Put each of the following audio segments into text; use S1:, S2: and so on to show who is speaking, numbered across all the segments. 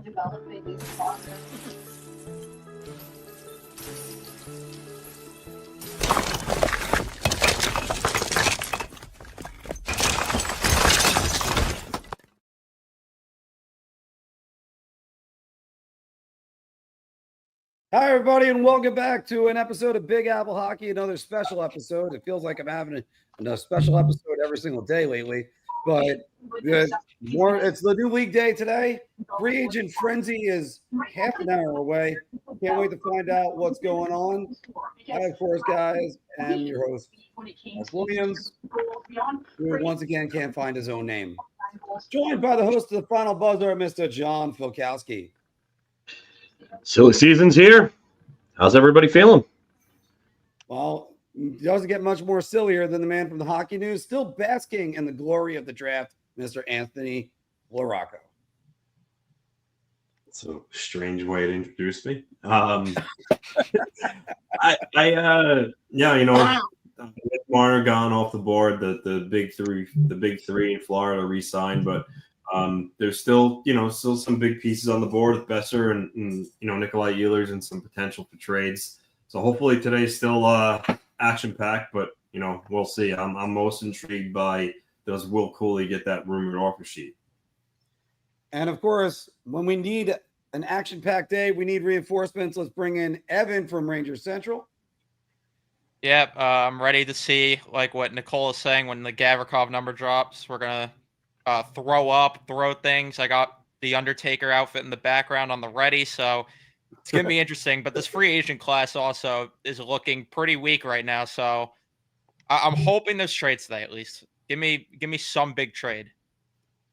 S1: Hi, everybody, and welcome back to an episode of Big Apple Hockey, another special episode. It feels like I'm having a special episode every single day lately, but it's the new league day today. Free agent frenzy is half an hour away. Can't wait to find out what's going on. I, of course, guys, am your host, Mark Williams, who once again can't find his own name. Joined by the host of the Final Buzzer, Mr. John Filkowski.
S2: Silly season's here. How's everybody feeling?
S1: Well, it doesn't get much more sillier than the man from the Hockey News, still basking in the glory of the draft, Mr. Anthony Gavrikov.
S3: It's a strange way to introduce me. Mitch Marner gone off the board. The big three in Florida re-signed, but there's still some big pieces on the board with Boeser and Nikolaj Ehlers and some potential for trades. So hopefully today's still action packed, but we'll see. I'm most intrigued by does Will Cuylle get that rumored offer sheet?
S1: And of course, when we need an action packed day, we need reinforcements. Let's bring in Evan from Rangers Central.
S4: Yep, I'm ready to see like what Nicole is saying when the Gavrikov number drops. We're gonna throw things. I got the Undertaker outfit in the background on the ready, so it's gonna be interesting. But this free agent class also is looking pretty weak right now, so I'm hoping there's trades today at least. Give me some big trade.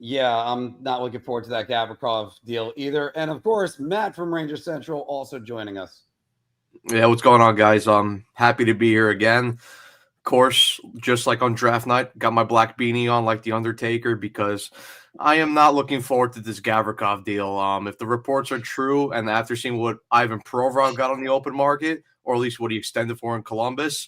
S1: Yeah, I'm not looking forward to that Gavrikov deal either. And of course, Matt from Rangers Central also joining us.
S5: Yeah, what's going on, guys? I'm happy to be here again. Of course, just like on draft night, got my black beanie on like the Undertaker because I am not looking forward to this Gavrikov deal. If the reports are true and after seeing what Ivan Provorov got on the open market, or at least what he extended for in Columbus,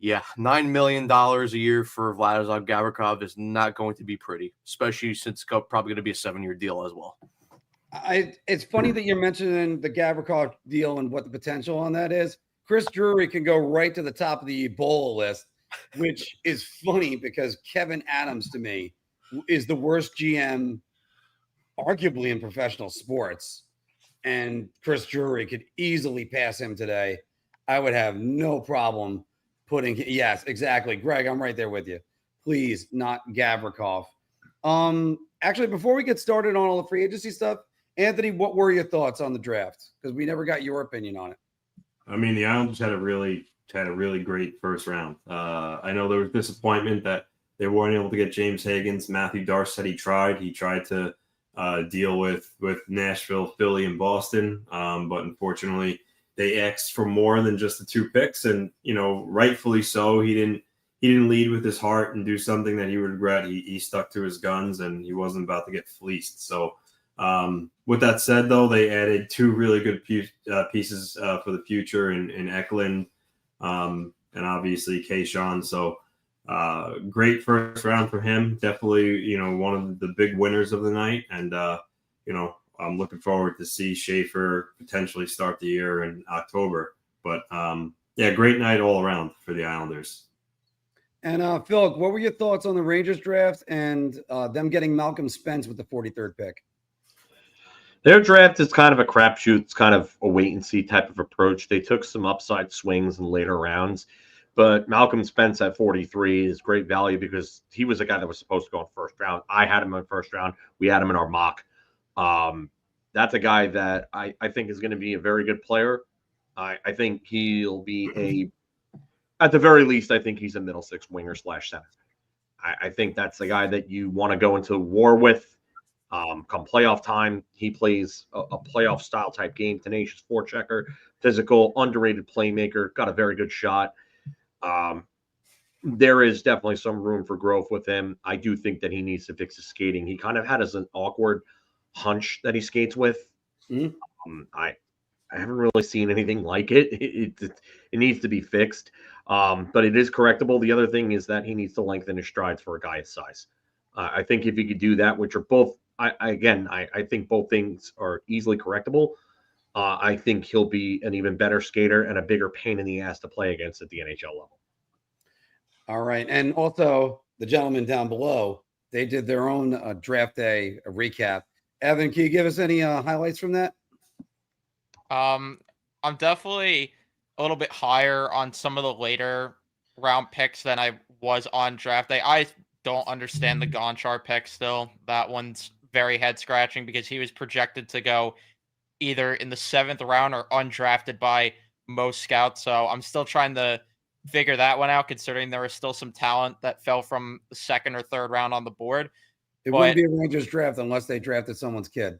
S5: yeah, $9 million a year for Vladislav Gavrikov is not going to be pretty, especially since it's probably going to be a 7-year deal as well.
S1: It's funny that you're mentioning the Gavrikov deal and what the potential on that is. Chris Drury can go right to the top of the Ebola list, which is funny because Kevin Adams, to me, is the worst GM, arguably in professional sports. And Chris Drury could easily pass him today. I would have no problem putting – yes, exactly. Greg, I'm right there with you. Please, not Gavrikov. Actually, before we get started on all the free agency stuff, Anthony, what were your thoughts on the draft? Because we never got your opinion on it.
S3: I mean, the Islanders had a really great first round. I know there was disappointment that they weren't able to get James Higgins. Matthew Darce said he tried. He tried to deal with Nashville, Philly, and Boston, but unfortunately, they asked for more than just the 2 picks, and rightfully so. He didn't lead with his heart and do something that he would regret. He stuck to his guns, and he wasn't about to get fleeced. So. With that said, though, they added 2 really good pieces for the future in Eklund and obviously Kayshawn. So great first round for him. Definitely, one of the big winners of the night. And, I'm looking forward to see Schaefer potentially start the year in October. But, great night all around for the Islanders.
S1: And, Phil, what were your thoughts on the Rangers draft and them getting Malcolm Spence with the 43rd pick?
S2: Their draft is kind of a crapshoot. It's kind of a wait-and-see type of approach. They took some upside swings in later rounds, but Malcolm Spence at 43 is great value because he was a guy that was supposed to go in first round. I had him in first round. We had him in our mock. That's a guy that I think is going to be a very good player. I think he'll be at the very least, I think he's a middle six winger / center. I think that's the guy that you want to go into war with. Come playoff time, he plays a playoff style type game, tenacious forechecker, physical, underrated playmaker, got a very good shot. There is definitely some room for growth with him. I do think that he needs to fix his skating. He kind of had an awkward hunch that he skates with. Mm-hmm. I haven't really seen anything like it. It needs to be fixed, but it is correctable. The other thing is that he needs to lengthen his strides for a guy his size. I think if he could do that, which are both I think both things are easily correctable. I think he'll be an even better skater and a bigger pain in the ass to play against at the NHL level.
S1: All right. And also, the gentleman down below, they did their own draft day recap. Evan, can you give us any highlights from that?
S4: I'm definitely a little bit higher on some of the later round picks than I was on draft day. I don't understand the Gonchar pick still. That one's very head scratching because he was projected to go either in the 7th round or undrafted by most scouts. So I'm still trying to figure that one out, considering there was still some talent that fell from the 2nd or 3rd round on the board.
S1: It wouldn't be a Rangers draft unless they drafted someone's kid.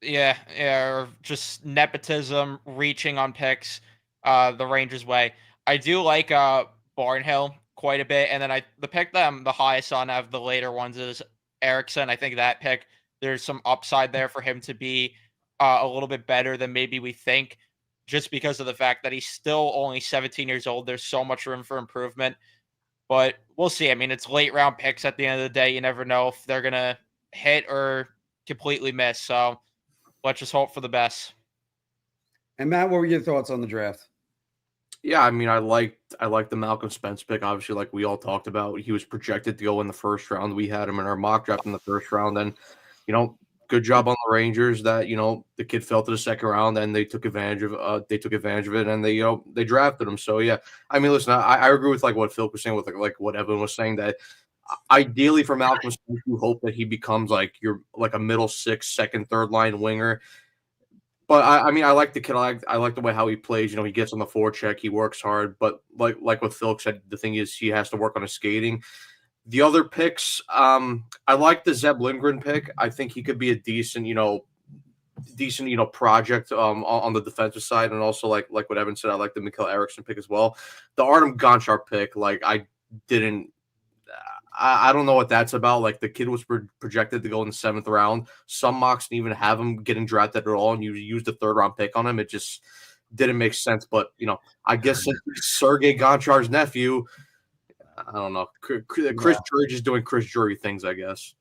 S4: Yeah, or just nepotism, reaching on picks, the Rangers way. I do like Barnhill quite a bit, and then the pick that I'm the highest on of the later ones is Eriksson. I think that pick, there's some upside there for him to be a little bit better than maybe we think, just because of the fact that he's still only 17 years old. There's so much room for improvement, but we'll see. I mean, it's late round picks at the end of the day. You never know if they're gonna hit or completely miss. So let's just hope for the best.
S1: And Matt, what were your thoughts on the draft?
S5: Yeah, I mean, I liked the Malcolm Spence pick. Obviously, like we all talked about, he was projected to go in the 1st round. We had him in our mock draft in the 1st round. And, good job on the Rangers that, the kid fell to the 2nd round and they took advantage of it and they drafted him. So yeah, I mean, listen, I agree with like what Phil was saying with like what Evan was saying, that ideally for Malcolm Spence, you hope that he becomes like a middle 6, 2nd, 3rd line winger. But I mean, I like the kid. I like the way how he plays. He gets on the forecheck. He works hard. But like what Phil said, the thing is he has to work on his skating. The other picks, I like the Zeb Lindgren pick. I think he could be a decent project on the defensive side. And also like what Evan said, I like the Nikolaj Ehlers pick as well. The Artem Gonchar pick, like I don't know what that's about. Like the kid was projected to go in the 7th round. Some mocks didn't even have him getting drafted at all, and you used the 3rd round pick on him. It just didn't make sense. But I guess since Sergei Gonchar's nephew, I don't know. Chris Drury is doing Chris Drury things, I guess.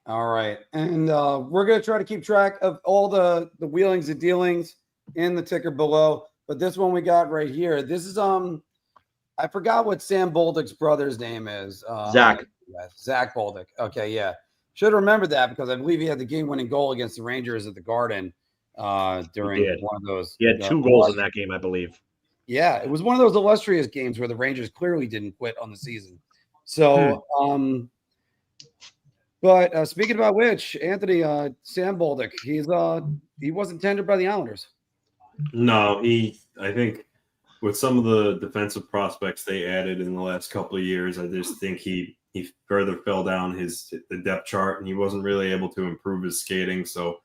S1: All right, and we're gonna try to keep track of all the wheelings and dealings in the ticker below. But this one we got right here. This is I forgot what Sam Bolduc's brother's name is.
S2: Zach
S1: Bolduc. Okay, yeah. Should remember that because I believe he had the game-winning goal against the Rangers at the Garden during one of those.
S2: He had 2 goals in that game, I believe.
S1: Yeah, it was one of those illustrious games where the Rangers clearly didn't quit on the season. So, but speaking about which, Anthony, Sam Bolduc, he wasn't tendered by the Islanders.
S3: No, I think with some of the defensive prospects they added in the last couple of years, I just think he further fell down the depth chart and he wasn't really able to improve his skating. So,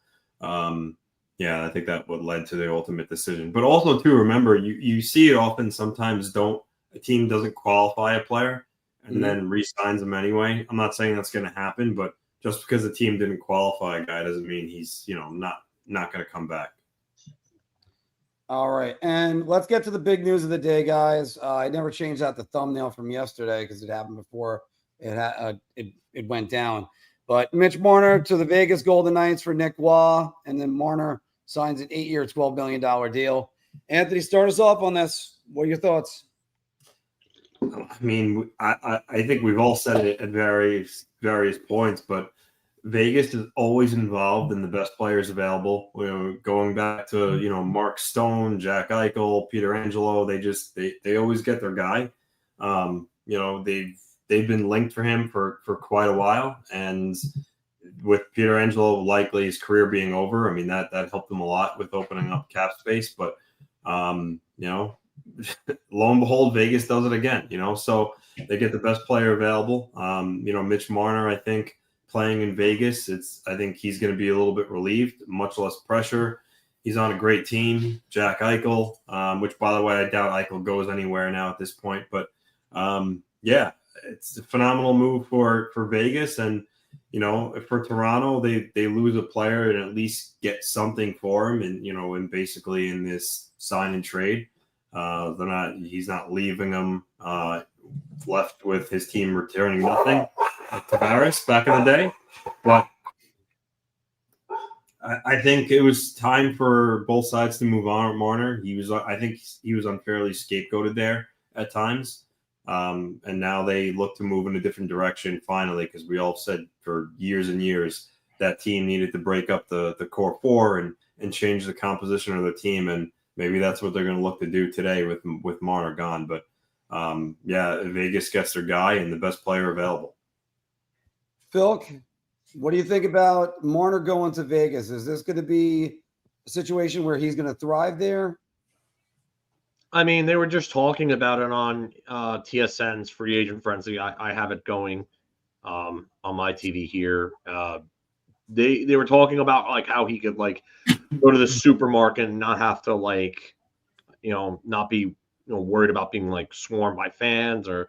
S3: yeah, I think that what led to the ultimate decision. But also, too, remember, you see it often sometimes a team doesn't qualify a player and then re-signs him anyway. I'm not saying that's going to happen, but just because the team didn't qualify a guy doesn't mean he's, not going to come back.
S1: All right, and let's get to the big news of the day, guys. I never changed out the thumbnail from yesterday because it happened before it went down. But Mitch Marner to the Vegas Golden Knights for Nick Waugh, and then Marner signs an 8-year, $12 million deal. Anthony, start us off on this. What are your thoughts?
S3: I mean, I think we've all said it at various points, but Vegas is always involved in the best players available. Going back to Mark Stone, Jack Eichel, Peter Angelo, they always get their guy. They've been linked for him for quite a while, and with Peter Angelo likely his career being over, I mean that helped them a lot with opening up cap space. But lo and behold, Vegas does it again. So they get the best player available. Mitch Marner, I think, playing in Vegas, I think he's going to be a little bit relieved, much less pressure. He's on a great team. Jack Eichel, which by the way, I doubt Eichel goes anywhere now at this point. But yeah, it's a phenomenal move for Vegas. And, for Toronto, they lose a player and at least get something for him. And, basically in this sign and trade, he's not leaving them left with his team returning nothing. Tavares back in the day. But I think it was time for both sides to move on. Marner, I think he was unfairly scapegoated there at times. And now they look to move in a different direction finally, because we all said for years and years that team needed to break up the core four and change the composition of the team. And maybe that's what they're going to look to do today with Marner gone. But Vegas gets their guy and the best player available.
S1: Phil, what do you think about Marner going to Vegas? Is this going to be a situation where he's going to thrive there?
S2: I mean, they were just talking about it on TSN's Free Agent Frenzy. I have it going on my TV here. They were talking about like how he could like go to the supermarket and not have to like, not be worried about being like swarmed by fans or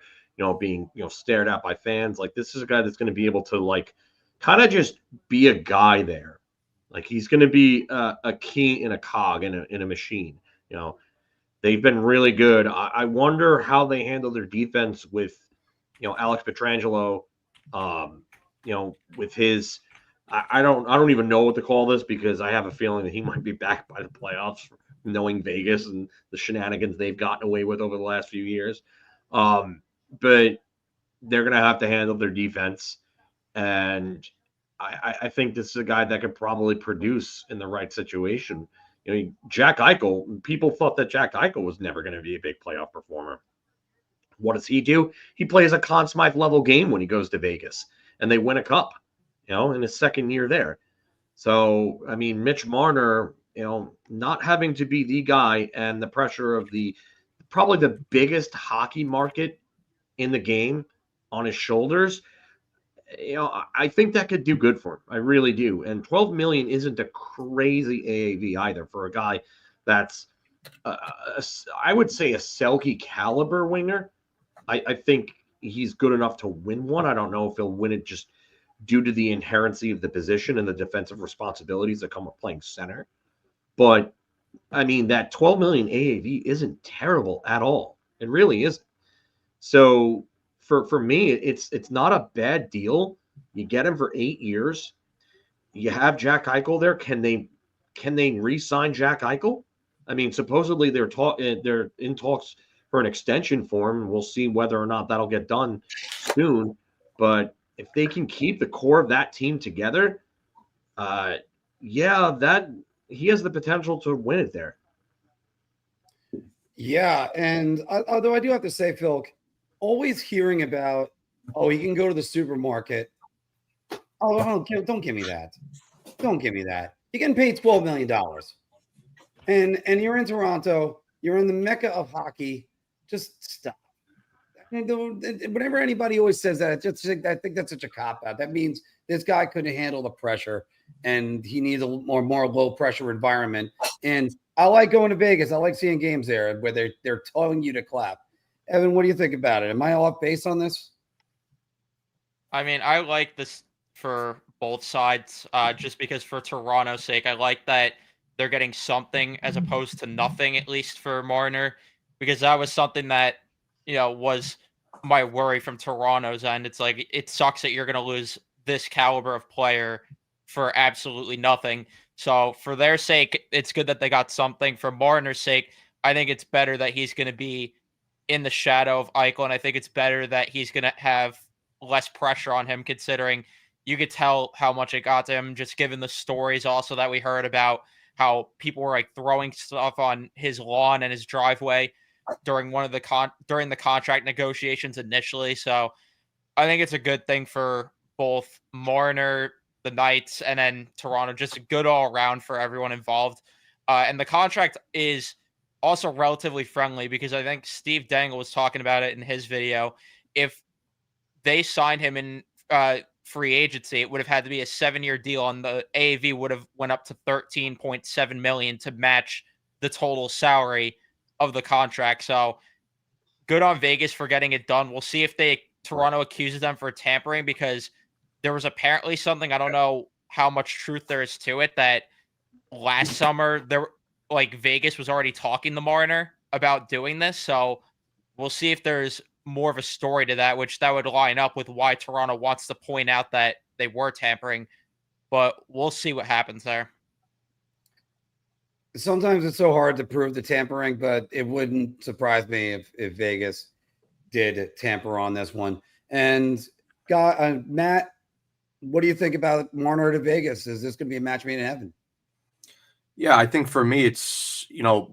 S2: being stared at by fans. Like, this is a guy that's going to be able to like kind of just be a guy there. Like, he's going to be a key in a cog in a machine. They've been really good. I wonder how they handle their defense with, Alex Pietrangelo, with his, I don't even know what to call this, because I have a feeling that he might be back by the playoffs, knowing Vegas and the shenanigans they've gotten away with over the last few years. But they're going to have to handle their defense. And I think this is a guy that could probably produce in the right situation. Jack Eichel, people thought that Jack Eichel was never going to be a big playoff performer. What does he do? He plays a Conn Smythe level game when he goes to Vegas, and they win a cup, in his second year there. So, I mean, Mitch Marner, not having to be the guy and the pressure of probably the biggest hockey market in the game on his shoulders, I think that could do good for him. I really do. And 12 million isn't a crazy AAV either for a guy that's, I would say, a Selke caliber winger. I think he's good enough to win one. I don't know if he'll win it just due to the inherency of the position and the defensive responsibilities that come with playing center. But, I mean, that 12 million AAV isn't terrible at all. It really isn't. So, For me, it's not a bad deal. You get him for 8 years. You have Jack Eichel there. Can they re-sign Jack Eichel? I mean, supposedly they're in talks for an extension for him. We'll see whether or not that'll get done soon. But if they can keep the core of that team together, that he has the potential to win it there.
S1: Yeah, and although I do have to say, Phil, always hearing about, he can go to the supermarket. Oh, don't give me that. Don't give me that. You're getting paid $12 million. And you're in Toronto. You're in the mecca of hockey. Just stop. Whenever anybody always says that, I think that's such a cop-out. That means this guy couldn't handle the pressure, and he needs a more low-pressure environment. And I like going to Vegas. I like seeing games there where they're telling you to clap. Evan, what do you think about it? Am I off base on this?
S4: I mean, I like this for both sides, just because for Toronto's sake, I like that they're getting something as opposed to nothing, at least for Marner, because that was something that, was my worry from Toronto's end. It's like, it sucks that you're going to lose this caliber of player for absolutely nothing. So for their sake, it's good that they got something. For Marner's sake, I think it's better that he's going to be in the shadow of Eichel, and I think it's better that he's going to have less pressure on him, considering you could tell how much it got to him, just given the stories also that we heard about how people were like throwing stuff on his lawn and his driveway during during the contract negotiations initially. So I think it's a good thing for both Marner, the Knights, and then Toronto, just a good all around for everyone involved. And the contract is also relatively friendly, because I think Steve Dangle was talking about it in his video. If they signed him in free agency, it would have had to be a 7-year deal, and the AAV would have went up to $13.7 million to match the total salary of the contract. So good on Vegas for getting it done. We'll see if Toronto accuses them for tampering, because there was apparently something, I don't know how much truth there is to it, that last summer Vegas was already talking to Marner about doing this. So we'll see if there's more of a story to that, which that would line up with why Toronto wants to point out that they were tampering, but we'll see what happens there.
S1: Sometimes it's so hard to prove the tampering, but it wouldn't surprise me if Vegas did tamper on this one. And Matt, what do you think about Marner to Vegas? Is this going to be a match made in heaven?
S5: Yeah, I think for me, it's,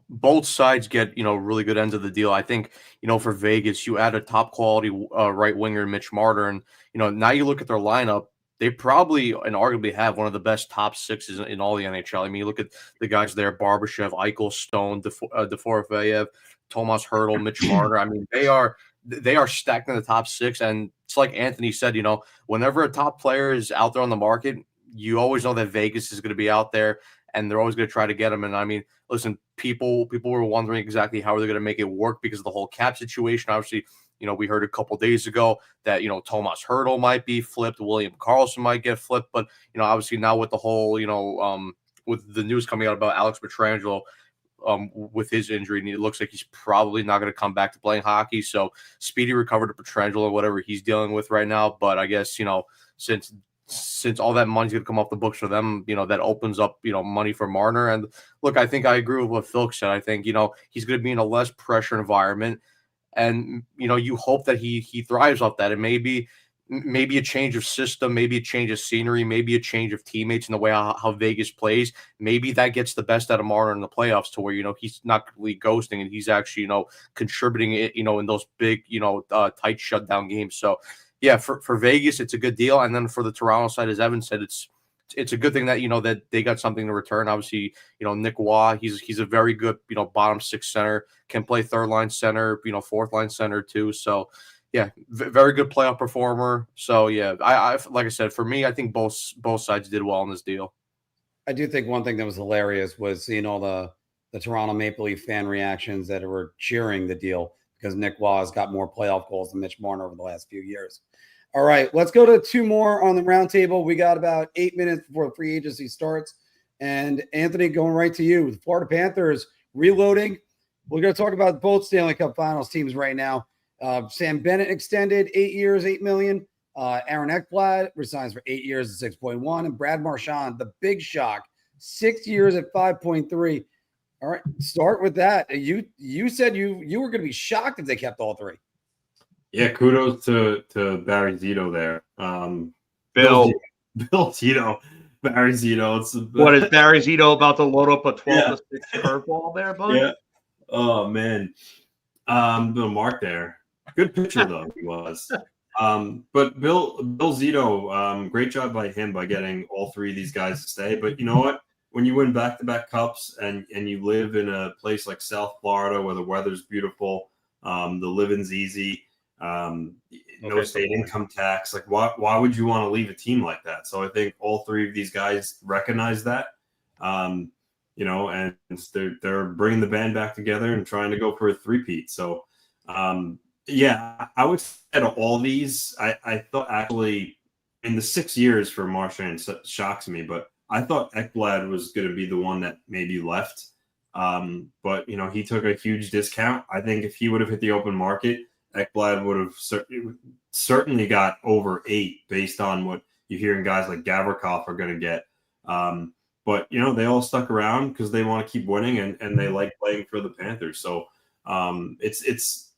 S5: both sides get, really good ends of the deal. I think, for Vegas, you add a top quality right winger, Mitch Marner, and, now you look at their lineup, they probably and arguably have one of the best top sixes in all the NHL. I mean, you look at the guys there: Barbashev, Eichel, Stone, Deforevayev, Tomas Hertl, Mitch Marner. I mean, they are stacked in the top six. And it's like Anthony said, whenever a top player is out there on the market, you always know that Vegas is going to be out there, and they're always going to try to get them. And I mean, listen, people were wondering exactly how they're going to make it work because of the whole cap situation. Obviously, we heard a couple days ago that, Tomas Hertl might be flipped, William Karlsson might get flipped. But, obviously now with the whole, with the news coming out about Alex Pietrangelo with his injury, and it looks like he's probably not going to come back to playing hockey. So speedy recovery to Pietrangelo, whatever he's dealing with right now. But I guess, since all that money's going to come off the books for them, that opens up, money for Marner. And look, I think I agree with what Phil said. I think, he's going to be in a less pressure environment. And, you hope that he thrives off that. And maybe a change of system, maybe a change of scenery, maybe a change of teammates in the way how Vegas plays. Maybe that gets the best out of Marner in the playoffs to where, he's not really ghosting and he's actually, contributing it, in those big, tight shutdown games. So, yeah, for Vegas, it's a good deal. And then for the Toronto side, as Evan said, it's a good thing that, that they got something to return. Obviously, Nick Waugh, he's a very good, bottom six center, can play third line center, fourth line center too. So, yeah, very good playoff performer. So, yeah, I like I said, for me, I think both sides did well in this deal.
S1: I do think one thing that was hilarious was seeing all the Toronto Maple Leaf fan reactions that were cheering the deal because Nick Waugh has got more playoff goals than Mitch Marner over the last few years. All right, let's go to two more on the roundtable. We got about 8 minutes before the free agency starts. And Anthony, going right to you. The Florida Panthers reloading. We're going to talk about both Stanley Cup Finals teams right now. Sam Bennett extended 8 years, $8 million. Aaron Ekblad resigns for 8 years at 6.1. And Brad Marchand, the big shock, 6 years at 5.3. All right, start with that. You said you were going to be shocked if they kept all three.
S3: Yeah, kudos to Barry Zito there.
S2: Bill
S3: Zito, Barry Zito.
S2: What is Barry Zito about to load up a 12-6 curveball there, bud?
S3: Yeah. Oh man, Bill Mark there. Good pitcher though he was. But Bill Zito, great job by him by getting all three of these guys to stay. But you know what? When you win back-to-back cups and you live in a place like South Florida where the weather's beautiful, the living's easy. No state income tax. Like, why would you want to leave a team like that? So I think all three of these guys recognize that, and they're bringing the band back together and trying to go for a three-peat. So, yeah, I would say out of all these, I thought actually in the 6 years for Marchand shocks me, but I thought Ekblad was going to be the one that maybe left. But he took a huge discount. I think if he would have hit the open market, Ekblad would have certainly got over 8 based on what you're hearing guys like Gavrikov are going to get. But, they all stuck around because they want to keep winning and they like playing for the Panthers. So it's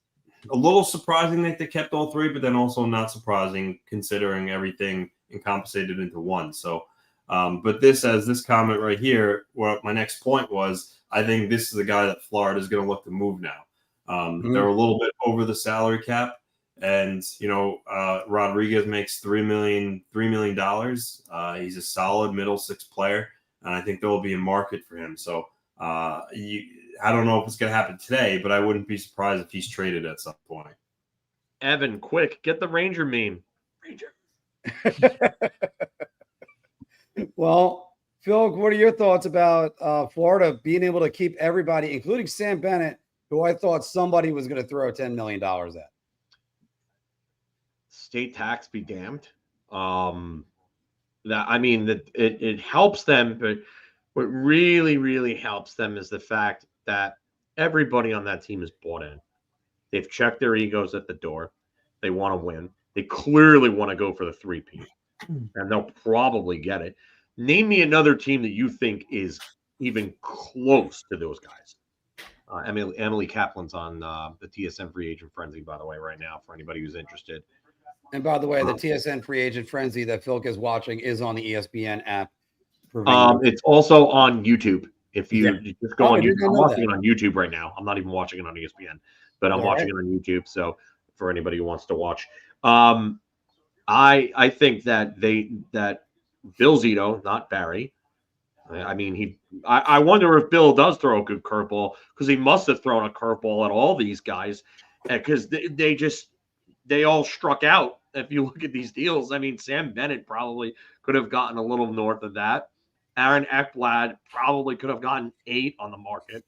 S3: a little surprising that they kept all three, but then also not surprising considering everything encompassated into one. So, but this comment right here, what my next point was, I think this is a guy that Florida is going to look to move now. They're a little bit over the salary cap, and Rodriguez makes $3 million. He's a solid middle six player, and I think there will be a market for him. So I don't know if it's going to happen today, but I wouldn't be surprised if he's traded at some point.
S2: Evan, quick, get the Ranger meme. Ranger.
S1: Well, Phil, what are your thoughts about Florida being able to keep everybody, including Sam Bennett, who I thought somebody was going to throw $10 million at?
S2: State tax be damned. It helps them, but what really, really helps them is the fact that everybody on that team is bought in. They've checked their egos at the door. They want to win. They clearly want to go for the three-peat. and they'll probably get it. Name me another team that you think is even close to those guys. Emily Kaplan's on the TSN Free Agent Frenzy, by the way, right now, for anybody who's interested.
S1: And by the way, the TSN Free Agent Frenzy that Phil is watching is on the ESPN app.
S2: It's also on YouTube. If you just go on YouTube, I'm watching
S1: that.
S2: it on YouTube right now. I'm not even watching it on ESPN, but I'm watching it on YouTube. So for anybody who wants to watch, I think that Bill Zito, not Barry. I mean, I wonder if Bill does throw a good curveball, because he must have thrown a curveball at all these guys, because they all struck out. If you look at these deals, I mean, Sam Bennett probably could have gotten a little north of that. Aaron Ekblad probably could have gotten 8 on the market.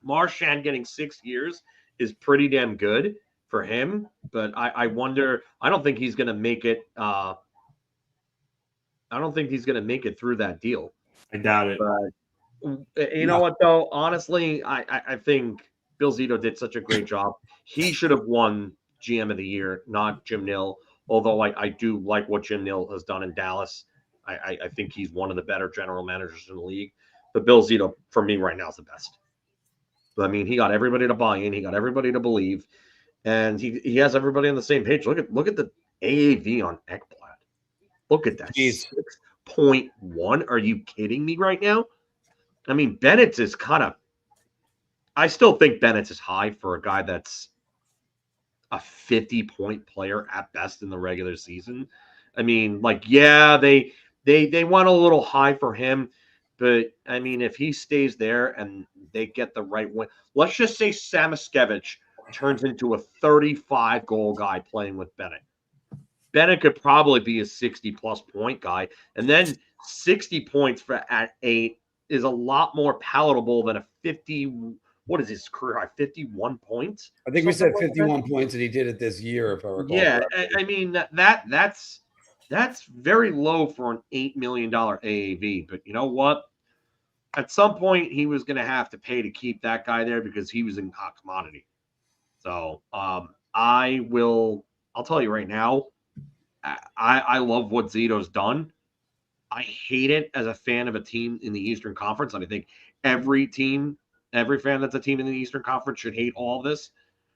S2: Marchand getting 6 years is pretty damn good for him, but I wonder. I don't think he's going to make it. I don't think he's going to make it through that deal.
S3: I doubt it.
S2: But you know what, though? Honestly, I think Bill Zito did such a great job. He should have won GM of the year, not Jim Nill. Although I do like what Jim Nill has done in Dallas. I think he's one of the better general managers in the league. But Bill Zito, for me right now, is the best. I mean, he got everybody to buy in. He got everybody to believe. And he has everybody on the same page. Look at the AAV on Ekblad. Look at that. 6.1. Are you kidding me right now? I mean, Bennett's is kind of – I still think Bennett's is high for a guy that's a 50-point player at best in the regular season. I mean, they went a little high for him, but, I mean, if he stays there and they get the right win – let's just say Samoskevich turns into a 35-goal guy playing with Bennett. Bennett could probably be a 60-plus point guy, and then 60 points at 8 is a lot more palatable than a 50. What is his career high? 51 points.
S1: I think we said 51 points, and he did it this year, if I recall.
S2: Yeah, I mean that's very low for an $8 million AAV. But you know what? At some point, he was going to have to pay to keep that guy there because he was in hot commodity. So I'll tell you right now. I love what Zito's done. I hate it as a fan of a team in the Eastern Conference. And I think every fan that's a team in the Eastern Conference should hate all this,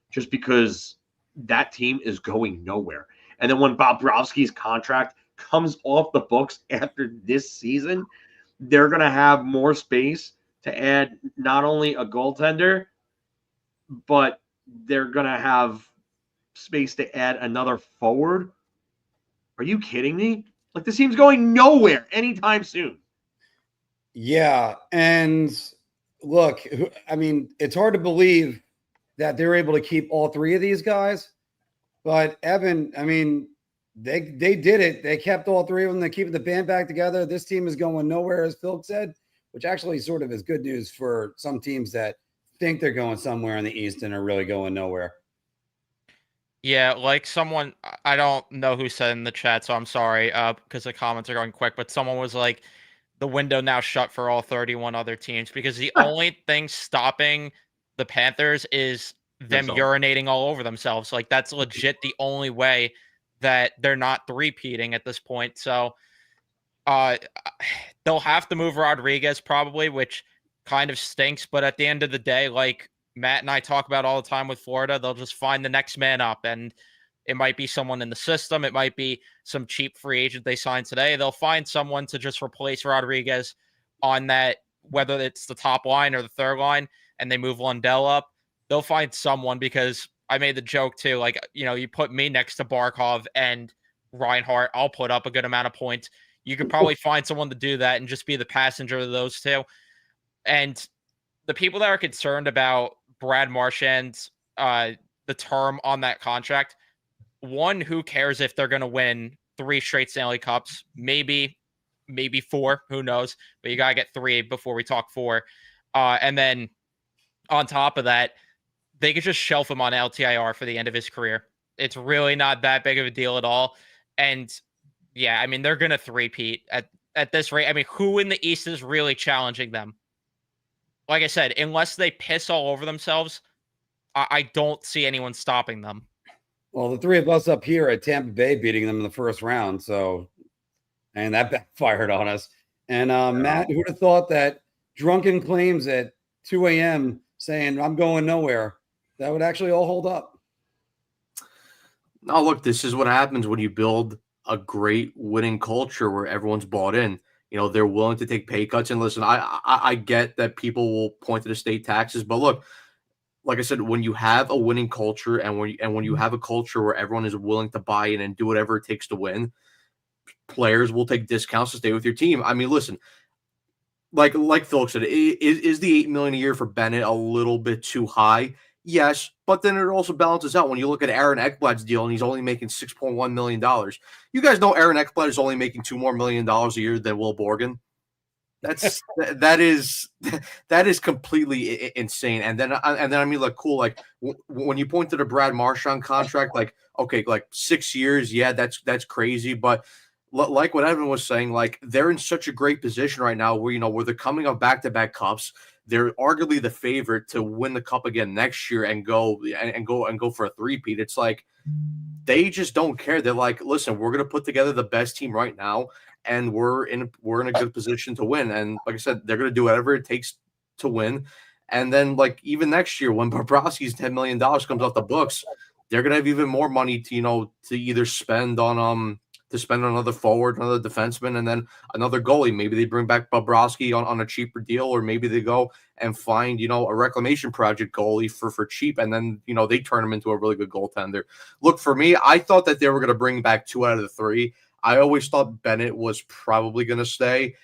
S2: just because that team is going nowhere. And then when Bobrovsky's contract comes off the books after this season, they're going to have more space to add not only a goaltender, but they're going to have space to add another forward. Are you kidding me? Like, this team's going nowhere anytime soon.
S1: Yeah, and look, I mean, it's hard to believe that they're able to keep all 3 of these guys. But Evan, I mean, they did it. They kept all 3 of them. They're keeping the band back together. This team is going nowhere, as Phil said, which actually sort of is good news for some teams that think they're going somewhere in the East and are really going nowhere.
S4: Yeah, like someone, I don't know who said in the chat, so I'm sorry, because the comments are going quick, but someone was like, the window now shut for all 31 other teams, because the only thing stopping the Panthers is them urinating all over themselves. Like, that's legit the only way that they're not three-peating at this point. So they'll have to move Rodriguez probably, which kind of stinks, but at the end of the day, like Matt and I talk about all the time with Florida, they'll just find the next man up, and it might be someone in the system. It might be some cheap free agent they signed today. They'll find someone to just replace Rodriguez on that, whether it's the top line or the third line, and they move Lundell up. They'll find someone, because I made the joke too, like, you know, you put me next to Barkov and Reinhart, I'll put up a good amount of points. You could probably find someone to do that and just be the passenger of those two. And the people that are concerned about Brad Marchand's the term on that contract, one, who cares if they're going to win 3 straight Stanley Cups, maybe 4, who knows, but you got to get 3 before we talk 4. And then on top of that, they could just shelf him on LTIR for the end of his career. It's really not that big of a deal at all. And yeah, I mean, they're going to three-peat at this rate. I mean, who in the East is really challenging them? Like I said, unless they piss all over themselves, I don't see anyone stopping them.
S1: Well, the 3 of us up here at Tampa Bay beating them in the first round. So, and that backfired on us. And Matt, who would have thought that drunken claims at 2 a.m. saying I'm going nowhere, that would actually all hold up?
S5: No, look, this is what happens when you build a great winning culture where everyone's bought in. You know, they're willing to take pay cuts. And listen, I get that people will point to the state taxes, but look, like I said, when you have a winning culture and when you have a culture where everyone is willing to buy in and do whatever it takes to win, players will take discounts to stay with your team. I mean, listen, like Phil said, is the $8 million a year for Bennett a little bit too high? Yes, but then it also balances out when you look at Aaron Ekblad's deal and he's only making $6.1 million. You guys know Aaron Ekblad is only making $2 more million a year than Will Borgen. That is completely insane. And then I mean, like, cool. Like when you point to the Brad Marchand contract, like, okay, like 6 years, yeah, that's crazy. But like what Evan was saying, like they're in such a great position right now where, you know, where they're coming off back-to-back cups. They're arguably the favorite to win the cup again next year and go for a three-peat. It's like they just don't care. They're like, listen, we're gonna put together the best team right now, and we're in a good position to win. And like I said, they're gonna do whatever it takes to win. And then, like, even next year when Bobrovsky's $10 million comes off the books, they're gonna have even more money to, you know, to either spend on another forward, another defenseman, and then another goalie. Maybe they bring back Bobrovsky on a cheaper deal, or maybe they go and find, you know, a reclamation project goalie for cheap, and then, you know, they turn him into a really good goaltender. Look, for me, I thought that they were going to bring back 2 out of the 3. I always thought Bennett was probably going to stay.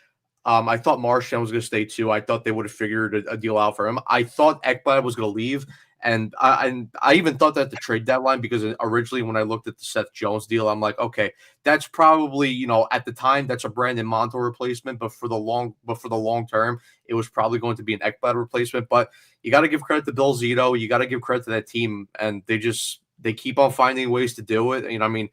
S5: I thought Marchand was going to stay too. I thought they would have figured a deal out for him. I thought Ekblad was going to leave. And I even thought that at the trade deadline, because originally when I looked at the Seth Jones deal, I'm like, okay, that's probably, you know, at the time that's a Brandon Montour replacement, but for the long term, it was probably going to be an Ekblad replacement. But you got to give credit to Bill Zito, you got to give credit to that team, and they keep on finding ways to do it. You know, I mean,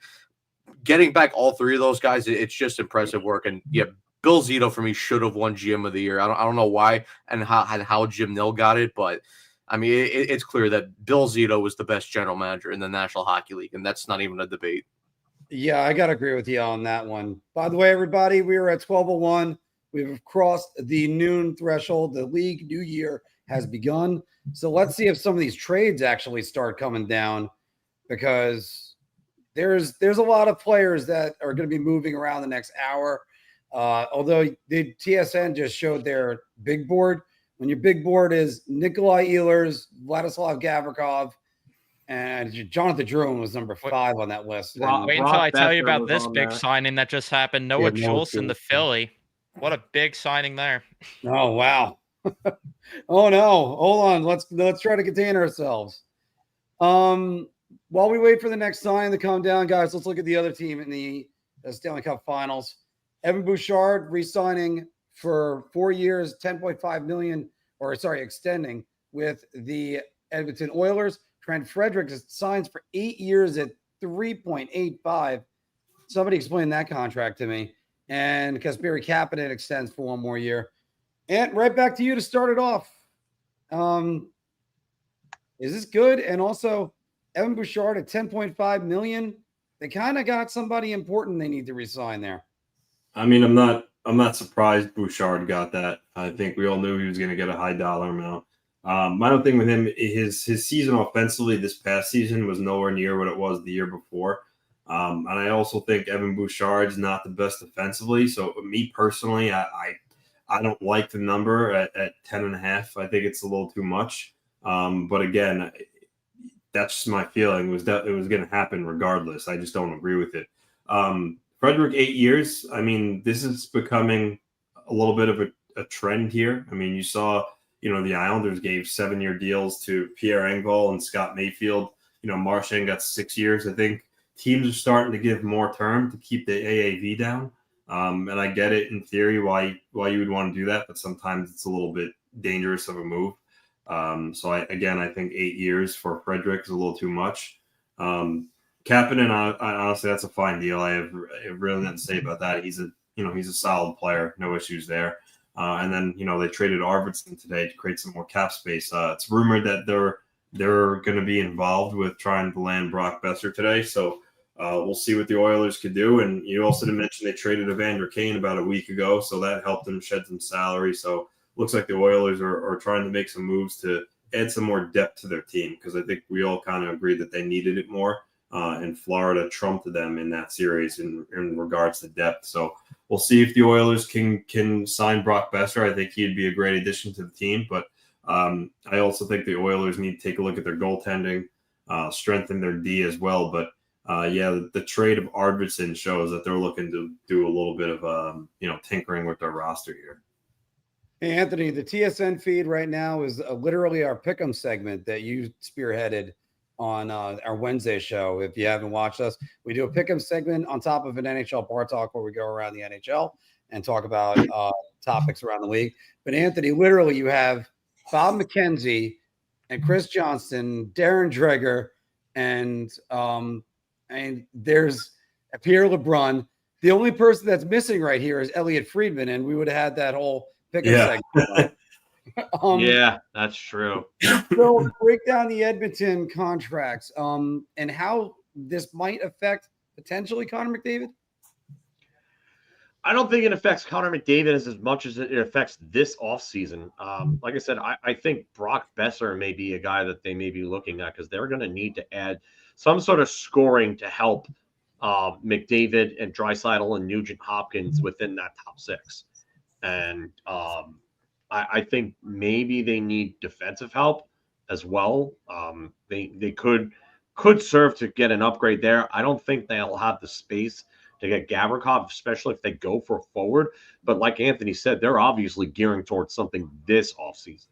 S5: getting back all 3 of those guys, it's just impressive work. And yeah, Bill Zito for me should have won GM of the year. I don't know why and how Jim Nill got it, but I mean, it's clear that Bill Zito was the best general manager in the National Hockey League, and that's not even a debate.
S1: Yeah, I got to agree with you on that one. By the way, everybody, we are at 12:01. We've crossed the noon threshold. The league new year has begun. So let's see if some of these trades actually start coming down, because there's a lot of players that are going to be moving around the next hour. Although the TSN just showed their big board. When your big board is Nikolaj Ehlers, Vladislav Gavrikov, and Jonathan Drouin was number 5 on that list.
S4: Wait until I tell you about this big signing that just happened. Noah Juleson to Philly. What a big signing there.
S1: Oh, wow. Oh, no. Hold on. Let's try to contain ourselves. While we wait for the next sign to come down, guys, let's look at the other team in the Stanley Cup Finals. Evan Bouchard re-signing for 4 years, $10.5 million, extending with the Edmonton Oilers. Trent Frederick signs for 8 years at $3.85. Somebody explain that contract to me. And Kasperi Kapanen extends for 1 more year. And right back to you to start it off. Is this good? And also, Evan Bouchard at $10.5 million. They kind of got somebody important they need to resign there.
S3: I mean, I'm not surprised Bouchard got that. I think we all knew he was going to get a high dollar amount. My own thing with him, his season offensively this past season was nowhere near what it was the year before. And I also think Evan Bouchard's not the best defensively. So me personally, I don't like the number at 10.5. I think it's a little too much. But again, that's just my feeling, was that it was going to happen regardless. I just don't agree with it. Frederick, 8 years. I mean, this is becoming a little bit of a trend here. I mean, you saw, the Islanders gave 7-year deals to Pierre Engvall and Scott Mayfield. Marchand got 6 years. I think teams are starting to give more term to keep the AAV down. And I get it in theory why you would want to do that, but sometimes it's a little bit dangerous of a move. So I think 8 years for Frederick is a little too much. Kapanen, honestly, that's a fine deal. I have really nothing to say about that. He's a solid player, no issues there. And then they traded Arvidsson today to create some more cap space. It's rumored that they're going to be involved with trying to land Brock Boeser today. So we'll see what the Oilers could do. And you also didn't mention they traded Evander Kane about a week ago, so that helped them shed some salary. So looks like the Oilers are trying to make some moves to add some more depth to their team, because I think we all kind of agreed that they needed it more. And Florida trumped them in that series in regards to depth. So we'll see if the Oilers can sign Brock Boeser. I think he'd be a great addition to the team. But I also think the Oilers need to take a look at their goaltending, strengthen their D as well. But the trade of Arvidsson shows that they're looking to do a little bit of tinkering with their roster here.
S1: Hey, Anthony, the TSN feed right now is literally our pick'em segment that you spearheaded on our Wednesday show. If you haven't watched us, we do a pick'em segment on top of an NHL bar talk where we go around the NHL and talk about topics around the league. But Anthony, literally, you have Bob McKenzie and Chris Johnston, Darren Dreger, and there's Pierre LeBrun. The only person that's missing right here is Elliot Friedman, and we would have had that whole pick'em segment.
S2: Yeah, that's true.
S1: So break down the Edmonton contracts and how this might affect potentially Connor McDavid.
S2: I don't think it affects Connor McDavid as much as it affects this offseason. Like I said, I think Brock Boeser may be a guy that they may be looking at, because they're going to need to add some sort of scoring to help McDavid and Draisaitl and Nugent Hopkins within that top six. And I think maybe they need defensive help as well. They could serve to get an upgrade there. I don't think they'll have the space to get Gavrikov, especially if they go for a forward. But like Anthony said, they're obviously gearing towards something this offseason.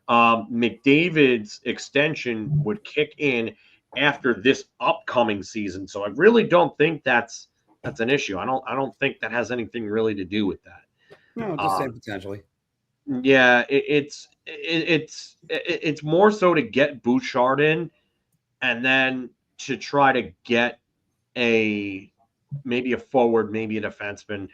S2: McDavid's extension would kick in after this upcoming season, so I really don't think that's an issue. I don't think that has anything really to do with that.
S1: No, just saying potentially.
S2: Yeah, it's more so to get Bouchard in, and then to try to get maybe a forward, maybe a defenseman.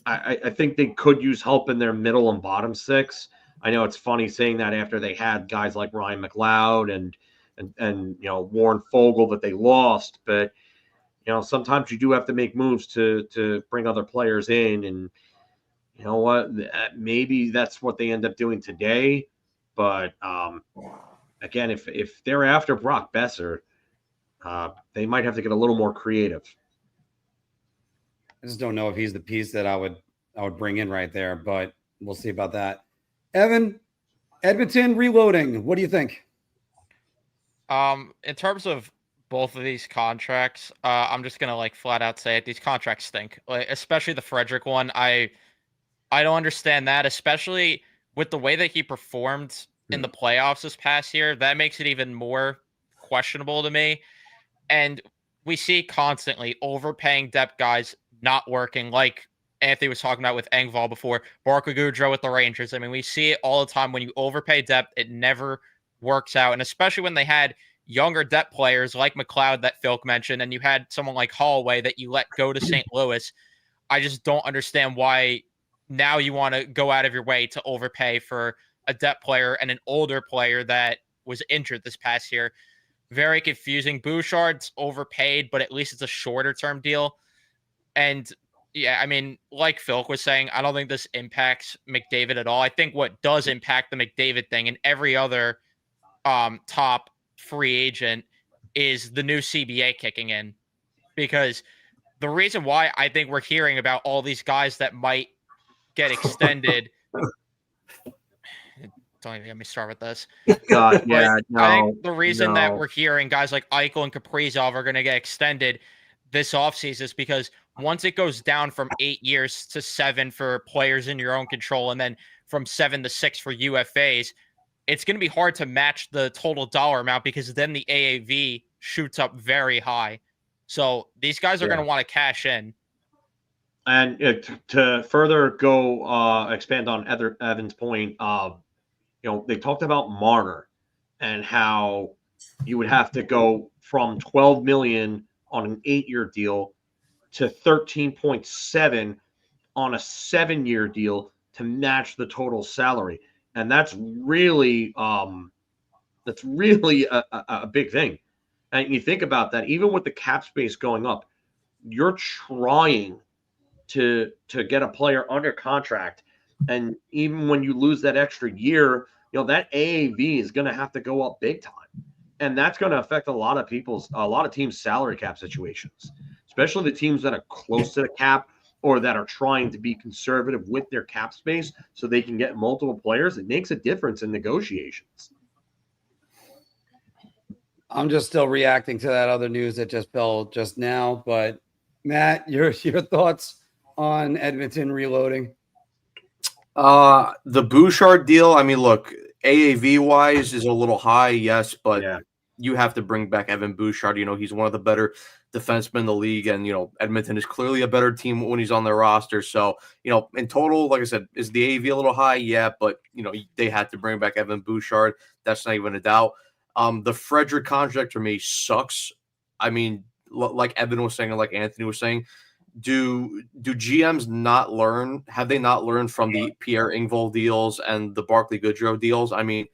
S2: I think they could use help in their middle and bottom six. I know it's funny saying that after they had guys like Ryan McLeod and Warren Fogle that they lost, but sometimes you do have to make moves to bring other players in, and you know what? Maybe that's what they end up doing today. But again, if they're after Brock Boeser, they might have to get a little more creative.
S1: I just don't know if he's the piece that I would bring in right there, but we'll see about that. Evan, Edmonton reloading. What do you think?
S4: In terms of both of these contracts, I'm just gonna flat out say it. These contracts stink. Especially the Frederick one. I don't understand that, especially with the way that he performed in the playoffs this past year. That makes it even more questionable to me. And we see constantly overpaying depth guys not working, like Anthony was talking about with Engvall before, Barclay Goodrow with the Rangers. I mean, we see it all the time. When you overpay depth, it never works out. And especially when they had younger depth players like McLeod that Philk mentioned, and you had someone like Holloway that you let go to St. Louis. I just don't understand why now you want to go out of your way to overpay for a depth player and an older player that was injured this past year. Very confusing. Bouchard's overpaid, but at least it's a shorter term deal. And yeah, I mean, like Phil was saying, I don't think this impacts McDavid at all. I think what does impact the McDavid thing and every other top free agent is the new CBA kicking in. Because the reason why I think we're hearing about all these guys that might get extended. Don't even get me started with this.
S2: God, yeah, no,
S4: I think the reason that we're hearing guys like Eichel and Kaprizov are going to get extended this offseason is because once it goes down from 8 years to 7 for players in your own control, and then from 7 to 6 for UFAs, it's going to be hard to match the total dollar amount, because then the AAV shoots up very high. So these guys are going to want to cash in.
S2: And to further go expand on Evan's point, they talked about Marner and how you would have to go from $12 million on an 8-year deal to 13.7 on a 7-year deal to match the total salary, and that's really a big thing. And you think about that, even with the cap space going up, you're trying to get a player under contract. And even when you lose that extra year, that AAV is going to have to go up big time. And that's going to affect a lot of teams' salary cap situations, especially the teams that are close to the cap or that are trying to be conservative with their cap space so they can get multiple players. It makes a difference in negotiations.
S1: I'm just still reacting to that other news that just fell just now. But Matt, your thoughts on Edmonton reloading?
S5: The Bouchard deal, I mean, look, AAV wise is a little high, yes, but you have to bring back Evan Bouchard. He's one of the better defensemen in the league, and Edmonton is clearly a better team when he's on their roster. So, in total, like I said, is the AAV a little high? Yeah, but they had to bring back Evan Bouchard. That's not even a doubt. The Frederick contract for me sucks. I mean, like Evan was saying, and like Anthony was saying, do GMs not learn? Have they not learned from the Pierre Engvall deals and the Barclay Goodrow deals? I mean,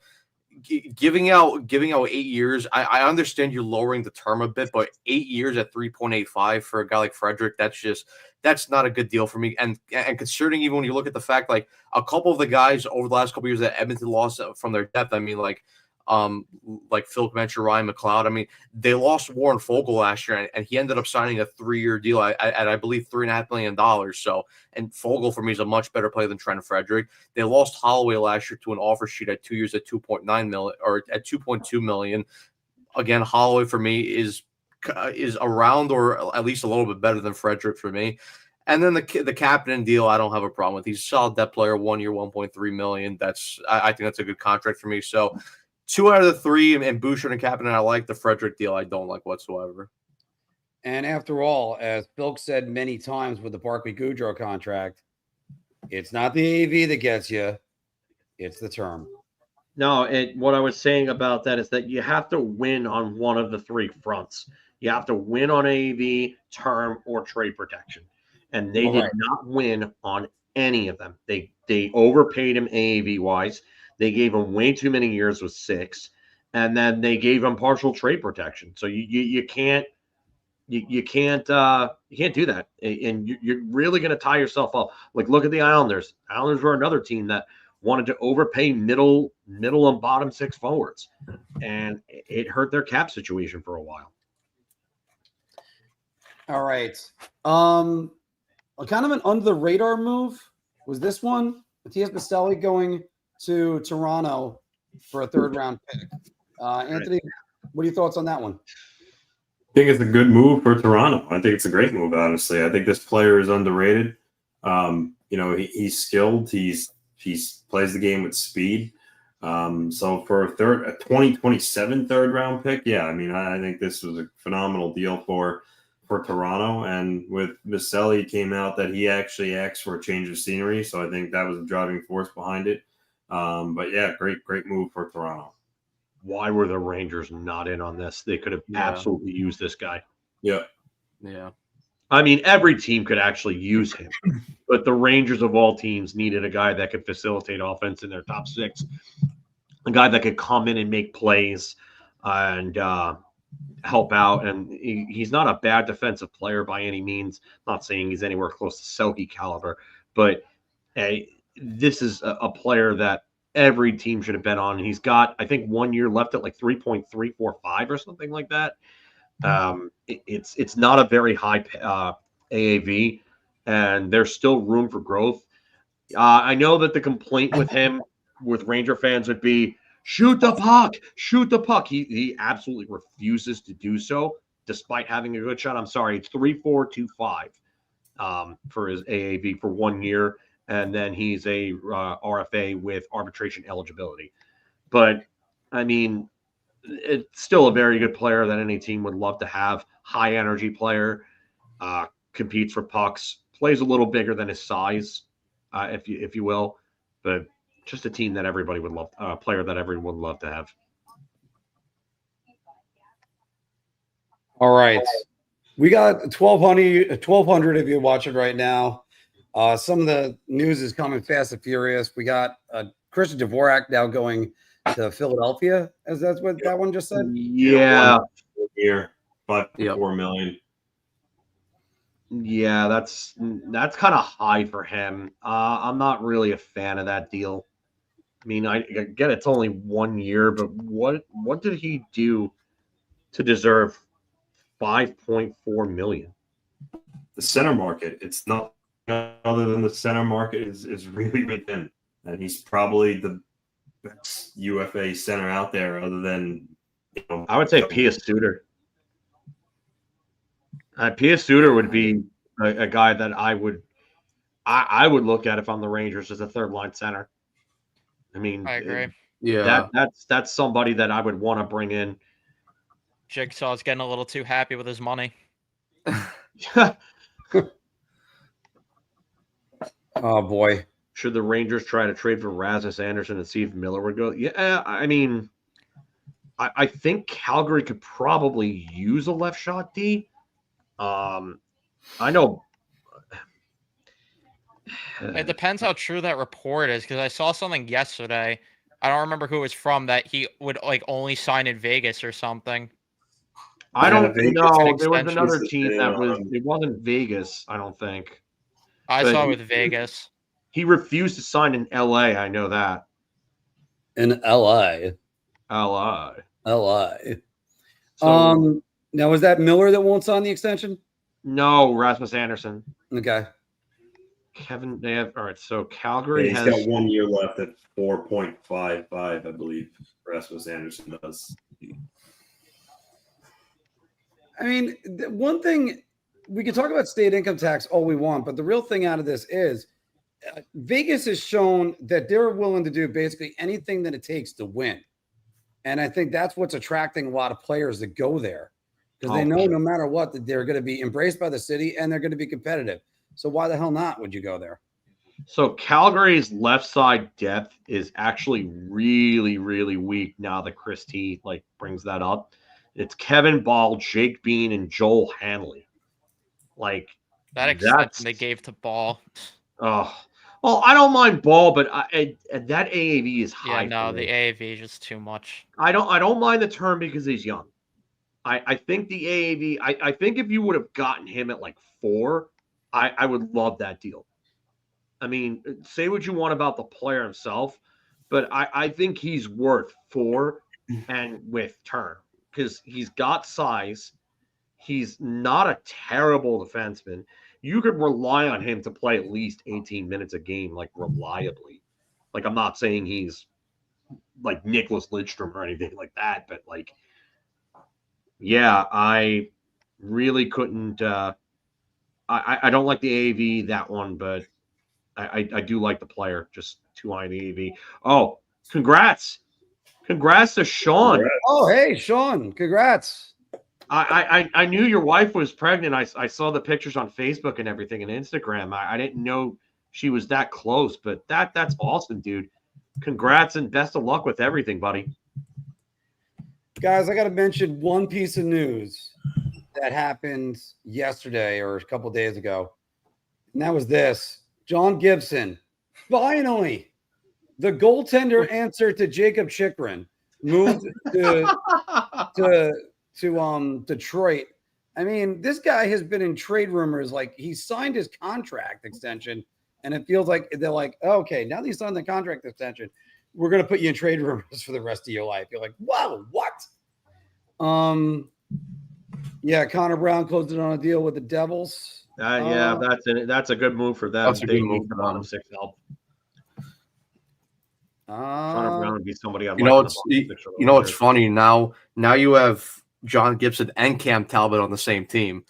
S5: giving out 8 years. I understand you're lowering the term a bit, but 8 years at 3.85 for a guy like Frederick, that's not a good deal for me. And considering even when you look at the fact, like a couple of the guys over the last couple of years that Edmonton lost from their depth, I mean, like Phil Kmencher, Ryan McLeod. I mean, they lost Warren Fogle last year, and he ended up signing a 3-year deal at I believe $3.5 million. So, and Fogle for me is a much better player than Trent Frederick. They lost Holloway last year to an offer sheet at 2 years at 2.9 million or at 2.2 million. Again, Holloway for me is around or at least a little bit better than Frederick for me. And then the captain deal, I don't have a problem with. He's a solid depth player, 1 year, 1.3 million. I think that's a good contract for me. So 2 out of the 3, and Bouchard and Kapanen, I like. The Frederick deal, I don't like whatsoever.
S1: And after all, as Bilk said many times with the Barclay Goodrow contract, it's not the AAV that gets you, it's the term.
S2: No, what I was saying about that is that you have to win on one of the 3 fronts. You have to win on AAV, term, or trade protection. And they did not win on any of them. They overpaid him AAV-wise. They gave him way too many years with 6, and then they gave him partial trade protection. So you can't do that, and you're really going to tie yourself up. Like, look at the Islanders. Islanders were another team that wanted to overpay middle and bottom 6 forwards, and it hurt their cap situation for a while.
S1: All right, kind of an under the radar move was this one. Matthias Baselli going to Toronto for a 3rd round pick. Anthony, what are your thoughts on that one?
S3: I think it's a good move for Toronto. I think it's a great move, honestly. I think this player is underrated. He's skilled. He plays the game with speed. So for a 2027 3rd round pick, I mean, I think this was a phenomenal deal for Toronto. And with Baselli, came out that he actually asked for a change of scenery. So I think that was the driving force behind it. But yeah, great move for Toronto.
S2: Why were the Rangers not in on this? They could have absolutely used this guy.
S3: Yeah.
S2: I mean, every team could actually use him, but the Rangers of all teams needed a guy that could facilitate offense in their top 6, a guy that could come in and make plays and help out. And he's not a bad defensive player by any means. Not saying he's anywhere close to Selke caliber, but this is a player that every team should have bet on. And he's got, I think, 1 year left at like 3.345 or something like that. It's not a very high AAV, and there's still room for growth. I know that the complaint with him, with Ranger fans, would be shoot the puck. He absolutely refuses to do so, despite having a good shot. I'm sorry, it's 3.425 for his AAV for 1 year. And then he's a RFA with arbitration eligibility. But, I mean, it's still a very good player that any team would love to have. High energy player, competes for pucks, plays a little bigger than his size, if you will. But just a team that everybody would love, a player that everyone would love to have.
S1: All right. We got 1,200 if you're watching right now. Some of the news is coming fast and furious. We got Christian Dvorak now going to Philadelphia, as that's what that one just said.
S2: Yeah.
S3: Year,
S5: Yep.
S3: $5.4 million.
S2: Yeah, that's kind of high for him. I'm not really a fan of that deal. I mean, I get it's only 1 year, but what did he do to deserve $5.4 million?
S3: The center market, it's not other than the center market is really thin, and he's probably the best UFA center out there, other than
S2: I would say Pia Suter. Pia Suter would be a guy that I would look at if I'm the Rangers as a third line center. I mean,
S4: I agree.
S5: Yeah.
S2: That's somebody that I would want to bring in.
S4: Jigsaw's getting a little too happy with his money.
S1: Oh boy.
S2: Should the Rangers try to trade for Rasmus Anderson and see if Miller would go? Yeah, I mean, I think Calgary could probably use a left shot D. I know.
S4: It depends how true that report is, because I saw something yesterday. I don't remember who it was from, that he would only sign in Vegas or something.
S2: I don't know. There was
S4: extension.
S2: another team that was. It wasn't Vegas. I don't think.
S4: I
S2: But
S4: saw it with Vegas.
S2: He refused to sign in L.A. I know that.
S1: In LA.
S2: LA.
S1: So, now is that Miller that won't sign the extension?
S2: No, Rasmus Anderson.
S1: Okay.
S2: Kevin, they have all right. So Calgary
S3: he's
S2: has
S3: got 1 year left at 4.55, I believe. Rasmus Anderson does.
S1: I mean, one thing, we can talk about state income tax all we want, but the real thing out of this is Vegas has shown that they're willing to do basically anything that it takes to win. And I think that's what's attracting a lot of players that go there, because they know no matter what, that they're going to be embraced by the city and they're going to be competitive. So why the hell not would you go there?
S2: So Calgary's left side depth is actually really, really weak now that Chris T brings that up. It's Kevin Ball, Jake Bean, and Joel Hanley.
S4: That extension they gave to Ball.
S2: Oh, well, I don't mind Ball, but that AAV is high.
S4: Yeah, no, the AAV is just too much.
S2: I don't mind the term because he's young. I think the AAV. I think if you would have gotten him at 4, I would love that deal. I mean, say what you want about the player himself, but I think he's worth 4 and with term, because he's got size. He's not a terrible defenseman. You could rely on him to play at least 18 minutes a game, reliably. I'm not saying he's like Nicholas Lidstrom or anything like that, but yeah, I really couldn't. I don't like the AAV, that one, but I do like the player. Just too high in the AAV. Oh, congrats to Sean.
S3: Congrats.
S1: Oh, hey, Sean, congrats.
S2: I knew your wife was pregnant. I saw the pictures on Facebook and everything and Instagram. I didn't know she was that close, but that's awesome, dude. Congrats and best of luck with everything, buddy.
S1: Guys, I got to mention one piece of news that happened yesterday or a couple days ago, and that was this. John Gibson, finally, the goaltender answer to Jacob Chychrun, moved to Detroit. I mean, this guy has been in trade rumors. He signed his contract extension, and it feels like they're like, okay, now that you signed the contract extension, we're going to put you in trade rumors for the rest of your life. You're like, wow, what? Yeah, Connor Brown closed it on a deal with the Devils.
S2: Yeah, that's a good move for them.
S5: That's a good move for them.
S2: Bottom 6 help. Connor Brown would be somebody I'd
S5: what's funny now you have John Gibson and Cam Talbot on the same team.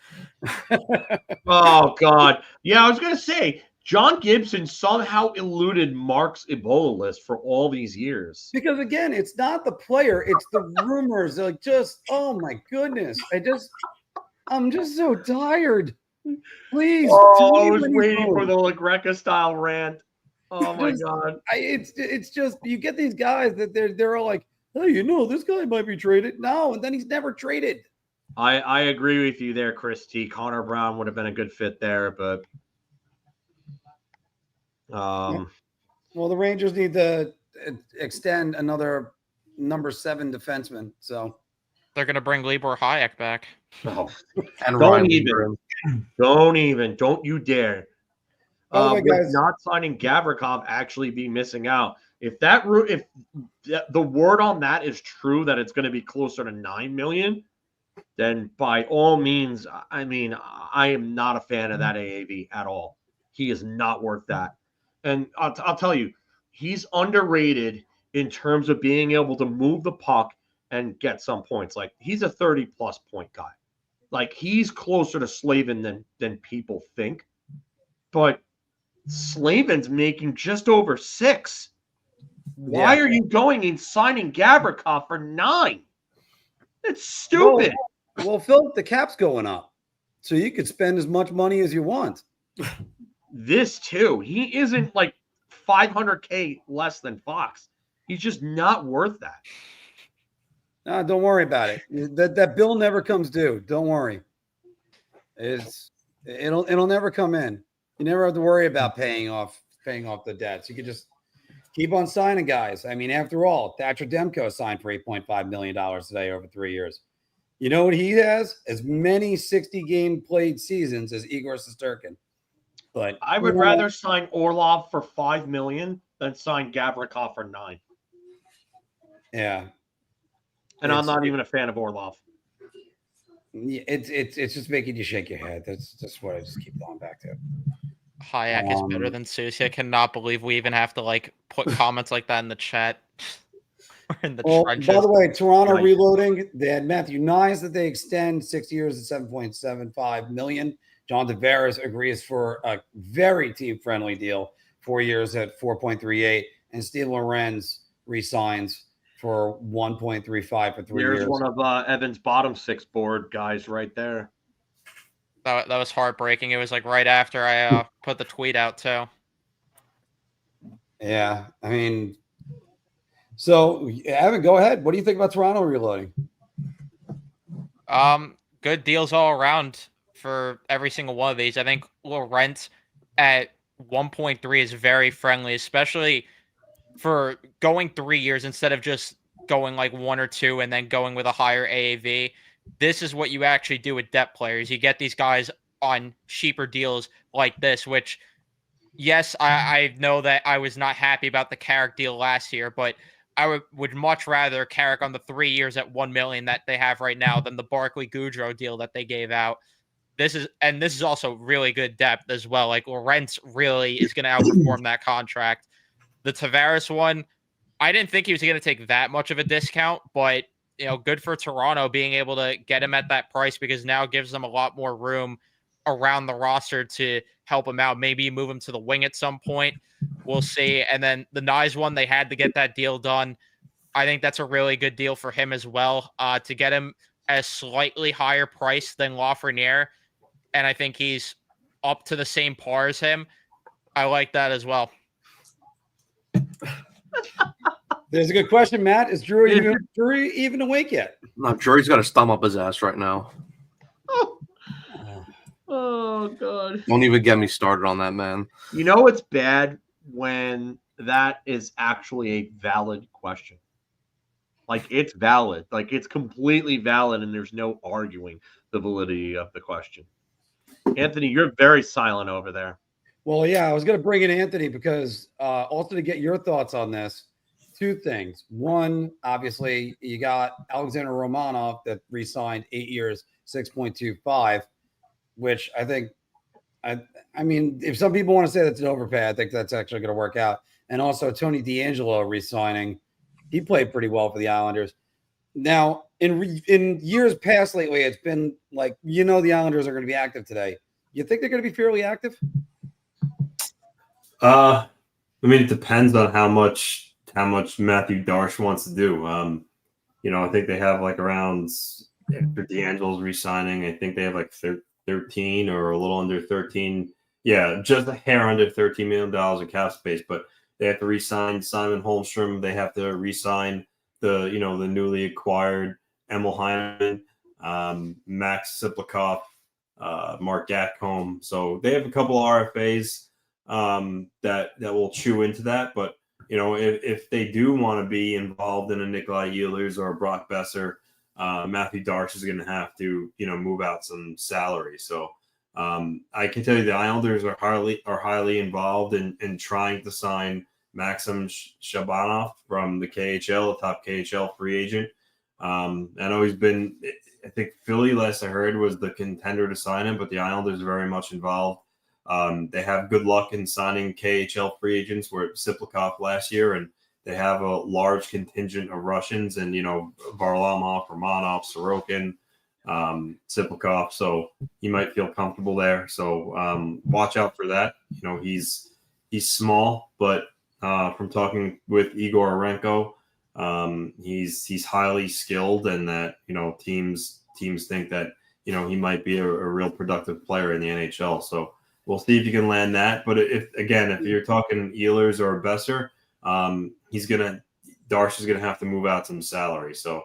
S2: Oh God. Yeah, I was gonna say John Gibson somehow eluded Mark's Ebola list for all these years.
S1: Because again, it's not the player, it's the rumors. Oh my goodness. I'm just so tired. Please.
S2: I was waiting for the LaGreca style rant. Oh my God.
S1: It's just, you get these guys that they're all like, hey, this guy might be traded. No, and then he's never traded.
S2: I agree with you there, Chris T. Connor Brown would have been a good fit there, but
S1: well, the Rangers need to extend another number 7 defenseman. So
S4: They're gonna bring Libor Hayek back.
S2: Oh,
S5: And
S2: don't
S5: Ryan
S2: even.
S5: Lindgren.
S2: Don't you dare.
S1: By the way,
S2: With
S1: guys,
S2: not signing Gavrikov, actually be missing out. If the word on that is true, that it's going to be closer to $9 million, then by all means, I mean, I am not a fan of that AAV at all. He is not worth that. And I'll tell you, he's underrated in terms of being able to move the puck and get some points. Like, he's a 30-plus point guy. Like, he's closer to Slavin than people think. But Slavin's making just over 6. Why are you going and signing Gavrikov for 9? It's stupid.
S1: Well, Phil, the cap's going up, so you could spend as much money as you want.
S2: This too. He isn't like $500K less than Fox. He's just not worth that.
S1: No, don't worry about it. That bill never comes due. Don't worry. It'll never come in. You never have to worry about paying off the debts. You could just keep on signing guys. I mean, after all, Thatcher Demko signed for $8.5 million today over 3 years. You know what he has? As many 60-game played seasons as Igor Shesterkin. But
S2: I would rather sign Orlov for $5 million than sign Gavrikov for 9.
S1: Yeah.
S2: And I'm not even a fan of Orlov.
S1: It's just making you shake your head. That's just what I just keep going back to.
S4: Hayek is better than Susie. I cannot believe we even have to like put comments like that in the chat. In the trenches.
S1: By the way, Toronto reloading. They had Matthew Nyes that they extend 6 years at $7.75 million. John Tavares agrees for a very team-friendly deal, 4 years at $4.38, and Steve Lorenz resigns for $1.35 for 3 years.
S2: There's one of Evan's bottom 6 board guys right there.
S4: That was heartbreaking. It was like right after I put the tweet out too.
S1: Yeah, I mean, so Evan, go ahead. What do you think about Toronto reloading?
S4: Good deals all around for every single one of these. I think Laurent at 1.3 is very friendly, especially for going 3 years instead of just going like 1 or 2 and then going with a higher AAV. This is what you actually do with depth players. You get these guys on cheaper deals like this, which, yes, I know that I was not happy about the Carrick deal last year, but I would much rather Carrick on the 3 years at $1 million that they have right now than the Barkley Goudreau deal that they gave out. This is also really good depth as well. Like, Lorentz really is going to outperform that contract. The Tavares one, I didn't think he was going to take that much of a discount, but good for Toronto being able to get him at that price, because now it gives them a lot more room around the roster to help him out. Maybe move him to the wing at some point. We'll see. And then the Nyes one, they had to get that deal done. I think that's a really good deal for him as well, to get him at a slightly higher price than Lafreniere. And I think he's up to the same par as him. I like that as well.
S1: There's a good question, Matt. Is Drury even awake yet?
S5: No, Drury's got his thumb up his ass right now.
S2: Oh, God.
S5: Don't even get me started on that, man.
S2: You know it's bad when that is actually a valid question. Like, it's valid. Like, it's completely valid, and there's no arguing the validity of the question. Anthony, you're very silent over there.
S1: Well, yeah, I was going to bring in Anthony because also to get your thoughts on this. 2 things. One, obviously, you got Alexander Romanov that re-signed 8 years, 6.25, which I think, I mean, if some people want to say that's an overpay, I think that's actually going to work out. And also Tony DeAngelo re-signing. He played pretty well for the Islanders. Now, in years past lately, it's been like, the Islanders are going to be active today. You think they're going to be fairly active?
S3: I mean, it depends on how much Matthew Darsh wants to do. I think they have like around, after DeAngelo's re-signing, I think they have like 13 or a little under 13. Yeah, just a hair under $13 million of cap space, but they have to re-sign Simon Holmstrom. They have to re-sign the newly acquired Emil Heineman, Max Siplikov, Mark Gatcomb. So they have a couple of RFAs that will chew into that. But if they do want to be involved in a Nikolaj Ehlers or a Brock Boeser, Matthew Darsh is going to have to, move out some salary. So I can tell you the Islanders are highly involved in trying to sign Maxim Shabanov from the KHL, a top KHL free agent. I know he's been, I think Philly, last I heard, was the contender to sign him, but the Islanders are very much involved. They have good luck in signing KHL free agents. Were at Siplikov last year, and they have a large contingent of Russians and, Varlamov, Romanov, Sorokin, Siplikov. So he might feel comfortable there. So watch out for that. He's small, but from talking with Igor Arenko, he's highly skilled, and that teams think that he might be a real productive player in the NHL. So we'll see if you can land that. But if you're talking Ehlers or Boeser, Darsh is gonna have to move out some salary. So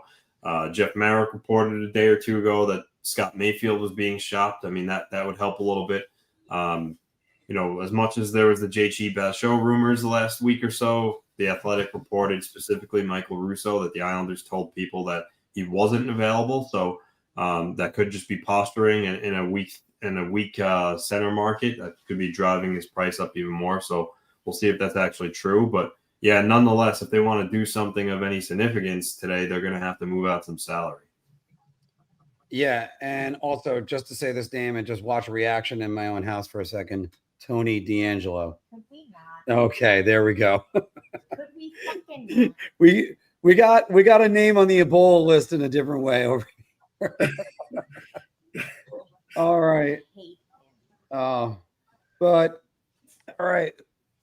S3: Jeff Marek reported a day or two ago that Scott Mayfield was being shopped. I mean, that would help a little bit. As much as there was the J.G. Bachot rumors the last week or so, the Athletic reported, specifically Michael Russo, that the Islanders told people that he wasn't available. So that could just be posturing in a weak center market. That could be driving his price up even more. So we'll see if that's actually true. But yeah, nonetheless, if they want to do something of any significance today, they're going to have to move out some salary.
S1: Yeah, and also just to say this name and just watch a reaction in my own house for a second. Tony D'Angelo.
S6: Could we not?
S1: Okay, there we go.
S6: Could we fucking not?
S1: we got a name on the Ebola list in a different way over here. All right.
S6: Hate him.
S1: But all right.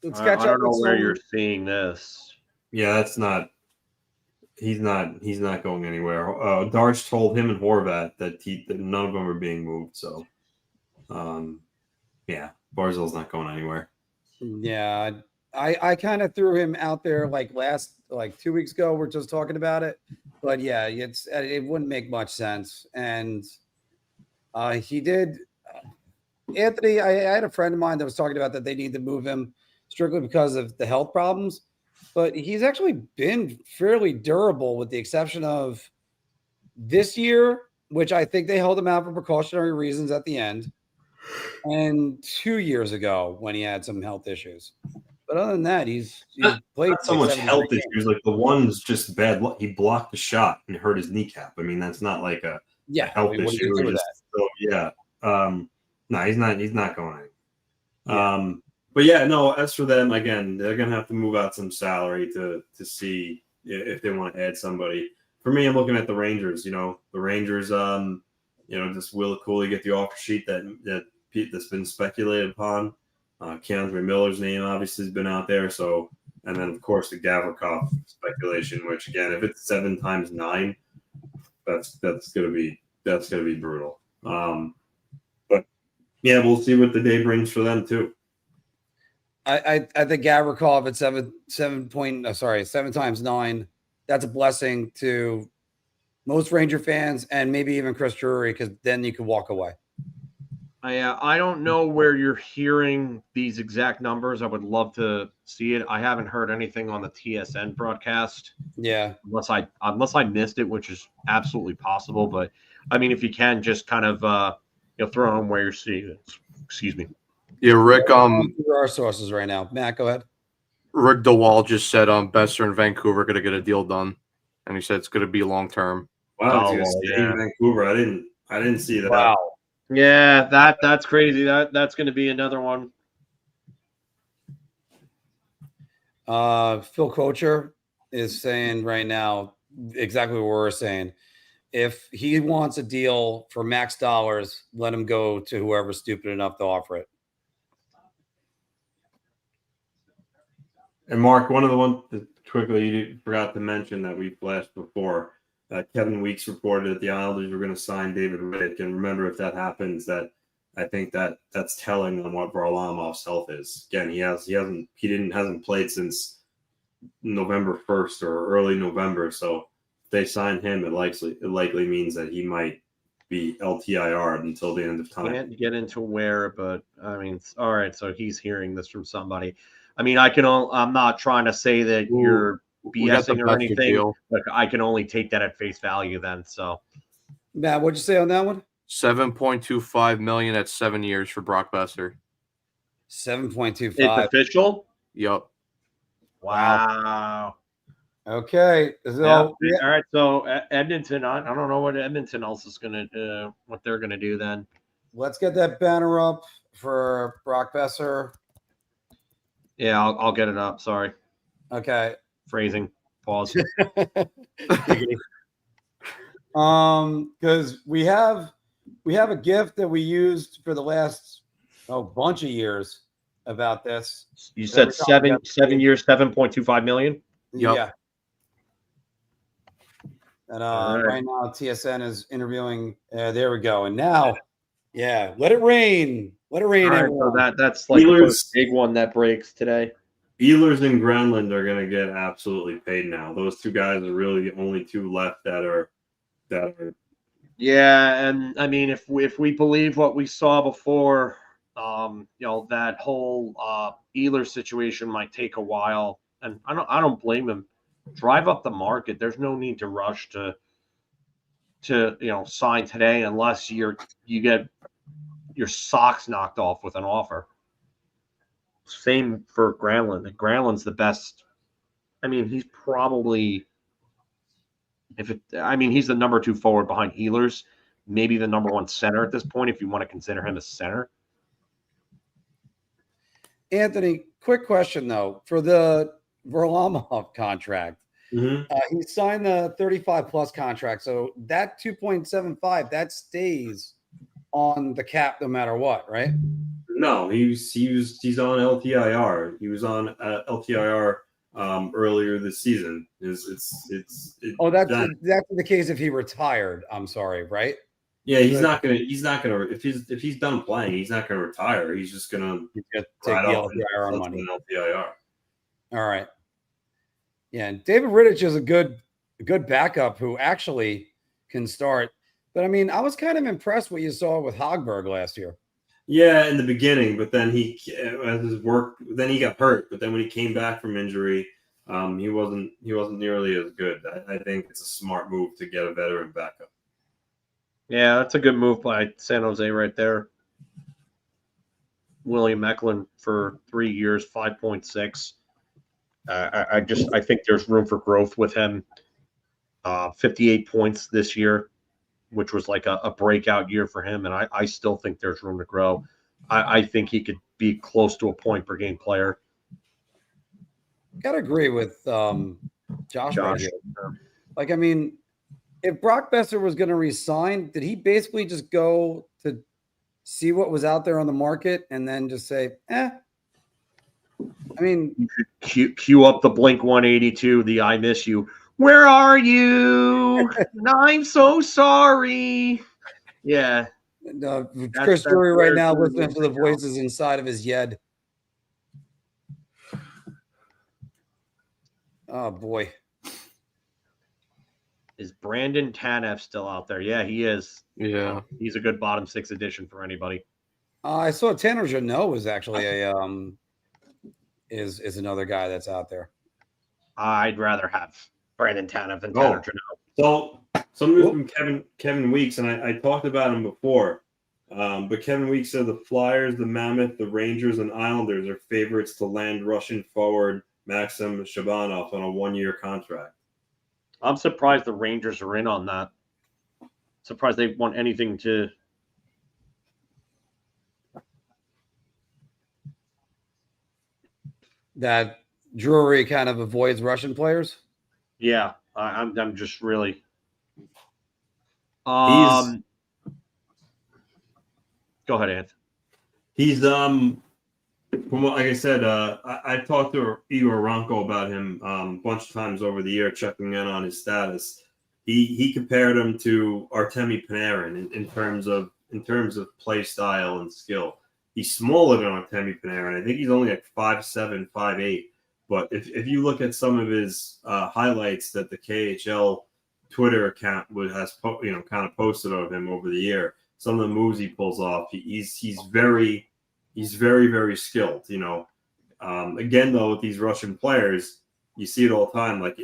S1: Let's catch up.
S2: I don't know where you're seeing this.
S3: Yeah, that's not. He's not going anywhere. Darsh told him and Horvat that none of them are being moved. So, yeah, Barzil's not going anywhere.
S1: Yeah, I kind of threw him out there like 2 weeks ago. We're just talking about it, but yeah, it wouldn't make much sense. And he did. Anthony, I had a friend of mine that was talking about that they need to move him strictly because of the health problems. But he's actually been fairly durable, with the exception of this year, which I think they held him out for precautionary reasons at the end, and 2 years ago when he had some health issues. But other than that, he's played
S3: not so much health issues. Like the one's just bad luck. He blocked the shot and hurt his kneecap. I mean, that's not like a health issue. So yeah, no, he's not going anywhere. Yeah. But yeah, no, as for them, again, they're going to have to move out some salary to see if they want to add somebody. For me, I'm looking at the Rangers. The Rangers, just Will Cuylle get the offer sheet that's been speculated upon. Keandre Miller's name obviously has been out there. So, and then of course the Gavrikov speculation, which again, if it's 7 times 9, that's gonna be brutal. But yeah, we'll see what the day brings for them too.
S1: I think Gavrikov at 7 times 9. That's a blessing to most Ranger fans and maybe even Chris Drury, because then you can walk away.
S2: I don't know where you're hearing these exact numbers. I would love to see it. I haven't heard anything on the TSN broadcast.
S1: Yeah,
S2: unless I missed it, which is absolutely possible. But I mean, if you can just kind of throw on where you're seeing it. Excuse me.
S5: Yeah, Rick.
S1: Through our sources right now. Matt, go ahead.
S5: Rick DeWall just said Boeser and Vancouver are going to get a deal done, and he said it's going to be long term.
S3: Wow, in Vancouver. I didn't see that.
S1: Wow.
S2: Yeah, that's crazy. That's going to be another one.
S1: Phil Kocher is saying right now exactly what we're saying. If he wants a deal for max dollars, let him go to whoever's stupid enough to offer it.
S3: And Mark, one of the ones that quickly you forgot to mention that we flashed before, Kevin Weeks reported that the Islanders were going to sign David Rittich. And remember, if that happens, that I think that's telling on what Varlamov's health is. Again, he hasn't played since November 1st or early November. So if they sign him, it likely means that he might be LTIR until the end of time.
S2: Can't get into where, but I mean, all right. So he's hearing this from somebody. I mean, I'm not trying to say that you're
S5: We got the
S2: BSing or
S5: Boeser
S2: anything.
S5: deal.
S2: Like I can only take that at face value then. So
S1: Matt, what'd you say on that one?
S5: $7.25 million at 7 years for Brock Boeser.
S1: 7.25.
S2: it's official.
S5: Yup.
S2: Wow.
S1: Okay.
S2: Yeah.
S1: So
S2: All right. So Edmonton, I don't know what Edmonton else is gonna what they're gonna do then.
S1: let's get that banner up for Brock Boeser.
S2: Yeah, I'll get it up. Sorry,
S1: Okay.
S2: phrasing. Pause.
S1: Because we have a gift that we used for the last bunch of years about this.
S2: You said
S1: Every time we got
S2: 7 years, 7.25 million.
S5: Yep.
S1: Yeah. And
S2: All right.
S1: right now TSN is interviewing. There we go. And now, yeah, let it rain. Let it rain.
S2: All right,
S1: Everyone.
S2: so that's like the
S3: Ehlers-
S2: first big one that breaks today.
S3: Ehlers and Granlund are going to get absolutely paid now. Those two guys are really the only two left that are.
S2: Yeah, and I mean, if we believe what we saw before, that whole Ehlers situation might take a while, and I don't blame him. Drive up the market. There's no need to rush to sign today unless you get your socks knocked off with an offer. Same for Granlund. Granlund's the best. I mean, he's probably he's the number 2 forward behind Ehlers, maybe the number 1 center at this point, if you want to consider him a center.
S1: Anthony, quick question though. For the Varlamov contract,
S3: Mhm.
S1: he signed the 35 plus contract. So that 2.75, that stays on the cap no matter what, right?
S3: No, he's on LTIR. He was on LTIR earlier this season. That's
S1: the case if he retired. I'm sorry, right?
S3: Yeah, he's not gonna if he's done playing, he's not gonna retire. He's just gonna
S1: Take the
S3: ride off
S1: LTIR
S3: into
S1: money.
S3: LTIR.
S1: All right. Yeah, and David Rittich is a good backup who actually can start. But I mean, I was kind of impressed what you saw with Hogberg last year.
S3: Yeah, in the beginning, but then he got hurt. But then when he came back from injury, he wasn't nearly as good. I think it's a smart move to get a veteran backup.
S2: Yeah, that's a good move by San Jose right there. William Eklund for 3 years, 5.6. I think there's room for growth with him. 58 points this year, which was like a breakout year for him, and I still think there's room to grow. I think he could be close to a point per game player.
S1: Gotta agree with Josh. Right
S2: Josh.
S1: here. Like, I mean, if Brock Boeser was going to resign, did he basically just go to see what was out there on the market and then just say, I mean,
S2: Cue up the Blink 182, the I miss you. Where are you? I'm so sorry. Yeah.
S1: Chris Drury right now
S2: where
S1: listening to the voices inside of his head. Oh, boy.
S2: Is Brandon Tanev still out there? Yeah, he is.
S5: Yeah.
S2: He's a good bottom 6 addition for anybody.
S1: I saw Tanner Jeannot was actually is another guy that's out there.
S2: I'd rather have Brandon Tanev than Tanner Jeannot.
S3: So some news from Kevin Weeks, and I talked about him before. But Kevin Weeks said the Flyers, the Mammoth, the Rangers, and Islanders are favorites to land Russian forward Maxim Shabanov on a 1-year contract.
S2: I'm surprised the Rangers are in on that. Surprised they want anything to.
S1: That Drury kind of avoids Russian players.
S2: Yeah, I'm just really.
S3: He's
S2: Go ahead, Anth.
S3: He's from what, like I said, I talked to Igor Ronko about him a bunch of times over the year, checking in on his status. He compared him to Artemi Panarin in terms of play style and skill. He's smaller than Artemi Panarin. I think he's only like 5'7", 5'8". But if you look at some of his highlights that the KHL Twitter account has kind of posted of him over the year, some of the moves he pulls off, he's very, very skilled. Again though, with these Russian players, you see it all the time. Like,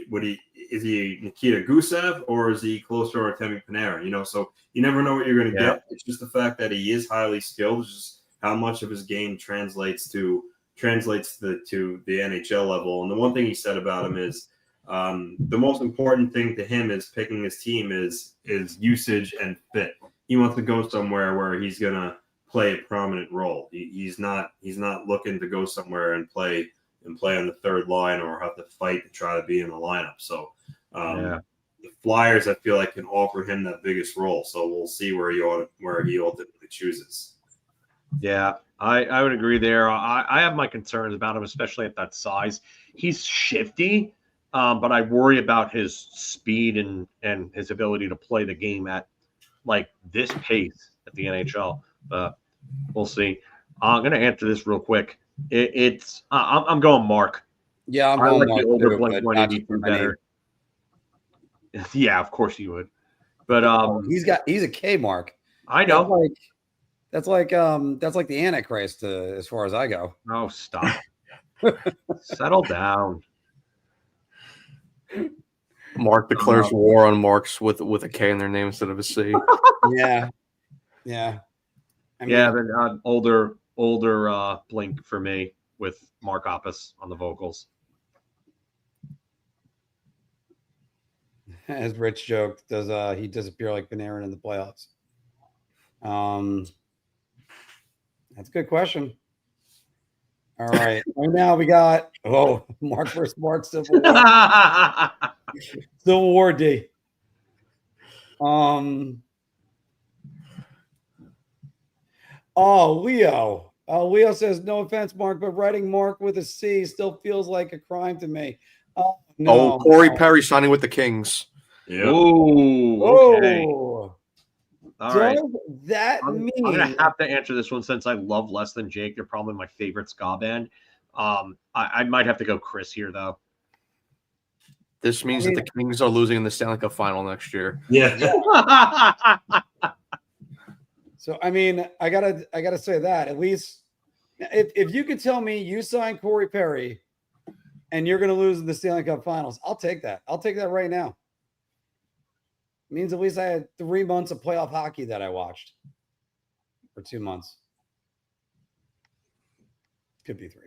S3: is he Nikita Gusev or is he closer to Artemi Panarin? So you never know what you're going to get. It's just the fact that he is highly skilled. It's just how much of his game translates to the NHL level. And the one thing he said about him is the most important thing to him is picking his team is usage and fit. He wants to go somewhere where he's going to play a prominent role. He's not looking to go somewhere and play on the third line or have to fight to try to be in the lineup. So the Flyers, I feel like, can offer him that biggest role. So we'll see where he ultimately chooses.
S2: Yeah, I would agree there. I have my concerns about him, especially at that size. He's shifty, but I worry about his speed and his ability to play the game at like this pace at the NHL. We'll see. I'm going to answer this real quick. I'm going Mark.
S1: Yeah, I'm
S2: I
S1: going
S2: like
S1: Mark
S2: the older
S1: too,
S2: Blink
S1: but not
S2: 182
S1: just for my name.
S2: better. Yeah, of course you would. But
S1: he's a K mark.
S2: I know.
S1: That's like the Antichrist as far as I go.
S2: Oh, stop. Settle down.
S5: Mark declares war on Marks with a K in their name instead of a C.
S1: Yeah. I mean,
S2: but older Blink for me with Mark Hoppus on the vocals.
S1: As Rich joked, does he disappear like Panarin in the playoffs? That's a good question. All right. Right now we got Mark versus Mark Civil War. Civil War D. Leo. Leo says, no offense, Mark, but writing Mark with a C still feels like a crime to me. No.
S5: Corey Perry signing with the Kings.
S2: Yeah. Okay. All right.
S1: That mean
S2: I'm gonna have to answer this one since I love Less Than Jake. They're probably my favorite ska band. I might have to go Chris here though.
S5: This means that the Kings are losing in the Stanley Cup final next year.
S3: Yeah.
S1: So I mean, I gotta say that at least if you could tell me you signed Corey Perry and you're gonna lose in the Stanley Cup Finals, I'll take that. I'll take that right now. It means at least I had 3 months of playoff hockey that I watched, or 2 months. Could be 3.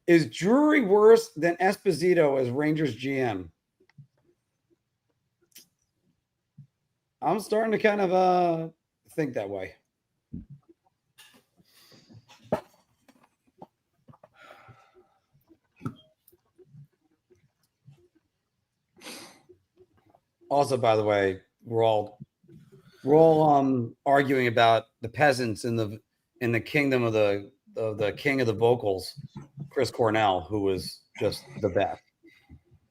S1: Is Drury worse than Esposito as Rangers GM? I'm starting to kind of think that way. Also, by the way, we're all arguing about the peasants in the kingdom of the king of the vocals, Chris Cornell, who was just the best.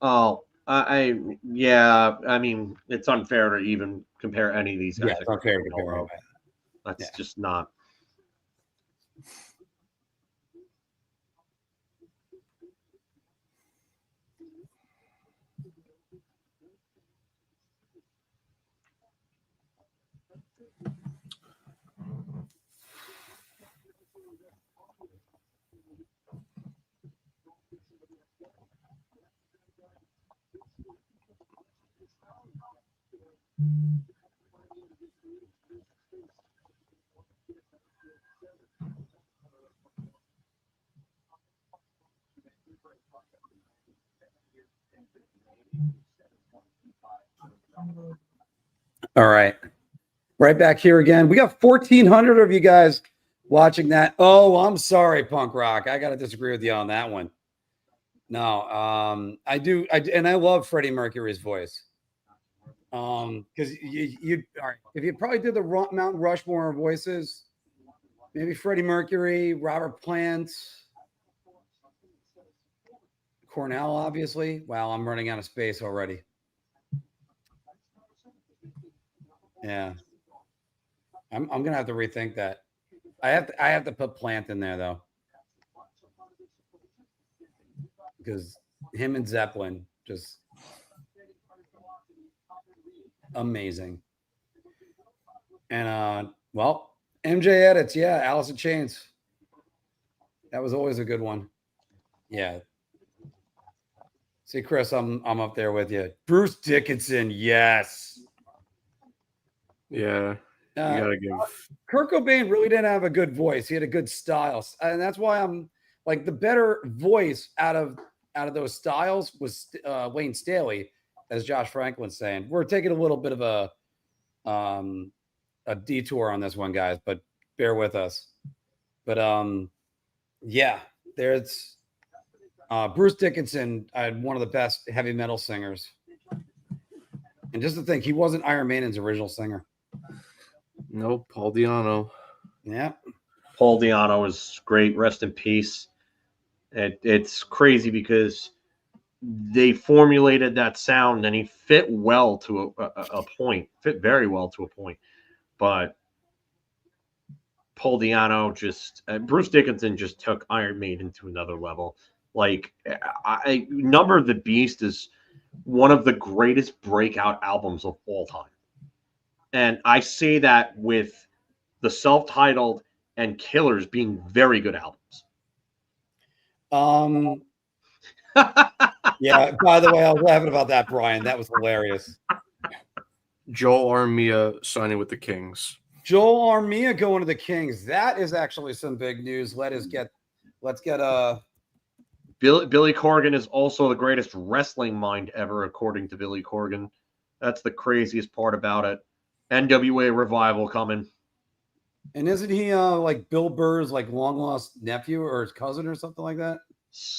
S2: Oh, I mean, it's unfair to even compare any of these guys.
S1: Yeah, it's unfair to compare.
S2: That's just not.
S1: All right. Right back here again. We got 1,400 of you guys watching that. Oh, I'm sorry, Punk Rock. I got to disagree with you on that one. No, I do. And I love Freddie Mercury's voice. Because you all right, if you probably did the Mount Rushmore voices, maybe Freddie Mercury, Robert Plant, Cornell, obviously. Wow, I'm running out of space already. Yeah, I'm gonna have to rethink that. I have to put Plant in there though, because him and Zeppelin just amazing. And MJ edits, yeah, Alice in Chains. That was always a good one. Yeah. See, Chris, I'm up there with you. Bruce Dickinson, yes.
S5: Yeah, you gotta give.
S1: Kurt Cobain really didn't have a good voice. He had a good style, and that's why I'm like the better voice out of those styles was Wayne Staley, as Josh Franklin's saying. We're taking a little bit of a detour on this one, guys, but bear with us. But yeah, there's Bruce Dickinson. I had one of the best heavy metal singers, and just to think, he wasn't Iron Maiden's original singer.
S5: Nope, Paul Di'Anno.
S1: Yeah.
S2: Paul Di'Anno is great. Rest in peace. It's crazy because they formulated that sound and he fit well to a point, fit very well to a point. But Paul Di'Anno Bruce Dickinson just took Iron Maiden to another level. Like, Number of the Beast is one of the greatest breakout albums of all time. And I say that with the self-titled and Killers being very good albums.
S1: Yeah, by the way, I was laughing about that, Brian. That was hilarious.
S5: Joel Armia signing with the Kings.
S1: Joel Armia going to the Kings. That is actually some big news. Let's get
S2: Billy Corgan is also the greatest wrestling mind ever, according to Billy Corgan. That's the craziest part about it. NWA Revival coming.
S1: And isn't he like Bill Burr's like long lost nephew or his cousin or something like that?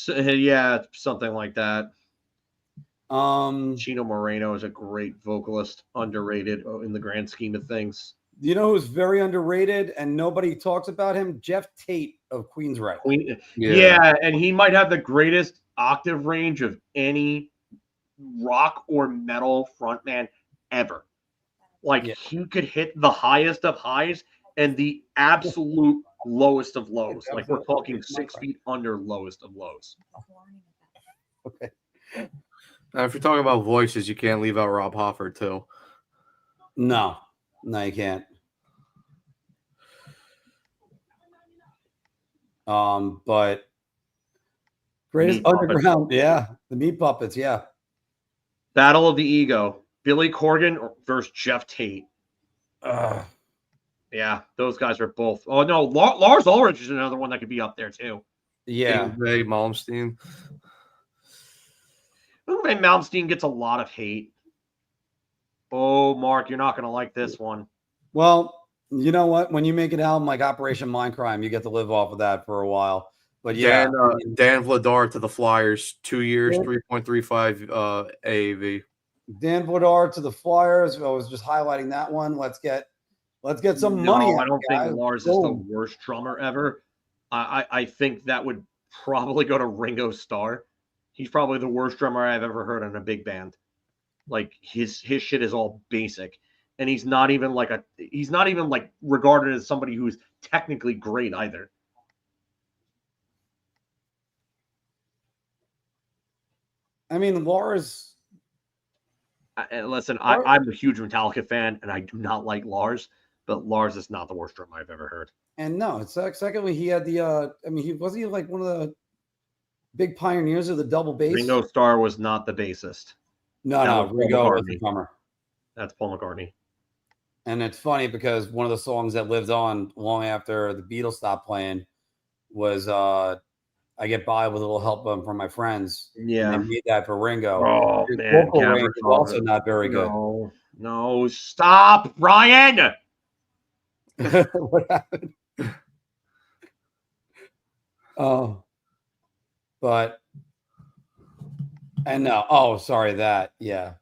S2: Yeah, something like that.
S1: Chino
S2: Moreno is a great vocalist, underrated in the grand scheme of things.
S1: You know who's very underrated and nobody talks about him? Jeff Tate of Queensryche.
S2: Yeah, and he might have the greatest octave range of any rock or metal frontman ever. Like, he could hit the highest of highs and the absolute lowest of lows. Like, we're talking 6 feet under lowest of lows.
S1: Okay.
S5: Now, if you're talking about voices, you can't leave out Rob Halford too.
S1: No, you can't. But greatest underground, yeah, the Meat Puppets, yeah.
S2: Battle of the Ego, Billy Corgan versus Jeff Tate. Yeah, those guys are both. Oh no, Lars Ulrich is another one that could be up there too.
S1: Yeah,
S5: Yngwie Malmsteen.
S2: Yngwie Malmsteen gets a lot of hate. Oh, Mark, you're not going to like this one.
S1: Well, you know what? When you make an album like Operation Mindcrime, you get to live off of that for a while. But yeah,
S5: Dan Vladar to the Flyers, 2 years, 3.35 AAV.
S1: Dan Vladar to the Flyers. I was just highlighting that one. Let's get some money.
S2: I don't think Lars is the worst drummer ever. I think that would probably go to Ringo Starr. He's probably the worst drummer I've ever heard in a big band. Like, his shit is all basic, and he's not even like regarded as somebody who's technically great either.
S1: I mean, Lars.
S2: Listen, I'm a huge Metallica fan, and I do not like Lars, but Lars is not the worst drummer I've ever heard.
S1: And no, it's secondly, he had the. I mean, he wasn't like one of the big pioneers of the double bass.
S2: Ringo Starr was not the bassist.
S1: No, Ringo was the drummer. That's
S2: Paul McCartney.
S1: And it's funny because one of the songs that lived on long after the Beatles stopped playing was "I Get By with a Little Help from My Friends."
S2: Yeah,
S1: and they made that for Ringo.
S2: Oh
S1: His
S2: man,
S1: vocal range is also not very good.
S2: No, stop, Brian.
S1: What happened? Oh, but. And no, sorry, that, yeah.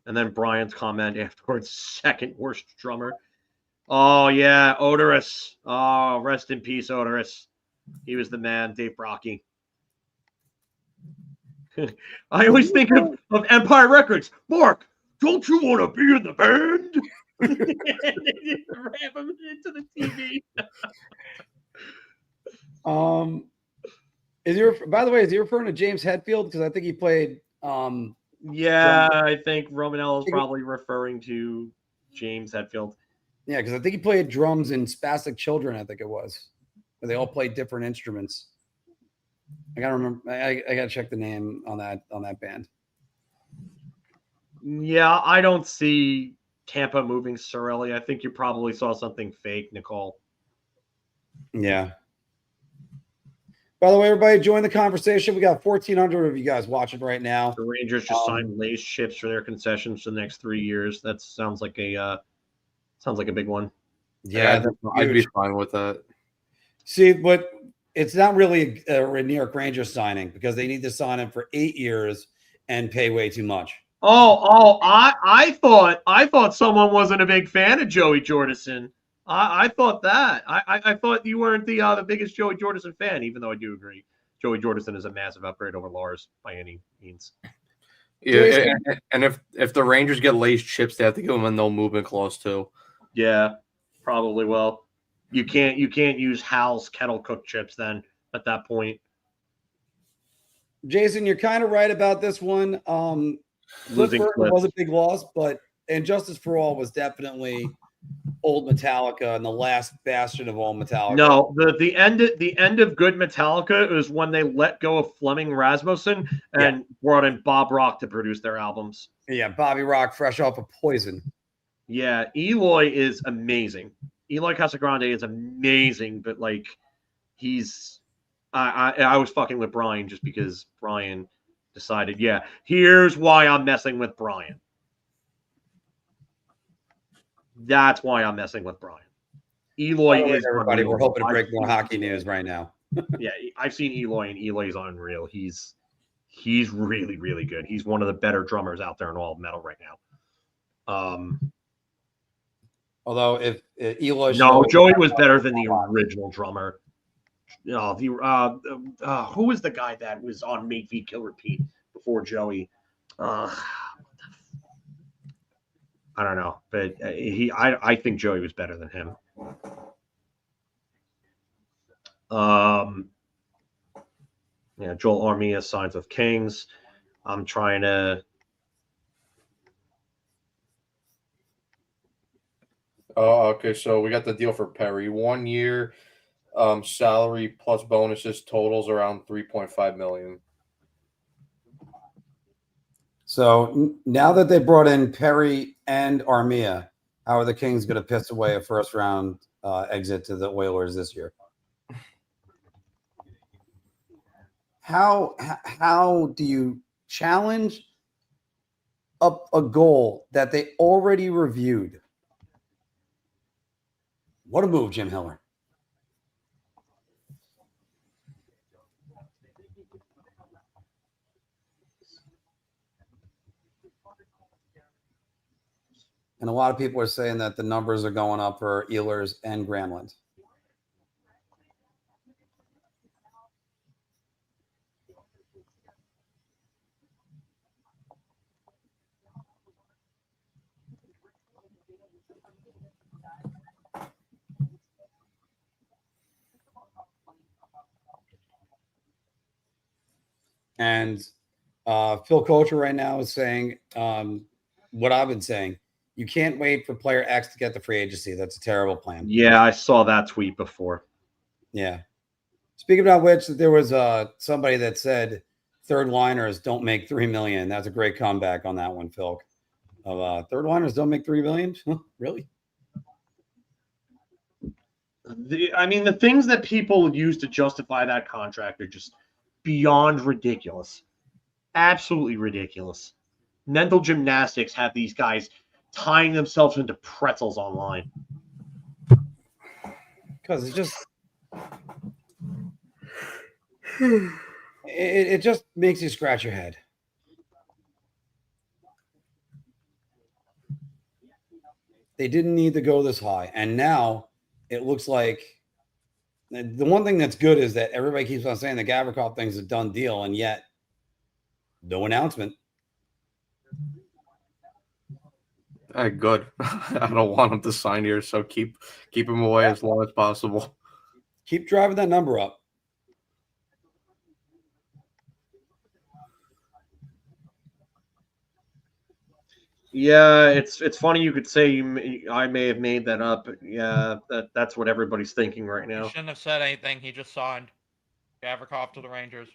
S2: And then Brian's comment afterwards, second worst drummer. Oh, yeah, Odorous. Oh, rest in peace, Odorous. He was the man, Dave Brocky. I always think of Empire Records. Mark, don't you want to be in the band? And they ram him into the TV.
S1: By the way, is he referring to James Hetfield? Because I think he played.
S2: Yeah, I think Romanello is probably referring to James Hetfield.
S1: Yeah, because I think he played drums in Spastic Children. I think it was. where they all play different instruments. I gotta remember. I gotta check the name on that band.
S2: Yeah, I don't see Tampa moving Cirelli. I think you probably saw something fake, Nicole.
S1: Yeah. By the way, everybody, join the conversation. We got 1,400 of you guys watching right now.
S2: The Rangers just signed Lace chips for their concessions for the next 3 years. That sounds like a big one.
S1: Yeah,
S5: I'd be fine with that.
S1: See, but it's not really a New York Rangers signing because they need to sign him for 8 years and pay way too much.
S2: I thought someone wasn't a big fan of Joey Jordison. I thought that. I thought you weren't the biggest Joey Jordison fan, even though I do agree Joey Jordison is a massive upgrade over Lars by any means.
S5: Yeah, and if the Rangers get Lace chips, they have to give them a no movement clause too.
S2: Yeah, probably will. You can't use Hal's kettle cooked chips then at that point.
S1: Jason, you're kind of right about this one.
S2: Losing
S1: Clifford was a big loss, but Injustice for All was definitely old Metallica and the last bastion of all Metallica.
S2: No, the end of good Metallica is when they let go of Fleming Rasmussen and brought in Bob Rock to produce their albums.
S1: Yeah, Bobby Rock, fresh off of Poison.
S2: Yeah, Eloy is amazing. Eloy Casagrande is amazing, but like he's I was fucking with Brian just because Brian decided, here's why I'm messing with Brian. That's why I'm messing with Brian. Eloy is
S1: everybody.
S2: unreal.
S1: We're hoping to break more hockey news right now.
S2: Yeah, I've seen Eloy, and Eloy's unreal. He's really, really good. He's one of the better drummers out there in all of metal right now.
S1: Although if Eloy,
S2: Joey was better than the original drummer. No, who was the guy that was on Mate V Kill Repeat before Joey? I don't know, but I think Joey was better than him. Joel Armia signs with Kings. I'm trying to.
S5: Oh, okay. So we got the deal for Perry. 1 year salary plus bonuses totals around $3.5 million.
S1: So now that they brought in Perry and Armia, how are the Kings going to piss away a first round exit to the Oilers this year? How do you challenge up a goal that they already reviewed? What a move, Jim Hiller. And a lot of people are saying that the numbers are going up for Ehlers and Granlund. And Phil Coulter right now is saying what I've been saying. You can't wait for player X to get the free agency. That's a terrible plan.
S2: Yeah, I saw that tweet before.
S1: Yeah. Speaking about which, there was somebody that said third liners don't make $3 million. That's a great comeback on that one, Phil. Third liners don't make $3 million? Really?
S2: The things that people use to justify that contract are just beyond ridiculous. Absolutely ridiculous. Mental gymnastics have these guys tying themselves into pretzels online.
S1: Because it just it just makes you scratch your head. They didn't need to go this high. And now it looks like the one thing that's good is that everybody keeps on saying the Gavrikov thing's a done deal, and yet no announcement.
S5: Good. I don't want him to sign here, so keep him away as long as possible.
S1: Keep driving that number up.
S2: Yeah, it's funny you could say I may have made that up. But yeah, that's what everybody's thinking right
S4: He
S2: now.
S4: shouldn't have said anything. He just signed Gavrikov to the Rangers.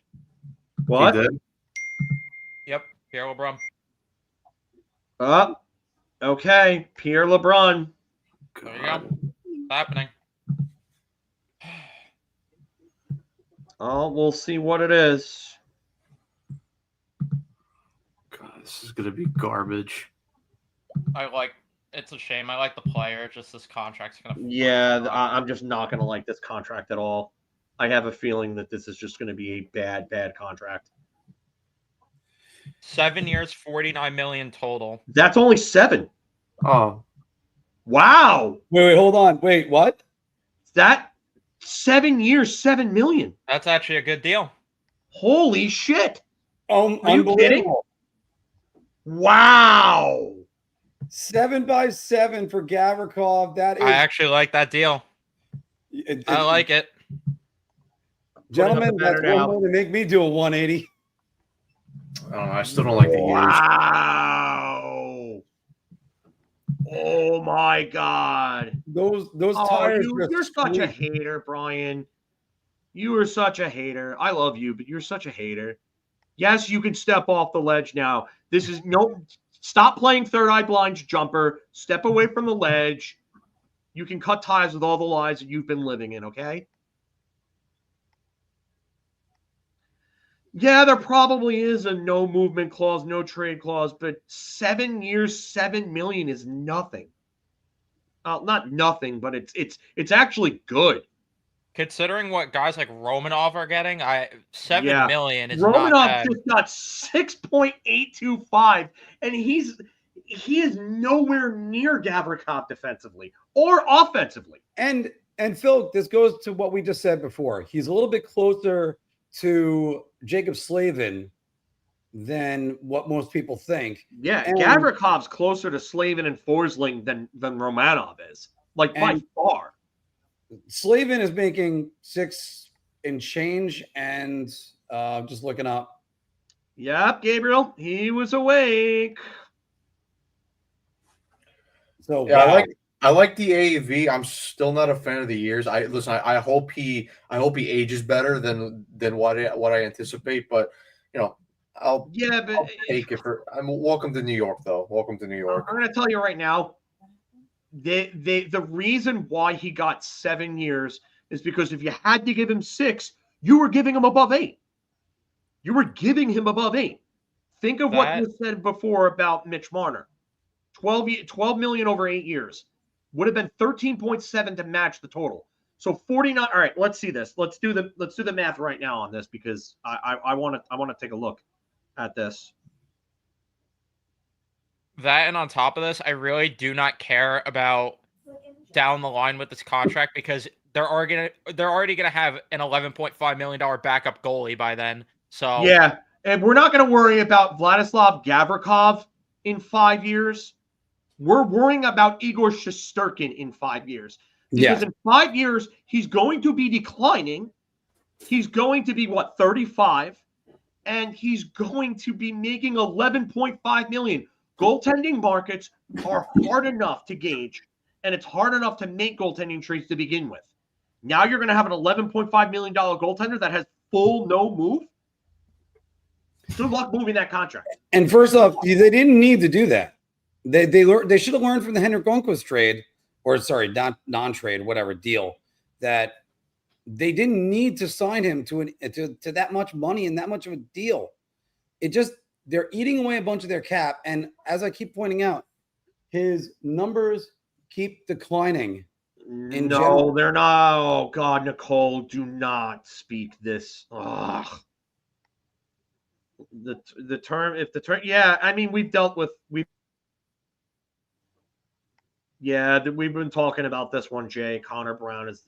S2: What?
S5: He did.
S4: Yep, Pierre LeBrun.
S2: Okay, Pierre LeBrun.
S4: There you go. It's happening.
S2: Oh, we'll see what it is.
S5: God, this is gonna be garbage.
S4: It's a shame. I like the player. Just this contract's gonna.
S2: Yeah, I'm just not going to like this contract at all. I have a feeling that this is just going to be a bad contract.
S4: 7 years, $49 million total.
S2: That's only 7.
S5: Oh,
S2: Wow.
S1: Wait, hold on. Wait, what?
S2: That 7 years, $7 million.
S4: That's actually a good deal.
S2: Holy shit.
S1: Oh,
S2: Are you kidding?
S1: unbelievable.
S2: Wow.
S1: 7x7 for Gavrikov. That is,
S4: I actually like that deal. I like it.
S1: Gentlemen,
S2: Putting up
S1: that's
S2: the banner
S1: one more to make me do a 180.
S5: I don't know. I still don't like the years.
S2: Wow. Oh my God.
S1: Those
S2: Oh,
S1: tires.
S2: you're such a hater, Brian. You are such a hater. I love you, but you're such a hater. Yes, you can step off the ledge now. This is no. Stop playing third eye blind jumper. Step away from the ledge. You can cut ties with all the lies that you've been living in, okay? Yeah, there probably is a no movement clause, no trade clause, but 7 years, $7 million is nothing. Not nothing, but it's actually good.
S4: Considering what guys like Romanov are getting, $7 million is
S2: Romanov
S4: not bad.
S2: just got 6.825, and he is nowhere near Gavrikov defensively or offensively.
S1: And Phil, this goes to what we just said before. He's a little bit closer to Jacob Slavin than what most people think.
S2: Yeah,
S1: And-
S2: Gavrikov's closer to Slavin and Forsling than Romanov is, like by far.
S1: Slavin is making 6 and change, and just looking up.
S2: Yep, Gabriel, he was awake.
S1: So
S5: Yeah,
S1: wow.
S5: I like the AAV. I'm still not a fan of the years. I hope he ages better than what I anticipate. But I'll take it for. Welcome to New York, though. Welcome to New York.
S2: I'm going to tell you right now, the reason why he got 7 years is because if you had to give him 6, you were giving him above 8. You were giving him above 8. Think of what you said before about Mitch Marner. 12 million over 8 years would have been 13.7 to match the total. So 49. All right, let's see this. Let's do the math right now on this because I want to take a look at this.
S4: That, and on top of this, I really do not care about down the line with this contract because they're already gonna have an $11.5 million backup goalie by then. So
S2: yeah, and we're not going to worry about Vladislav Gavrikov in 5 years. We're worrying about Igor Shesterkin in 5 years. Because in 5 years, he's going to be declining. He's going to be, 35? And he's going to be making $11.5 million. Goaltending markets are hard enough to gauge, and it's hard enough to make goaltending trades to begin with. Now you're going to have an $11.5 million goaltender that has full no move. Good luck moving that contract.
S1: And first off, they didn't need to do that. They should have learned from the Henrik Lundqvist trade, or sorry, non-trade, whatever deal, that they didn't need to sign him to that much money and that much of a deal. They're eating away a bunch of their cap, and as I keep pointing out, his numbers keep declining.
S2: No, they're not. Oh God, Nicole, do not speak this. Ugh. The term, yeah, I mean, we've been talking about this one, Jay. Connor Brown is,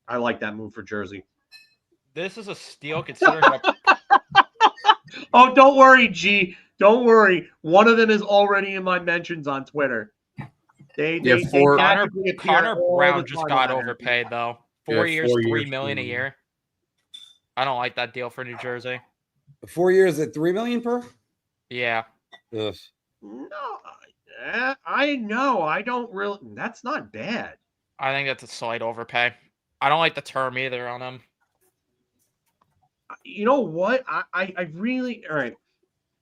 S2: I like that move for Jersey.
S4: This is a steal considering
S2: Oh, don't worry, G. Don't worry. One of them is already in my mentions on Twitter.
S4: Connor Brown just got overpaid though. 4 years, $3 million a year. I don't like that deal for New Jersey.
S1: 4 years at $3 million per?
S4: Yeah.
S1: Ugh.
S2: No, I know. I don't really. That's not bad.
S4: I think that's a slight overpay. I don't like the term either on him.
S2: You know what? I really all right.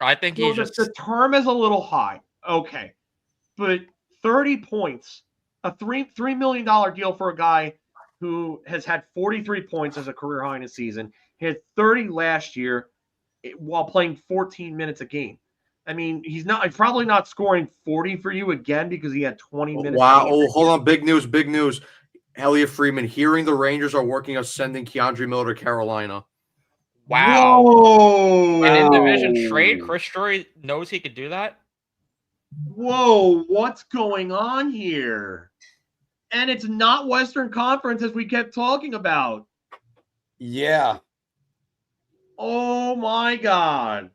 S4: I think
S2: So
S4: he's just
S2: the term is a little high. Okay, but 30 points, a $3 million deal for a guy who has had 43 points as a career high in a season. He had 30 last year while playing 14 minutes a game. I mean, he's probably not scoring 40 for you again because he had 20 minutes.
S5: Wow. Oh, hold on. Big news. Big news. Elliot Freeman hearing the Rangers are working on sending Keandre Miller to Carolina.
S4: wow.
S2: Whoa.
S4: An in-division trade, Chris Drury knows he could do that.
S2: Whoa, what's going on here? And it's not Western Conference as we kept talking about.
S1: Yeah.
S2: Oh my God.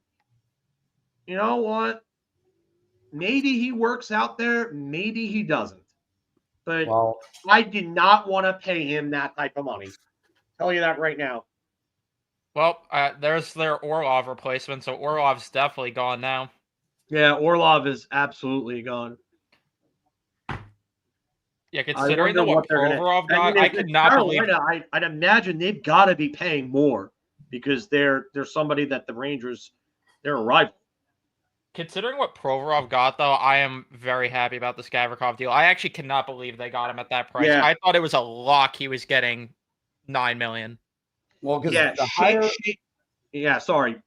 S2: You know what? Maybe he works out there, maybe he doesn't. But
S1: Well,
S2: I did not want to pay him that type of money. Tell you that right now.
S4: Well, there's their Orlov replacement, so Orlov's definitely gone now.
S2: Yeah, Orlov is absolutely gone.
S4: Yeah, considering
S2: wonder
S4: what
S2: what they're gonna-
S4: Provorov got,
S2: mean,
S4: I
S2: if
S4: could
S2: it's
S4: not believe.
S2: Carolina, I'd imagine they've got to be paying more because they're somebody that the Rangers, they're a rival.
S4: Considering what Provorov got, though, I am very happy about this Gavrikov deal. I actually cannot believe they got him at that price.
S2: Yeah.
S4: I thought it was a lock he was getting $9 million.
S1: well, because
S2: Yeah,
S1: the higher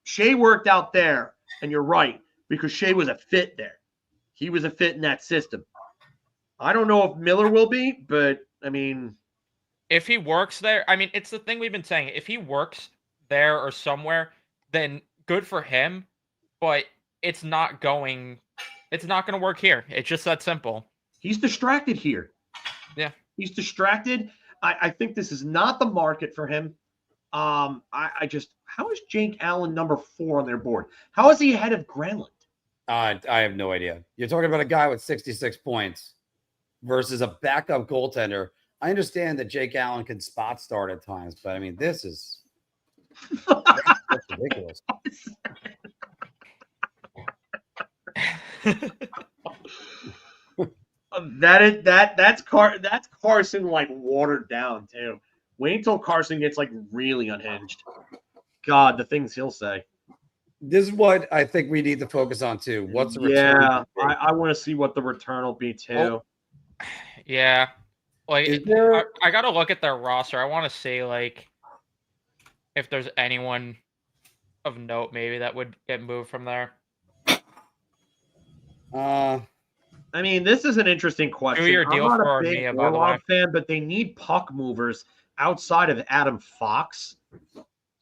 S2: Shea worked out there, and you're right because Shea was a fit there. He was a fit in that system. I don't know if Miller will be, but I mean,
S4: If he works there, I mean, it's the thing we've been saying. If he works there or somewhere, then good for him. But it's not going to work here. It's just that simple.
S2: he's distracted here.
S4: Yeah.
S2: He's distracted. I think this is not the market for him. I just, how is Jake Allen number 4 on their board? How is he ahead of Granlund?
S1: I have no idea. You're talking about a guy with 66 points versus a backup goaltender. I understand that Jake Allen can spot start at times, but I mean, this is that's ridiculous.
S2: That's Carson like watered down too. Wait until Carson gets like really unhinged. God, the things he'll say.
S1: This is what I think we need to focus on too. What's the return?
S2: Yeah, I want to see what the return will be too.
S4: Yeah. Like,
S1: Is there-
S4: I got to look at their roster. I want to see, like, if there's anyone of note maybe that would get moved from there.
S1: Uh,
S2: I mean, this is an interesting question.
S4: 2-year deal
S2: I'm not
S4: for
S2: a big
S4: Armia, by the
S2: Orlov
S4: way.
S2: fan, but they need puck movers outside of Adam Fox.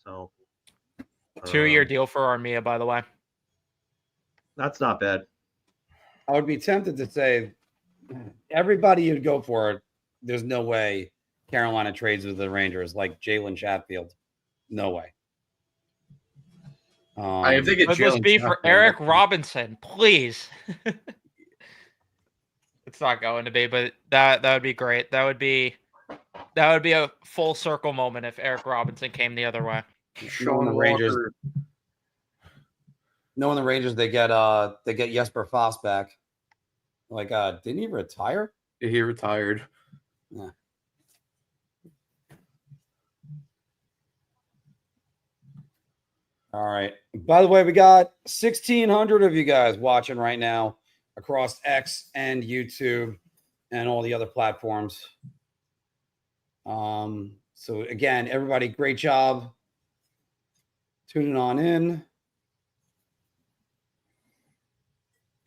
S2: So
S4: 2-year deal for Armia, by the way.
S2: that's not bad.
S1: I would be tempted to say everybody you'd go for. There's no way Carolina trades with the Rangers like Jalen Chatfield. No way.
S5: If they get
S4: Could this
S5: Jalen
S4: be for
S5: Chatfield,
S4: Eric
S5: that's-
S4: Robinson? Please. It's not going to be, but that would be great. That would be a full circle moment if Eric Robinson came the other way.
S1: Knowing the Rangers, they get Jesper Foss back. Like, didn't he retire?
S5: He retired.
S1: Yeah. All right. By the way, we got 1,600 of you guys watching right now across X and YouTube and all the other platforms. So again, everybody, great job tuning on in.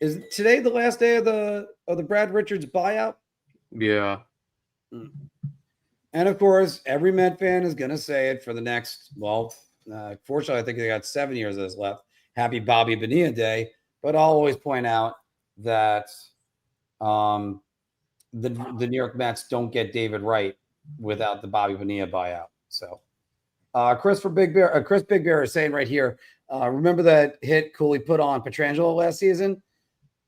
S1: Is today the last day of the Brad Richards buyout?
S5: Yeah.
S1: And of course, every Met fan is going to say it for the next, fortunately, I think they got 7 years of this left. Happy Bobby Bonilla Day. But I'll always point out that the New York Mets don't get David Wright without the Bobby Bonilla buyout. So Chris Big Bear is saying right here, remember that hit Cuylle put on Pietrangelo last season?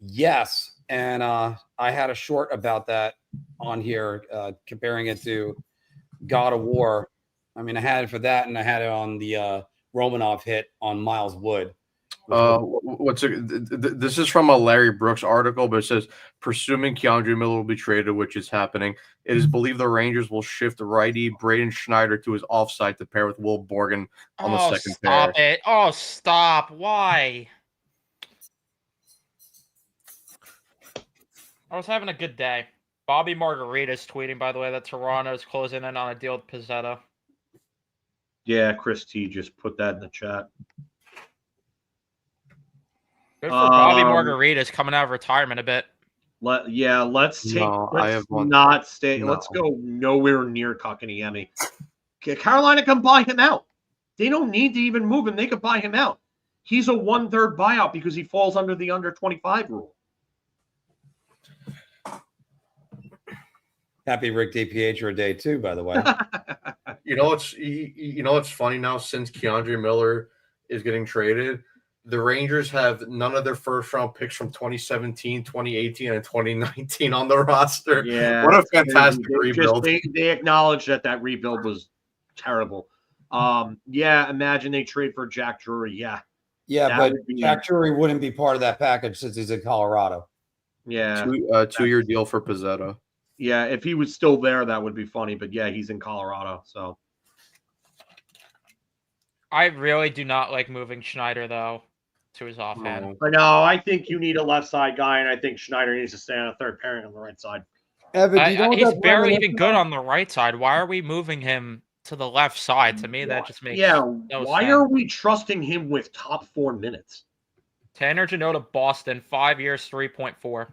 S1: Yes. And I had a short about that on here, comparing it to God of War. I mean, I had it for that, and I had it on the Romanov hit on Miles Wood.
S5: This is from a Larry Brooks article, but it says presuming Keandre Miller will be traded, which is happening, it is believed the Rangers will shift righty Braden Schneider to his offside to pair with Will Borgen on the second pair.
S4: Stop it. Oh, stop. Why? I was having a good day. Bobby Margarita's tweeting, by the way, that Toronto's closing in on a deal with Pizzetta.
S2: Yeah, Chris T just put that in the chat.
S4: Good for Bobby Margarita's coming out of retirement a bit.
S2: Let's not stay. No. Let's go nowhere near Kotkaniemi. Carolina can buy him out. They don't need to even move him. They could buy him out. He's a 1/3 buyout because he falls under the under 25 rule.
S1: Happy Rick DiPietro day too, by the way.
S5: It's funny now since Keandre Miller is getting traded. The Rangers have none of their first-round picks from 2017, 2018, and 2019 on the roster.
S2: Yeah.
S5: What a fantastic rebuild.
S2: They acknowledge that rebuild was terrible. Imagine they trade for Jack Drury. Yeah,
S1: but Jack Drury wouldn't be part of that package since he's in Colorado.
S2: Yeah.
S5: Two-year deal for Pizzetta.
S2: Yeah, if he was still there, that would be funny. But, yeah, he's in Colorado, so.
S4: I really do not like moving Schneider, though, to his offhand.
S2: I know. I think you need a left side guy, and I think Schneider needs to stay on a third pairing on the right side.
S1: Evan,
S4: he's barely even good on the right side. Why are we moving him to the left side? To me, that just makes no
S2: why
S4: sense.
S2: Are we trusting him with top 4 minutes?
S4: Tanner Jeannot to Boston, 5 years, 3.4.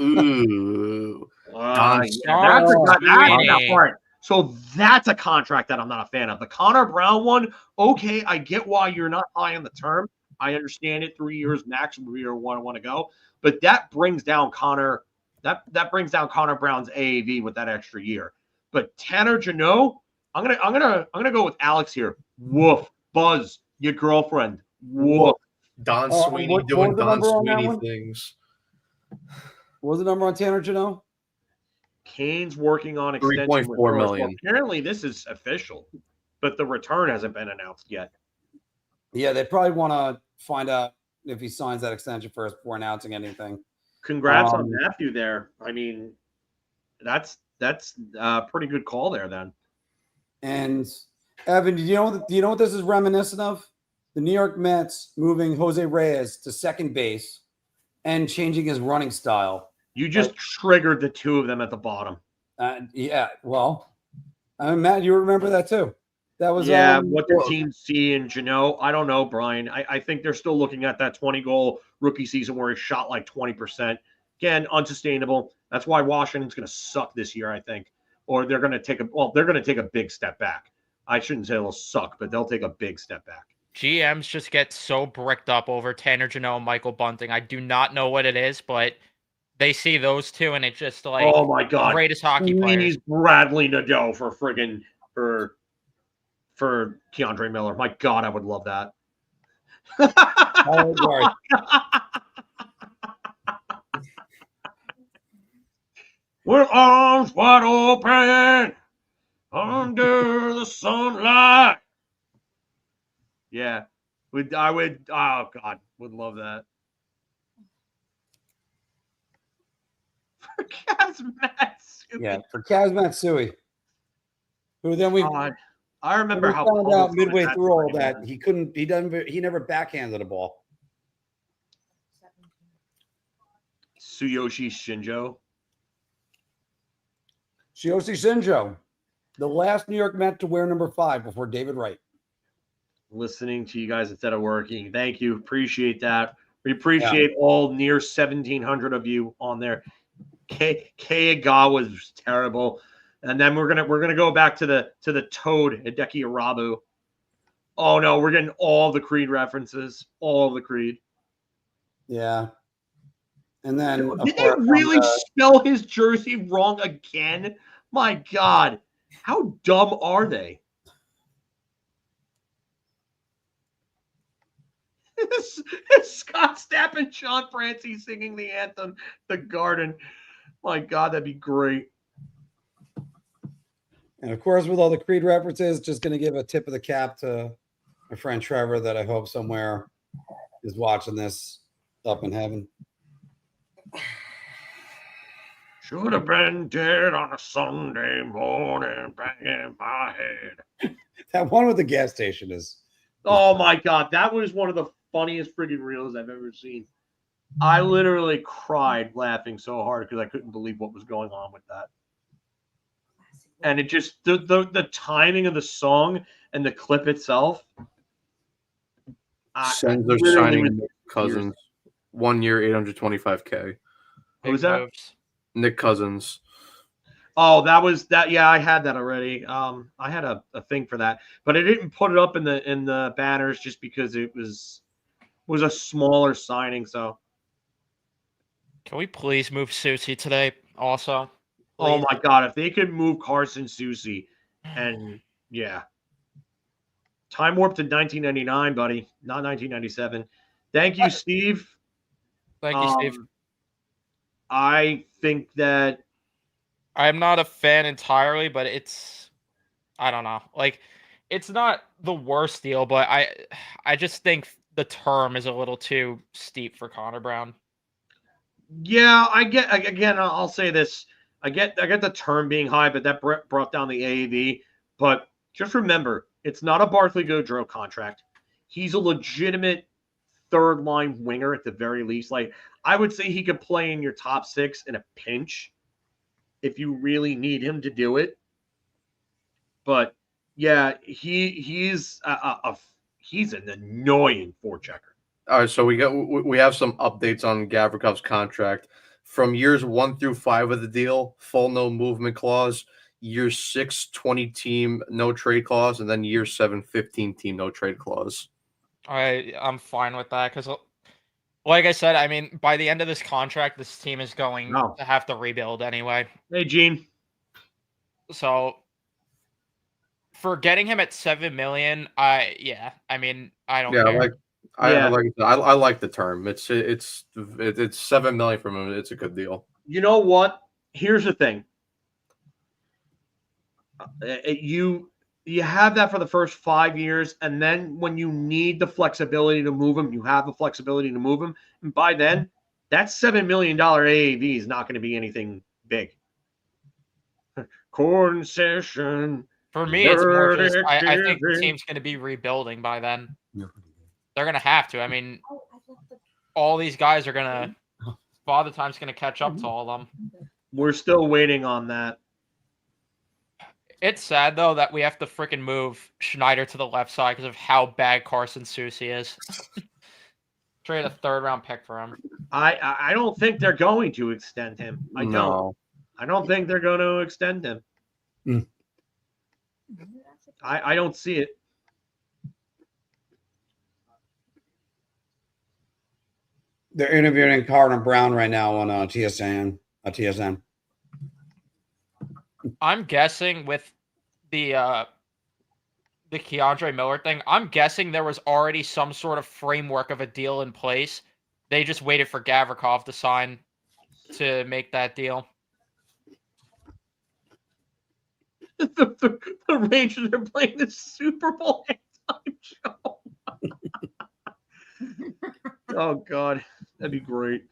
S5: Ooh.
S2: That's a part. So that's a contract that I'm not a fan of. The Connor Brown one, okay, I get why you're not high on the term. I understand it. 3 years max would be where I want to go. But that brings down Connor. That brings down Connor Brown's AAV with that extra year. But Tanner Jeannot, I'm gonna go with Alex here. Woof. Buzz, your girlfriend. Woof.
S5: Don Sweeney doing Don Sweeney things.
S1: What was the number on Tanner Jeannot?
S2: Kane's working on extension.
S5: $3.4 million.
S2: Well, apparently, this is official, but the return hasn't been announced yet.
S1: Yeah, they probably want to find out if he signs that extension first before announcing anything.
S2: Congrats on Matthew there. I mean, that's a pretty good call there then.
S1: And Evan, do you know what this is reminiscent of? The New York Mets moving Jose Reyes to second base and changing his running style.
S2: You just triggered the two of them at the bottom.
S1: Yeah, well, Matt, you remember that too. That was
S2: what the team see in Jeannot. I don't know, Brian. I think they're still looking at that 20-goal rookie season where he shot like 20%. Again, unsustainable. That's why Washington's going to suck this year, I think. Or they're going to take a big step back. I shouldn't say they'll suck, but they'll take a big step back.
S4: GMs just get so bricked up over Tanner Jeannot and Michael Bunting. I do not know what it is, but they see those two, and it's just like,
S2: oh my god,
S4: greatest hockey players.
S2: He's Bradley Nadeau for Keandre Miller. My God, I would love that. With arms wide open under the sunlight. Yeah, I would. Oh God, would love that. For Kazmatsui.
S1: Yeah, for Kazmatsui. Who then
S2: I remember how
S1: found out midway through all that he never backhanded a ball.
S2: Tsuyoshi Shinjo,
S1: the last New York Met to wear number 5 before David Wright.
S2: Listening to you guys instead of working. Thank you. Appreciate that. We appreciate all near 1,700 of you on there. Keiga was terrible. And then we're gonna go back to the Toad, Hideki Arabu. Oh no, we're getting all the Creed references, all the Creed.
S1: Yeah. And then
S2: did they really spell his jersey wrong again? My God, how dumb are they? Scott Stapp and Sean Francie singing the anthem, "The Garden." My God, that'd be great.
S1: And of course, with all the Creed references, just going to give a tip of the cap to my friend Trevor that I hope somewhere is watching this up in heaven.
S2: Should have been dead on a Sunday morning, banging my head.
S1: That one with the gas station is.
S2: Oh my God, that was one of the funniest freaking reels I've ever seen. I literally cried laughing so hard because I couldn't believe what was going on with that. And it just the timing of the song and the clip itself.
S5: Sends are signing Nick Cousins, 1 year, $825K.
S2: Who was that?
S4: Moves.
S5: Nick Cousins.
S2: Oh, that was that. Yeah, I had that already. I had a thing for that, but I didn't put it up in the banners just because it was a smaller signing. So,
S4: Can we please move Susie today? Also,
S2: oh
S4: please?
S2: my God, if they could move Carson Soucy, and yeah, time warp to 1999, buddy, not 1997. Thank you, Steve.
S4: Thank you, Steve.
S2: I think that
S4: I'm not a fan entirely, but I don't know. Like, it's not the worst deal, but I just think the term is a little too steep for Connor Brown.
S2: yeah, I get again. I'll say this: I get the term being high, but that brought down the AAV. But just remember, it's not a Barclay Gaudreau contract. He's a legitimate third line winger at the very least. Like, I would say he could play in your top six in a pinch if you really need him to do it. But yeah, he's an annoying forechecker.
S5: All right, so we have some updates on Gavrikov's contract. From years 1 through 5 of the deal, full no movement clause. Year 6, 20 team no trade clause, and then year 7, 15 team no trade clause.
S4: I'm fine with that because, like I said, I mean, by the end of this contract, this team is going to have to rebuild anyway.
S2: Hey, Gene.
S4: So for getting him at $7 million, I mean, I don't care.
S5: I like the term. It's $7 million from him. It's a good deal.
S2: You know what? Here's the thing. You have that for the first 5 years, and then when you need the flexibility to move him, you have the flexibility to move him. And by then, that $7 million AAV is not going to be anything big. Concession.
S4: For me, it's more just I think the team's going to be rebuilding by then. They're going to have to. I mean, all these guys are going to – Father Time's going to catch up to all of them.
S2: We're still waiting on that.
S4: It's sad, though, that we have to freaking move Schneider to the left side because of how bad Carson Soucy is. Trade a third-round pick for him.
S2: I don't think they're going to extend him. I don't think they're going to extend him.
S1: Mm.
S2: I don't see it.
S1: They're interviewing Connor Brown right now on TSN.
S4: I'm guessing with the Keandre Miller thing, I'm guessing there was already some sort of framework of a deal in place. They just waited for Gavrikov to sign to make that deal.
S2: The Rangers are playing the Super Bowl halftime show. Oh, God. That'd be great.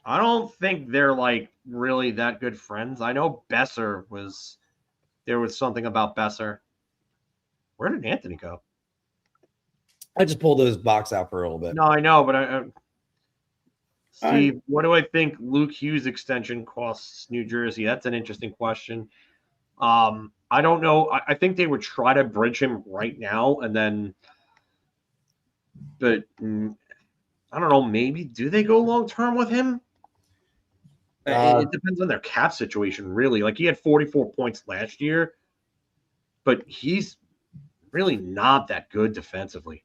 S2: I don't think they're like really that good friends. I know Boeser was there was something about Boeser. Where did Anthony go?
S1: I just pulled his box out for a little bit.
S2: No, I know, but Steve, what do I think Luke Hughes' extension costs New Jersey? That's an interesting question. I don't know. I think they would try to bridge him right now, and then, but I don't know. Maybe do they go long term with him? It depends on their cap situation, really. Like, he had 44 points last year, but he's really not that good defensively.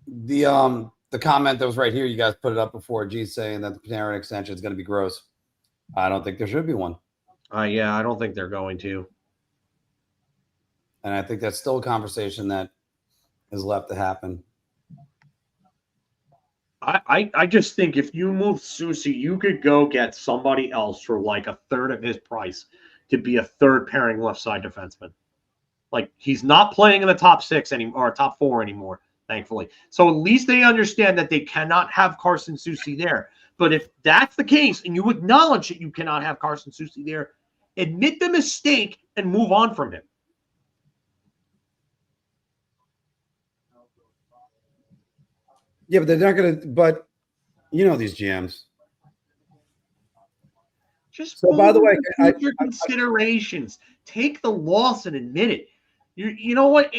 S1: The comment that was right here, you guys put it up before. G's saying that the Panarin extension is going to be gross. I don't think there should be one.
S2: Yeah, I don't think they're going to.
S1: And I think that's still a conversation that is left to happen.
S2: I just think if you move Soucy, you could go get somebody else for like a third of his price to be a third pairing left side defenseman. Like, he's not playing in the top 6 anymore, or top 4 anymore, thankfully. So at least they understand that they cannot have Carson Soucy there. But if that's the case, and you acknowledge that you cannot have Carson Soucy there, admit the mistake and move on from him.
S1: Yeah, but they're not going to. But you know these GMs.
S2: Just
S1: So, by the way,
S2: future considerations. Take the loss and admit it. You know what?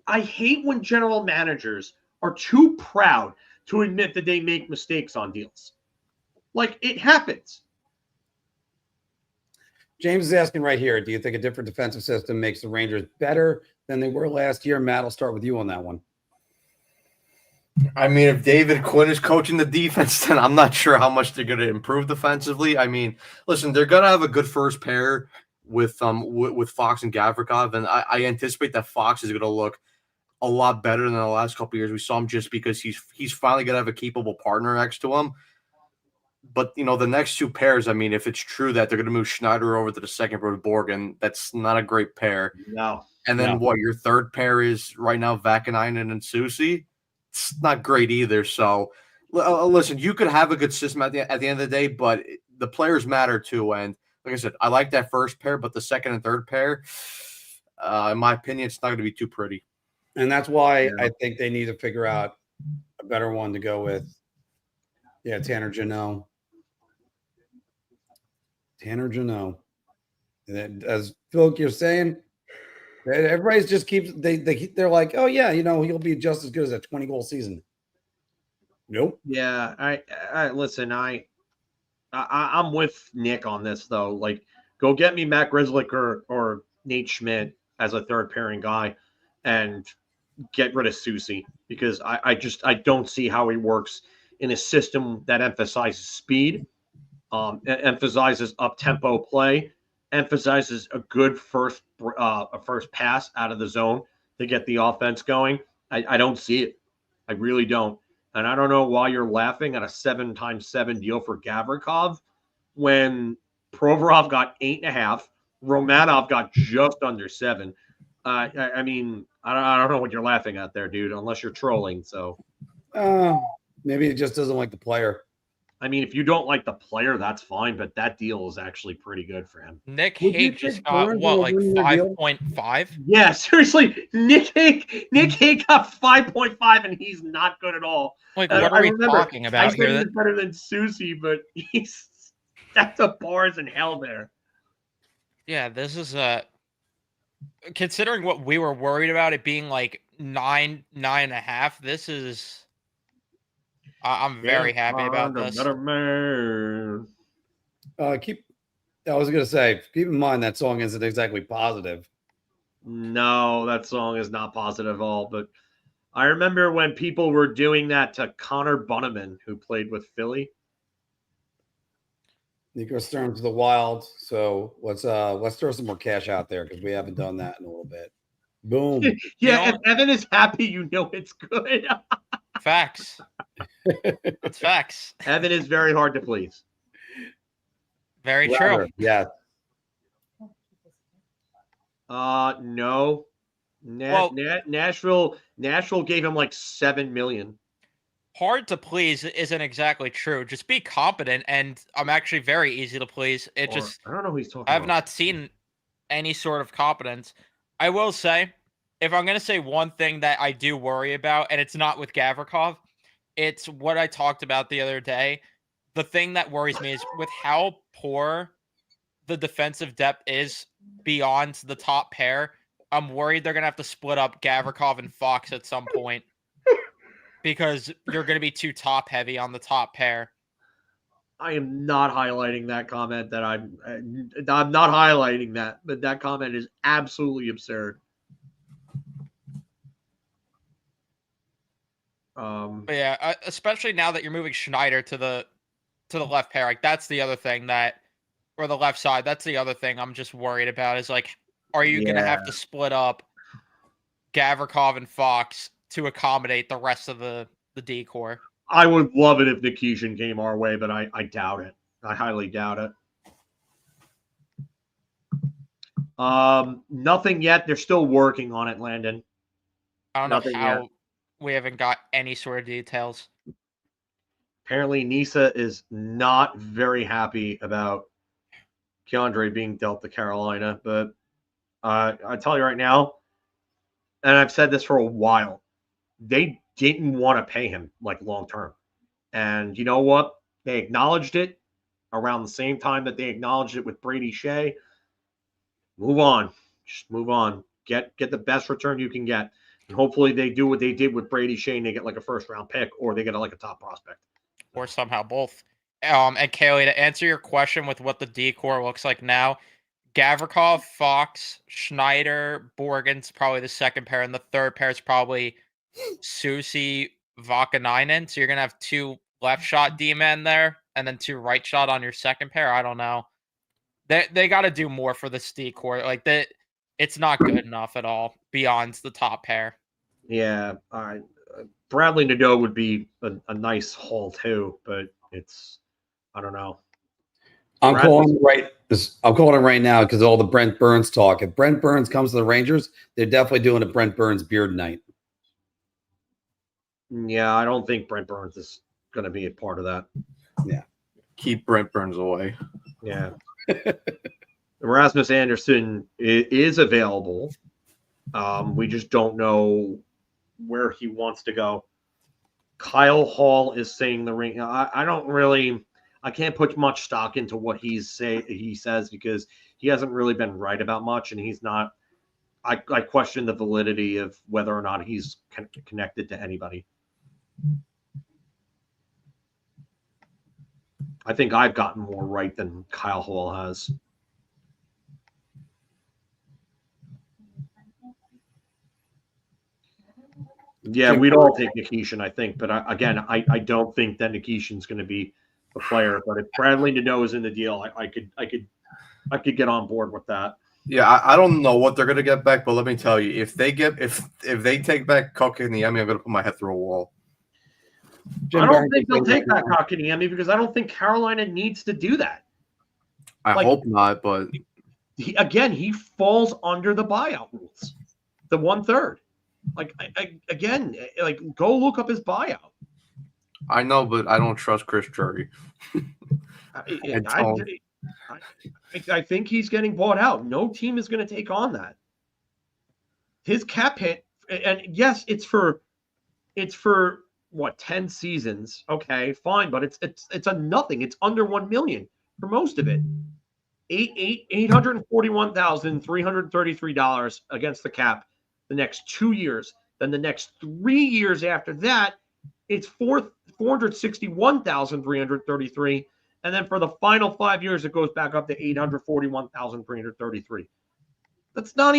S2: I hate when general managers are too proud to admit that they make mistakes on deals. Like, it happens.
S1: James is asking right here, do you think a different defensive system makes the Rangers better than they were last year? Matt, I'll start with you on that one.
S5: I mean, if David Quinn is coaching the defense, then I'm not sure how much they're going to improve defensively. I mean, listen, they're going to have a good first pair with Fox and Gavrikov, and I anticipate that Fox is going to look a lot better than the last couple of years we saw him, just because he's finally going to have a capable partner next to him. But, you know, the next 2 pairs, I mean, if it's true that they're going to move Schneider over to the second row with Borgen, that's not a great pair.
S2: No.
S5: And then what your third pair is right now, Vakanainen and Soucy. It's not great either. So, listen, you could have a good system at the end of the day, but the players matter too. And like I said, I like that first pair, but the second and third pair, in my opinion, it's not going to be too pretty.
S1: And that's why I think they need to figure out a better one to go with. Yeah, Tanner Jeannot. Tanner Jeannot. And as Phil, you're saying, everybody's just keeps they're like, oh yeah, you know, he'll be just as good as a 20-goal season. Nope.
S2: Yeah, I listen. I'm with Nick on this though. Like, go get me Matt Grzelcyk or Nate Schmidt as a third pairing guy, and get rid of Soucy, because I don't see how he works in a system that emphasizes speed, emphasizes up tempo play, emphasizes a good first pass out of the zone to get the offense going. I don't see it. I really don't. And I don't know why you're laughing at a 7x7 deal for Gavrikov when Provorov got 8.5, Romanov got just under 7. I mean, I don't know what you're laughing at there, dude, unless you're trolling. So
S1: maybe it just doesn't like the player.
S2: I mean, if you don't like the player, that's fine, but that deal is actually pretty good for him.
S4: Nick
S1: Would you
S4: Hague just
S1: take
S4: got
S1: Barnes
S4: what,
S1: over
S4: like
S1: in your deal?
S4: 5.5?
S2: Yeah, seriously, Nick Hague got 5.5, and he's not good at all.
S4: Like, what are we talking
S2: I
S4: about
S2: said
S4: here?
S2: he's better than Soucy, but that's a bars in hell there.
S4: Yeah, this is considering what we were worried about it being like 9.5. This is. I'm very happy about this.
S2: Better man.
S1: I was gonna say, keep in mind that song isn't exactly positive.
S2: No, that song is not positive at all. But I remember when people were doing that to Connor Bunneman, who played with Philly.
S1: Nico Stern to the Wild. So let's throw some more cash out there, because we haven't done that in a little bit. Boom.
S2: Yeah, if Evan is happy, you know it's good.
S4: Facts. It's facts.
S2: Evan is very hard to please.
S4: Very
S1: Louder.
S4: true.
S1: Yeah.
S2: No. Nashville gave him like $7 million.
S4: Hard to please isn't exactly true. Just be competent, and I'm actually very easy to please. I
S2: don't know who he's talking
S4: I have
S2: about.
S4: not seen any sort of competence. I will say, if I'm going to say one thing that I do worry about, and it's not with Gavrikov, it's what I talked about the other day. The thing that worries me is with how poor the defensive depth is beyond the top pair, I'm worried they're going to have to split up Gavrikov and Fox at some point, because you're going to be too top heavy on the top pair.
S2: I am not highlighting that comment. I'm not highlighting that, but that comment is absolutely absurd.
S4: But yeah, especially now that you're moving Schneider to the left pair, like that's the other thing or the left side. That's the other thing I'm just worried about is like, are you going to have to split up Gavrikov and Fox to accommodate the rest of the decor?
S2: I would love it if Nikishin came our way, but I doubt it. I highly doubt it. Nothing yet. They're still working on it, Landon.
S4: I don't know
S2: Nothing
S4: how
S2: yet.
S4: we haven't got any sort of details.
S2: Apparently, Nisa is not very happy about Keandre being dealt to Carolina, but I tell you right now, and I've said this for a while, they didn't want to pay him like long term. And you know what? They acknowledged it around the same time that they acknowledged it with Brady Shea. Move on. Just move on. Get the best return you can get. And hopefully they do what they did with Brady Shea and they get like a first round pick or they get like a top prospect.
S4: Or somehow both. And Kaylee, to answer your question with what the decor looks like now, Gavrikov, Fox, Schneider, Borgen's probably the second pair, and the third pair is probably Susi, Vakanainen. So you're gonna have 2 left shot D-men there, and then 2 right shot on your second pair. I don't know. They got to do more for this decor. Like that, it's not good enough at all beyond the top pair.
S2: Yeah, Bradley Nadeau would be a nice haul too, but it's I don't know.
S1: I'm calling him right now because all the Brent Burns talk. If Brent Burns comes to the Rangers, they're definitely doing a Brent Burns beard night.
S2: Yeah, I don't think Brent Burns is going to be a part of that.
S1: Yeah,
S5: Keep Brent Burns away.
S2: Yeah. Rasmus Anderson is available. We just don't know where he wants to go. Kyle Hall is saying the ring. I can't put much stock into what he says because he hasn't really been right about much, and he's not. I question the validity of whether or not he's connected to anybody. I think I've gotten more right than Kyle Hall has. Yeah, we'd all take Nikishin, I think. But I don't think that Nikishin's going to be the player. But if Bradley Nadeau is in the deal, I could get on board with that.
S5: Yeah, I don't know what they're going to get back, but let me tell you, if they take back Kotkaniemi, I'm going to put my head through a wall.
S2: I don't think they'll take back Kotkaniemi because I don't think Carolina needs to do that.
S5: I hope not, but
S2: he falls under the buyout rules, the 1/3. Go look up his buyout.
S5: I know, but I don't trust Chris Drury.
S2: I think he's getting bought out. No team is going to take on that. His cap hit, and yes, it's for what 10 seasons. Okay, fine, but it's a nothing. It's under $1 million for most of it. $841,333 against the cap the next 2 years. Then the next 3 years after that, it's $461,333. And then for the final 5 years, it goes back up to $841,333. That's not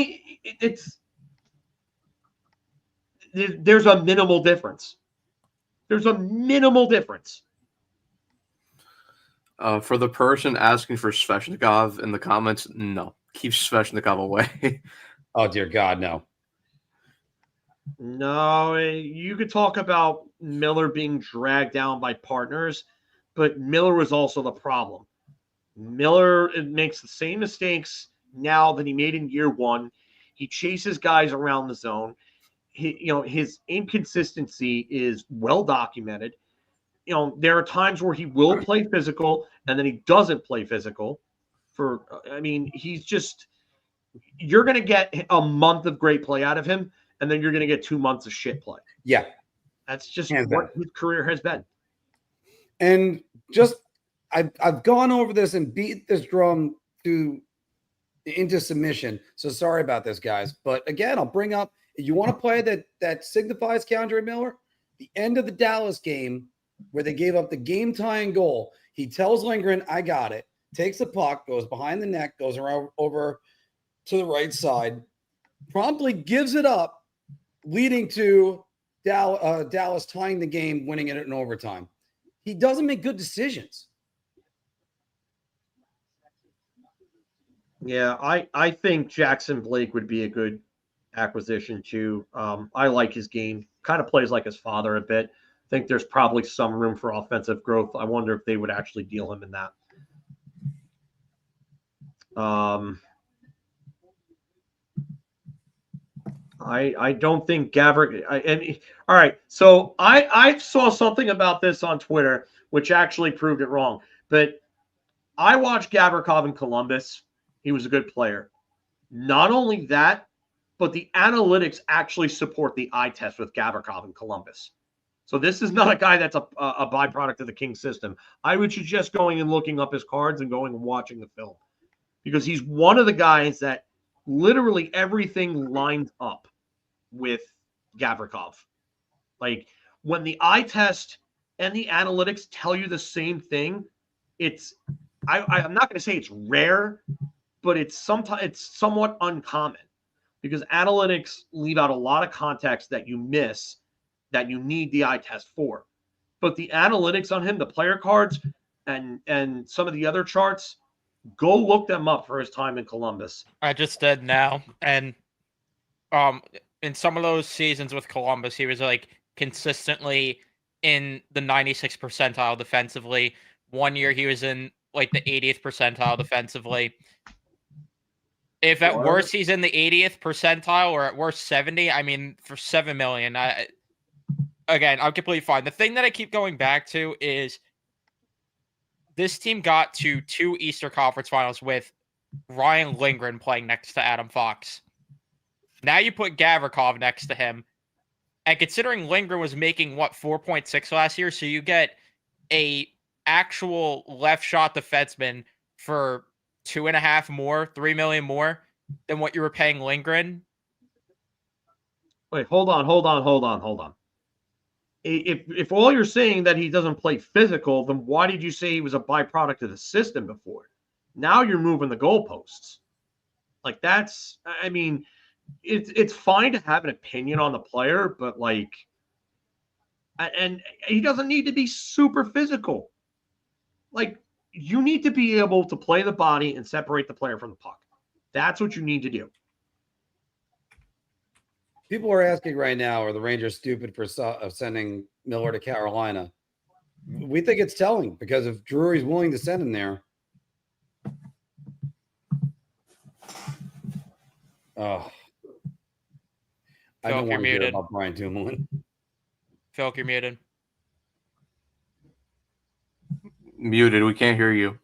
S2: there's a minimal difference. There's a minimal difference.
S5: For the person asking for Svechnikov in the comments, no. Keep Svechnikov away.
S1: Oh, dear God, no.
S2: No, you could talk about Miller being dragged down by partners, but Miller was also the problem. Miller makes the same mistakes now that he made in year 1. He chases guys around the zone. His inconsistency is well documented. There are times where he will play physical and then he doesn't play physical. He's just – you're going to get a month of great play out of him, and then you're going to get 2 months of shit play.
S1: Yeah.
S2: That's just what his career has been.
S1: And just I've gone over this and beat this drum into submission. So sorry about this, guys. But again, I'll bring up – you want to play that signifies Keandre Miller? The end of the Dallas game where they gave up the game-tying goal. He tells Lindgren, I got it. Takes the puck, goes behind the neck, goes around over to the right side, promptly gives it up, leading to Dallas tying the game, winning it in overtime. He doesn't make good decisions.
S2: Yeah, I think Jackson Blake would be a good acquisition too. I like his game. Kind of plays like his father a bit. I think there's probably some room for offensive growth. I wonder if they would actually deal him in that. I don't think Gavrikov. All right, so I saw something about this on Twitter, which actually proved it wrong. But I watched Gavrikov in Columbus. He was a good player. Not only that, but the analytics actually support the eye test with Gavrikov in Columbus. So this is not a guy that's a byproduct of the King system. I would suggest going and looking up his cards and going and watching the film, because he's one of the guys that literally everything lines up with Gavrikov. Like when the eye test and the analytics tell you the same thing, it's I'm not going to say it's rare, but it's somewhat uncommon, because analytics leave out a lot of context that you miss that you need the eye test for. But the analytics on him, the player cards, and some of the other charts, go look them up for his time in Columbus.
S4: I just did now, and in some of those seasons with Columbus, he was like consistently in the 96th percentile defensively. One year he was in like the 80th percentile defensively. If at worst he's in the 80th percentile, or at worst 70, I mean, for $7 million, I'm completely fine. The thing that I keep going back to is this team got to 2 Eastern Conference Finals with Ryan Lindgren playing next to Adam Fox. Now you put Gavrikov next to him, and considering Lindgren was making 4.6 last year, so you get a actual left shot defenseman for 2.5 more, $3 million more than what you were paying Lindgren.
S2: Wait, hold on. If all you're saying that he doesn't play physical, then why did you say he was a byproduct of the system before? Now you're moving the goalposts. Like that's, I mean, it's fine to have an opinion on the player, but like, and he doesn't need to be super physical. Like, you need to be able to play the body and separate the player from the puck. That's what you need to do.
S1: People are asking right now, are the Rangers stupid for sending Miller to Carolina? We think it's telling, because if Drury's willing to send him there. Oh, I don't want to hear about Brian Dumoulin.
S4: Phil, you're muted.
S5: Muted. We can't hear you.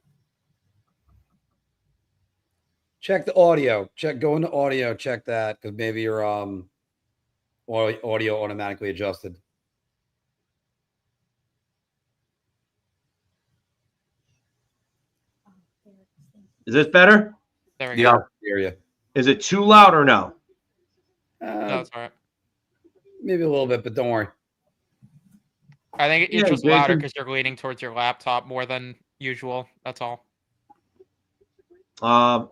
S1: Check the audio. Go into audio. Check that, because maybe your audio automatically adjusted.
S2: Is this better?
S4: There we go.
S1: Hear you.
S2: Is it too loud or no?
S4: No, it's all right.
S1: Maybe a little bit, but don't worry.
S4: I think it's just louder because you're leaning towards your laptop more than usual. That's all.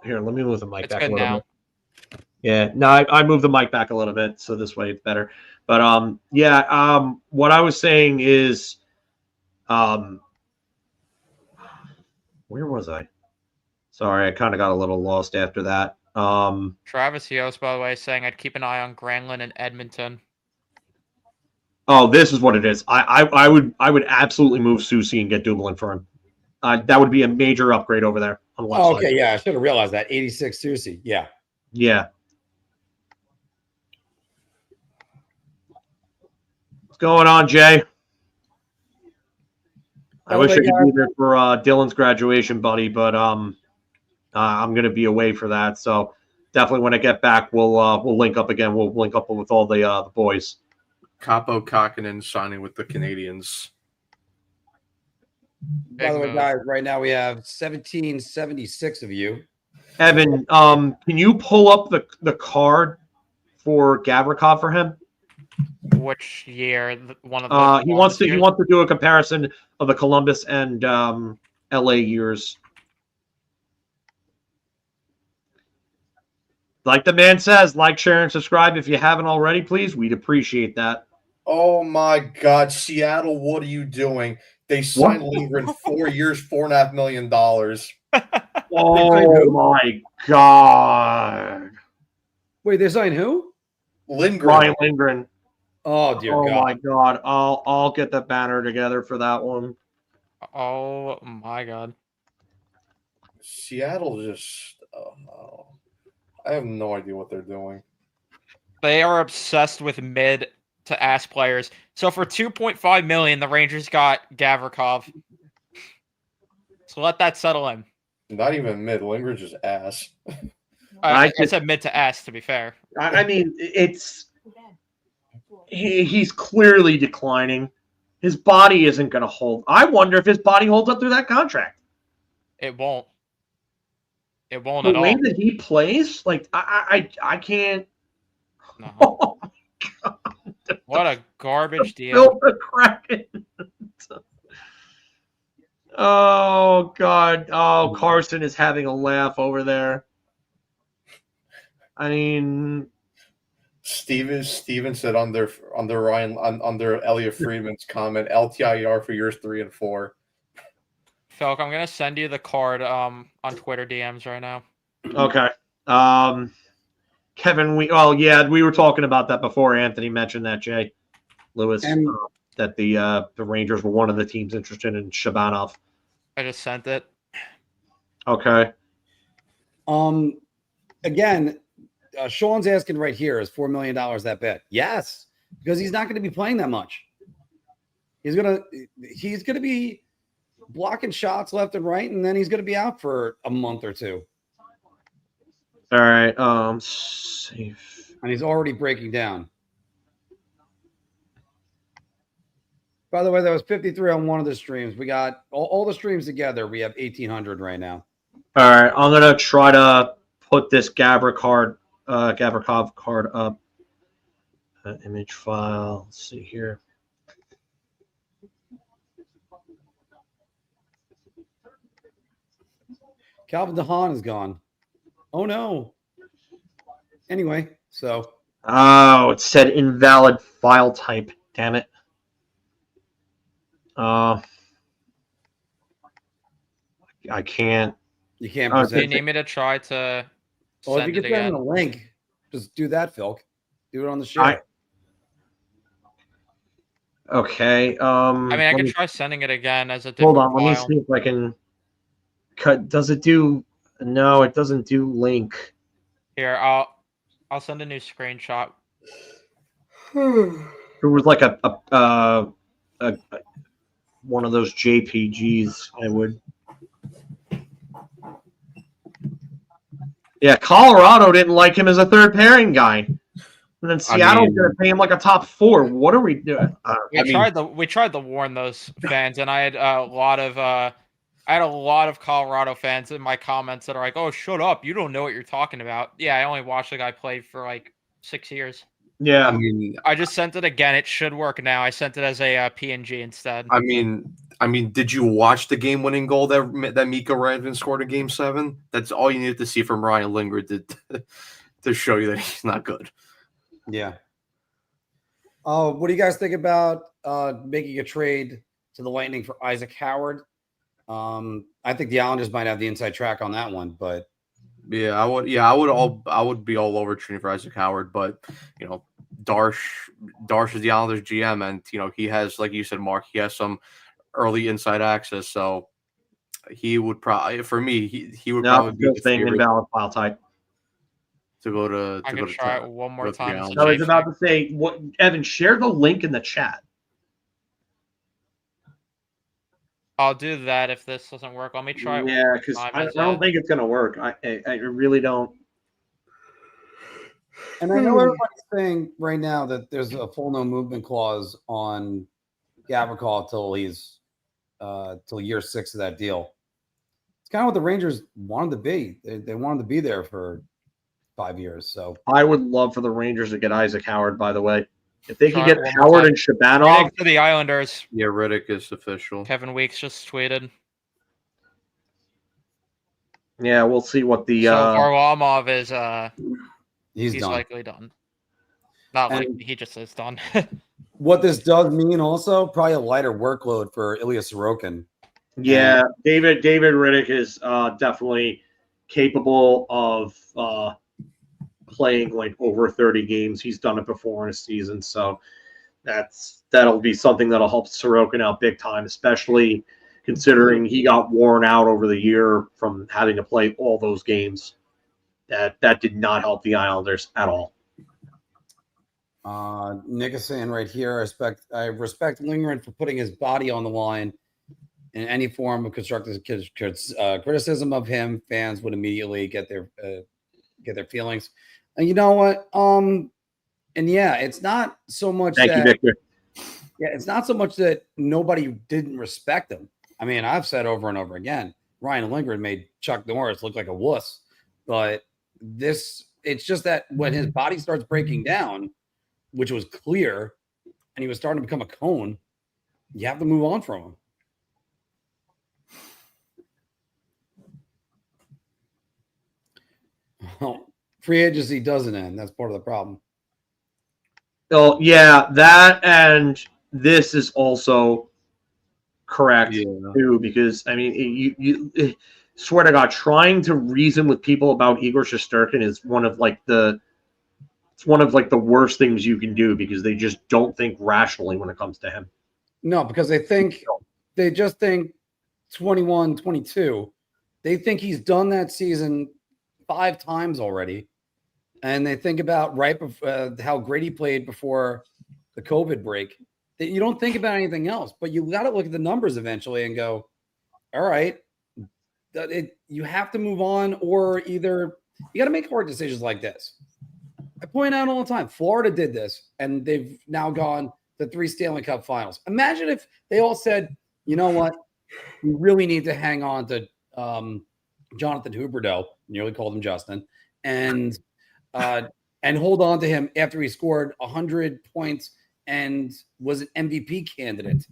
S2: Here, let me move the mic
S4: It's
S2: back a
S4: good
S2: little
S4: now.
S2: bit. Yeah, no, I moved the mic back a little bit, so this way it's better. But what I was saying is, where was I? Sorry, I kind of got a little lost after that.
S4: Travis Yost, by the way, saying I'd keep an eye on Granlund and Edmonton.
S2: Oh, this is what it is. I would absolutely move Susie and get Dumoulin for him. That would be a major upgrade over there on the left side.
S1: Okay, yeah, I should have realized that. 86 Susie, yeah.
S2: Yeah. What's going on, Jay? I wish I could be there for Dylan's graduation, buddy, but I'm going to be away for that. So definitely when I get back, we'll link up again. We'll link up with all the boys.
S5: Capo Kakinen signing with the Canadiens.
S1: By the way, guys, right now we have 1776 of you.
S2: Evan, can you pull up the card for Gavrikov for him?
S4: Which year? One of the
S2: he wants to do a comparison of the Columbus and LA years. Like the man says, like, share, and subscribe if you haven't already, please. We'd appreciate that.
S5: Oh my God, Seattle! What are you doing? They signed Lindgren 4 years, $4.5 million.
S2: Oh my God!
S1: Wait, they signed who?
S5: Lindgren.
S2: Ryan Lindgren.
S1: Oh dear God!
S2: Oh my God! I'll get the banner together for that one.
S4: Oh my God!
S5: Seattle just. Oh, I have no idea what they're doing.
S4: They are obsessed with mid to ass players. So for $2.5 million, the Rangers got Gavrikov. So let that settle in.
S5: Not even mid. Lingard's just ass.
S4: I said mid to ass, to be fair.
S2: I mean, he's clearly declining. His body isn't going to hold. I wonder if his body holds up through that contract.
S4: It won't. It won't
S2: The
S4: at
S2: way
S4: all.
S2: that he plays, like I can't.
S4: No.
S2: Oh my God!
S4: What a garbage deal.
S2: Bill the Kraken. Oh God! Oh, Carson is having a laugh over there. I mean,
S5: Steven said under Elliot Friedman's comment, LTIR for years 3 and 4.
S4: Felk, I'm gonna send you the card on Twitter DMs right now.
S2: okay. Kevin, we were talking about that before Anthony mentioned that, Jay Lewis,
S1: And-
S2: that the Rangers were one of the teams interested in Shabanov.
S4: I just sent it.
S2: Okay.
S1: Again, Sean's asking right here, is $4 million that bet? Yes, because he's not going to be playing that much. He's gonna be blocking shots left and right, and then he's gonna be out for a month or two.
S2: All right. Safe.
S1: And he's already breaking down. By the way, that was 53 on one of the streams. We got all the streams together. We have 1,800 right now.
S2: All right. I'm gonna try to put this Gavrikov card up. Image file. Let's see here.
S1: Calvin DeHaan is gone. Oh no. Anyway, so
S2: Oh, it said invalid file type. Damn it. I can't.
S1: you can't
S2: Oh,
S4: Do
S1: present
S4: you need me to try to
S1: Well, if
S4: send
S1: you
S4: it
S1: can send
S4: again?
S1: him a link, just do that, Phil. Do it on the show.
S2: Okay.
S4: I mean, I
S2: let
S4: can
S2: me-
S4: try sending it again as a
S2: Hold
S4: different
S2: on. Let me
S4: file.
S2: see if I can cut. Does it do? No, it doesn't do link.
S4: Here, I'll send a new screenshot.
S2: There was like a one of those JPGs. I would. Yeah, Colorado didn't like him as a third pairing guy, and then Seattle's
S5: mean-
S2: going to pay him like a top 4. What are we doing?
S4: We tried to warn those fans, and I had a lot of Colorado fans in my comments that are like, "Oh, shut up! You don't know what you're talking about." Yeah, I only watched the guy play for like 6 years.
S2: Yeah,
S5: I mean,
S4: I just sent it again. It should work now. I sent it as a PNG instead.
S5: I mean, did you watch the game-winning goal that Mikko Rantanen scored in Game 7? That's all you needed to see from Ryan Lingard to show you that he's not good.
S1: Yeah. Oh, what do you guys think about making a trade to the Lightning for Isaac Howard? I think the Islanders might have the inside track on that one, but
S5: I would be all over trading for Isaac Howard, but you know, Darsh is the Islanders GM, and you know he has, like you said, Mark, he has some early inside access, so he would probably, for me, he would probably be the
S2: thing
S5: favorite
S2: invalid file type.
S5: to go to.
S4: I can try it one more
S5: go to the
S4: time.
S5: Islanders.
S2: I was about to say, what? Evan, share the link in the chat.
S4: I'll do that if this doesn't work. Let me try it.
S2: Yeah, because I don't think it's going to work. I really don't.
S1: and I know everybody's saying right now that there's a full no movement clause on Gavrikov till he's till year 6 of that deal. It's kind of what the Rangers wanted to be. They wanted to be there for 5 years. So
S2: I would love for the Rangers to get Isaac Howard, by the way. If they could
S4: Try
S2: get
S4: it one more
S2: Howard
S4: time.
S2: and Shabanov,
S4: Riddick to the Islanders.
S5: Yeah, Riddick is official.
S4: Kevin Weeks just tweeted.
S2: yeah, we'll see what the
S4: So Varlamov is
S1: he's
S4: he's
S1: done.
S4: likely done. Not
S1: And-
S4: like he just is done.
S1: What this does mean also, probably a lighter workload for Ilya Sorokin.
S2: yeah, David Riddick is definitely capable of playing like over 30 games. He's done it before in a season, so that'll be something that'll help Sorokin out big time, especially considering he got worn out over the year from having to play all those games. That did not help the Islanders at all.
S1: Nick is saying right here, I respect Lindgren for putting his body on the line in any form of constructive criticism of him. Fans would immediately get their feelings. And you know what? And yeah, it's not so much
S2: Thank you, Victor.
S1: Yeah, it's not so much that nobody didn't respect him. I mean, I've said over and over again, Ryan Lindgren made Chuck Norris look like a wuss. But it's just that when his body starts breaking down, which was clear, and he was starting to become a cone, you have to move on from him. Well, free agency doesn't end. That's part of the problem.
S2: Oh, yeah, that and this is also correct too, because I mean, you swear to God, trying to reason with people about Igor Shesterkin is one of the worst things you can do, because they just don't think rationally when it comes to him.
S1: No, because they just think 21, 22. They think he's done that season 5 times already. And they think about how great he played before the COVID break. You don't think about anything else, but you got to look at the numbers eventually and go, all right, you have to move on, or either you got to make hard decisions like this. I point out all the time, Florida did this, and they've now gone to 3 Stanley Cup finals. Imagine if they all said, you know what, we really need to hang on to Jonathan Huberdeau, nearly called him Justin, and hold on to him after he scored 100 points and was an MVP candidate.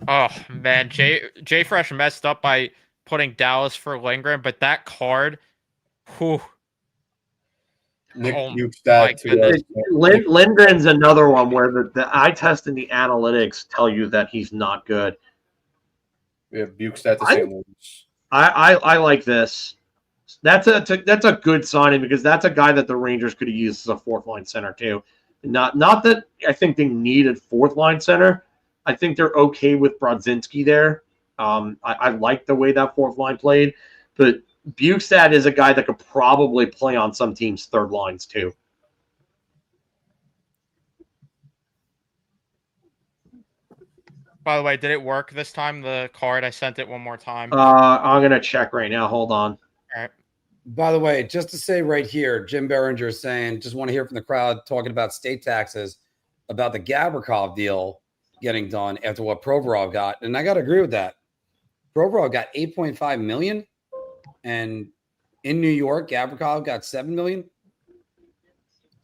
S4: Oh man, Jay Fresh messed up by putting Dallas for Lindgren, but that card, whew.
S5: Nick
S2: Lindgren's another one where the eye test and the analytics tell you that he's not good.
S5: Yeah, Bukestad to St. Louis.
S2: I like this. That's a good signing, because that's a guy that the Rangers could have used as a 4th line center too. Not that I think they needed 4th line center. I think they're okay with Brodzinski there. I like the way that 4th line played, but Bukestad is a guy that could probably play on some teams' 3rd lines too.
S4: By the way, did it work this time? The card, I sent it one more time.
S2: I'm gonna check right now. Hold on.
S4: All right.
S1: By the way, just to say right here, Jim Behringer is saying, just want to hear from the crowd talking about state taxes, about the Gavrikov deal getting done after what Provorov got. And I got to agree with that. Provorov got $8.5 million, and in New York, Gavrikov got $7 million.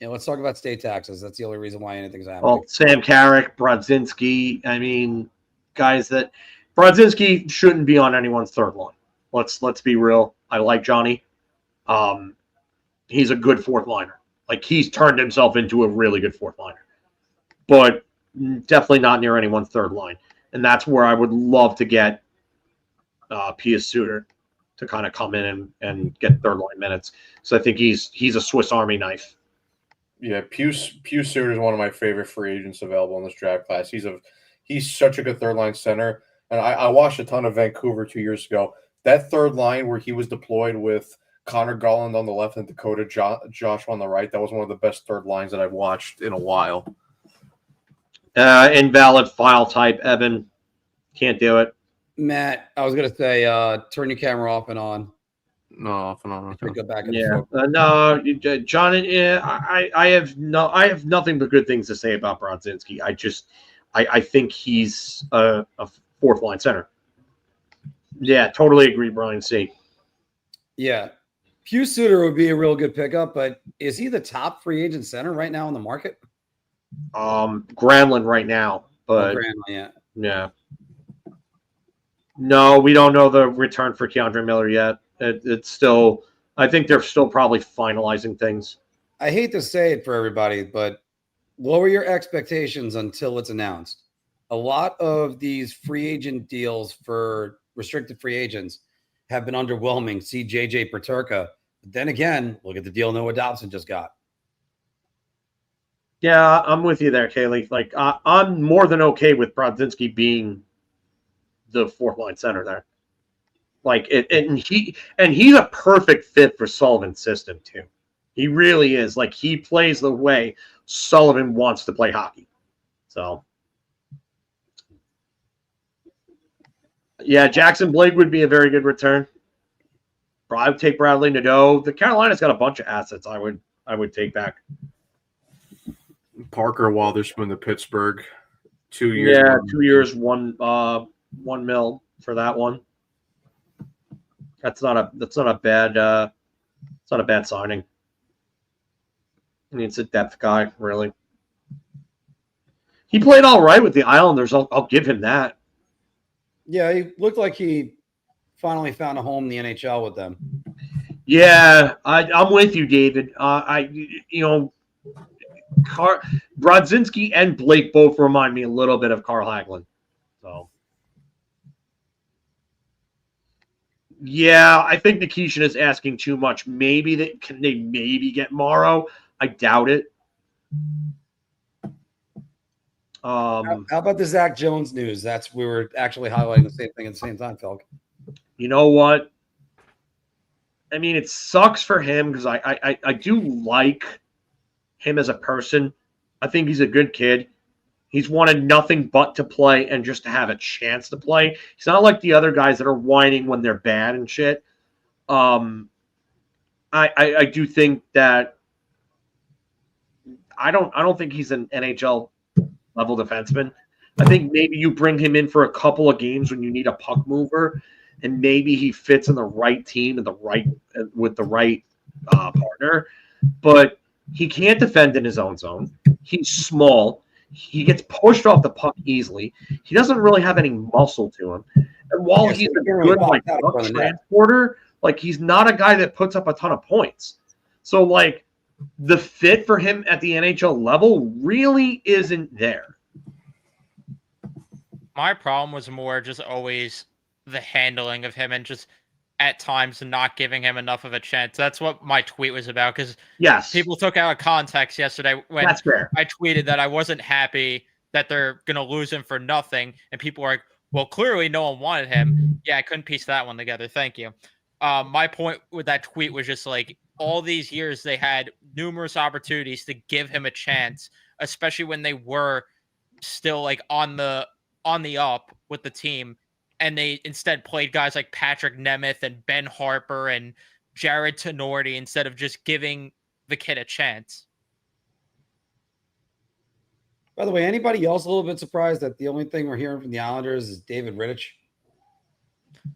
S1: Yeah, let's talk about state taxes. That's the only reason why anything's happening.
S2: Well, Sam Carrick, Brodzinski. I mean, guys that Brodzinski shouldn't be on anyone's 3rd line. Let's be real. I like Johnny. He's a good 4th liner. Like, he's turned himself into a really good 4th liner, but definitely not near anyone's 3rd line. And that's where I would love to get Pius Suter to kind of come in and get 3rd line minutes. So I think he's a Swiss Army knife.
S5: Yeah, Pius Suter is one of my favorite free agents available in this draft class. He's such a good 3rd line center. And I watched a ton of Vancouver 2 years ago. That 3rd line where he was deployed with Connor Garland on the left and Dakota Joshua on the right, that was one of the best 3rd lines that I've watched in a while.
S2: Invalid file type, Evan. Can't do it.
S1: Matt, I was going to say, turn your camera off and on.
S5: No, off and on.
S1: Okay. Go back and
S2: no, John. I have nothing but good things to say about Brodzinski. I think he's a 4th line center. Yeah, totally agree, Brian C.
S1: Yeah, Pius Suter would be a real good pickup, but is he the top free agent center right now on the market?
S2: Granlund right now, but
S1: Granlund,
S2: yeah. No, we don't know the return for Keandre Miller yet. It's still, I think they're still probably finalizing things.
S1: I hate to say it for everybody, but lower your expectations until it's announced. A lot of these free agent deals for restricted free agents have been underwhelming. See JJ Peterka. But then again, look at the deal Noah Dobson just got.
S2: Yeah, I'm with you there, Kaylee. Like, I'm more than okay with Brodzinski being the 4th line center there. Like, and he's a perfect fit for Sullivan's system too. He really is. Like, he plays the way Sullivan wants to play hockey. So, yeah, Jackson Blake would be a very good return. I would take Bradley Nadeau. The Carolina's got a bunch of assets I would take back.
S5: Parker Wotherspoon to Pittsburgh. 2 years.
S2: Yeah, 2 years, $1 million for that one. That's not a bad signing. I mean, it's a depth guy, really. He played all right with the Islanders. I'll give him that.
S1: Yeah, he looked like he finally found a home in the NHL with them.
S2: Yeah, I'm with you, David. Brodzinski and Blake both remind me a little bit of Carl Hagelin. So, yeah, I think Nikishin is asking too much. Maybe can they get Morrow? I doubt it.
S1: How about the Zach Jones news? We were actually highlighting the same thing at the same time, Felk.
S2: You know what? I mean, it sucks for him because I do like him as a person. I think he's a good kid. He's wanted nothing but to play and just to have a chance to play. He's not like the other guys that are whining when they're bad and shit. I do think that I don't think he's an NHL level defenseman. I think maybe you bring him in for a couple of games when you need a puck mover, and maybe he fits in the right team and with the right partner. But he can't defend in his own zone. He's small. He gets pushed off the puck easily. He doesn't really have any muscle to him. And while he's a good puck transporter, he's not a guy that puts up a ton of points. So the fit for him at the NHL level really isn't there.
S4: My problem was more just always the handling of him and just at times not giving him enough of a chance. That's what my tweet was about, because people took out of context yesterday when
S2: That's fair.
S4: I tweeted that I wasn't happy that they're going to lose him for nothing. And people were like, well, clearly no one wanted him. Yeah, I couldn't piece that one together. Thank you. My point with that tweet was just all these years they had numerous opportunities to give him a chance, especially when they were still on the up with the team, and they instead played guys like Patrick Nemeth and Ben Harper and Jared Tenorti instead of just giving the kid a chance.
S1: By the way, anybody else a little bit surprised that the only thing we're hearing from the Islanders is David Rittich?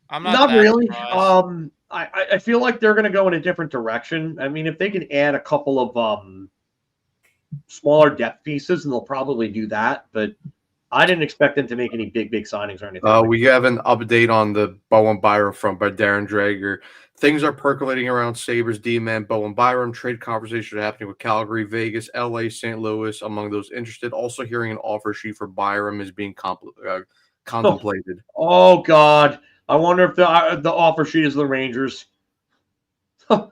S4: I'm not
S2: really.
S4: Surprised.
S2: I feel like they're going to go in a different direction. I mean, if they can add a couple of smaller depth pieces, then they'll probably do that. But I didn't expect them to make any big signings or anything.
S5: We have an update on the Bowen Byram front by Darren Drager. Things are percolating around Sabres D-man Bowen Byram. Trade conversations are happening with Calgary, Vegas, LA, St. Louis, among those interested. Also hearing an offer sheet for Byram is being contemplated.
S2: Oh, God. I wonder if the offer sheet is the Rangers.
S4: I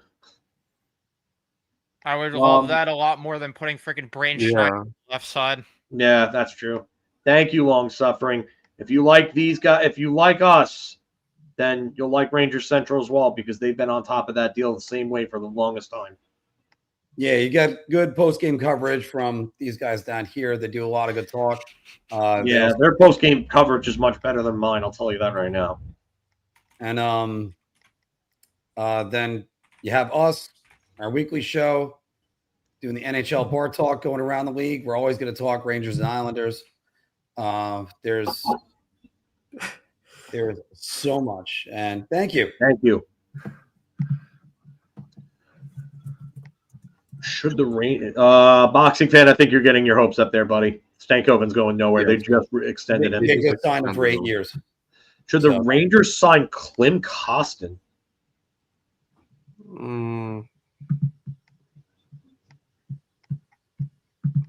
S4: would love that a lot more than putting freaking Brain Schneider on the left side.
S2: Yeah, that's true. Thank you, Long Suffering. If you like these guys, if you like us, then you'll like Rangers Central as well, because they've been on top of that deal the same way for the longest time.
S1: Yeah, you got good post-game coverage from these guys down here. They do a lot of good talk.
S2: Their post-game coverage is much better than mine. I'll tell you that right now.
S1: And then you have us, our weekly show, doing the NHL bar talk, going around the league. We're always going to talk Rangers and Islanders. There's so much, and thank you.
S2: Should the rain boxing fan? I think you're getting your hopes up there, buddy. Stankoven's going nowhere. They just extended him.
S1: They just signed him for 8 years.
S2: Should the Rangers sign Klim Kostin?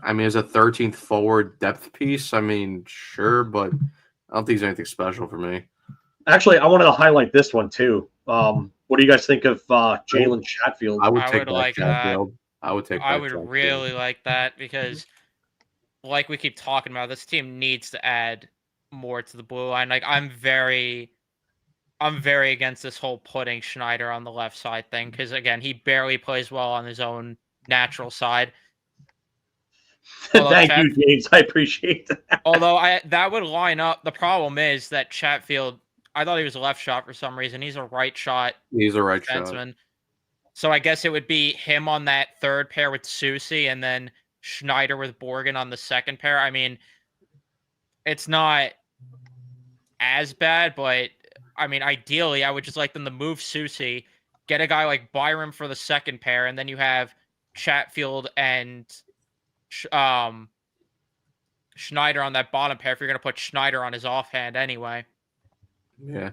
S5: I mean, as a 13th forward depth piece, I mean, sure, but I don't think he's anything special for me.
S2: Actually, I wanted to highlight this one too. What do you guys think of Jalen Chatfield?
S5: I would take that Chatfield. I would take that.
S4: I would really like that, because, like we keep talking about, this team needs to add more to the blue line. I'm very I'm very against this whole putting Schneider on the left side thing because, again, he barely plays well on his own natural side.
S2: Thank you, James. I appreciate that.
S4: Although that would line up. The problem is that Chatfield, I thought he was a left shot for some reason. He's a right shot
S5: He's a right shot.
S4: defenseman. So I guess it would be him on that third pair with Susie and then Schneider with Borgen on the second pair. I mean, it's not as bad, but I mean, ideally, I would just like them to move Susie, get a guy like Byram for the second pair, and then you have Chatfield and Schneider on that bottom pair if you're going to put Schneider on his offhand anyway.
S5: Yeah.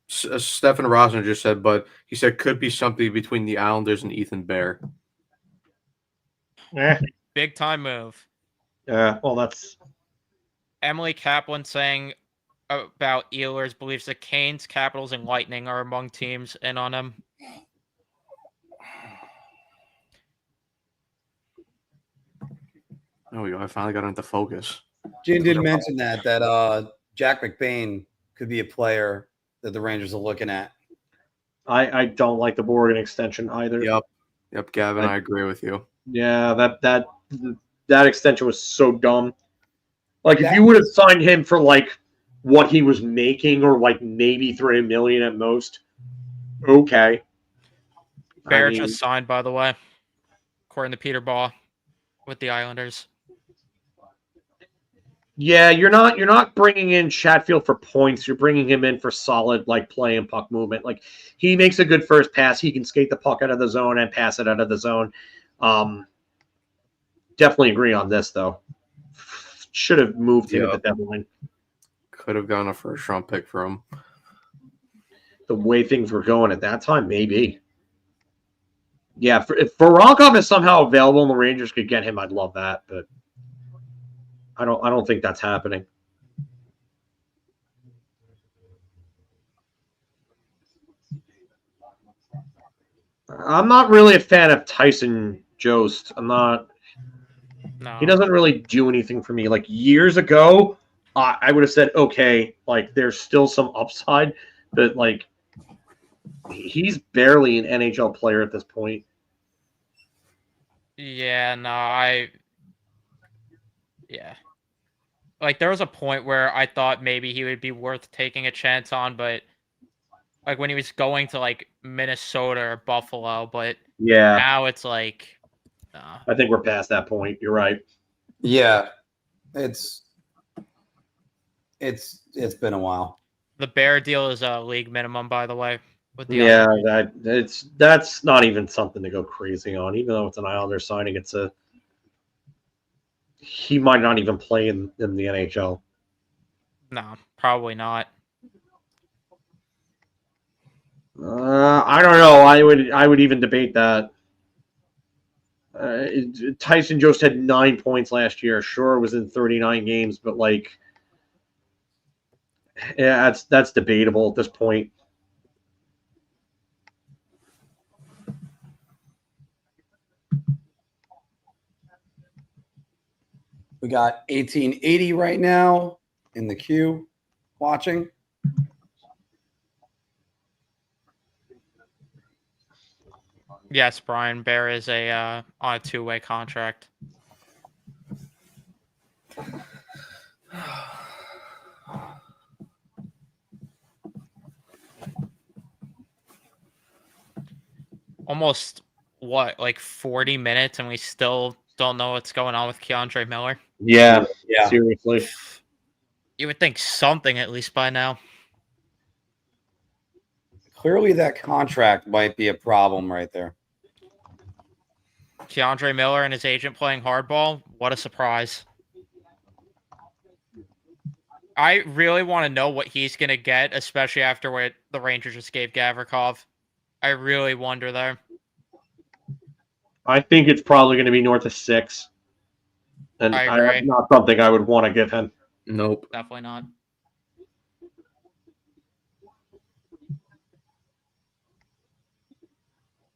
S5: Stefan Rosner just said, but he said could be something between the Islanders and Ethan Bear.
S4: Big time move.
S2: Yeah, well, that's
S4: Emily Kaplan saying about Ehlers believes the Canes, Capitals, and Lightning are among teams in on him.
S5: There we go. I finally got into focus.
S1: Gene did mention that Jack McBain could be a player that the Rangers are looking at.
S2: I don't like the Borgen extension either.
S5: Yep, Gavin, I agree with you.
S2: Yeah, that extension was so dumb. Like, if you would have signed him for like what he was making, or like maybe $3 million at most, okay.
S4: Bear just signed, by the way, according to Peter Baugh, with the Islanders.
S2: Yeah, you're not bringing in Chatfield for points. You're bringing him in for solid like play and puck movement. Like, he makes a good first pass. He can skate the puck out of the zone and pass it out of the zone. Definitely agree on this though. Should have moved him at the deadline.
S5: Could have gotten a first-round pick for him.
S2: The way things were going at that time, maybe. Yeah, if Gavrikov is somehow available and the Rangers could get him, I'd love that, but I don't think that's happening. I'm not really a fan of Tyson Jost. I'm not.
S4: No.
S2: He doesn't really do anything for me. Like, years ago, I would have said, okay, like, there's still some upside, but like, he's barely an NHL player at this point.
S4: Yeah, no, yeah. Like, there was a point where I thought maybe he would be worth taking a chance on, but like when he was going to like Minnesota or Buffalo, but
S2: yeah,
S4: now it's like, no.
S2: I think we're past that point. You're right.
S1: Yeah, it's been a while.
S4: The Bear deal is a league minimum, by the way. With the
S2: that's not even something to go crazy on. Even though it's an Islander signing, he might not even play in the NHL.
S4: No, probably not.
S2: I don't know. I would even debate that. Tyson Jost had 9 points last year. Sure, it was in 39 games, but like, yeah, that's debatable at this point.
S1: We got 1880 right now in the queue watching.
S4: Yes, Brian, Bear is on a two-way contract. Almost, like 40 minutes, and we still don't know what's going on with Keandre Miller?
S2: Yeah, seriously.
S4: You would think something at least by now.
S1: Clearly that contract might be a problem right there.
S4: Keandre Miller and his agent playing hardball. What a surprise. I really want to know what he's going to get, especially after what the Rangers just gave Gavrikov. I really wonder there.
S2: I think it's probably going to be north of 6. And
S4: I agree.
S2: that's not something I would want to give him.
S5: Nope.
S4: Definitely not.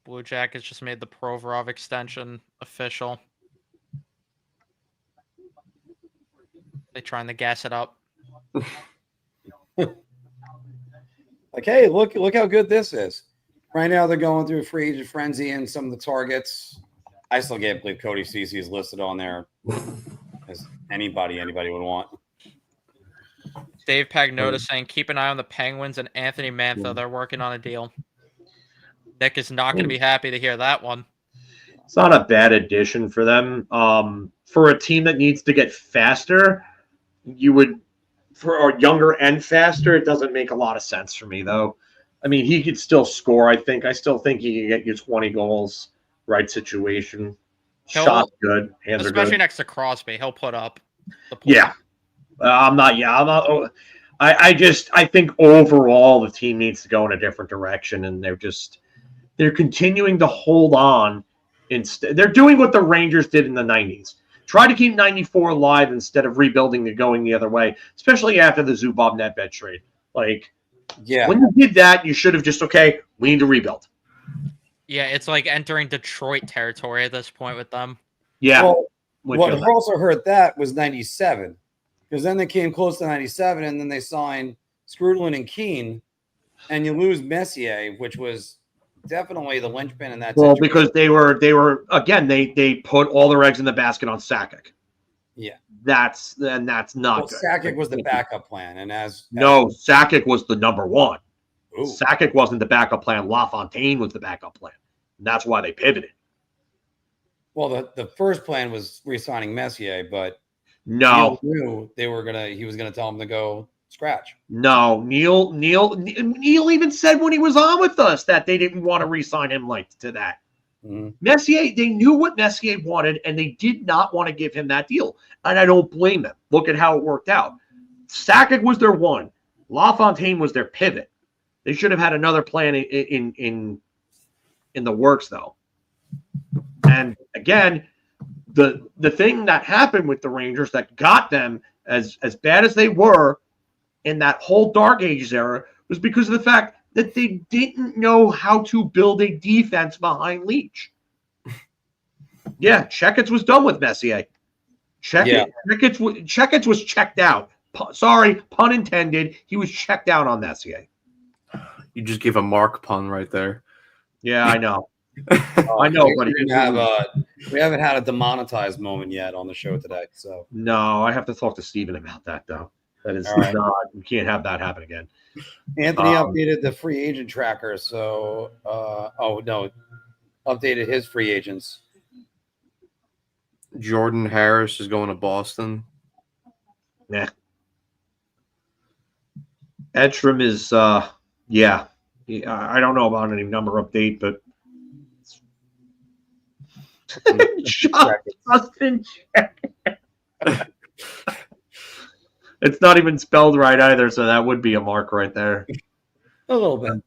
S4: Blue Jackets just made the Provorov extension official. They trying to gas it up.
S1: Like, hey, look how good this is. Right now, they're going through a free agent frenzy and some of the targets. I still can't believe Cody Ceci is listed on there as anybody would want.
S4: Dave Pagnotta saying, keep an eye on the Penguins and Anthony Mantha. They're working on a deal. Nick is not going to be happy to hear that one.
S2: It's not a bad addition for them. For a team that needs to get faster, for younger and faster, it doesn't make a lot of sense for me, though. I mean, he could still score, I think. I still think he can get you 20 goals, right situation. Shot's good. Hands are good.
S4: Especially next to Crosby. He'll put up the points.
S2: Yeah. I'm not. I think overall the team needs to go in a different direction, and they're continuing to hold on. Instead, they're doing what the Rangers did in the 90s. Try to keep 94 alive instead of rebuilding and going the other way, especially after the Zubov Nedved trade. Like,
S1: yeah,
S2: when you did that, you should have just, okay, we need to rebuild.
S4: Yeah, it's like entering Detroit territory at this point with them.
S2: Yeah.
S1: Well, what also hurt that was 97, because then they came close to 97, and then they signed Skrudlin and Keane, and you lose Messier, which was definitely the linchpin in that situation.
S2: Because they were again, they put all their eggs in the basket on Sakic.
S1: Yeah.
S2: That's not good.
S1: Sakic was the backup plan, and
S2: Sakic was the number one.
S1: Ooh.
S2: Sakic wasn't the backup plan. LaFontaine was the backup plan. And that's why they pivoted.
S1: Well, the first plan was re-signing Messier, but
S2: no,
S1: Neil knew he was gonna tell him to go scratch.
S2: No, Neil even said when he was on with us that they didn't want to re-sign him to that.
S1: Mm-hmm.
S2: Messier, they knew what Messier wanted, and they did not want to give him that deal. And I don't blame them. Look at how it worked out. Sakic was their one. LaFontaine was their pivot. They should have had another plan in the works, though. And again, the thing that happened with the Rangers that got them as bad as they were in that whole Dark Ages era was because of the fact that they didn't know how to build a defense behind Leach. Yeah, Checkitz was done with Messier. Checkitz was checked out. Sorry, pun intended. He was checked out on Messier.
S5: You just gave a Mark pun right there.
S2: Yeah, I know. I know, buddy.
S1: We haven't had a demonetized moment yet on the show today. So
S2: no, I have to talk to Steven about that, though. That is not. You can't have that happen again.
S1: Anthony updated the free agent tracker. So, updated his free agents.
S5: Jordan Harris is going to Boston.
S2: Yeah. Edstrom is, yeah. I don't know about any number update, but Justin Check. It's not even spelled right either, so that would be a mark right there.
S1: A little bit.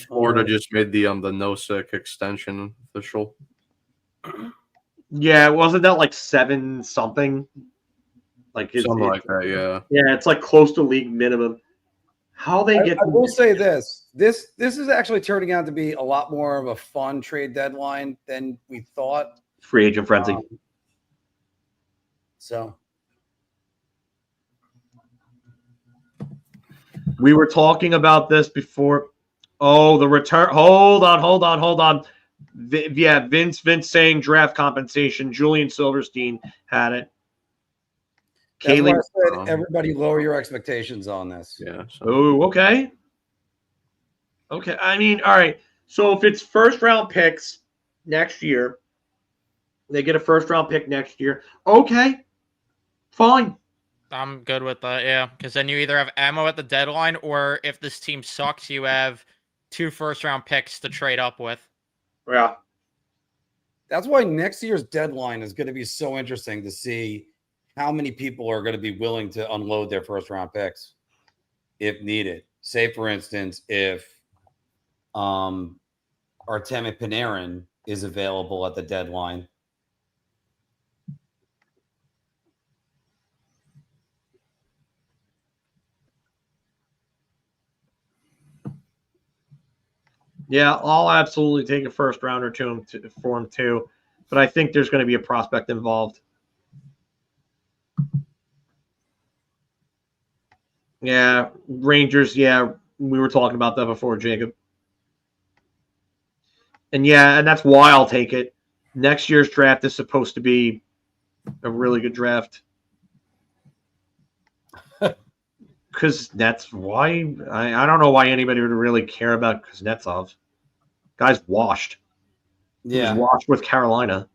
S5: Florida just made the Nosek extension official.
S2: Yeah, wasn't that like 7 something?
S5: Something like that, yeah.
S2: Yeah, it's like close to league minimum. How they get?
S1: I will say this is actually turning out to be a lot more of a fun trade deadline than we thought.
S2: Free agent frenzy.
S1: So
S2: we were talking about this before. Oh, the return. Hold on. Vince saying draft compensation. Julian Silverstein had it.
S1: That's why I said everybody lower your expectations on this.
S5: Yeah. So.
S2: Oh, okay. Okay. I mean, all right. So if it's first round picks next year, they get a first round pick next year. Okay. Fine.
S4: I'm good with that, yeah. Because then you either have ammo at the deadline, or if this team sucks, you have 2 first-round picks to trade up with.
S2: Yeah.
S1: That's why next year's deadline is going to be so interesting to see how many people are going to be willing to unload their first-round picks if needed. Say, for instance, if Artemi Panarin is available at the deadline.
S2: Yeah, I'll absolutely take a first rounder for him too, but I think there's going to be a prospect involved. Yeah, Rangers. Yeah, We were talking about that before, Jacob. And yeah, and that's why I'll take it. Next year's draft is supposed to be a really good draft. Because that's why I don't know why anybody would really care about Kuznetsov. Guy's washed. He was washed with Carolina.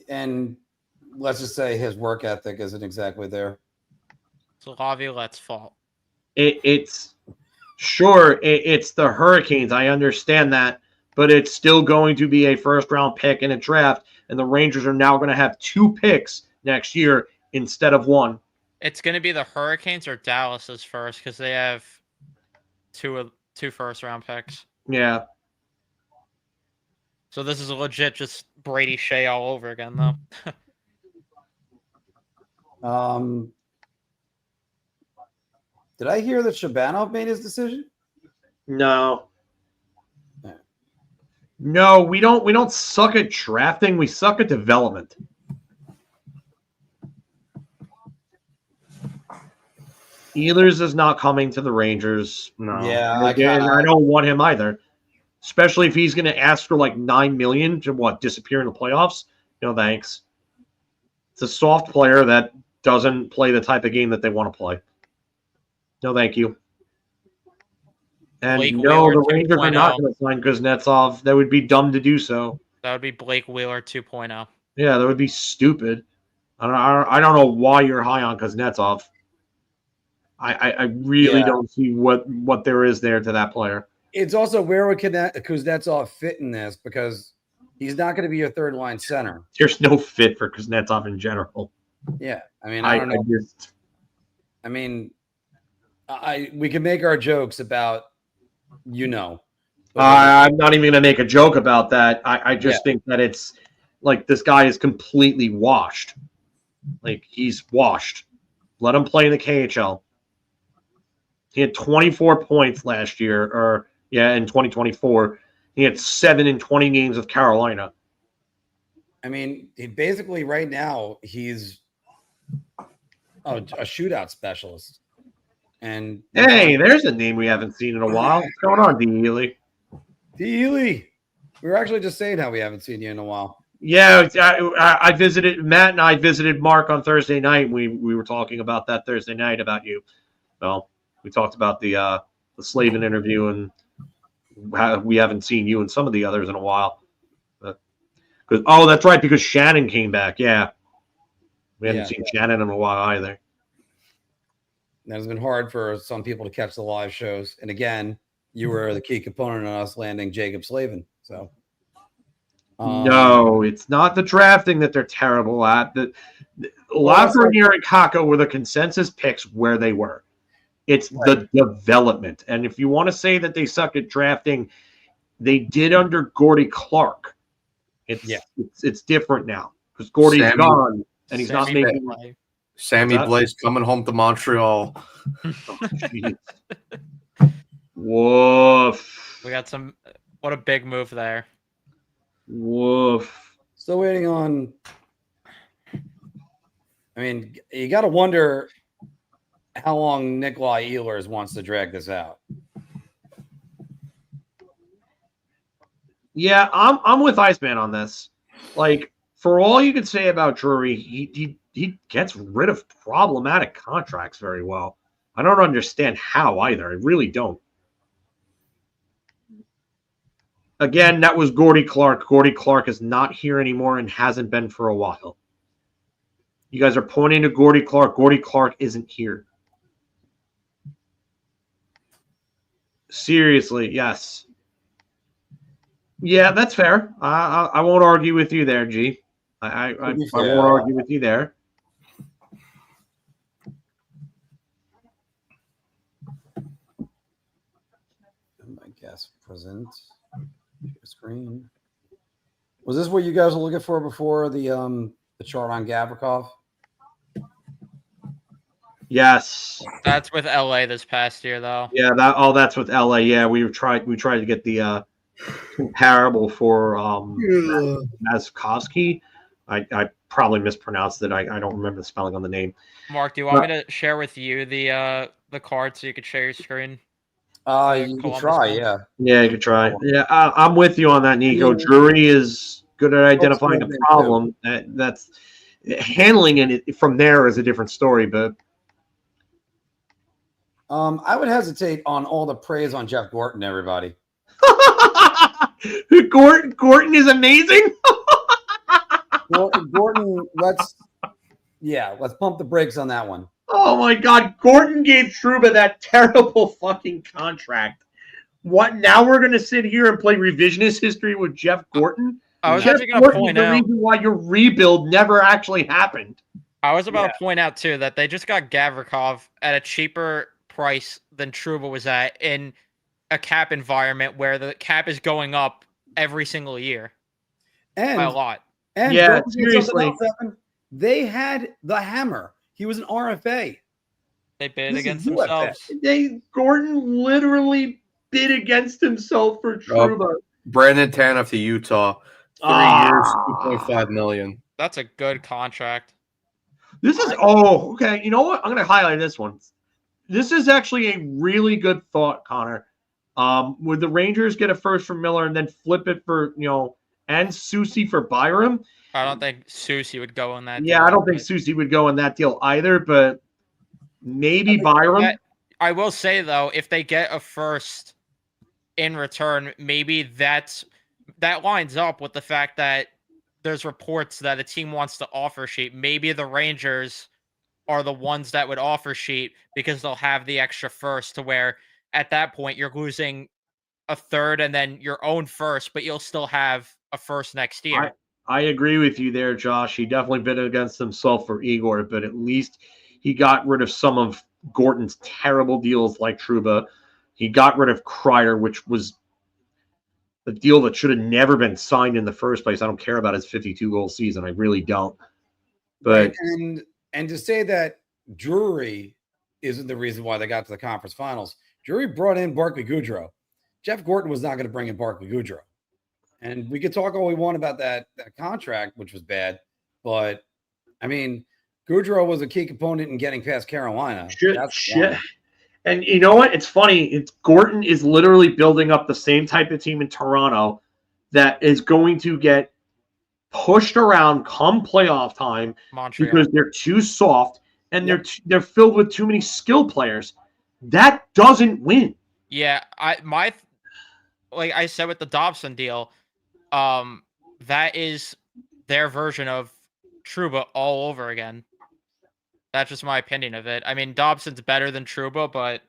S1: And let's just say his work ethic isn't exactly there.
S4: It's Laviolette's fault.
S2: It's the Hurricanes. I understand that, but it's still going to be a first-round pick in a draft, and the Rangers are now going to have 2 picks next year instead of 1.
S4: It's going to be the Hurricanes or Dallas's first because they have two first-round picks.
S2: Yeah.
S4: So this is a legit just Brady Shea all over again, though.
S1: Did I hear that Shabanov made his decision?
S2: No. No, we don't suck at drafting. We suck at development. Ehlers is not coming to the Rangers.
S5: No.
S1: Yeah,
S2: Again, I don't want him either. Especially if he's going to ask for like $9 million to disappear in the playoffs. No thanks. It's a soft player that doesn't play the type of game that they want to play. No, thank you. And
S4: Blake
S2: no,
S4: Wheeler
S2: the Rangers are not
S4: 2.0.
S2: going to sign Kuznetsov. That would be dumb to do so.
S4: That would be Blake Wheeler 2.0.
S2: Yeah, that would be stupid. I don't know why you're high on Kuznetsov. I really don't see what there is there to that player.
S1: It's also where would Kuznetsov fit in this because he's not going to be your third line center.
S2: There's no fit for Kuznetsov in general.
S1: Yeah, I mean, I don't know. We can make our jokes about,
S2: I'm not even going to make a joke about that. I just think that it's like this guy is completely washed. Like he's washed. Let him play in the KHL. He had 24 points last year, in 2024. He had 7 in 20 games with Carolina.
S1: I mean, basically right now he's a shootout specialist. And
S2: hey, there's a name we haven't seen in a while. What's going on, D. Ely?
S1: D. Ely. We were actually just saying how we haven't seen you in a while.
S2: Yeah, I visited Matt and I visited Mark on Thursday night. We were talking about that Thursday night about you. Well, we talked about the Slavin interview and how we haven't seen you and some of the others in a while. That's right, because Shannon came back. Yeah, we haven't seen Shannon in a while either.
S1: That has been hard for some people to catch the live shows. And again, you were the key component on us landing Jacob Slavin. So.
S2: No, it's not the drafting that they're terrible at. Lafreniere and Kakko were the consensus picks where they were. It's the development. And if you want to say that they suck at drafting, they did under Gordy Clark. It's different now because Gordy's gone and he's not making money.
S5: Sammy Blaze coming home to Montreal.
S2: Woof.
S4: We got what a big move there.
S2: Woof.
S1: Still waiting on. I mean, you got to wonder how long Nikolaj Ehlers wants to drag this out.
S2: Yeah, I'm with Iceman on this. Like, for all you can say about Drury, he gets rid of problematic contracts very well. I don't understand how either. I really don't. Again, that was Gordy Clark. Gordy Clark is not here anymore and hasn't been for a while. You guys are pointing to Gordy Clark. Gordy Clark isn't here. Seriously, yes. Yeah, that's fair. I won't argue with you there, G. I won't argue with you there.
S1: I guess present screen. Was this what you guys were looking for before the chart on Gavrikov?
S2: Yes.
S4: That's with LA this past year, though.
S2: Yeah, that's with LA. Yeah, we tried to get the comparable for Mazkovsky. I probably mispronounced it. I don't remember the spelling on the name.
S4: Mark, do you want me to share with you the the card so you could share your screen?
S1: You can
S4: Columbus
S1: try,
S4: one?
S1: yeah.
S2: Yeah, you could try. Yeah, I'm with you on that, Nico.
S1: mean,
S2: Drury is good at identifying
S1: Folks
S2: the
S1: know them,
S2: problem. That's handling it from there is a different story. But
S1: I would hesitate on all the praise on Jeff Gorton, everybody.
S2: Gorton is amazing.
S1: Gorton, let's pump the brakes on that one.
S2: Oh my God, Gorton gave Trouba that terrible fucking contract. What? Now we're gonna sit here and play revisionist history with Jeff Gorton?
S4: I was
S2: Jeff
S4: actually going to
S2: Gorton is
S4: point
S2: the
S4: out.
S2: reason why your rebuild never actually happened.
S4: I was about to point out too that they just got Gavrikov at a cheaper price than Trouba was at in a cap environment where the cap is going up every single year by a
S1: And
S4: lot.
S1: and
S2: Yeah,
S1: don't forget something
S2: seriously.
S1: else, Evan. They had the hammer. He was an RFA.
S4: They bid
S1: This is
S4: against
S1: UFA.
S4: themselves.
S2: Gordon literally bid against himself for Trouba.
S5: Brandon Tanev to Utah, 3 years, $2.5 million.
S4: That's a good contract.
S2: This is okay. You know what? I'm going to highlight this one. This is actually a really good thought, Connor. Would the Rangers get a first from Miller and then flip it for and Susie for Byram?
S4: I don't think Susie would go in that.
S2: Yeah,
S4: deal,
S2: I don't think
S4: but-
S2: Susie would go in that deal either. But maybe Byram.
S4: I will say though, if they get a first in return, maybe that lines up with the fact that there's reports that a team wants to offer sheet. Maybe the Rangers are the ones that would offer sheet because they'll have the extra first, to where at that point you're losing a third and then your own first, but you'll still have a first next year.
S2: I agree with you there, Josh. He definitely bid against himself for Igor, but at least he got rid of some of Gorton's terrible deals like Trouba. He got rid of Kreider, which was a deal that should have never been signed in the first place. I don't care about his 52-goal season. I really don't. But
S1: and to say that Drury isn't the reason why they got to the conference finals. Drury brought in Barclay Goodrow. Jeff Gorton was not going to bring in Barclay Goodrow. And we could talk all we want about that contract, which was bad. But, I mean, Goodrow was a key component in getting past Carolina.
S2: Shit. And you know what? It's funny. Gorton is literally building up the same type of team in Toronto that is going to get pushed around come playoff time
S4: Montreal.
S2: because they're too soft and they're filled with too many skill players. That doesn't win.
S4: Yeah, like I said with the Dobson deal, that is their version of Trouba all over again. That's just my opinion of it. I mean, Dobson's better than Trouba, but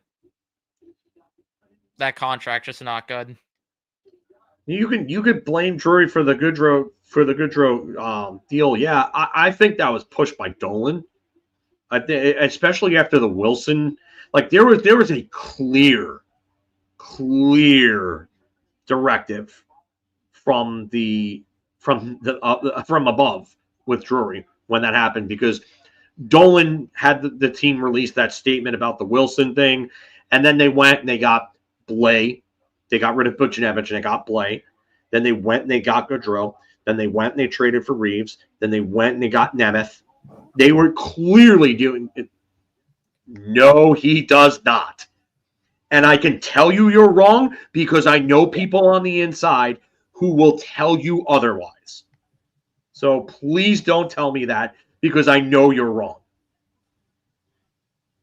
S4: that contract's just not good.
S2: You could blame Drury for the Goodrow deal. Yeah, I think that was pushed by Dolan. Especially after the Wilson, like there was a clear directive from above with Drury when that happened, because Dolan had the team release that statement about the Wilson thing, and then they went and they got Blais. They got rid of Buchnevich and they got Blais. Then they went and they got Goodrow. Then they went and they traded for Reeves. Then they went and they got Nemeth. They were clearly doing it. No, he does not. And I can tell you you're wrong because I know people on the inside who will tell you otherwise. So please don't tell me that, because I know you're wrong.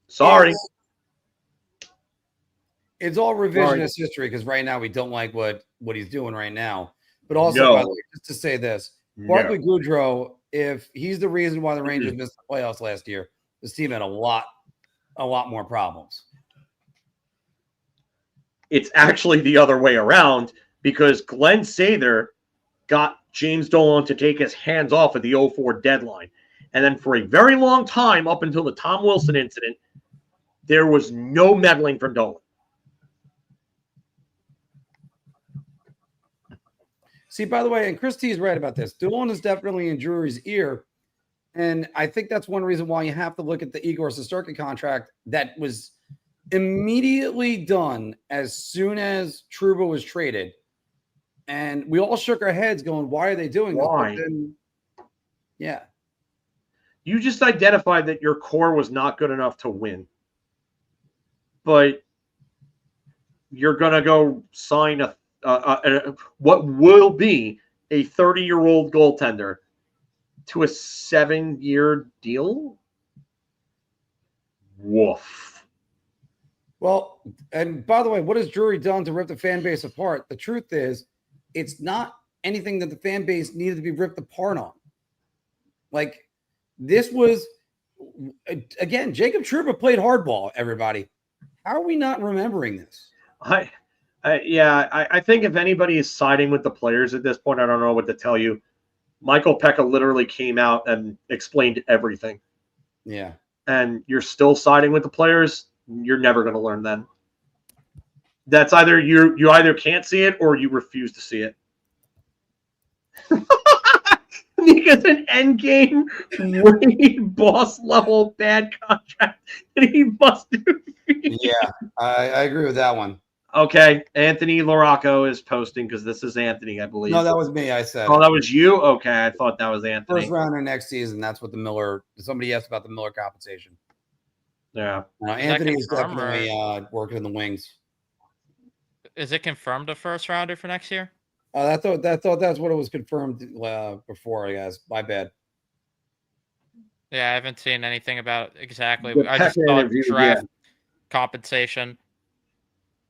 S2: Sorry.
S1: It's all revisionist history, because right now we don't like what he's doing right now. But also, by the way, just to say this, Barclay Goodrow, if he's the reason why the Rangers missed the playoffs last year, this team had a lot more problems.
S2: It's actually the other way around, because Glenn Sather got James Dolan to take his hands off at the 0-4 deadline. And then for a very long time, up until the Tom Wilson incident, there was no meddling from Dolan.
S1: See, by the way, and Chris T is right about this. Dolan is definitely in Drury's ear. And I think that's one reason why you have to look at the Igor Shesterkin contract that was immediately done as soon as Trouba was traded. And we all shook our heads going, why are they doing this?
S2: Why?
S1: Then, yeah.
S2: You just identified that your core was not good enough to win. but you're going to go sign what will be a 30-year-old goaltender to a 7-year deal? Woof.
S1: Well, and by the way, what has Drury done to rip the fan base apart? The truth is, it's not anything that the fan base needed to be ripped apart on. Like, this was, again, Jacob Trouba played hardball, everybody. How are we not remembering this?
S2: I think if anybody is siding with the players at this point, I don't know what to tell you. Michael Pekka literally came out and explained everything.
S1: Yeah.
S2: And you're still siding with the players, you're never going to learn then. That's either you either can't see it or you refuse to see it. He gets an end game Wade boss level bad contract and he must do.
S1: Yeah, I agree with that one.
S2: Okay, Anthony Laraco is posting because this is Anthony, I believe.
S1: No, that was me. I said.
S2: Oh, that was you? Okay, I thought that was Anthony.
S1: First rounder next season. That's what somebody asked about the Miller compensation.
S2: Yeah.
S1: Anthony is definitely working in the wings.
S4: Is it confirmed a first rounder for next year?
S1: I thought that's what it was confirmed before, I guess. My bad.
S4: Yeah, I haven't seen anything about exactly.
S2: The
S4: I just
S2: Pekka
S4: saw
S2: interview,
S4: draft compensation.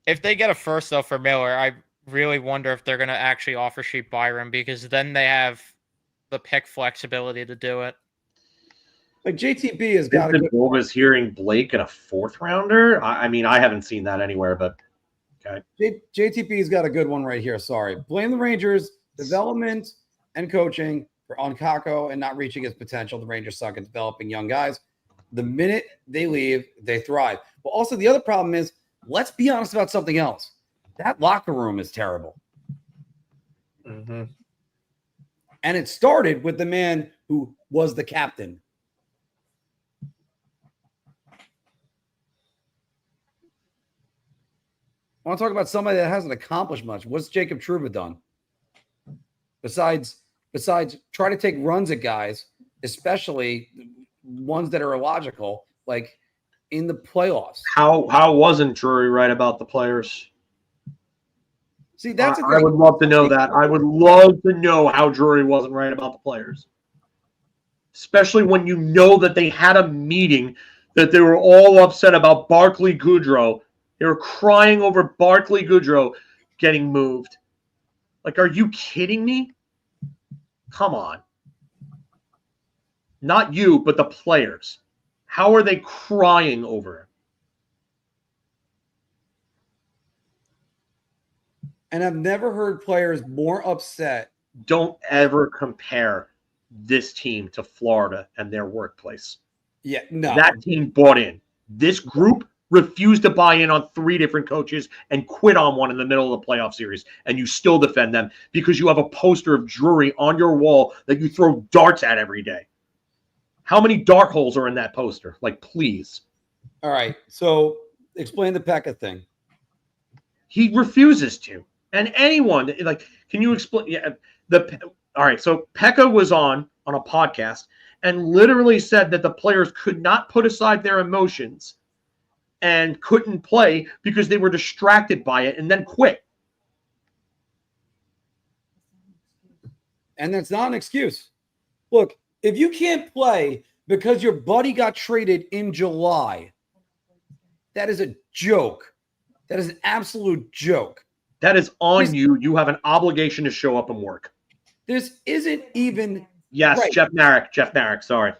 S4: If they get a first, though, for Miller, I really wonder if they're going to actually offer sheet Byram because then they have the pick flexibility to do it.
S1: Like JTB has got
S2: Vincent was hearing Blake in a 4th rounder. I mean, I haven't seen that anywhere, but okay.
S1: JTB's got a good one right here. Sorry. Blame the Rangers, development and coaching on Kako and not reaching his potential. The Rangers suck at developing young guys. The minute they leave, they thrive. But also the other problem is, let's be honest about something else. That locker room is terrible.
S5: Mm-hmm.
S1: And it started with the man who was the captain. I want to talk about somebody that hasn't accomplished much. What's Jacob Trouba done? Besides try to take runs at guys, especially ones that are illogical, like in the playoffs.
S2: How wasn't Drury right about the players?
S1: See, that's
S2: I would love to know that. I would love to know how Drury wasn't right about the players. Especially when you know that they had a meeting that they were all upset about Barclay Goodrow. They were crying over Barclay Goodrow getting moved. Like, are you kidding me? Come on. Not you, but the players. How are they crying over it?
S1: And I've never heard players more upset.
S2: Don't ever compare this team to Florida and their workplace.
S1: Yeah, no.
S2: That team bought in. This group refused to buy in on 3 different coaches and quit on one in the middle of the playoff series, and you still defend them because you have a poster of Drury on your wall that you throw darts at every day. How many dart holes are in that poster? Like, please.
S1: All right, so explain the Pekka thing.
S2: He refuses to. And anyone, like, can you explain? Yeah, all right, so Pekka was on a podcast and literally said that the players could not put aside their emotions and couldn't play because they were distracted by it and then quit.
S1: And that's not an excuse. Look, if you can't play because your buddy got traded in July, that is a joke. That is an absolute joke.
S2: That is on you. You have an obligation to show up and work.
S1: This isn't even...
S2: Yes,
S1: right.
S2: Jeff Marek, sorry.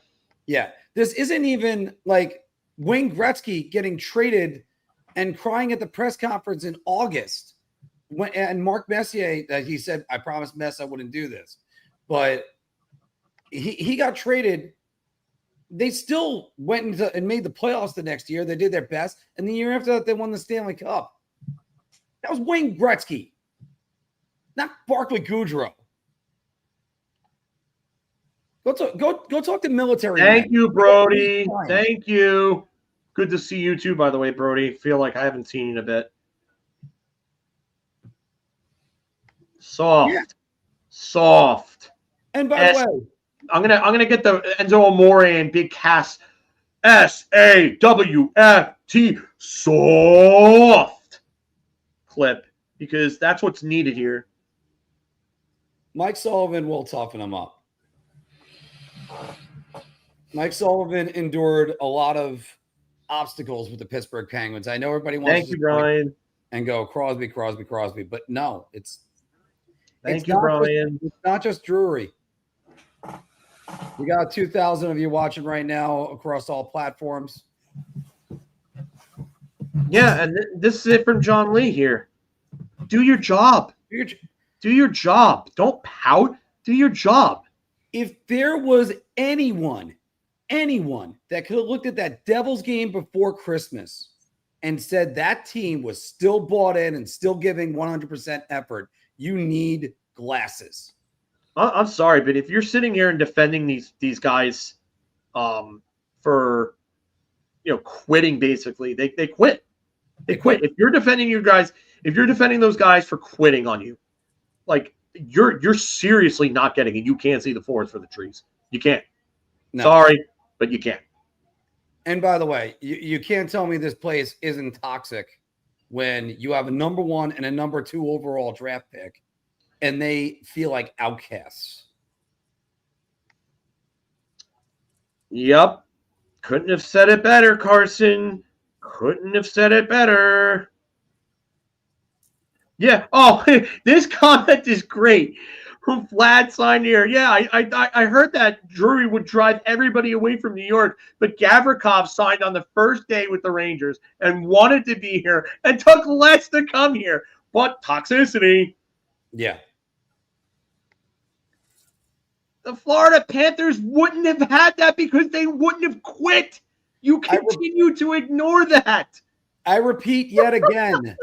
S1: Yeah, this isn't even like Wayne Gretzky getting traded and crying at the press conference in August. And Mark Messier, that he said, I promised Mess I wouldn't do this. But he got traded. They still went and made the playoffs the next year. They did their best. And the year after that, they won the Stanley Cup. That was Wayne Gretzky, not Barclay Goodrow. Go talk to military.
S2: Thank you, Brody. Thank you. Good to see you too, by the way, Brody. Feel like I haven't seen you in a bit. Soft.
S1: And by the way,
S2: I'm gonna get the Enzo Amore and Big Cass SAWFT soft clip, because that's what's needed here.
S1: Mike Sullivan will toughen him up. Mike Sullivan endured a lot of obstacles with the Pittsburgh Penguins. I know everybody wants
S2: Thank you, Brian.
S1: And go Crosby, but no,
S2: Thank you, Brian.
S1: It's not just Drury. We got 2,000 of you watching right now across all platforms.
S2: Yeah, and this is it from John Lee here. Do your job. Do your job. Don't pout. Do your job.
S1: If there was anyone that could have looked at that Devils game before Christmas and said that team was still bought in and still giving 100% effort, you need glasses.
S2: I'm sorry, but if you're sitting here and defending these guys for quitting, basically, they quit. They quit. If you're defending those guys for quitting on you, like you're seriously not getting it. You can't see the forest for the trees. You can't. No. Sorry, but you can't.
S1: And by the way, you can't tell me this place isn't toxic when you have a number 1 and a number 2 overall draft pick and they feel like outcasts.
S2: Yep. Couldn't have said it better, Carson. Couldn't have said it better. Yeah. Oh, this comment is great. From Vlad signed here. Yeah, I heard that Drury would drive everybody away from New York, but Gavrikov signed on the first day with the Rangers and wanted to be here and took less to come here. But toxicity.
S1: Yeah.
S2: The Florida Panthers wouldn't have had that because they wouldn't have quit. You continue to ignore that.
S1: I repeat yet again.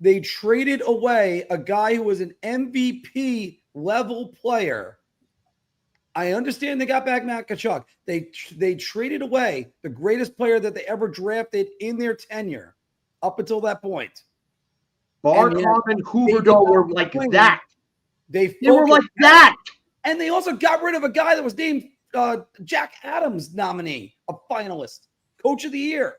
S1: They traded away a guy who was an MVP level player. I understand they got back Matt Tkachuk. They traded away the greatest player that they ever drafted in their tenure up until that point.
S2: Barkov and Huberdeau were like that.
S1: They
S2: were like that.
S1: And they also got rid of a guy that was named Jack Adams nominee, a finalist, coach of the year.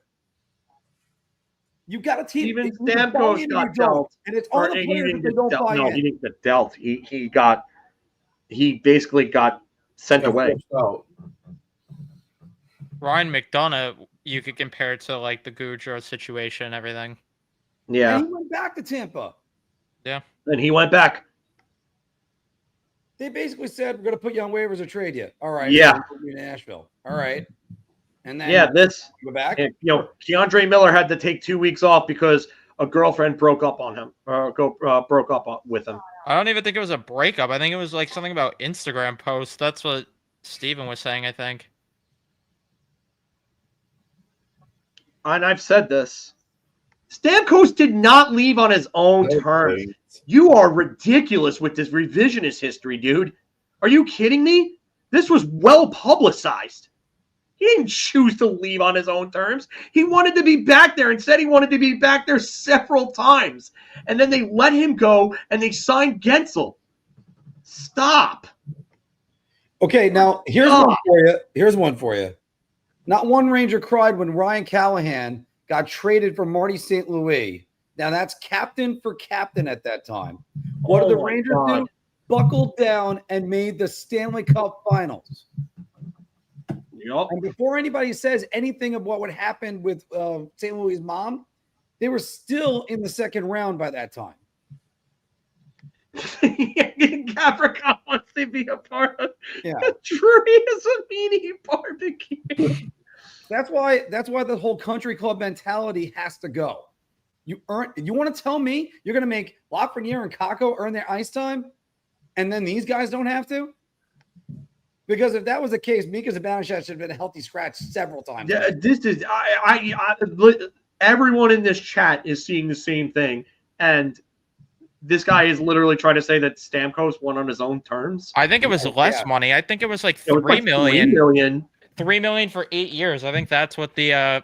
S1: You got a team.
S2: Even Stamkos got dealt,
S1: and it's all the players that they don't buy in.
S2: No, he didn't get dealt. He basically got sent away.
S4: Ryan McDonough, you could compare it to like the Gaudreau situation and everything.
S2: Yeah.
S1: And he went back to Tampa.
S4: Yeah.
S2: And he went back.
S1: They basically said, we're going to put you on waivers or trade you. All right.
S2: Yeah.
S1: In Nashville. All right. And then
S2: go
S1: back.
S2: And, Keandre Miller had to take 2 weeks off because a girlfriend broke up on him, broke up with him.
S4: I don't even think it was a breakup. I think it was like something about Instagram posts. That's what Steven was saying, I think.
S2: And I've said this. Stamkos did not leave on his own terms. You are ridiculous with this revisionist history, dude. Are you kidding me? This was well publicized. He didn't choose to leave on his own terms. He wanted to be back there and said he wanted to be back there several times. And then they let him go and they signed Gensel. Stop.
S1: Okay, now here's one for you. Here's one for you. Not one Ranger cried when Ryan Callahan got traded for Marty St. Louis. Now that's captain for captain at that time. What did the Rangers do? Buckled down and made the Stanley Cup Finals.
S2: Yep.
S1: And before anybody says anything of what would happen with St. Louis' mom, they were still in the second round by that time.
S2: Gavrikov wants to be a part of Drury is a meanie barbecue.
S1: That's why the whole country club mentality has to go. You want to tell me you're going to make Lafreniere and Kakko earn their ice time, and then these guys don't have to? Because if that was the case, Mika Zibanejad should have been a healthy scratch several times.
S2: Yeah, this is everyone in this chat is seeing the same thing, and this guy is literally trying to say that Stamkos won on his own terms.
S4: I think it was less money. I think it was like $3 million. $3 million for 8 years. I think that's what the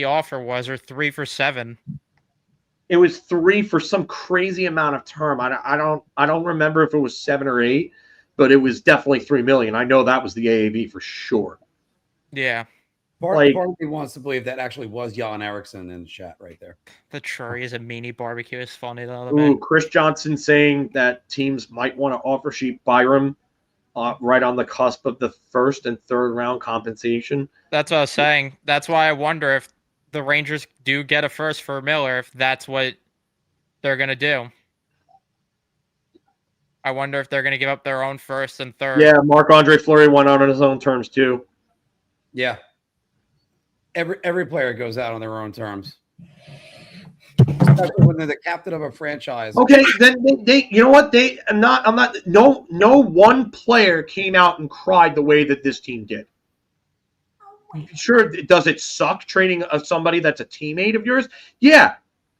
S4: offer was, or 3 for 7.
S2: It was 3 for some crazy amount of term. I don't remember if it was 7 or 8, but it was definitely $3 million. I know that was the AAV for sure.
S4: Yeah.
S1: Part of me wants to believe that actually was Jan Eriksson in the chat right there.
S4: The Trury is a meanie barbecue is funny though.
S2: Ooh, Chris Johnson saying that teams might want to offer sheet Byram right on the cusp of the first and third round compensation.
S4: That's what I was saying. That's why I wonder if the Rangers do get a first for Miller, if that's what they're going to do. I wonder if they're going to give up their own first and third.
S2: Yeah, Marc-Andre Fleury went out on his own terms too.
S1: Yeah. Every player goes out on their own terms. Especially when they're the captain of a franchise.
S2: Okay, then they you know what? No one player came out and cried the way that this team did. Sure, does it suck trading somebody that's a teammate of yours? Yeah,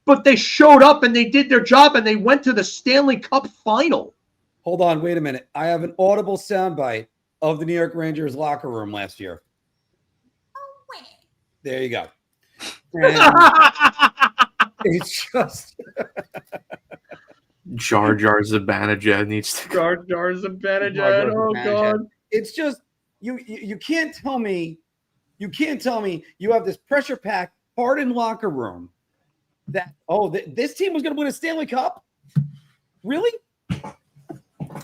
S2: but they showed up and they did their job and they went to the Stanley Cup final.
S1: Hold on, wait a minute. I have an audible soundbite of the New York Rangers locker room last year. There you go. It's just
S5: Jar Jar Zibanejad needs to
S2: Jar Jar Zibanejad. Oh God!
S1: It's just you can't tell me you have this pressure packed, hardened locker room that this team was going to win a Stanley Cup. Really?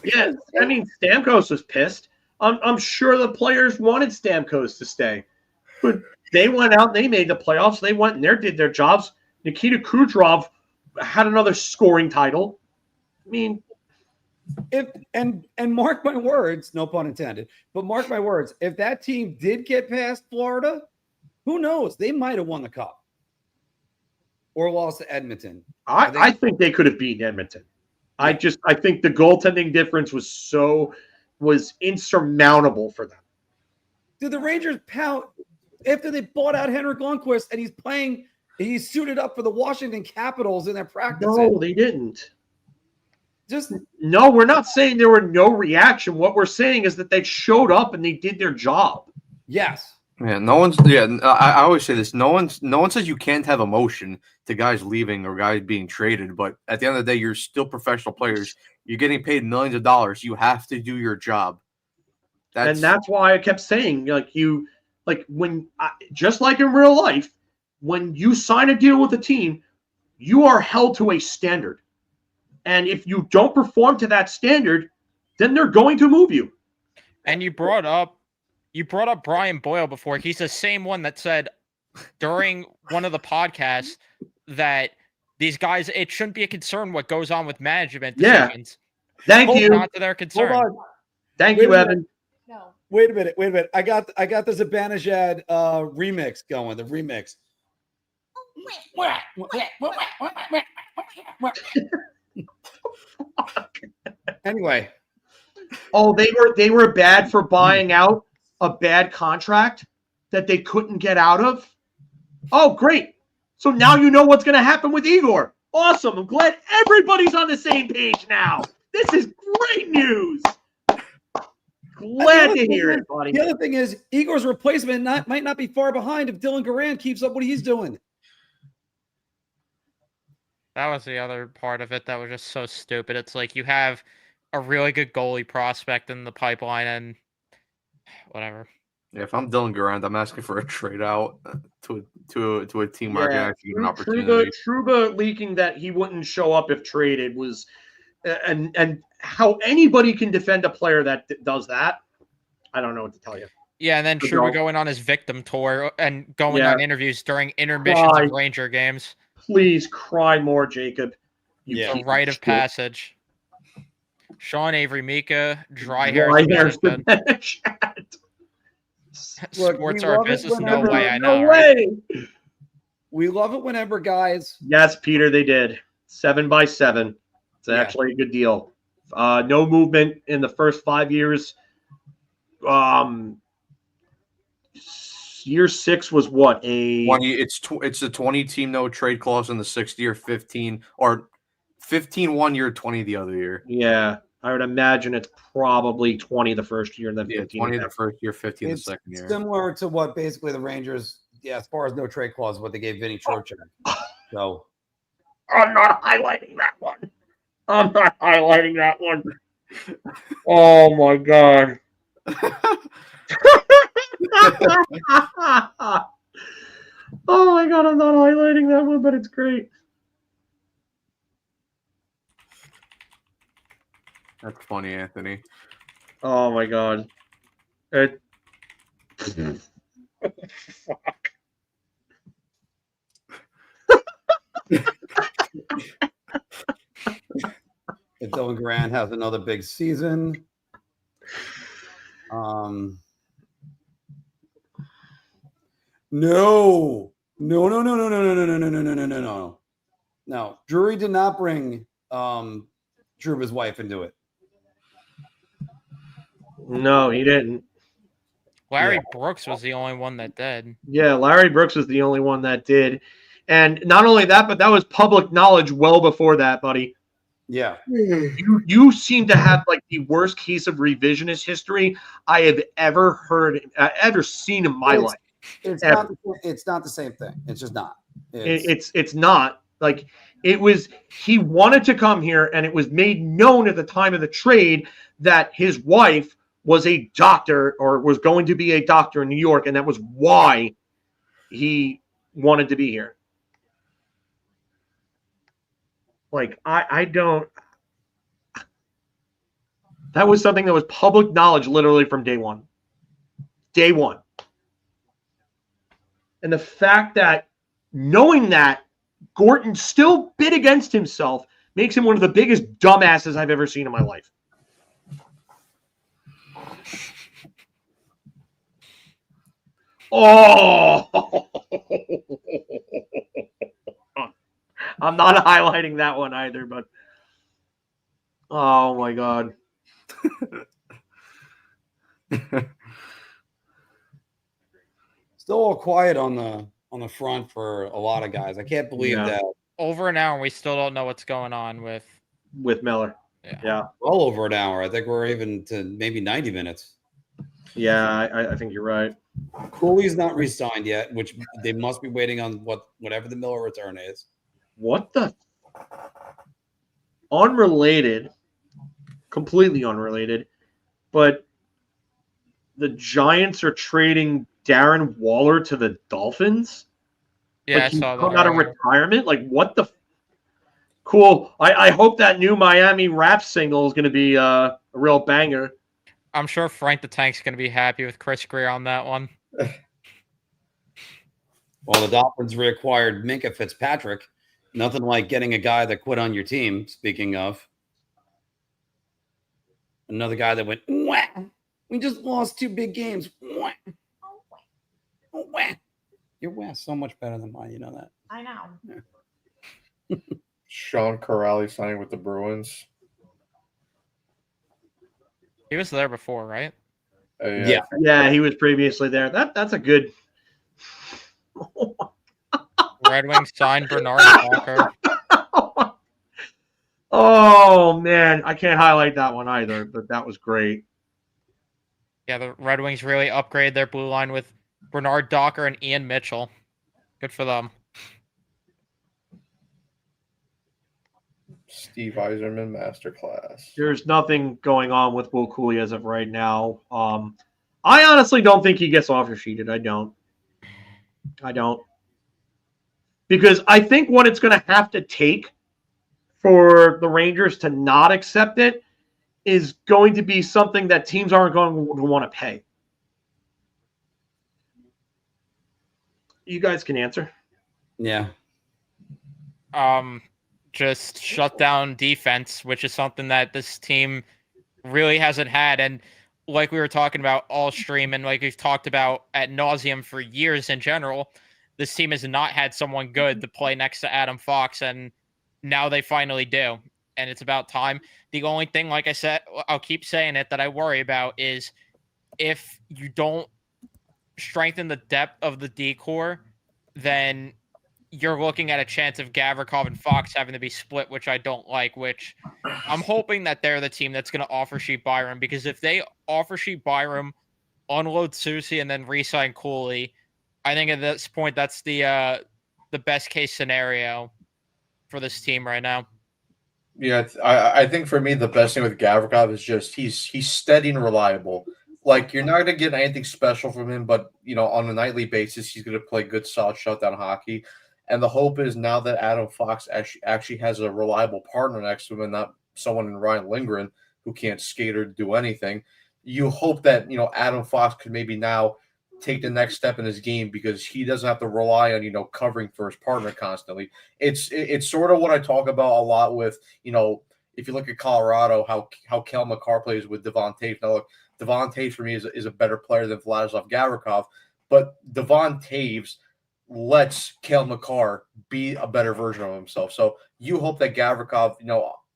S2: Yeah, I mean Stamkos was pissed. I'm sure the players wanted Stamkos to stay, but they went out, they made the playoffs, they went and did their jobs. Nikita Kucherov had another scoring title. I mean,
S1: and mark my words, no pun intended, but mark my words, if that team did get past Florida, who knows? They might have won the cup or lost to Edmonton.
S2: I think they could have beaten Edmonton. I think the goaltending difference was insurmountable for them.
S1: Did the Rangers pout after they bought out Henrik Lundqvist and he's suited up for the Washington Capitals in their practice?
S2: No, they didn't.
S1: No,
S2: we're not saying there were no reaction. What we're saying is that they showed up and they did their job.
S1: Yes.
S5: Yeah, I always say this. No one says you can't have emotion to guys leaving or guys being traded, but at the end of the day, you're still professional players. You're getting paid millions of dollars. You have to do your job.
S2: That's why I kept saying, just like in real life, when you sign a deal with a team, you are held to a standard. And if you don't perform to that standard, then they're going to move you.
S4: And you brought up Brian Boyle before. He's the same one that said during one of the podcasts that these guys, it shouldn't be a concern what goes on with management decisions.
S2: Yeah. Thank you.
S4: Not to their concern.
S1: Hold on.
S2: Thank you, Evan.
S6: No.
S1: Wait a minute. I got the Zibanejad remix going. The remix. Anyway.
S2: Oh, they were bad for buying out a bad contract that they couldn't get out of. Oh, great. So now you know what's going to happen with Igor. Awesome. I'm glad everybody's on the same page now. This is great news. Glad to hear it, buddy.
S1: The other thing is Igor's replacement might not be far behind if Dylan Garand keeps up what he's doing.
S4: That was the other part of it that was just so stupid. It's like you have a really good goalie prospect in the pipeline and whatever.
S5: Yeah, if I'm Dylan Garand, I'm asking for a trade out to a team where I can actually get an opportunity.
S2: Trouba leaking that he wouldn't show up if traded was, and how anybody can defend a player that does that, I don't know what to tell you.
S4: Yeah, and then Trouba going on his victim tour and going on interviews during intermissions of Ranger games.
S2: Please cry more, Jacob.
S4: A rite of passage. Sean Avery Mika, dry hair. Sports are a business. No way, I know.
S2: No way.
S4: Right?
S1: We love it whenever guys.
S2: Yes, Peter, they did 7x7. It's actually a good deal. No movement in the first 5 years. Year 6 was what?
S5: It's a 20 team no trade clause in the 6th year, 15 or 15 1 year, 20 the other year.
S2: Yeah, I would imagine it's probably 20 the first year and then 15.
S5: 20 the first year, 15 the second year.
S1: Similar to what basically the Rangers, as far as no trade clause, what they gave Vinny Trocheck. So
S2: I'm not highlighting that one. Oh my God. Oh my god, I'm not highlighting that one, but it's great.
S5: That's funny, Anthony.
S2: Oh my god. It... Fuck.
S1: If Dylan Grant has another big season. No. No. Drury did not bring Truba's wife into it.
S2: No, he didn't.
S4: Larry Brooks was the only one that did.
S2: Yeah, Larry Brooks was the only one that did. And not only that, but that was public knowledge well before that, buddy.
S1: Yeah.
S2: You seem to have like the worst case of revisionist history I have ever heard, ever seen in my life.
S1: It's not the same thing. It's just not.
S2: It's not. Like, it was, he wanted to come here, and it was made known at the time of the trade that his wife was a doctor or was going to be a doctor in New York, and that was why he wanted to be here. Like, I don't. That was something that was public knowledge literally from day one. Day one. And the fact that, knowing that, Gorton still bid against himself makes him one of the biggest dumbasses I've ever seen in my life. Oh! I'm not highlighting that one either, but oh my god.
S1: Still all quiet on the front for a lot of guys. I can't believe that.
S4: Over an hour, and we still don't know what's going on with
S2: Miller. Yeah.
S1: Well over an hour. I think we're even to maybe 90 minutes.
S2: Yeah, I think you're right.
S1: Cooley's not re-signed yet, which they must be waiting on whatever the Miller return is.
S2: What the? Unrelated, completely unrelated, but the Giants are trading Darren Waller to the Dolphins.
S4: Yeah,
S2: like
S4: I saw that.
S2: Come out of retirement. Like, what the? Cool. I hope that new Miami rap single is going to be a real banger.
S4: I'm sure Frank the Tank's going to be happy with Chris Greer on that one.
S1: Well, the Dolphins reacquired Minka Fitzpatrick. Nothing like getting a guy that quit on your team. Speaking of another guy that went, wah, we just lost 2 big games. Wah. Wah. Your West so much better than mine. You know that.
S6: I know.
S1: Yeah.
S5: Sean Corrali signing with the Bruins.
S4: He was there before, right?
S2: Yeah, he was previously there. That's a good.
S4: Red Wings signed Bernard Walker.
S2: Oh man, I can't highlight that one either, but that was great.
S4: Yeah, the Red Wings really upgraded their blue line with Bernard Docker and Ian Mitchell. Good for them.
S5: Steve Yzerman masterclass.
S2: There's nothing going on with Will Cuylle as of right now. I honestly don't think he gets offer sheeted. I don't. Because I think what it's going to have to take for the Rangers to not accept it is going to be something that teams aren't going to want to pay. You guys can answer.
S1: Yeah.
S4: Just shut down defense, which is something that this team really hasn't had. And like we were talking about all stream, and like we've talked about ad nauseum for years in general, this team has not had someone good to play next to Adam Fox, and now they finally do. And it's about time. The only thing, like I said, I'll keep saying it, that I worry about is if you don't strengthen the depth of the D-core, then you're looking at a chance of Gavrikov and Fox having to be split, which I don't like, which I'm hoping that they're the team that's going to offer sheet Byram, because if they offer sheet Byram, unload Susie, and then re-sign Cooley, I think at this point that's the best case scenario for this team right now.
S5: Yeah, I think for me the best thing with Gavrikov is just he's steady and reliable. like you're not going to get anything special from him, but on a nightly basis, he's going to play good, solid shutdown hockey. And the hope is now that Adam Fox actually has a reliable partner next to him, and not someone in Ryan Lindgren who can't skate or do anything. You hope that Adam Fox could maybe now take the next step in his game because he doesn't have to rely on covering for his partner constantly. It's sort of what I talk about a lot with if you look at Colorado, how Cale Makar plays with Devon Toews. Now look, Devon Toews for me is a better player than Vladislav Gavrikov, but Devon Toews lets Cale Makar be a better version of himself. So you hope that Gavrikov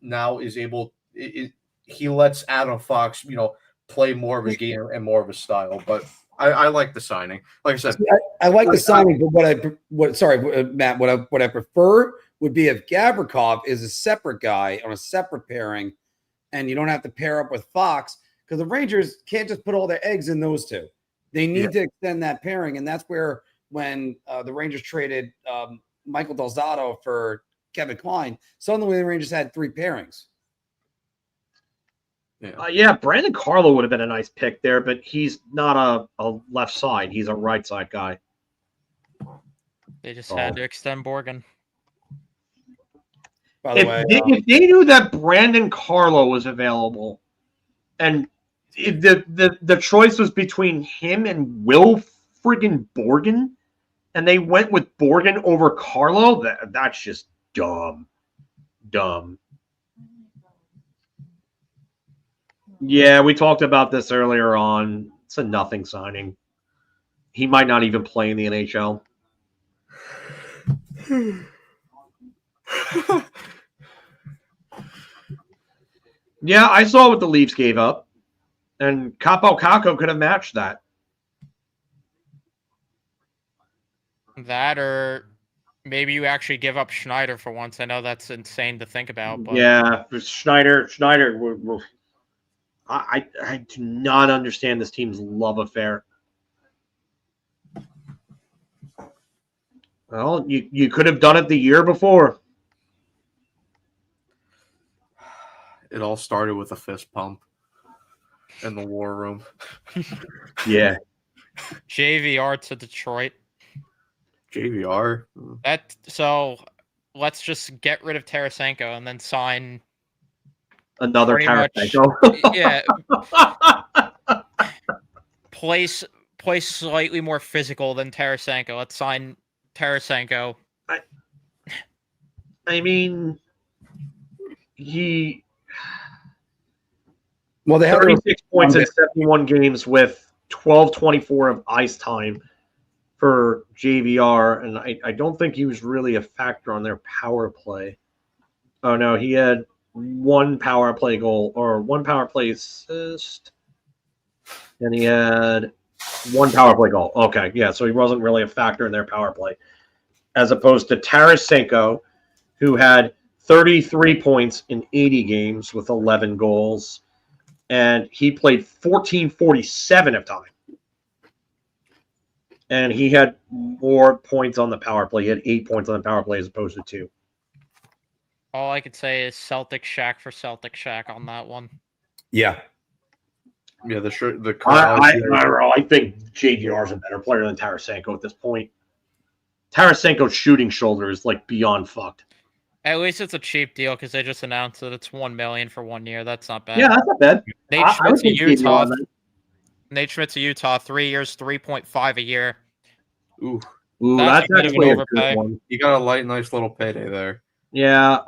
S5: now is able. He lets Adam Fox play more of his game and more of his style, but. I like the signing. Like I said,
S1: I like the signing, but Matt, what I prefer would be if Gavrikov is a separate guy on a separate pairing, and you don't have to pair up with Fox, because the Rangers can't just put all their eggs in those two. They need to extend that pairing, and that's where when the Rangers traded Michael Del Zotto for Kevin Klein, suddenly the Rangers had 3 pairings.
S2: Brandon Carlo would have been a nice pick there, but he's not a left side. He's a right side guy.
S4: They just had to extend Borgen.
S1: By the way,
S2: if they knew that Brandon Carlo was available, and the choice was between him and Will friggin' Borgen, and they went with Borgen over Carlo, that's just dumb. Yeah, we talked about this earlier on. It's a nothing signing. He might not even play in the NHL. Yeah, I saw what the Leafs gave up, and Capo Caco could have matched that.
S4: That, or maybe you actually give up Schneider for once. I know that's insane to think about, but
S2: yeah, Schneider. I do not understand this team's love affair. Well, you could have done it the year before.
S5: it all started with a fist pump in the war room.
S2: Yeah.
S4: JVR to Detroit.
S5: JVR.
S4: So let's just get rid of Tarasenko and then sign
S2: another Tarasenko.
S4: Yeah. Place slightly more physical than Tarasenko. Let's sign Tarasenko.
S2: I mean, they had 36 points in 71 games with 12-24 of ice time for JVR, and I don't think he was really a factor on their power play. Oh no, he had one power play goal or one power play assist, and he had one power play goal. Okay, yeah, so he wasn't really a factor in their power play, as opposed to Tarasenko, who had 33 points in 80 games with 11 goals, and he played 14:47 of time. And he had more points on the power play. He had 8 points on the power play as opposed to 2.
S4: All I could say is Celtic Shack for Celtic Shack on that one.
S1: Yeah.
S5: Yeah,
S2: I think JVR is a better player than Tarasenko at this point. Tarasenko's shooting shoulder is like beyond fucked.
S4: At least it's a cheap deal because they just announced that it's $1 million for 1 year. That's not bad.
S2: Yeah, that's not bad.
S4: Nate Schmidt's a Utah. Nate Schmidt's a Utah. 3 years, 3.5 a year.
S5: Ooh,
S2: that's
S4: a bit of an
S2: actually a
S4: overpay.
S2: good one.
S5: You got a nice little payday there.
S2: Yeah,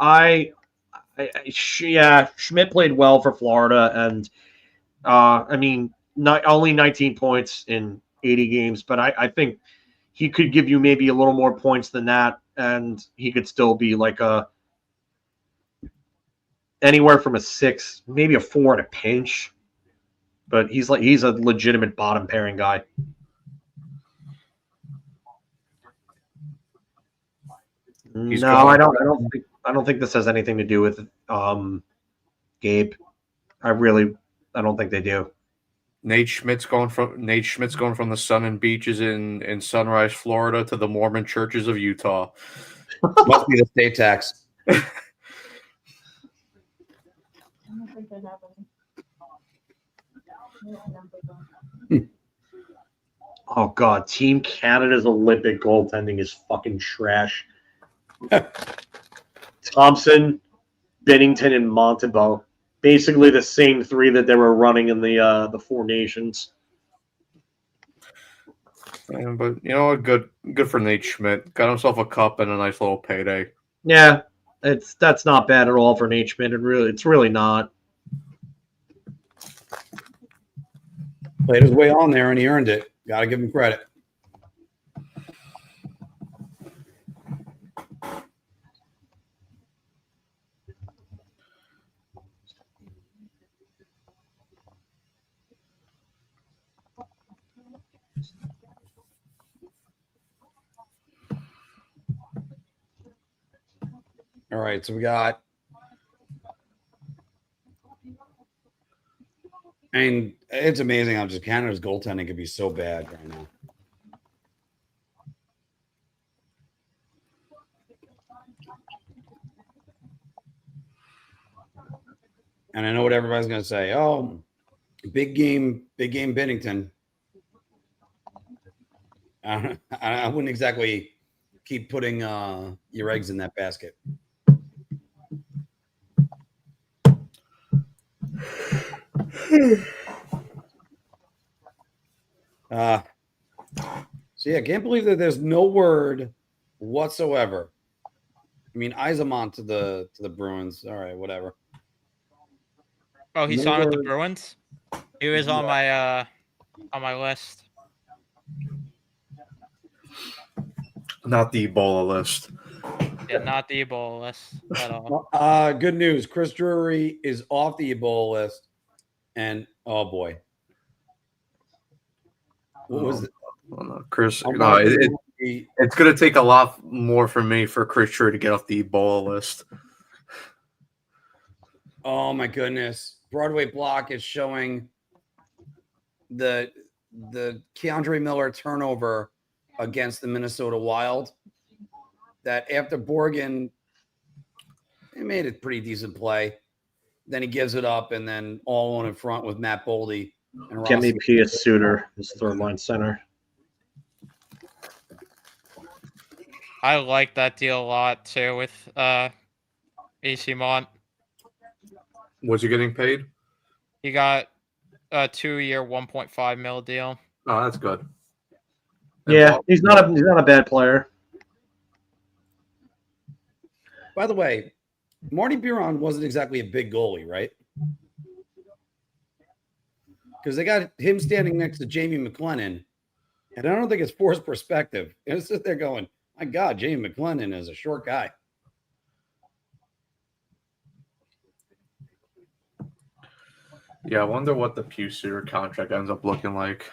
S2: Schmidt played well for Florida, and I mean, not only 19 points in 80 games, but I think he could give you maybe a little more points than that, and he could still be like anywhere from a 6, maybe a 4 at a pinch. But he's a legitimate bottom pairing guy. I don't think this has anything to do with Gabe. I don't think they do.
S5: Nate Schmidt's going from the sun and beaches in Sunrise, Florida, to the Mormon churches of Utah.
S1: Must be the state tax.
S2: Oh God, Team Canada's Olympic goaltending is fucking trash. Thompson, Bennington, and Montembeault. Basically the same three that they were running in the Four Nations.
S5: Yeah, but you know what? Good for Nate Schmidt. Got himself a cup and a nice little payday.
S2: Yeah, that's not bad at all for Nate Schmidt. It's really not.
S1: Played his way on there and he earned it. Got to give him credit. All right, so we got, and it's amazing how just Canada's goaltending could be so bad right now. And I know what everybody's going to say. Oh, big game Bennington. I wouldn't exactly keep putting your eggs in that basket. So yeah, I can't believe that there's no word whatsoever. I mean, Yzerman to the Bruins. All right, whatever.
S4: Oh, he
S1: No
S4: signed with the
S1: word.
S4: Bruins. He was on my list.
S5: Not the Ebola list.
S4: Yeah, not the Ebola list at all.
S1: Good news. Chris Drury is off the Ebola list. And oh boy. What was it?
S5: Oh, no, Chris?
S1: I'm
S5: No,
S1: not
S5: it's going to take a lot more for me for Chris Drury to get off the Ebola list.
S1: Oh my goodness. Broadway Block is showing the Keandre Miller turnover against the Minnesota Wild. That after Borgen, he made a pretty decent play. Then he gives it up, and then all on in front with Matt Boldy. And
S2: Get me
S1: Rossi.
S2: P.S. Suter, his third line center.
S4: I like that deal a lot too with AC Mont.
S5: Was he getting paid?
S4: He got a 2-year, $1.5 million deal.
S5: Oh, that's good.
S2: Yeah, he's not a bad player.
S1: By the way, Marty Biron wasn't exactly a big goalie, right? Because they got him standing next to Jamie McLennan, and I don't think it's forced perspective. And it's just there going, my God, Jamie McLennan is a short guy.
S5: Yeah, I wonder what the Suter contract ends up looking like.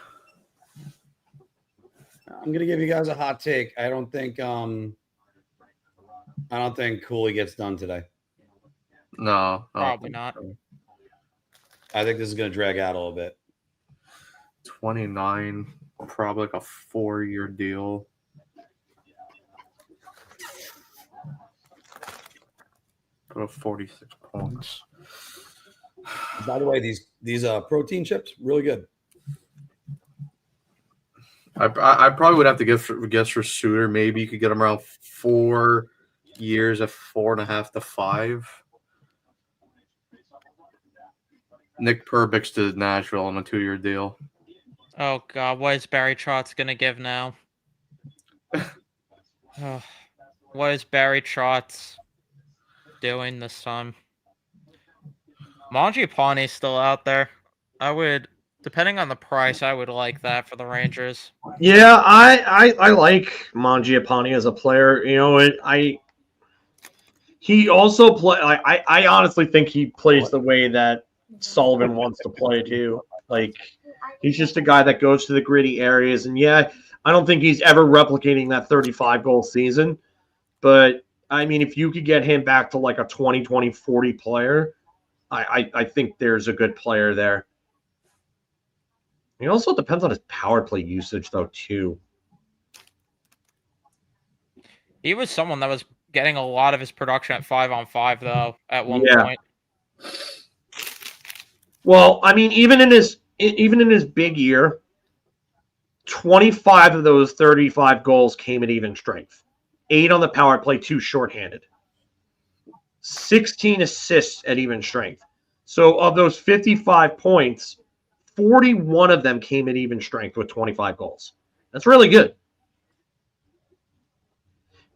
S1: I'm gonna give you guys a hot take. I don't think Cooley gets done today.
S5: No,
S4: Probably not.
S1: I think this is gonna drag out a little bit.
S5: 29, probably like a 4-year deal. Put up 46 points.
S1: By the way, these protein chips, really good.
S5: I probably would have to guess for Suter. Maybe you could get him around 4 years at 4.5 to 5. Nick Perbix to Nashville on a 2-year deal.
S4: Oh God, what is Barry Trotz gonna give now? Oh, what is Barry Trotz doing this time? Mangiapane's still out there. I would, depending on the price, I would like that for the Rangers.
S2: Yeah, I like Mangiapane as a player. You know, he also play. I honestly think he plays the way that Sullivan wants to play too. Like, he's just a guy that goes to the gritty areas. And yeah, I don't think he's ever replicating that 35-goal season. But I mean, if you could get him back to like a 20-20-40 player, I think there's a good player there. It also depends on his power play usage, though, too.
S4: He was someone that was getting a lot of his production at 5-on-5, though, at one point.
S2: Well, I mean, even in his even in his big year, 25 of those 35 goals came at even strength. 8 on the power play, 2 shorthanded. 16 assists at even strength. So of those 55 points, 41 of them came at even strength with 25 goals. That's really good.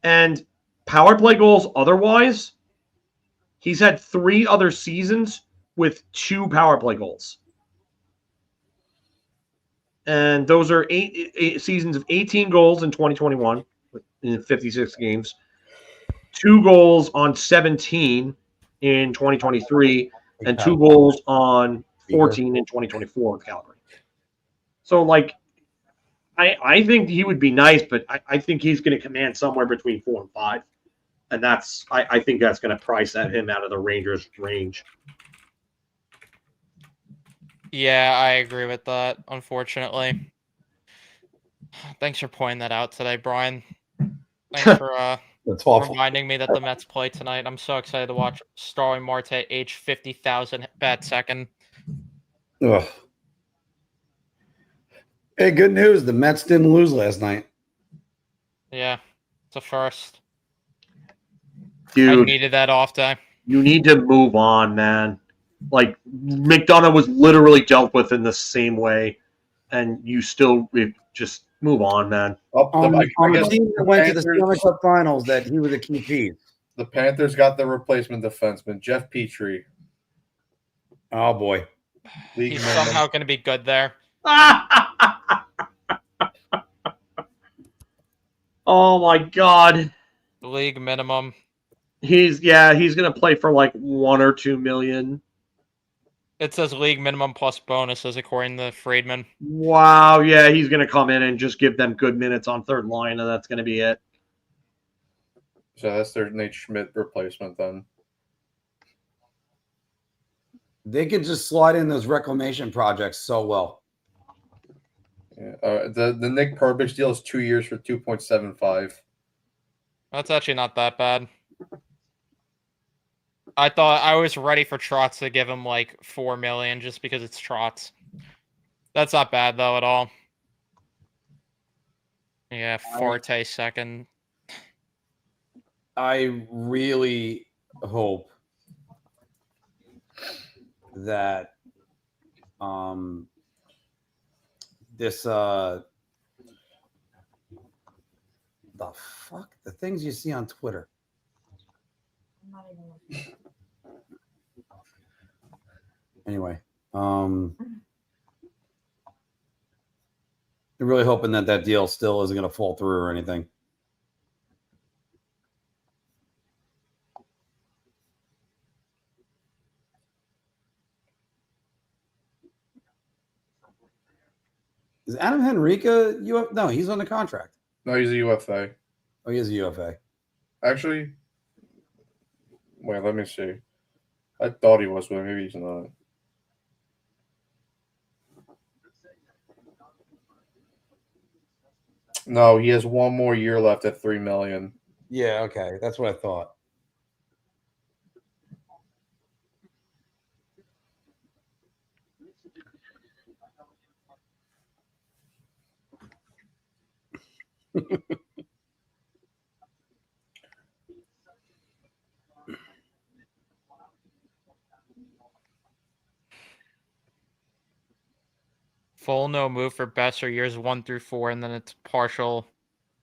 S2: And power play goals otherwise, he's had 3 other seasons with 2 power play goals. And those are 8 seasons of 18 goals in 2021 in 56 games. 2 goals on 17 in 2023, and 2 goals on 14 in 2024 with Calgary. So, like, I think he would be nice, but I think he's going to command somewhere between 4 and 5. And I think that's going to price him out of the Rangers' range.
S4: Yeah, I agree with that, unfortunately. Thanks for pointing that out today, Brian. Thanks for
S1: That's awful.
S4: reminding me that the Mets play tonight. I'm so excited to watch Starling Marte age 50,000 bat second.
S1: Ugh. Hey, good news. The Mets didn't lose last night.
S4: Yeah, it's a first.
S2: Dude,
S4: I needed that off day.
S2: you need to move on, man. Like, McDonough was literally dealt with in the same way, and you still just move on, man.
S1: On the team that went to the Stanley Cup Finals, that he was a key piece.
S5: The Panthers got the replacement defenseman, Jeff Petrie.
S1: Oh, boy.
S4: He's somehow going to be good there.
S2: Oh, my God.
S4: League minimum.
S2: He's going to play for like $1 or $2 million.
S4: It says league minimum plus bonuses according to Friedman.
S2: Wow, yeah, he's going to come in and just give them good minutes on third line, and that's going to be it.
S5: So that's their Nate Schmidt replacement then.
S1: They can just slide in those reclamation projects so well.
S5: Yeah. The Nick Perbix deal is 2 years for 2.75.
S4: That's actually not that bad. I thought I was ready for Trotz to give him like $4 million just because it's Trotz. That's not bad though at all. Yeah, Forte second.
S1: I really hope that this the things you see on Twitter.
S6: I'm not even looking.
S1: Anyway, I'm really hoping that deal still isn't going to fall through or anything. Is Adam Henrique No, he's on the contract.
S5: No, he's a UFA.
S1: Oh, he is a UFA.
S5: Actually, wait, let me see. I thought he was, but maybe he's not. No, he has 1 more year left at $3 million.
S1: Yeah, okay. That's what I thought.
S4: Full no move for Boeser years 1 through 4, and then it's partial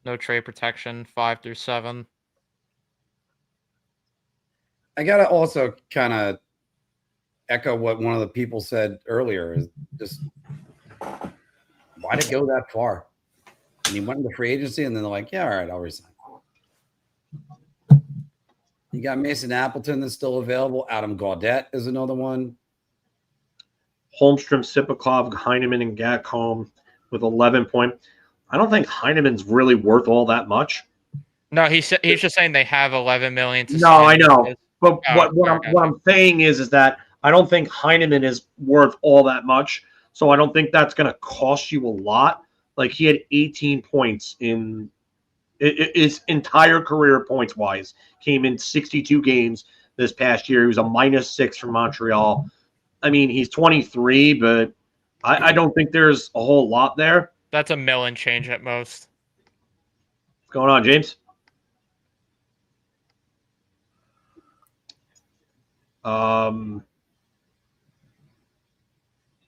S4: no trade protection 5 through 7.
S1: I gotta also kind of echo what one of the people said earlier: is just why did it go that far? And he went into free agency, and then they're like, "Yeah, all right, I'll resign." You got Mason Appleton that's still available. Adam Gaudette is another one.
S2: Holmstrom, Sipakov, Heineman, and Gatcomb with 11 points. I don't think Heineman's really worth all that much.
S4: No, he's just saying they have 11 million to
S2: No,
S4: sign.
S2: I know. But
S4: Oh,
S2: what I'm saying is that I don't think Heineman is worth all that much. So I don't think that's going to cost you a lot. Like, he had 18 points in his entire career points wise. Came in 62 games this past year. He was a -6 for Montreal. I mean, he's 23, but I don't think there's a whole lot there.
S4: That's $1 million change at most.
S2: What's going on, James?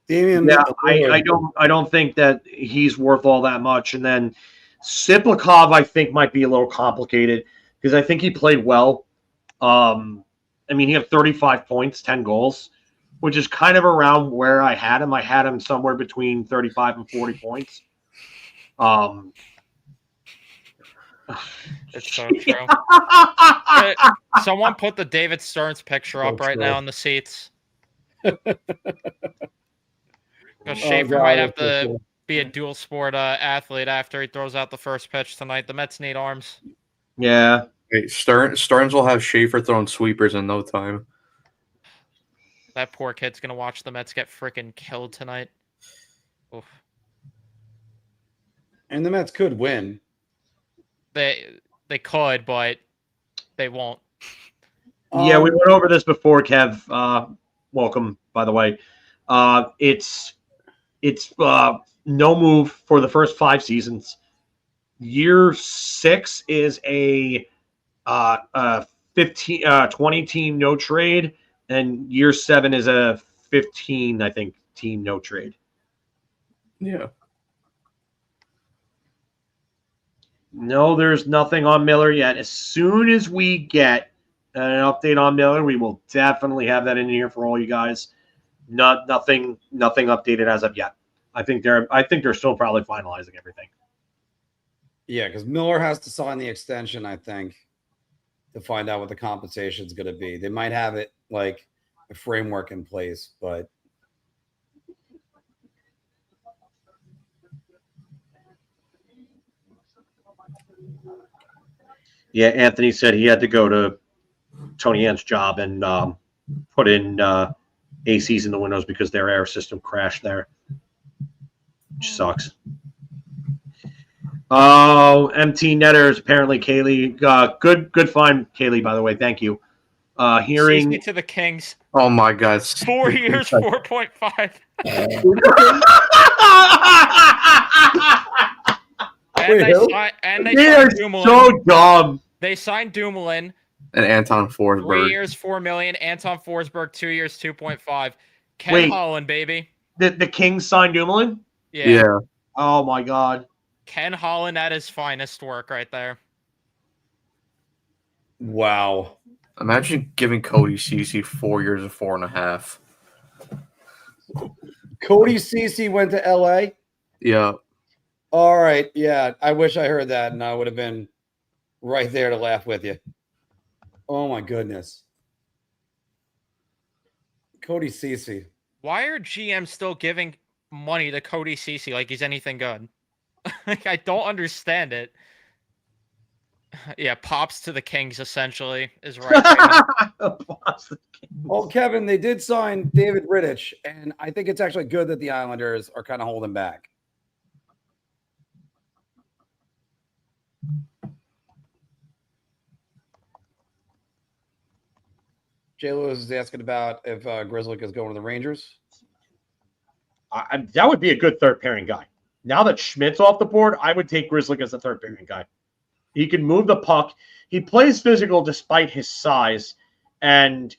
S1: Damian,
S2: Yeah, I don't think that he's worth all that much. And then Siplikov, I think, might be a little complicated because I think he played well. I mean, he had 35 points, 10 goals, which is kind of around where I had him. I had him somewhere between 35 and 40 points.
S4: It's so true. Someone put the David Stearns picture up right now in the seats. Schaefer might have to be a dual sport athlete after he throws out the first pitch tonight. The Mets need arms.
S2: Yeah.
S5: Hey, Stearns will have Schaefer throwing sweepers in no time.
S4: That poor kid's going to watch the Mets get freaking killed tonight. Oof.
S1: And the Mets could win.
S4: They could, but they won't.
S2: Yeah, we went over this before, Kev. Welcome, by the way. It's no move for the first 5 seasons. Year 6 is a 20 team no trade, and year 7 is a 15, I think, team no trade.
S5: Yeah.
S2: No, there's nothing on Miller yet. As soon as we get an update on Miller, we will definitely have that in here for all you guys. Nothing updated as of yet. I think they're still probably finalizing everything.
S1: Yeah, because Miller has to sign the extension, I think, to find out what the compensation is going to be. They might have it like a framework in place, but
S2: yeah, Anthony said he had to go to Tony Ann's job and put in ACs in the windows because their air system crashed there, which sucks. Oh, MT Netters, apparently Kaylee. Good find, Kaylee, by the way. Thank you. Hearing
S4: CC to the Kings.
S5: Oh my God.
S4: 4 years, 4.5. And they
S2: They're
S4: signed Dumoulin.
S2: so dumb.
S4: They signed Dumoulin.
S5: And Anton
S4: 3
S5: Forsberg.
S4: years, $4 million. Anton Forsberg, 2 years, 2.5. Ken
S2: Wait.
S4: Holland, baby.
S2: The Kings signed Dumoulin?
S5: Yeah.
S2: Oh my God.
S4: Ken Holland at his finest work right there.
S1: wow.
S5: Imagine giving Cody Ceci 4 years and 4.5.
S1: Cody Ceci went to LA.
S5: Yeah.
S1: All right. Yeah. I wish I heard that, and I would have been right there to laugh with you. Oh my goodness. Cody Ceci.
S4: Why are GMs still giving money to Cody Ceci like he's anything good? Like, I don't understand it. Yeah, pops to the Kings essentially is right.
S1: Well, Kevin, they did sign David Rittich, and I think it's actually good that the Islanders are kind of holding back. Jay Lewis is asking about if Grizzly is going to the Rangers.
S2: That would be a good third pairing guy. Now that Schmidt's off the board, I would take Grizzly as a third pairing guy. He can move the puck. He plays physical despite his size, and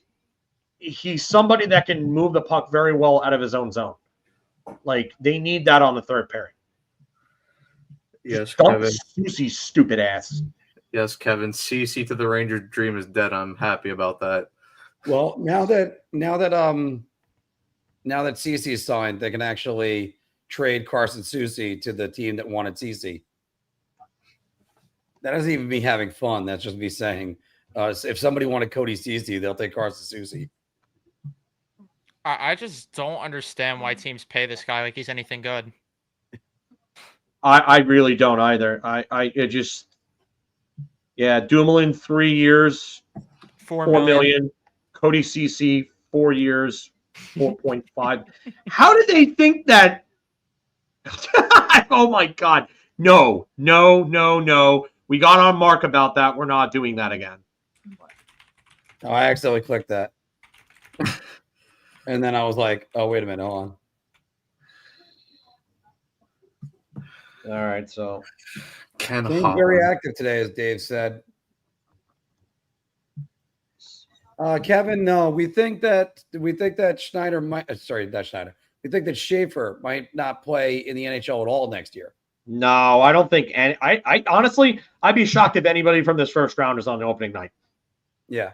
S2: he's somebody that can move the puck very well out of his own zone. Like, they need that on the third pairing.
S5: Yes,
S2: Don't
S5: Kevin.
S2: Susie's stupid ass.
S5: Yes, Kevin. CC to the Ranger dream is dead. I'm happy about that.
S1: Well, now that Cece is signed, they can actually trade Carson Soucy to the team that wanted Cece. That doesn't even be having fun. That's just me saying, if somebody wanted Cody Cece, they'll take Carson Soucy.
S4: I just don't understand why teams pay this guy like he's anything good.
S2: I really don't either. Dumoulin 3 years, $4 million. Cody Ceci 4 years, 4.5. How did they think that? Oh my God. No. We got on Mark about that. We're not doing that again.
S1: Oh, I accidentally clicked that. And then I was like, oh, wait a minute. Hold on.
S2: All right, so
S5: Ken
S1: Being very
S5: Holland.
S1: active today, as Dave said. Kevin, no, we think that Schneider might. Sorry, not Schneider. We think that Schaefer might not play in the NHL at all next year.
S2: no, I don't think any. I honestly, I'd be shocked if anybody from this first round is on the opening night.
S1: Yeah.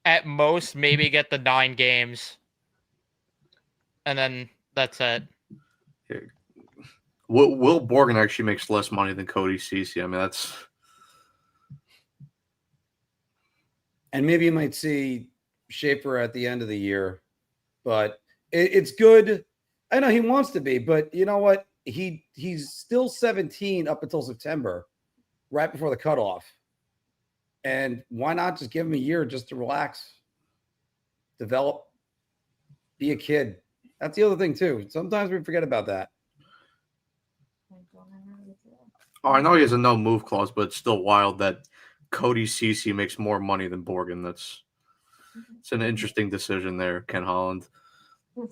S4: At most, maybe get the 9 games, and then that's it.
S5: Will Borgen actually makes less money than Cody Ceci. I mean, that's.
S1: And maybe you might see Schaefer at the end of the year, but it's good. I know he wants to be, but you know what? He's still 17 up until September, right before the cutoff. And why not just give him a year just to relax, develop, be a kid? That's the other thing too. Sometimes we forget about that.
S5: Oh, I know he has a no move clause, but it's still wild that Cody Ceci makes more money than Borgen. It's an interesting decision there, Ken Holland.
S6: I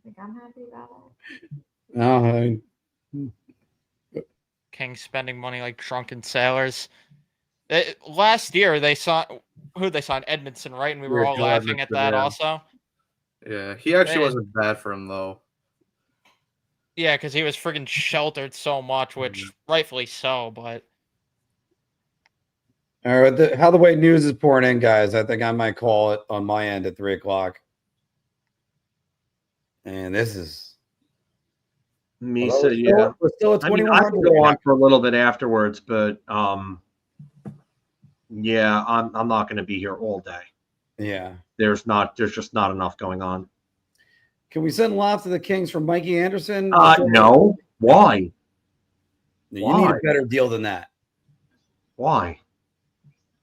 S6: think I'm happy about it.
S1: No,
S4: Kings spending money like drunken sailors. Last year they signed Edmondson, right? And we were
S5: Yeah,
S4: all
S5: Joe
S4: laughing at
S5: Edmondson,
S4: that
S5: yeah.
S4: also.
S5: Yeah, he actually
S4: Man.
S5: wasn't bad for him though.
S4: Yeah, because he was friggin' sheltered so much, which rightfully so, but
S1: all right. How the way news is pouring in, guys, I think I might call it on my end at 3:00. And this is
S2: Misa, yeah.
S1: We're still at
S2: I mean,
S1: 2100.
S2: I can go on for a little bit afterwards, but yeah, I'm not going to be here all day.
S1: Yeah.
S2: There's just not enough going on.
S1: Can we send love to the Kings from Mikey Anderson?
S2: No. Why?
S1: You need a better deal than that.
S2: Why?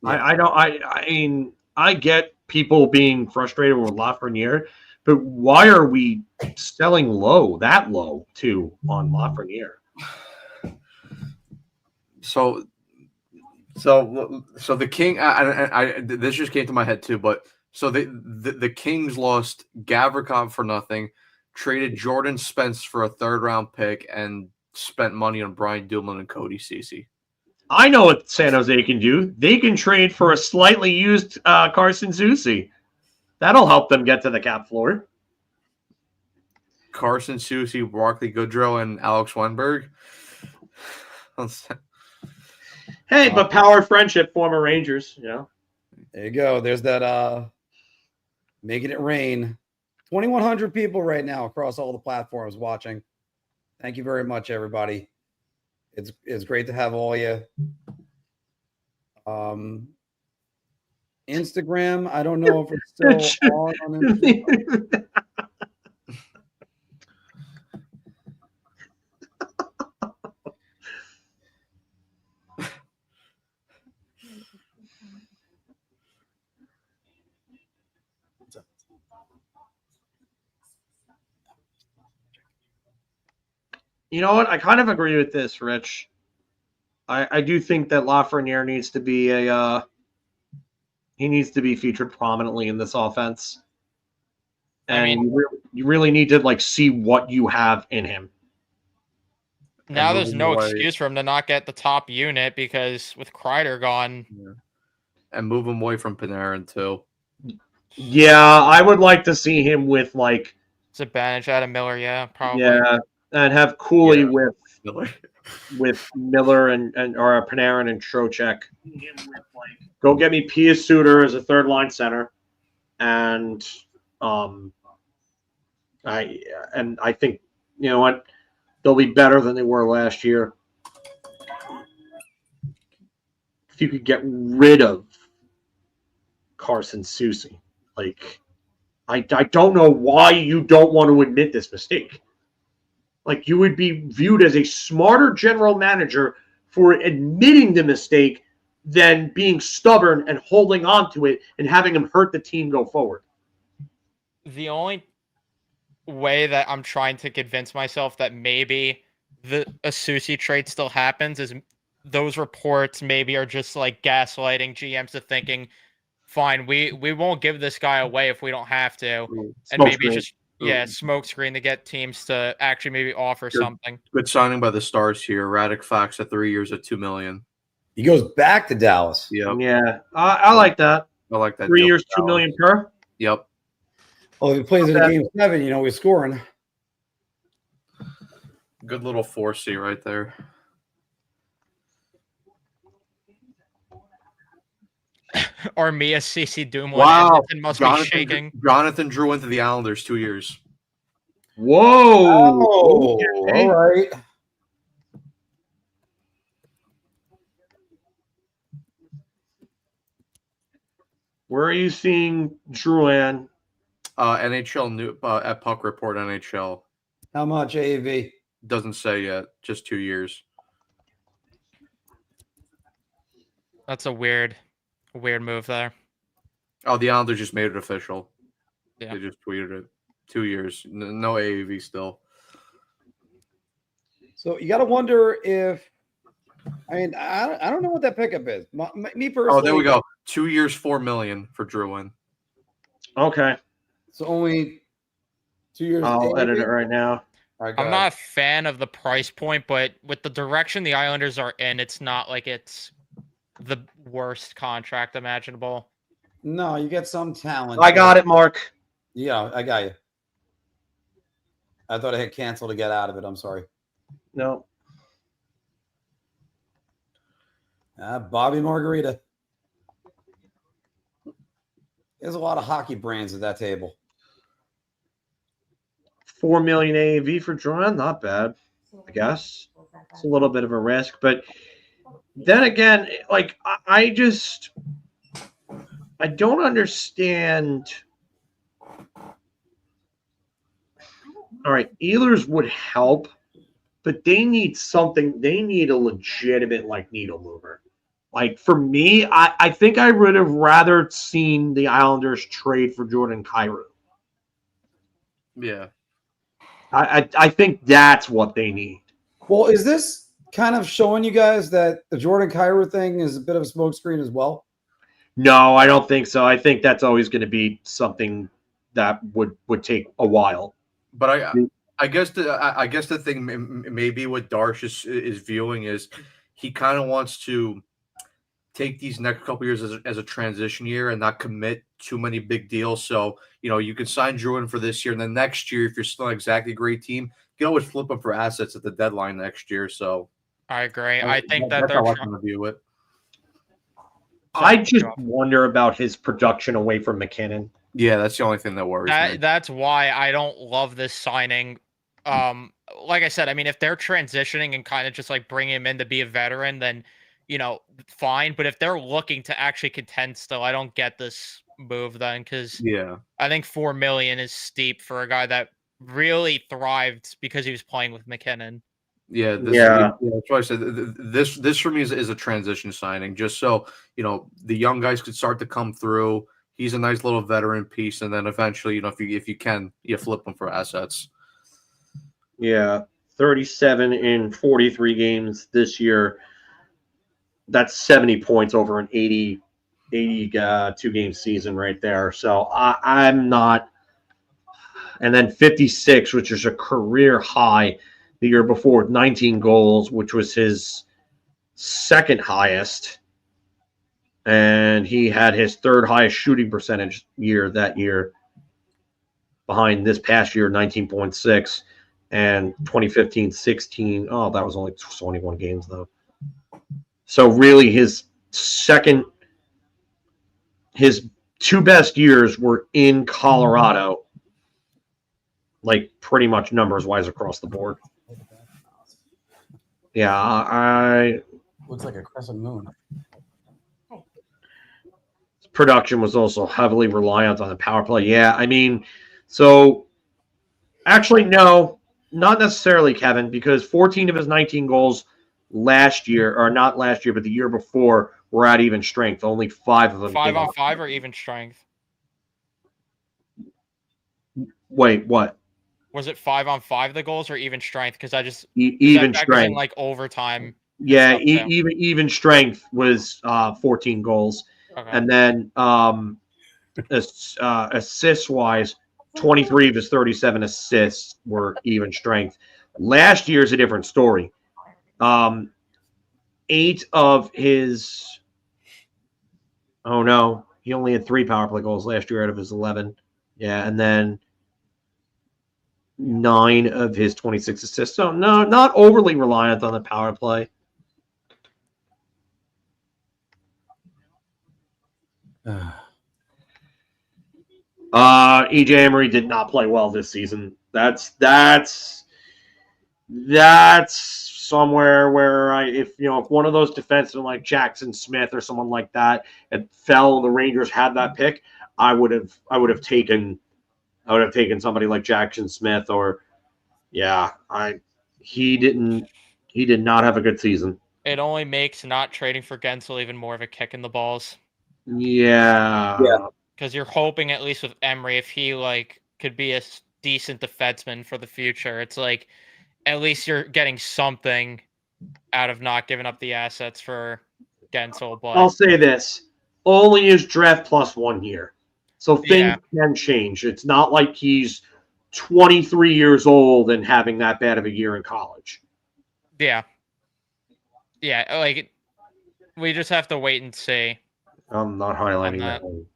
S1: Yeah.
S2: I don't. I mean, I get people being frustrated with Lafreniere, but why are we selling that low too on Lafreniere?
S5: So the King. I this just came to my head too, but so the Kings lost Gavrikov for nothing, traded Jordan Spence for a 3rd round pick, and spent money on Brian Dumoulin and Cody Ceci.
S2: I know what San Jose can do. They can trade for a slightly used Carson Soucy. That'll help them get to the cap floor.
S5: Carson Soucy, Barclay Goodrow, and Alex Wenberg.
S2: Hey, but power friendship, former Rangers, you know.
S1: There you go. There's that making it rain. 2,100 people right now across all the platforms watching. Thank you very much, everybody. It's great to have all you. Instagram, I don't know if it's still on Instagram.
S2: You know what? I kind of agree with this, Rich. I do think that Lafreniere needs to be he needs to be featured prominently in this offense. And
S4: I mean,
S2: you really need to see what you have in him.
S4: Now there's no excuse for him to not get the top unit because with Kreider gone.
S5: Yeah. And move him away from Panarin too.
S2: Yeah, I would like to see him with
S4: Zibanejad, Adam Miller, yeah, probably.
S2: Yeah, and have Cooley with Miller and or Panarin and Trocheck. Go get me Pius Suter as a 3rd line center, and I think you know what, they'll be better than they were last year. If you could get rid of Carson Soucy, I don't know why you don't want to admit this mistake. You would be viewed as a smarter general manager for admitting the mistake than being stubborn and holding on to it and having him hurt the team go forward.
S4: The only way that I'm trying to convince myself that maybe a Soucy trade still happens is those reports maybe are just gaslighting GMs to thinking, fine, we won't give this guy away if we don't have to. And maybe it's just Yeah, smoke screen to get teams to actually maybe offer
S5: Sure.
S4: something.
S5: Good signing by the Stars here. Radek Fox at 3 years at $2 million.
S1: He goes back to Dallas.
S5: Yep.
S2: Yeah, I like that.
S5: I like that.
S2: 3
S5: deal
S2: years,
S5: with
S2: $2 million per.
S5: Yep.
S1: Oh, if he plays in a game 7, he's scoring.
S5: Good little 4C right there.
S4: Or Mia CC Doom.
S5: Wow.
S4: And must be shaking.
S5: Jonathan Drew into the Islanders 2 years.
S2: Whoa.
S1: Oh,
S2: Okay.
S1: all right.
S2: Where are you seeing Drouin?
S5: NHL new at Puck Report NHL.
S1: How much AAV?
S5: Doesn't say yet. Just 2 years.
S4: That's a weird move there.
S5: Oh, the Islanders just made it official.
S4: Yeah.
S5: They just tweeted it. 2 years. No AAV still.
S1: So you got to wonder if, I don't know what that pickup is. Me personally.
S5: Oh, there we go. 2 years, $4 million for Drouin.
S2: Okay.
S1: So only 2 years.
S2: I'll
S1: AAV?
S2: edit it right now.
S1: All right, go
S4: I'm
S1: ahead.
S4: not a fan of the price point, but with the direction the Islanders are in, it's not like it's the worst contract imaginable.
S1: No, you get some talent.
S2: I got it, Mark.
S1: Yeah, I got you. I thought I had canceled to get out of it. I'm sorry.
S2: No.
S1: Bobby Margarita. There's a lot of hockey brands at that table.
S2: 4 million AAV for Drouin, not bad, I guess. It's a little bit of a risk, but then again, like I don't understand. All right, Ehlers would help, but they need something. They need a legitimate needle mover. Like for me, I think I would have rather seen the Islanders trade for Jordan Kyrou.
S5: Yeah.
S2: I think that's what they need.
S1: Well, is this kind of showing you guys that the Jordan Kyrou thing is a bit of a smokescreen as well?
S2: No, I don't think so. I think that's always going to be something that would take a while.
S5: But I guess the thing maybe what Darsh is viewing is he kind of wants to take these next couple years as a transition year and not commit too many big deals. So, you can sign Drouin for this year, and then next year, if you're still not exactly a great team, you can always flip them for assets at the deadline next year. So
S4: I agree. I think that
S5: that's
S4: they're
S5: how I can view it.
S2: I just wonder about his production away from McKinnon.
S5: Yeah, that's the only thing that worries me.
S4: That's why I don't love this signing. Like I said, I mean, if they're transitioning and kind of just bring him in to be a veteran, then fine. But if they're looking to actually contend still, I don't get this move then, because I think 4 million is steep for a guy that really thrived because he was playing with McKinnon.
S5: Yeah, that's why I said this for me is a transition signing, just so the young guys could start to come through. He's a nice little veteran piece, and then eventually, if you can, you flip him for assets.
S2: Yeah, 37 in 43 games this year. That's 70 points over an 82 game season right there. So I'm not. And then 56, which is a career high the year before, 19 goals, which was his second highest. And he had his third highest shooting percentage that year, behind this past year, 19.6, and 2015-16. Oh, that was only 21 games, though. So really his two best years were in Colorado, pretty much numbers-wise across the board. Yeah,
S1: Looks like a crescent moon.
S2: production was also heavily reliant on the power play. Yeah, I mean, so actually, no, not necessarily, Kevin, because 14 of his 19 goals last year, or not last year, but the year before, were at even strength. Only 5 of them.
S4: 5-on-5 or even strength?
S2: Wait, what?
S4: Was it 5-on-5 the goals or even strength? Because I just
S2: even
S4: that
S2: strength,
S4: in, overtime.
S2: Yeah, even strength was 14 goals,
S4: Okay.
S2: and then assist wise, 23 of his 37 assists were even strength. Last year's a different story. 8 of his – oh, no. He only had 3 power play goals last year out of his 11. Yeah, and then 9 of his 26 assists. So, no, not overly reliant on the power play. EJ Emery did not play well this season. That's somewhere where if one of those defensemen like Jackson Smith or someone like that had fell and the Rangers had that pick, I would have taken somebody like Jackson Smith he did not have a good season.
S4: It only makes not trading for Gensel even more of a kick in the balls.
S2: Yeah.
S4: Because you're hoping, at least with Emery, if he could be a decent defenseman for the future, it's like at least you're getting something out of not giving up the assets for Gensel. But
S2: I'll say this: only is draft plus 1 year, so things can change. It's not like he's 23 years old and having that bad of a year in college.
S4: Yeah, we just have to wait and see.
S2: I'm not highlighting that one.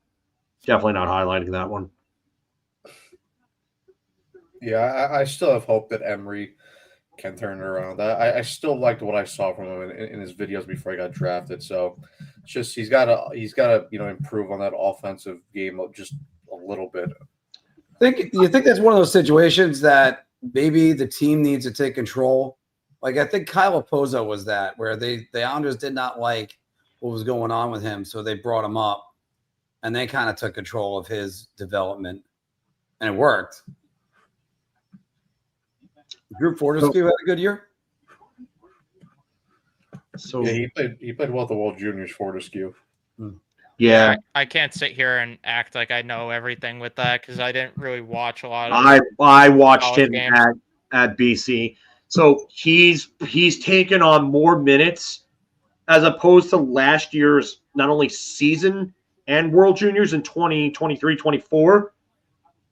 S2: Definitely not highlighting that one.
S5: Yeah, I still have hope that Emery can turn it around. I still liked what I saw from him in his videos before he got drafted. So it's just he's got to improve on that offensive game just a little bit.
S1: You think that's one of those situations that maybe the team needs to take control? Like I think Kyle Pozo was that, where the Islanders did not like what was going on with him, so they brought him up. And they kind of took control of his development, and it worked. Drew Fortescue had a good year.
S2: So
S5: yeah, he played well at the World Juniors. Fortescue.
S2: Yeah,
S4: I can't sit here and act like I know everything with that because I didn't really watch a lot of.
S2: I watched him
S4: games.
S2: at BC, so he's taken on more minutes as opposed to last year's not only season and World Juniors in 2023-24,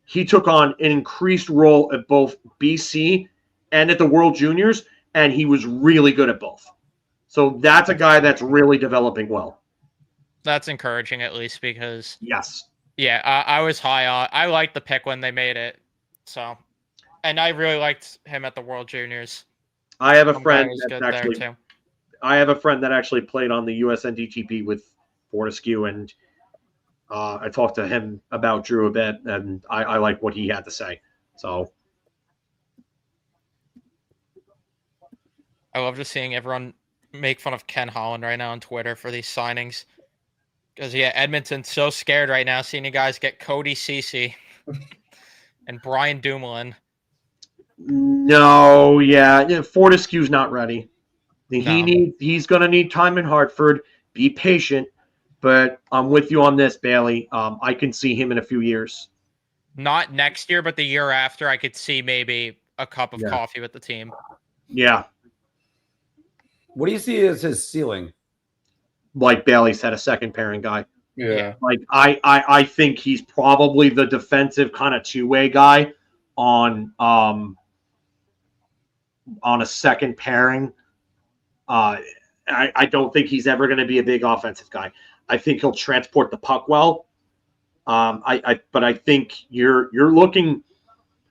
S2: he took on an increased role at both BC and at the World Juniors, and he was really good at both. So that's a guy that's really developing well.
S4: That's encouraging, at least, because
S2: yes,
S4: I was high on. I liked the pick when they made it, so, and I really liked him at the World Juniors.
S2: I have a friend I have a friend that actually played on the USNDTP with Fortescue, and I talked to him about Drew a bit, and I like what he had to say. So
S4: I love just seeing everyone make fun of Ken Holland right now on Twitter for these signings. Because, Edmonton's so scared right now seeing you guys get Cody Ceci and Brian Dumoulin.
S2: No, Fortescue's not ready. He's going to need time in Hartford. Be patient. But I'm with you on this, Bailey. I can see him in a few years.
S4: Not next year, but the year after, I could see maybe a cup of coffee with the team.
S2: Yeah.
S1: What do you see as his ceiling?
S2: Like Bailey said, a second pairing guy.
S5: Yeah.
S2: Like I think he's probably the defensive kind of two-way guy on a second pairing. I don't think he's ever going to be a big offensive guy. I think he'll transport the puck well. But I think you're looking.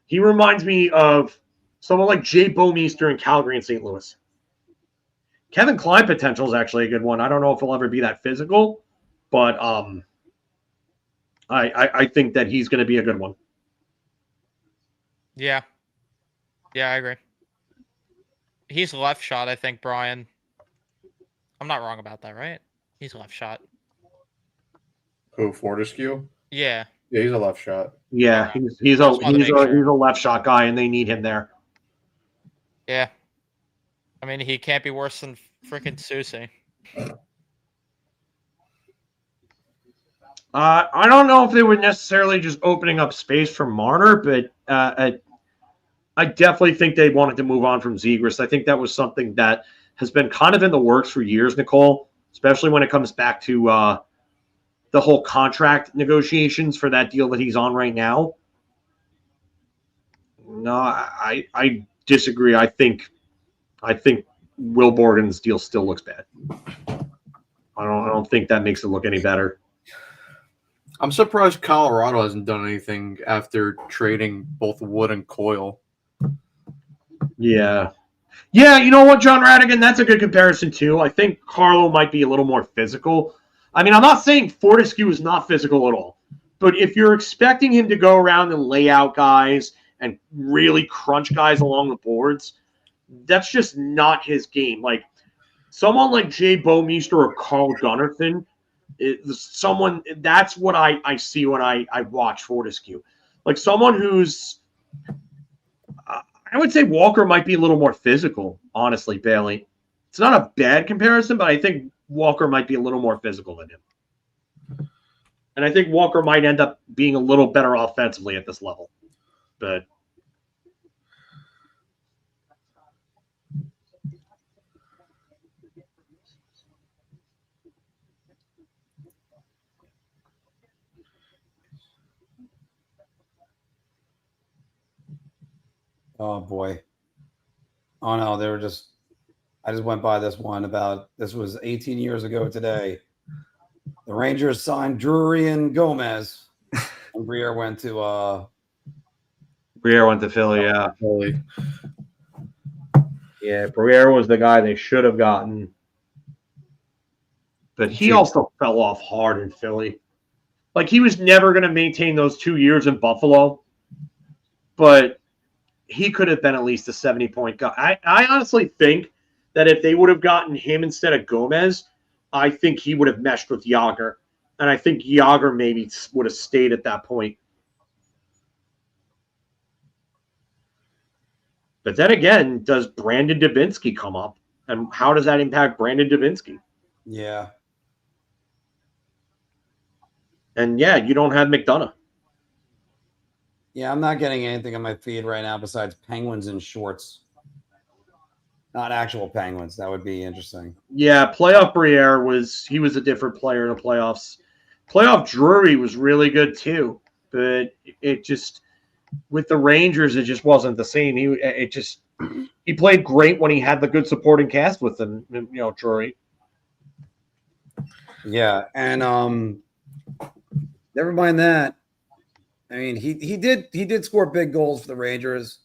S2: He reminds me of someone like Jay Bouwmeester in Calgary and St. Louis. Kevin Klein potential is actually a good one. I don't know if he'll ever be that physical, but I think that he's going to be a good one.
S4: Yeah, I agree. He's left shot, I think, Brian. I'm not wrong about that, right? He's left shot.
S5: Who, Fortescue?
S4: Yeah.
S5: Yeah, he's a left shot.
S2: Yeah, he's a left shot guy, and they need him there.
S4: Yeah. I mean, he can't be worse than freaking Susie.
S2: I don't know if they were necessarily just opening up space for Marner, but I definitely think they wanted to move on from Zegras. I think that was something that has been kind of in the works for years, Nicole, especially when it comes back to the whole contract negotiations for that deal that he's on right now. No, I disagree. I think Will Borgen's deal still looks bad. I don't think that makes it look any better.
S5: I'm surprised Colorado hasn't done anything after trading both Wood and Cuylle.
S2: Yeah. Yeah, you know what, John Radigan? That's a good comparison, too. I think Carlo might be a little more physical. I mean, I'm not saying Fortescue is not physical at all. But if you're expecting him to go around and lay out guys and really crunch guys along the boards, that's just not his game. Like, someone like Jay Bouwmeester or Carl Gunnarsson, that's what I see when I watch Fortescue. Like, someone who's I would say Walker might be a little more physical, honestly, Bailey. It's not a bad comparison, but I think Walker might be a little more physical than him. And I think Walker might end up being a little better offensively at this level. But
S1: Oh boy. Oh no, I just went by this one this was 18 years ago today. The Rangers signed Drury and Gomez. And Briere went to
S2: Philly, yeah. Yeah, Briere was the guy they should have gotten. But he also fell off hard in Philly. Like, he was never going to maintain those 2 years in Buffalo. But he could have been at least a 70-point guy. I honestly think that if they would have gotten him instead of Gomez, I think he would have meshed with Jágr. And I think Jágr maybe would have stayed at that point. But then again, does Brandon Davinsky come up? And how does that impact Brandon Davinsky?
S1: Yeah.
S2: And yeah, you don't have McDonough.
S1: Yeah, I'm not getting anything on my feed right now besides penguins in shorts. Not actual penguins. That would be interesting.
S2: Yeah, playoff Briere was a different player in the playoffs. Playoff Drury was really good too, but it just with the Rangers it just wasn't the same. He played great when he had the good supporting cast with him, Drury.
S1: Yeah, and never mind that. I mean, he did score big goals for the Rangers.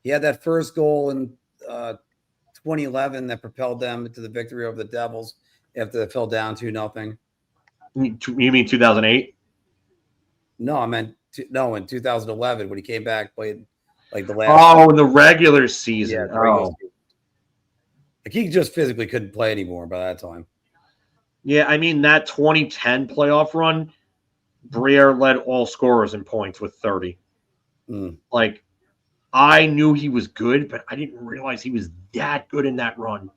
S1: He had that first goal in 2011 that propelled them to the victory over the Devils after they fell down 2-0.
S2: You mean 2008?
S1: No, I meant in 2011 when he came back, played like the last.
S2: Oh, in the regular season.
S1: Yeah, regular season. Like he just physically couldn't play anymore by that time.
S2: Yeah, I mean that 2010 playoff run, Briere led all scorers in points with 30. Like, I knew he was good, but I didn't realize he was that good in that run.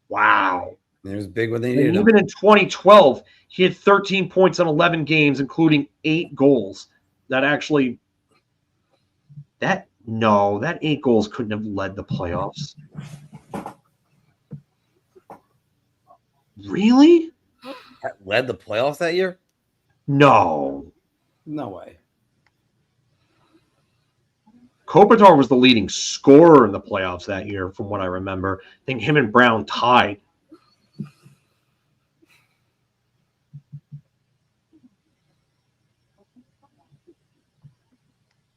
S2: Wow.
S1: It was big when they needed him.
S2: Even in 2012, he had 13 points in 11 games, including 8 goals. That 8 goals couldn't have led the playoffs. Really?
S1: That led the playoffs that year?
S2: No.
S1: No way.
S2: Kopitar was the leading scorer in the playoffs that year, from what I remember. I think him and Brown tied.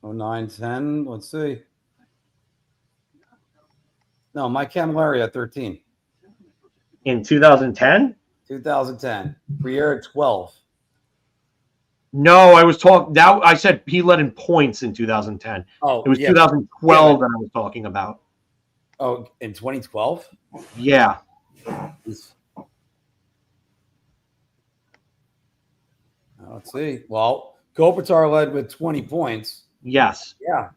S1: Oh, 9-10. Let's see. No, Mike Camilleri at 13.
S2: In 2010?
S1: 2010. Briere at 12.
S2: No, I was talking. I said he led in points in 2010.
S1: Oh,
S2: it was
S1: yeah.
S2: 2012 that I was talking about.
S1: Oh, in 2012?
S2: Yeah.
S1: Let's see. Well, Kopitar led with 20 points.
S2: Yes.
S1: Yeah.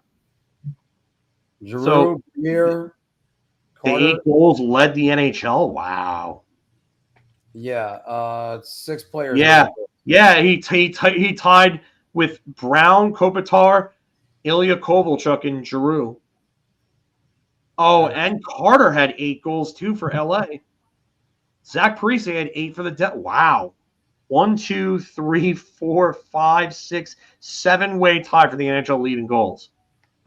S1: Giroux, Briere,
S2: the 8 goals led the NHL. Wow.
S1: Yeah. 6 players.
S2: Yeah. Yeah. He tied with Brown, Kopitar, Ilya Kovalchuk, and Giroux. Oh, and Carter had 8 goals too for LA. Zach Parise had 8 for the Wow. 1, 2, 3, 4, 5, 6, 7-way tie for the NHL lead in goals.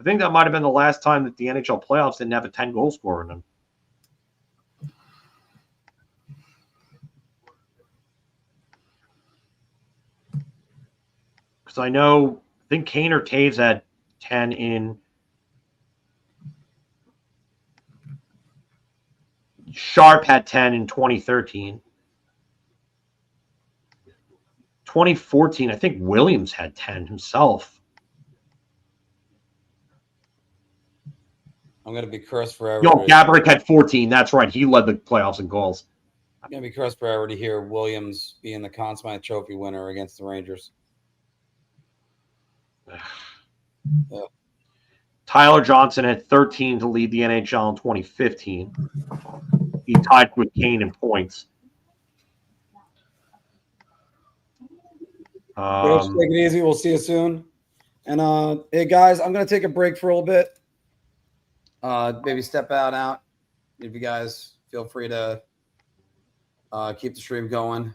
S2: I think that might have been the last time that the NHL playoffs didn't have a 10-goal scorer in them. Because I think Kane or Taves had 10 in. Sharp had 10 in 2013. 2014, I think Williams had 10 himself.
S1: I'm going to be cursed forever.
S2: Yo, Gavrikov had 14. That's right. He led the playoffs in goals.
S1: I'm going to be cursed forever to hear Williams being the Conn Smythe Trophy winner against the Rangers.
S2: Yeah. Tyler Johnson had 13 to lead the NHL in 2015. He tied with Kane in points.
S1: Rich, take it easy. We'll see you soon. And hey guys, I'm gonna take a break for a little bit. Maybe step out. If you guys feel free to keep the stream going.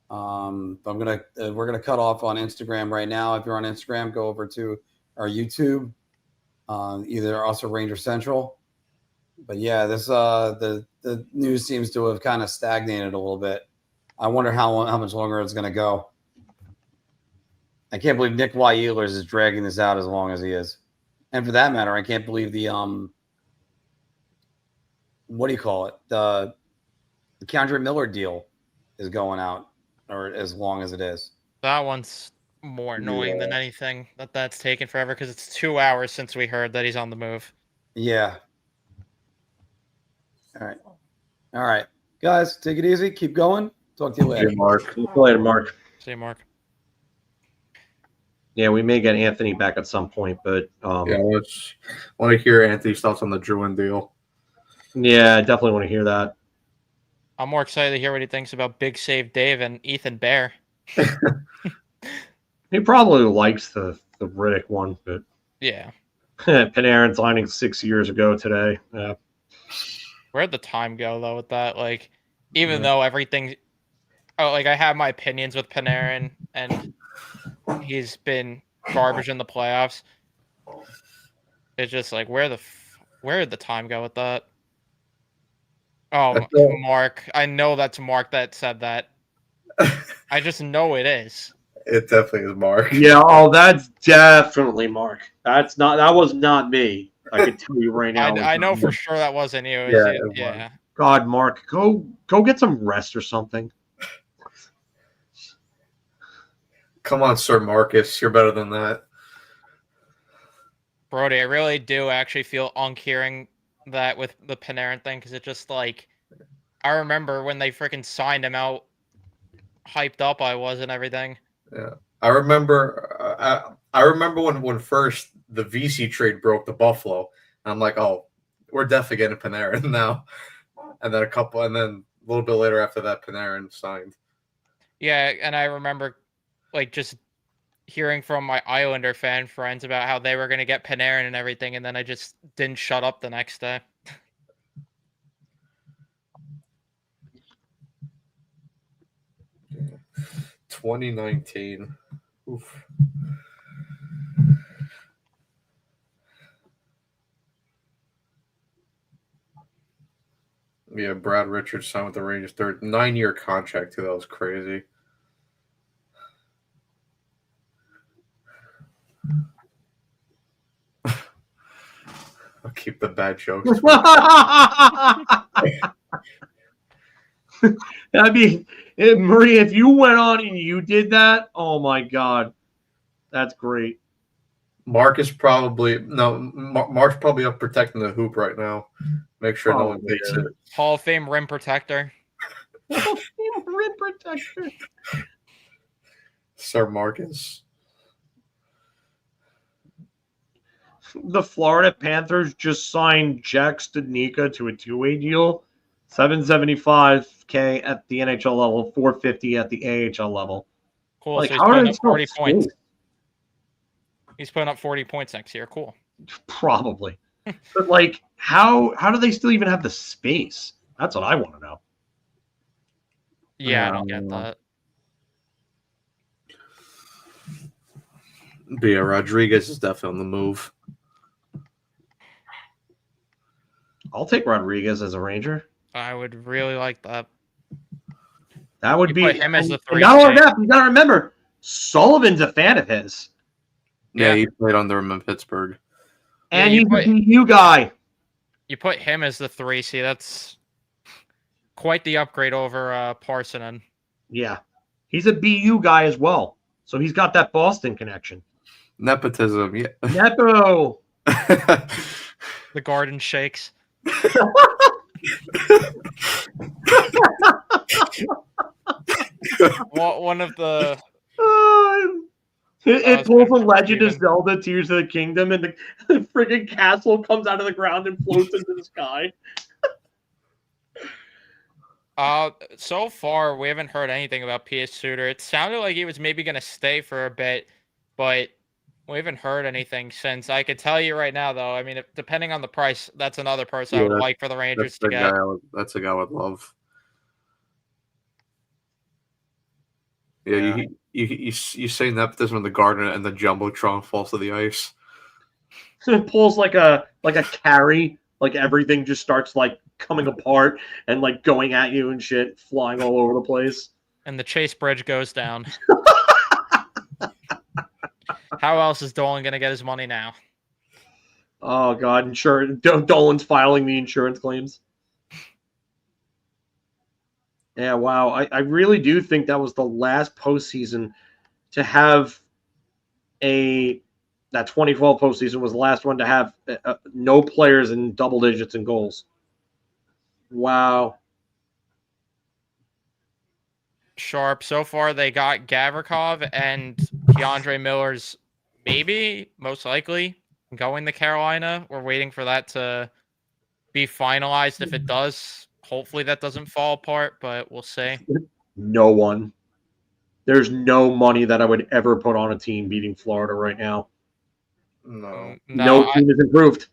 S1: We're gonna cut off on Instagram right now. If you're on Instagram, go over to our YouTube, either us or Ranger Central. But yeah, this the news seems to have kind of stagnated a little bit. I wonder how much longer it's going to go. I can't believe Nikolaj Ehlers is dragging this out as long as he is. And for that matter, I can't believe the what do you call it? The Keandre Miller deal is going out, or as long as it is.
S4: That one's more annoying than anything that's taken forever, because it's 2 hours since we heard that he's on the move.
S1: Yeah. All right. Guys, take it easy. Keep going. Talk to you later.
S2: See you, Mark. See you later, Mark.
S4: See you, Mark.
S2: Yeah, we may get Anthony back at some point, but
S5: want to hear Anthony's thoughts on the Druin deal.
S2: Yeah, I definitely want to hear that.
S4: I'm more excited to hear what he thinks about Big Save Dave and Ethan Bear.
S2: He probably likes the Riddick one, but
S4: yeah.
S2: Panarin signing 6 years ago today. Yeah.
S4: Where'd the time go though with that? Like, even though everything, I have my opinions with Panarin, and he's been garbage in the playoffs. It's just like, where did the time go with that? Oh, Mark. I know that's Mark that said that. I just know it is.
S5: It definitely is Mark.
S2: Yeah, that's definitely Mark. That was not me. I can tell you right now.
S4: I know for sure that wasn't you. Yeah.
S2: God, Mark, go get some rest or something.
S5: Come on, Sir Marcus. You're better than that.
S4: Brody, I really do actually feel hearing that with the Panarin thing, because it just like, I remember when they freaking signed him out, hyped up I was and everything.
S5: Yeah, I remember. I remember when first the VC trade broke to Buffalo. I'm like, oh, we're definitely getting Panarin now. And then a little bit later after that, Panarin signed.
S4: Yeah, and I remember like just hearing from my Islander fan friends about how they were going to get Panarin and everything, and then I just didn't shut up the next day.
S5: Yeah. 2019. Oof. Yeah, Brad Richards signed with the Rangers. 9-year contract too. That was crazy. I'll keep the bad jokes.
S2: I mean, Maria, if you went on and you did that, oh my God, that's great.
S5: Mark's probably up protecting the hoop right now. Make sure no one takes it.
S4: Hall of Fame rim protector.
S2: Hall of Fame rim protector.
S5: Sir Marcus.
S2: The Florida Panthers just signed Jack Studnicka to a 2-way deal, $775K at the NHL level, $450 at the AHL level.
S4: Cool.
S2: Like,
S4: So
S2: how are they 40
S4: points? He's putting up 40 points next year. Cool.
S2: Probably. But like, how do they still even have the space? That's what I want to know.
S4: Yeah, I don't get that.
S5: But yeah, Rodriguez is definitely on the move.
S2: I'll take Rodriguez as a Ranger.
S4: I would really like that.
S2: That would
S4: You
S2: be
S4: put him as the
S2: and
S4: 3
S2: not only
S4: safe.
S2: that, you gotta remember, Sullivan's a fan of his.
S5: Yeah,
S4: Yeah.
S5: he played under him in Pittsburgh.
S4: Yeah,
S2: And
S4: you
S2: he's
S4: put-
S2: a BU guy.
S4: You put him as the 3. See, that's quite the upgrade over Parsonen.
S2: Yeah. He's a BU guy as well. So he's got that Boston connection.
S5: Nepotism, yeah.
S2: Nepo.
S4: The Garden Shakes. One of the
S2: It
S4: it's
S2: pulls a
S4: been
S2: Legend of
S4: even.
S2: Zelda Tears of the Kingdom, and the friggin' castle comes out of the ground and floats into the sky.
S4: So far we haven't heard anything about P.S. Suter. It sounded like he was maybe going to stay for a bit, but we haven't heard anything since. I could tell you right now, though. I mean, depending on the price, that's another person I would like for the Rangers to get.
S5: That's a guy I would love. Yeah, you say nepotism in the garden, and the jumbotron falls to the ice.
S2: It pulls like a carry, like everything just starts like coming apart and like going at you and shit, flying all over the place.
S4: And the Chase Bridge goes down. How else is Dolan going to get his money now?
S2: Oh god, insurance. Dolan's filing the insurance claims. Yeah, wow. I really do think that was the last postseason to have that 2012 postseason was the last one to have no players in double digits in goals. Wow.
S4: Sharp. So far, they got Gavrikov and Keandre Miller's maybe, most likely, going to Carolina. We're waiting for that to be finalized. If it does, hopefully that doesn't fall apart, but we'll see.
S2: No one. There's no money that I would ever put on a team beating Florida right now.
S5: No.
S2: No team is improved.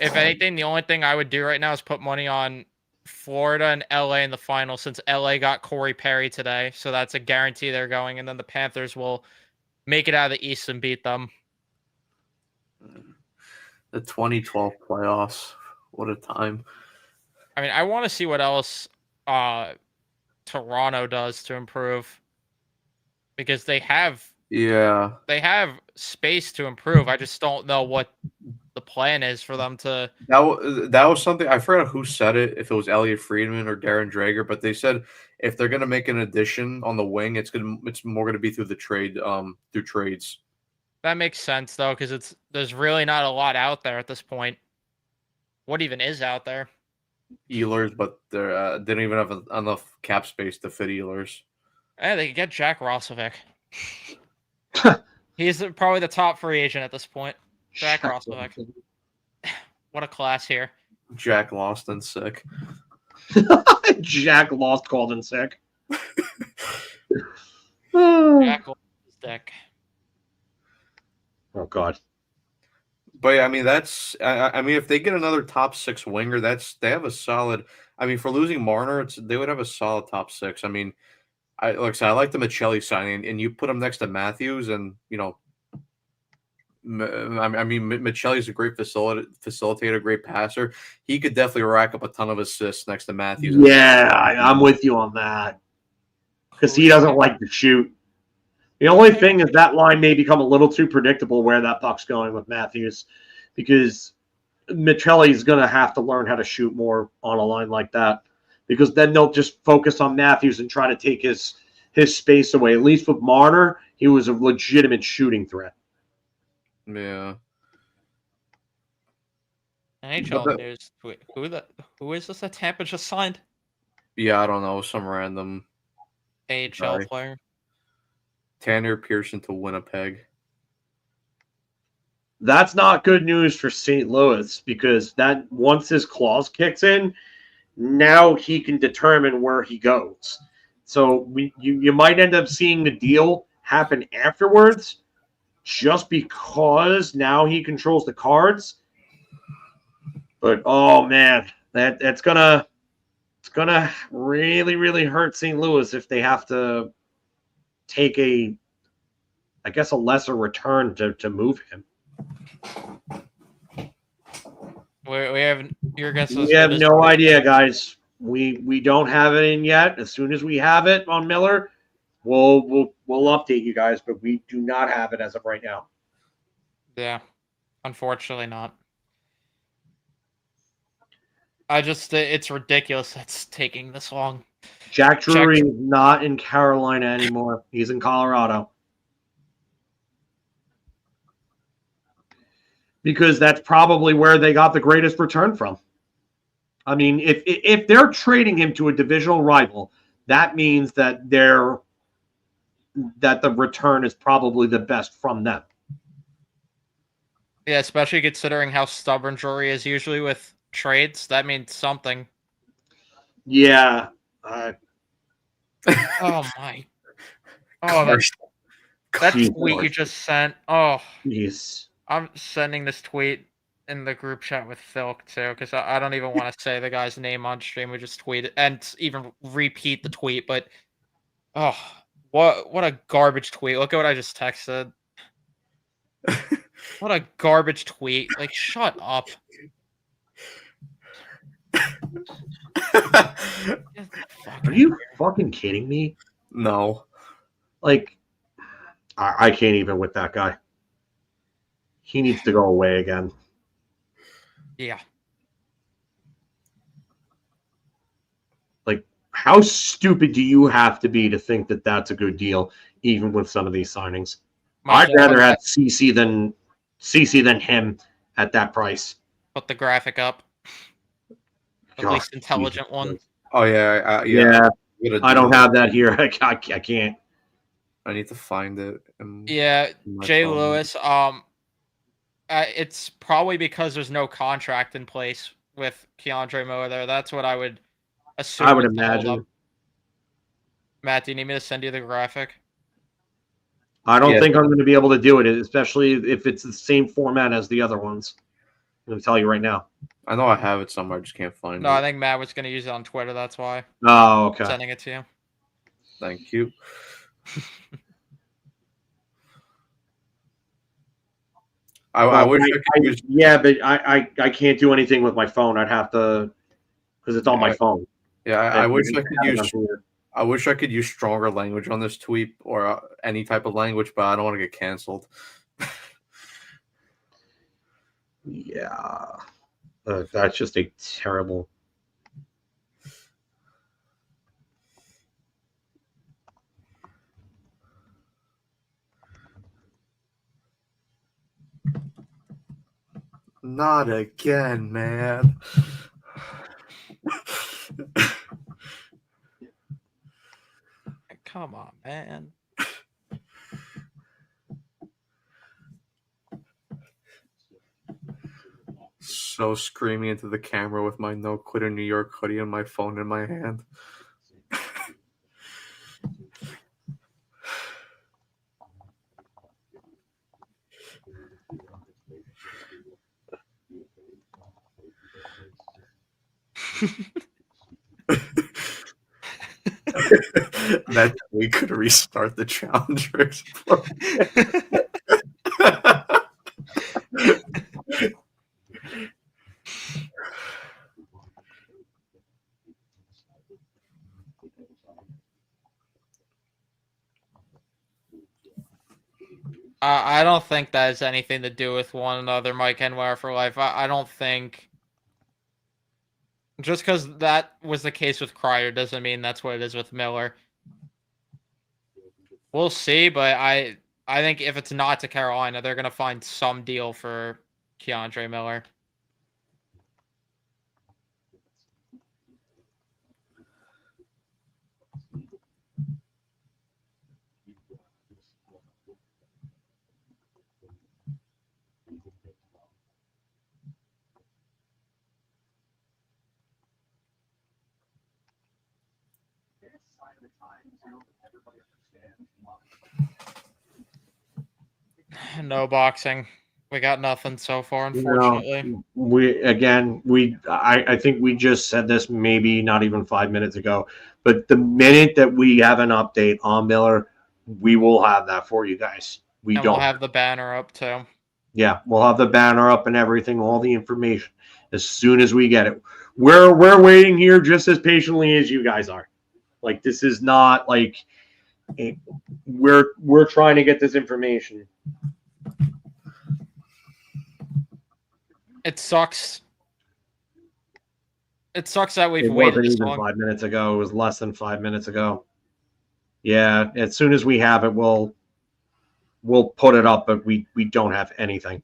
S4: If anything, the only thing I would do right now is put money on Florida and LA in the final, since LA got Corey Perry today. So that's a guarantee they're going. And then the Panthers will make it out of the East and beat them.
S5: The 2012 playoffs. What a time.
S4: I mean, I want to see what else Toronto does to improve, because they have space to improve. I just don't know what the plan is for them to.
S5: That was something I forgot who said it, if it was Elliot Friedman or Darren Drager, but they said if they're gonna make an addition on the wing, it's more gonna be through the through trades.
S4: That makes sense though, because there's really not a lot out there at this point. What even is out there?
S5: Ehlers, but they don't even have enough cap space to fit Ehlers.
S4: Yeah, they could get Jack Roslovic. He's probably the top free agent at this point. Jack Roslovic. What a class here.
S5: Jack lost and sick.
S2: Jack lost, called in sick.
S4: Jack lost his dick.
S2: Oh god.
S5: But yeah, I mean I mean if they get another top 6 winger, they have a solid. I mean, for losing Marner, they would have a solid top 6. I mean, I like the Michelli signing, and you put him next to Matthews, and I mean, Michelli's a great facilitator, great passer. He could definitely rack up a ton of assists next to Matthews.
S2: Yeah, I'm with you on that. Because he doesn't like to shoot. The only thing is that line may become a little too predictable where that puck's going with Matthews, because Michelli's going to have to learn how to shoot more on a line like that, because then they'll just focus on Matthews and try to take his space away. At least with Marner, he was a legitimate shooting threat.
S5: Yeah.
S4: NHL news. Who is this that Tampa just signed?
S5: Yeah, I don't know. Some random
S4: AHL player.
S5: Tanner Pearson to Winnipeg.
S2: That's not good news for St. Louis, because that once his clause kicks in, now he can determine where he goes. So you might end up seeing the deal happen afterwards, just because now he controls the cards. But oh man, it's gonna really, really hurt St. Louis if they have to take a I guess, a lesser return to move him.
S4: We have your guess is
S2: We
S4: as
S2: have
S4: good as
S2: no
S4: mine.
S2: idea, guys. We don't have it in yet. As soon as we have it on Miller, we'll update you guys, but we do not have it as of right now.
S4: Yeah, unfortunately not. It's ridiculous it's taking this long.
S2: Jack Drury is not in Carolina anymore. He's in Colorado. Because that's probably where they got the greatest return from. I mean, if they're trading him to a divisional rival, that means that the return is probably the best from them.
S4: Yeah, especially considering how stubborn Drury is usually with trades. That means something.
S2: Yeah.
S4: Oh my. Oh, that tweet you just sent. Oh,
S2: Yes.
S4: I'm sending this tweet in the group chat with Phil too, because I don't even want to say the guy's name on stream. We just tweet it and even repeat the tweet. But oh, what a garbage tweet! Look at what I just texted. What a garbage tweet! Like, shut up.
S2: Are you fucking kidding me?
S5: No.
S2: Like, I can't even with that guy. He needs to go away again.
S4: Yeah.
S2: Like, how stupid do you have to be to think that that's a good deal, even with some of these signings? I'd rather have CC than him at that price.
S4: Put the graphic up. At least intelligent one.
S5: Oh yeah,
S2: yeah. I don't have that here. I can't.
S5: I need to find it.
S4: Yeah, Jay Lewis. It's probably because there's no contract in place with Keandre Miller there. That's what I would assume.
S2: I would imagine.
S4: Matt, do you need me to send you the graphic?
S2: I don't think I'm going to be able to do it, especially if it's the same format as the other ones. I'm going to tell you right now.
S5: I know I have it somewhere. I just can't find it.
S4: No, I think Matt was going to use it on Twitter. That's why.
S2: Oh, okay.
S4: I'm sending it to you.
S5: Thank you. I wish I could use...
S2: Yeah, but I can't do anything with my phone. I'd have to, because it's on my phone.
S5: Yeah, I wish I could use. I wish I could use stronger language on this tweet or any type of language, but I don't want to get canceled.
S2: Yeah, that's just a terrible.
S5: Not again, man.
S4: Come on, man.
S5: So screaming into the camera with my No Quitter New York hoodie and my phone in my hand. That we could restart the challengers.
S4: I don't think that has anything to do with one another, Mike Henwire for life. I don't think. Just because that was the case with Cryer doesn't mean that's what it is with Miller. We'll see, but I think if it's not to Carolina, they're going to find some deal for Keandre Miller. No boxing. We got nothing so far, unfortunately.
S2: I think we just said this maybe not even 5 minutes ago, but the minute that we have an update on Miller, we will have that for you guys. We
S4: And
S2: don't.
S4: we'll have the banner up too.
S2: Yeah, we'll have the banner up and everything, all the information as soon as we get it. We're waiting here just as patiently as you guys are. Like, this is not like we're trying to get this information.
S4: It sucks. It sucks that we've
S2: It
S4: waited
S2: wasn't
S4: this
S2: even
S4: long.
S2: 5 minutes ago. It was less than 5 minutes ago. Yeah, as soon as we have it, we'll put it up, but we don't have anything.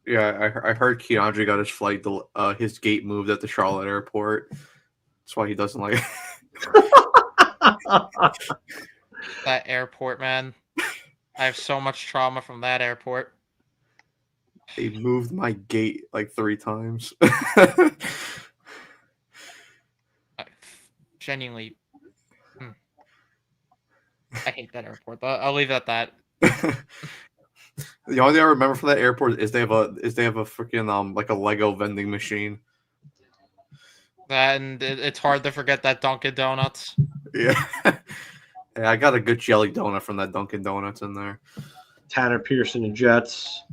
S5: Yeah, I heard Keandre got his flight, his gate moved at the Charlotte airport. That's why he doesn't like
S4: That airport, man. I have so much trauma from that airport.
S5: They moved my gate like 3 times.
S4: I genuinely, I hate that airport. I'll leave it at that.
S5: The only thing I remember from that airport is they have a freaking like a Lego vending machine.
S4: And it's hard to forget that Dunkin' Donuts.
S5: Yeah. Yeah, I got a good jelly donut from that Dunkin' Donuts in there.
S2: Tanner Pearson and Jets.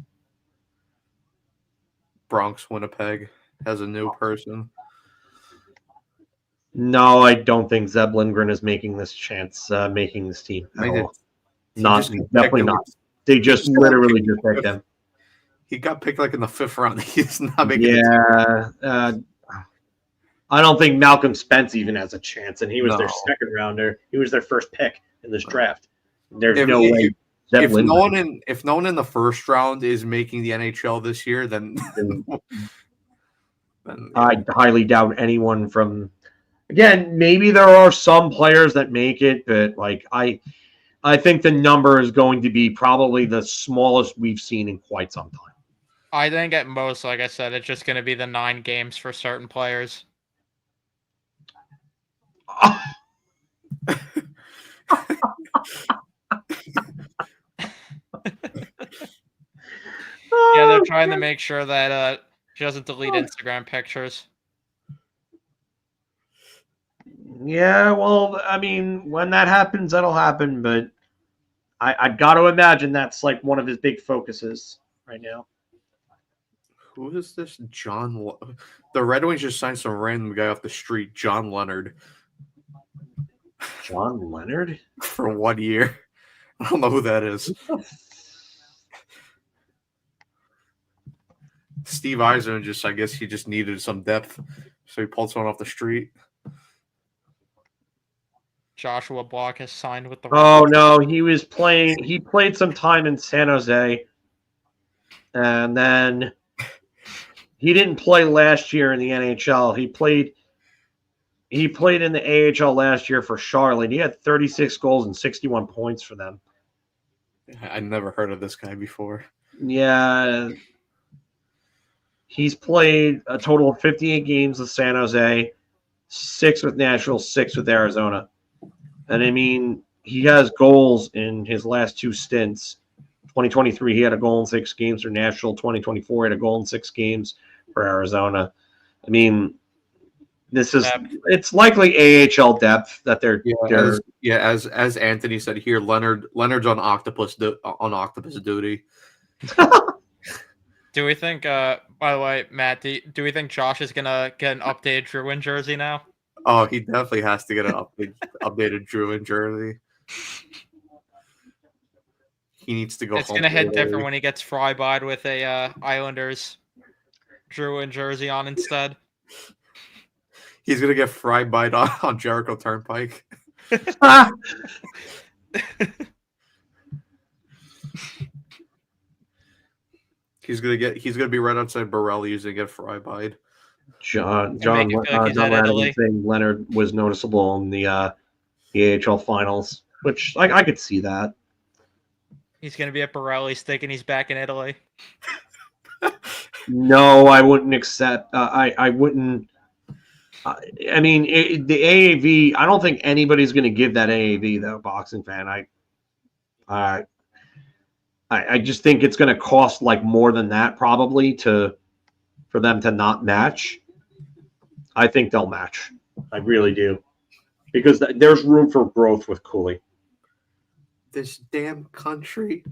S5: Bronx, Winnipeg has a new person.
S2: No, I don't think Zeb Lindgren is making this team at all. Definitely not. They just literally just picked him.
S5: He got picked like in the 5th round. He's not making it.
S2: Yeah. I don't think Malcolm Spence even has a chance, and he was their
S5: No.
S2: 2nd rounder. He was their first pick in this draft. There's
S5: If-
S2: no way. Zeb
S5: If no
S2: Lindgren-
S5: one in the 1st round is making the NHL this year, then
S2: I highly doubt anyone from. Again, maybe there are some players that make it, but like I think the number is going to be probably the smallest we've seen in quite some time.
S4: I think at most, like I said, it's just going to be the 9 games for certain players. Yeah, they're trying to make sure that she doesn't delete Instagram pictures.
S2: Yeah, well, I mean, when that happens, that'll happen, but I've got to imagine that's like one of his big focuses right now.
S5: who is this John? The Red Wings just signed some random guy off the street, John Leonard,
S2: John Leonard?
S5: for 1 year. I don't know who that is. Steve Eisen I guess he just needed some depth, so he pulled someone off the street.
S4: Joshua Block has signed with the.
S2: Oh no, he played some time in San Jose, and then he didn't play last year in the NHL. He played in the AHL last year for Charlotte. He had 36 goals and 61 points for them.
S5: I never heard of this guy before.
S2: Yeah. He's played a total of 58 games with San Jose, 6 with Nashville, 6 with Arizona. And I mean, he has goals in his last 2 stints. 2023, he had a goal in 6 games for Nashville. 2024, he had a goal in 6 games for Arizona. I mean, it's likely AHL depth that they're
S5: as Anthony said here, Leonard's on octopus duty.
S4: Do we think? By the way, Matt, do we think Josh is gonna get an updated Druin jersey now?
S5: Oh, he definitely has to get an updated Druin jersey. He needs to go.
S4: It's
S5: home
S4: gonna hit
S5: early.
S4: different when he gets fry-byed with a Islanders Druin jersey on instead.
S5: He's gonna get fried by on Jericho Turnpike. He's gonna be right outside Borelli's and get fried by.
S2: John
S4: make it feel like he's at
S2: Leonard
S4: Italy.
S2: saying Leonard was noticeable in the AHL finals, which I could see that.
S4: He's gonna be at Borelli's thinking he's back in Italy.
S2: No, I wouldn't accept. I wouldn't. I mean, the AAV. I don't think anybody's going to give that AAV though. Boxing fan. I just think it's going to cost like more than that probably for them to not match. I think they'll match. I really do, because there's room for growth with Cuylle.
S5: This damn country.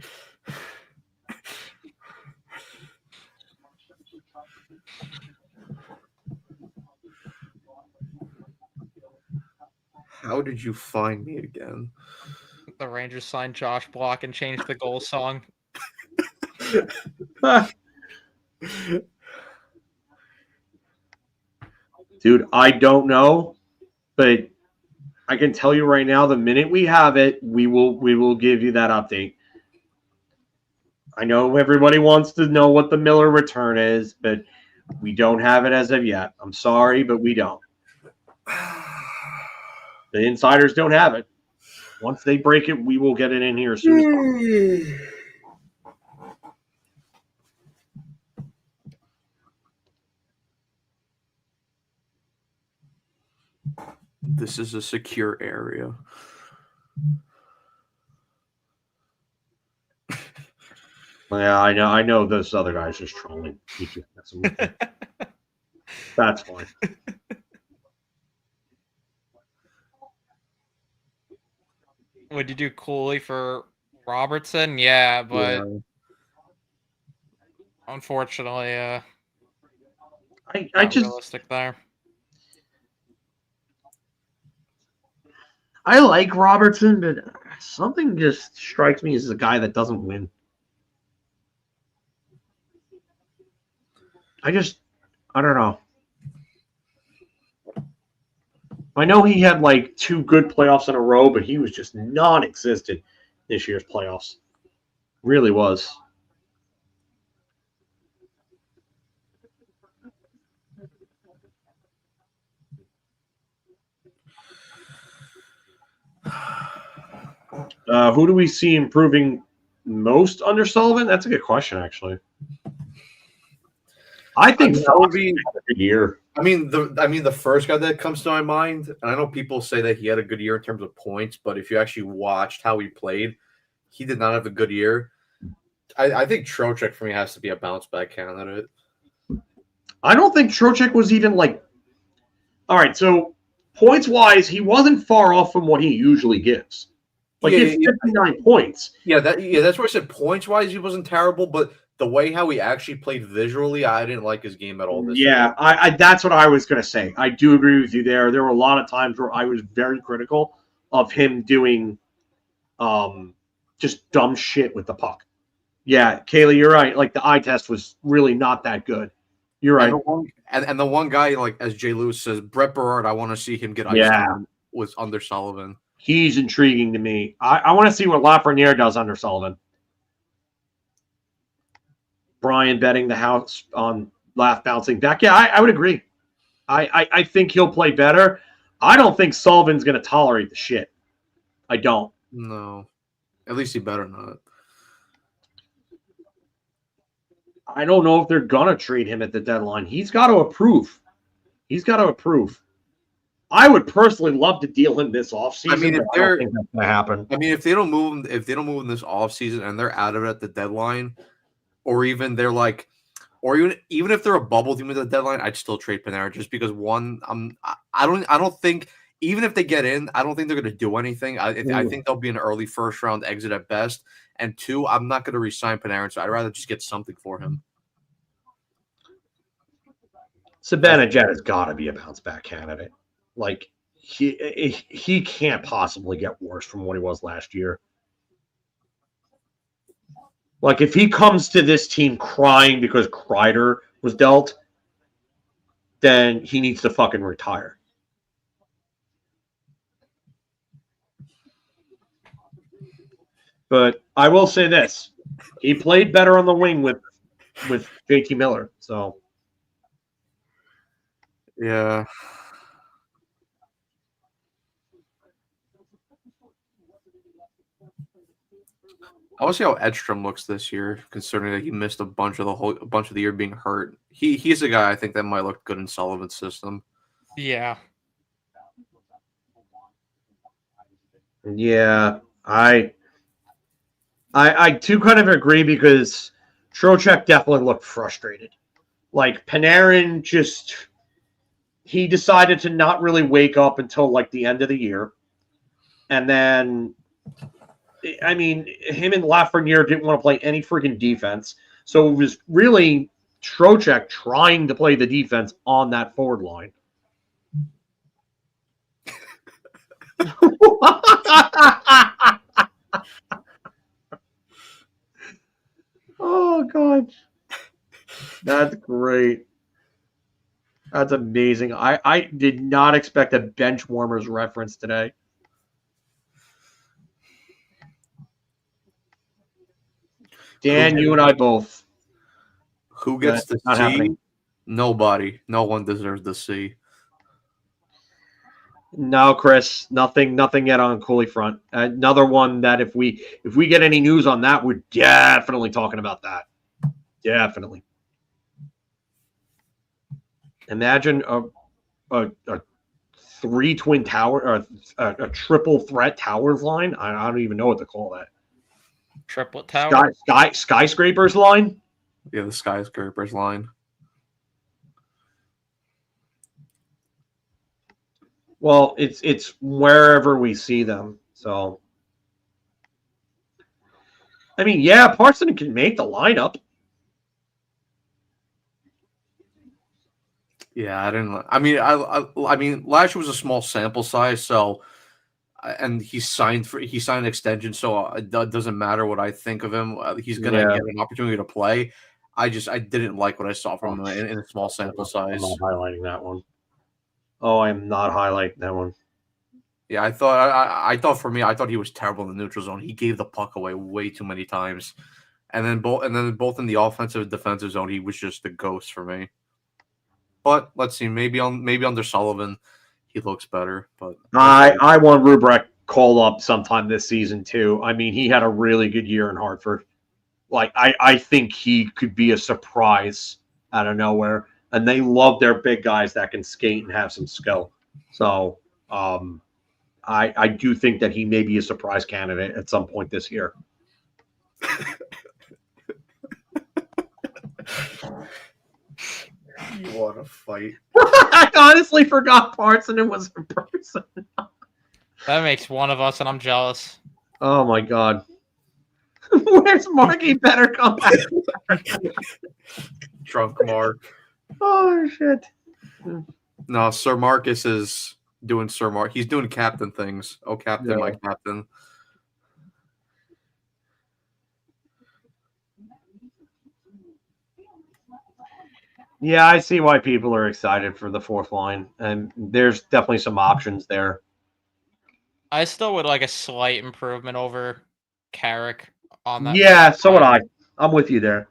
S5: How did you find me again?
S4: The Rangers signed Josh Block and changed the goal song.
S2: Dude, I don't know, but I can tell you right now, the minute we have it, we will give you that update. I know everybody wants to know what the Miller return is, but we don't have it as of yet. I'm sorry, but we don't. The insiders don't have it. Once they break it, we will get it in here as soon as possible.
S5: This is a secure area.
S2: Yeah, I know those other guys just trolling. He's just messing with me. That's fine.
S4: Would you do Cooley for Robertson? Yeah, but unfortunately,
S2: I
S4: not
S2: just
S4: realistic there.
S2: I like Robertson, but something just strikes me as a guy that doesn't win. I don't know. I know he had like 2 good playoffs in a row, but he was just non-existent this year's playoffs. Really was. Who do we see improving most under Sullivan? That's a good question, actually. I think
S5: that would be
S2: a good year.
S5: I mean, the first guy that comes to my mind, and I know people say that he had a good year in terms of points, but if you actually watched how he played, he did not have a good year. I think Trocheck for me has to be a bounce back candidate.
S2: I don't think Trocheck was even like. All right, so points wise, he wasn't far off from what he usually gives. Like he had 59 points.
S5: That's why I said points wise, he wasn't terrible, but the way how he actually played visually, I didn't like his game at all this year.
S2: I that's what I was going to say. I do agree with you there. There were a lot of times where I was very critical of him doing just dumb shit with the puck. Yeah, Kaylee, you're right. Like the eye test was really not that good. You're right.
S5: And the one guy, like as Jay Lewis says, Brett Berard, I want to see him get ice time was under Sullivan.
S2: He's intriguing to me. I want to see what Lafreniere does under Sullivan. Brian betting the house on Laugh bouncing back. Yeah, I would agree. I think he'll play better. I don't think Sullivan's going to tolerate the shit. I don't.
S5: No. At least he better not.
S2: I don't know if they're going to trade him at the deadline. He's got to approve. I would personally love to deal him this offseason.
S5: I mean, if
S2: I don't think that's going to happen.
S5: I mean, if they don't move him this offseason and they're out of it at the deadline, or even they're like, or even if they're a bubble team at the deadline, I'd still trade Panarin just because one, I don't think even if they get in, I don't think they're going to do anything. I think they'll be an early first round exit at best. And 2, I'm not going to re-sign Panarin, so I'd rather just get something for him.
S2: Zibanejad has got to be a bounce back candidate. Like he can't possibly get worse from what he was last year. Like if he comes to this team crying because Kreider was dealt, then he needs to fucking retire. But I will say this: he played better on the wing with JT Miller. So
S5: yeah. I want to see how Edstrom looks this year, considering that he missed a bunch of the year being hurt. He's a guy I think that might look good in Sullivan's system.
S4: Yeah.
S2: Yeah, I too kind of agree because Trocheck definitely looked frustrated. Like Panarin he decided to not really wake up until like the end of the year. And then, I mean, him and Lafreniere didn't want to play any freaking defense. So it was really Trocheck trying to play the defense on that forward line. Oh god, that's great. That's amazing. I did not expect a bench warmers reference today. Dan, you and I both.
S5: Who gets the
S2: Not
S5: C?
S2: happening.
S5: Nobody. No one deserves the C.
S2: No, Chris, nothing yet on Cuylle front. Another one that if we get any news on that, we're definitely talking about that. Definitely. Imagine a three twin tower or a triple threat towers line. I don't even know what to call that.
S4: Triplet tower.
S2: Skyscrapers line.
S5: Yeah, the skyscrapers line.
S2: Well, it's wherever we see them. So, I mean, yeah, Parson can make the lineup.
S5: Yeah, I didn't. I mean, last year was a small sample size, so and he signed an extension, so it doesn't matter what I think of him. He's gonna get an opportunity to play. I didn't like what I saw from him in a small sample size.
S2: I'm not highlighting that one. Oh, I'm not highlighting that one.
S5: Yeah, I thought he was terrible in the neutral zone. He gave the puck away way too many times, and then both in the offensive and defensive zone, he was just a ghost for me. But let's see, maybe under Sullivan, he looks better. But
S2: I want Rubrek called up sometime this season too. I mean, he had a really good year in Hartford. Like I think he could be a surprise out of nowhere. And they love their big guys that can skate and have some skill. So I do think that he may be a surprise candidate at some point this year.
S5: You want to fight?
S2: I honestly forgot Parson was a person.
S4: That makes one of us, and I'm jealous.
S2: Oh my god. Where's Marky better come back?
S5: Drunk Mark.
S2: Oh shit.
S5: No, Sir Marcus is doing Sir Mark. He's doing captain things. Oh, captain, my captain.
S2: Yeah, I see why people are excited for the fourth line, and there's definitely some options there.
S4: I still would like a slight improvement over Carrick on that.
S2: Yeah, so would I. I'm with you there.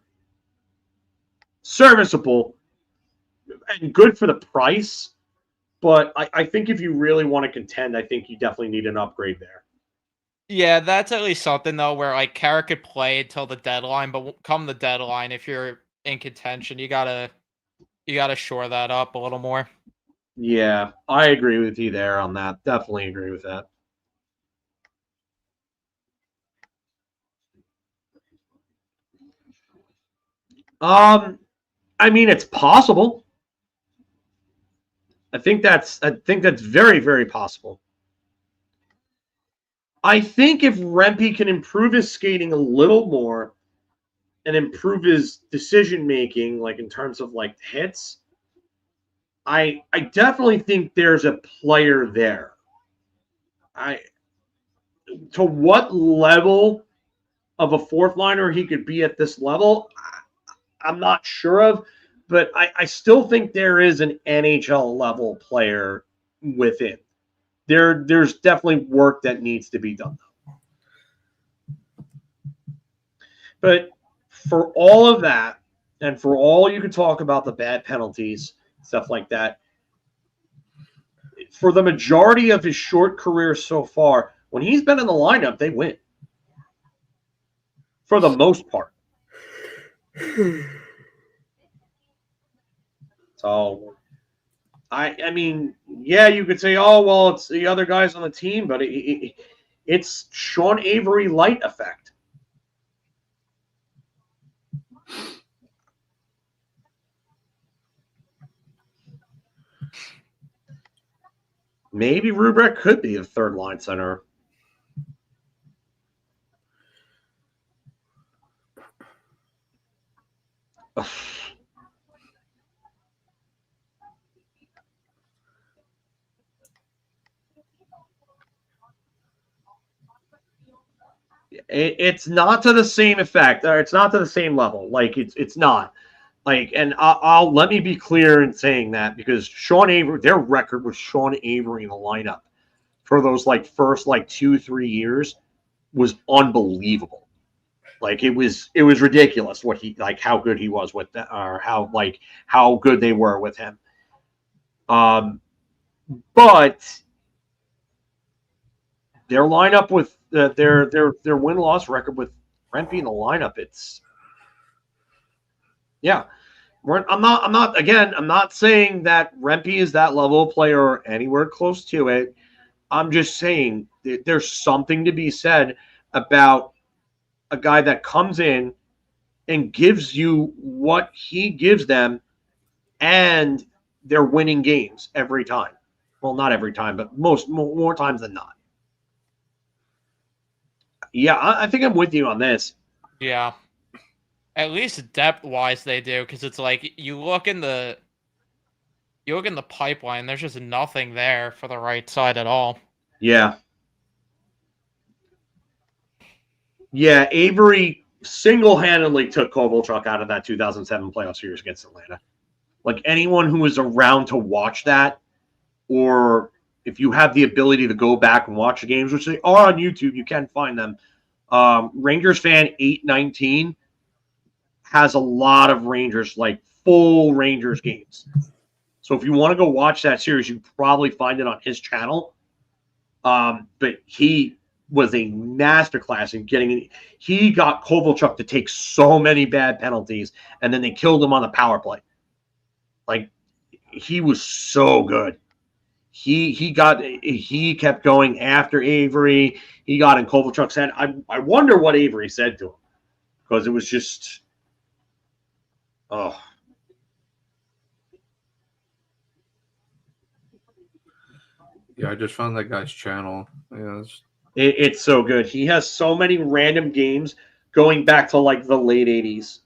S2: Serviceable and good for the price, but I think if you really want to contend, I think you definitely need an upgrade there.
S4: Yeah, that's at least something though, where like Carrick could play until the deadline, but come the deadline, if you're in contention, you gotta shore that up a little more.
S2: Yeah, I agree with you there on that. Definitely agree with that. I mean, it's possible. I think that's very, very possible. I think if Rempe can improve his skating a little more and improve his decision making, like in terms of like hits, I definitely think there's a player there. To what level of a fourth liner he could be at this level, I'm not sure of, but I still think there is an NHL level player within. There's definitely work that needs to be done. But for all of that, and for all you could talk about the bad penalties, stuff like that, for the majority of his short career so far, when he's been in the lineup, they win. For the most part. So, I mean, yeah, you could say, oh, well, it's the other guys on the team, but it's Sean Avery light effect. Maybe Rubrek could be a third line center. It's not to the same effect, or it's not to the same level. Like it's not. Like, and I'll let me be clear in saying that, because Sean Avery, their record with Sean Avery in the lineup for those like first like 2-3 years was unbelievable. Like it was ridiculous what he, like how good he was with that, or how good they were with him. But their lineup with their win-loss record with Rempe in the lineup, it's yeah. I'm not saying that Rempe is that level of player or anywhere close to it. I'm just saying that there's something to be said about a guy that comes in and gives you what he gives them, and they're winning games every time. Well, not every time, but more times than not. Yeah, I think I'm with you on this.
S4: Yeah. At least depth-wise they do, because it's like you look in the pipeline, there's just nothing there for the right side at all.
S2: Yeah. Yeah, Avery single-handedly took Kovalchuk out of that 2007 playoff series against Atlanta. Like, anyone who was around to watch that, or if you have the ability to go back and watch the games, which they are on YouTube, you can find them. Rangers fan 819 has a lot of Rangers, like full Rangers games. So if you want to go watch that series, you probably find it on his channel. But he was a masterclass in getting. He got Kovalchuk to take so many bad penalties, and then they killed him on the power play. Like, he was so good. He kept going after Avery. He got in Kovalchuk's head. I wonder what Avery said to him, because it was just, oh.
S5: Yeah, I just found that guy's channel. Yeah,
S2: It's so good. He has so many random games going back to like the late 80s.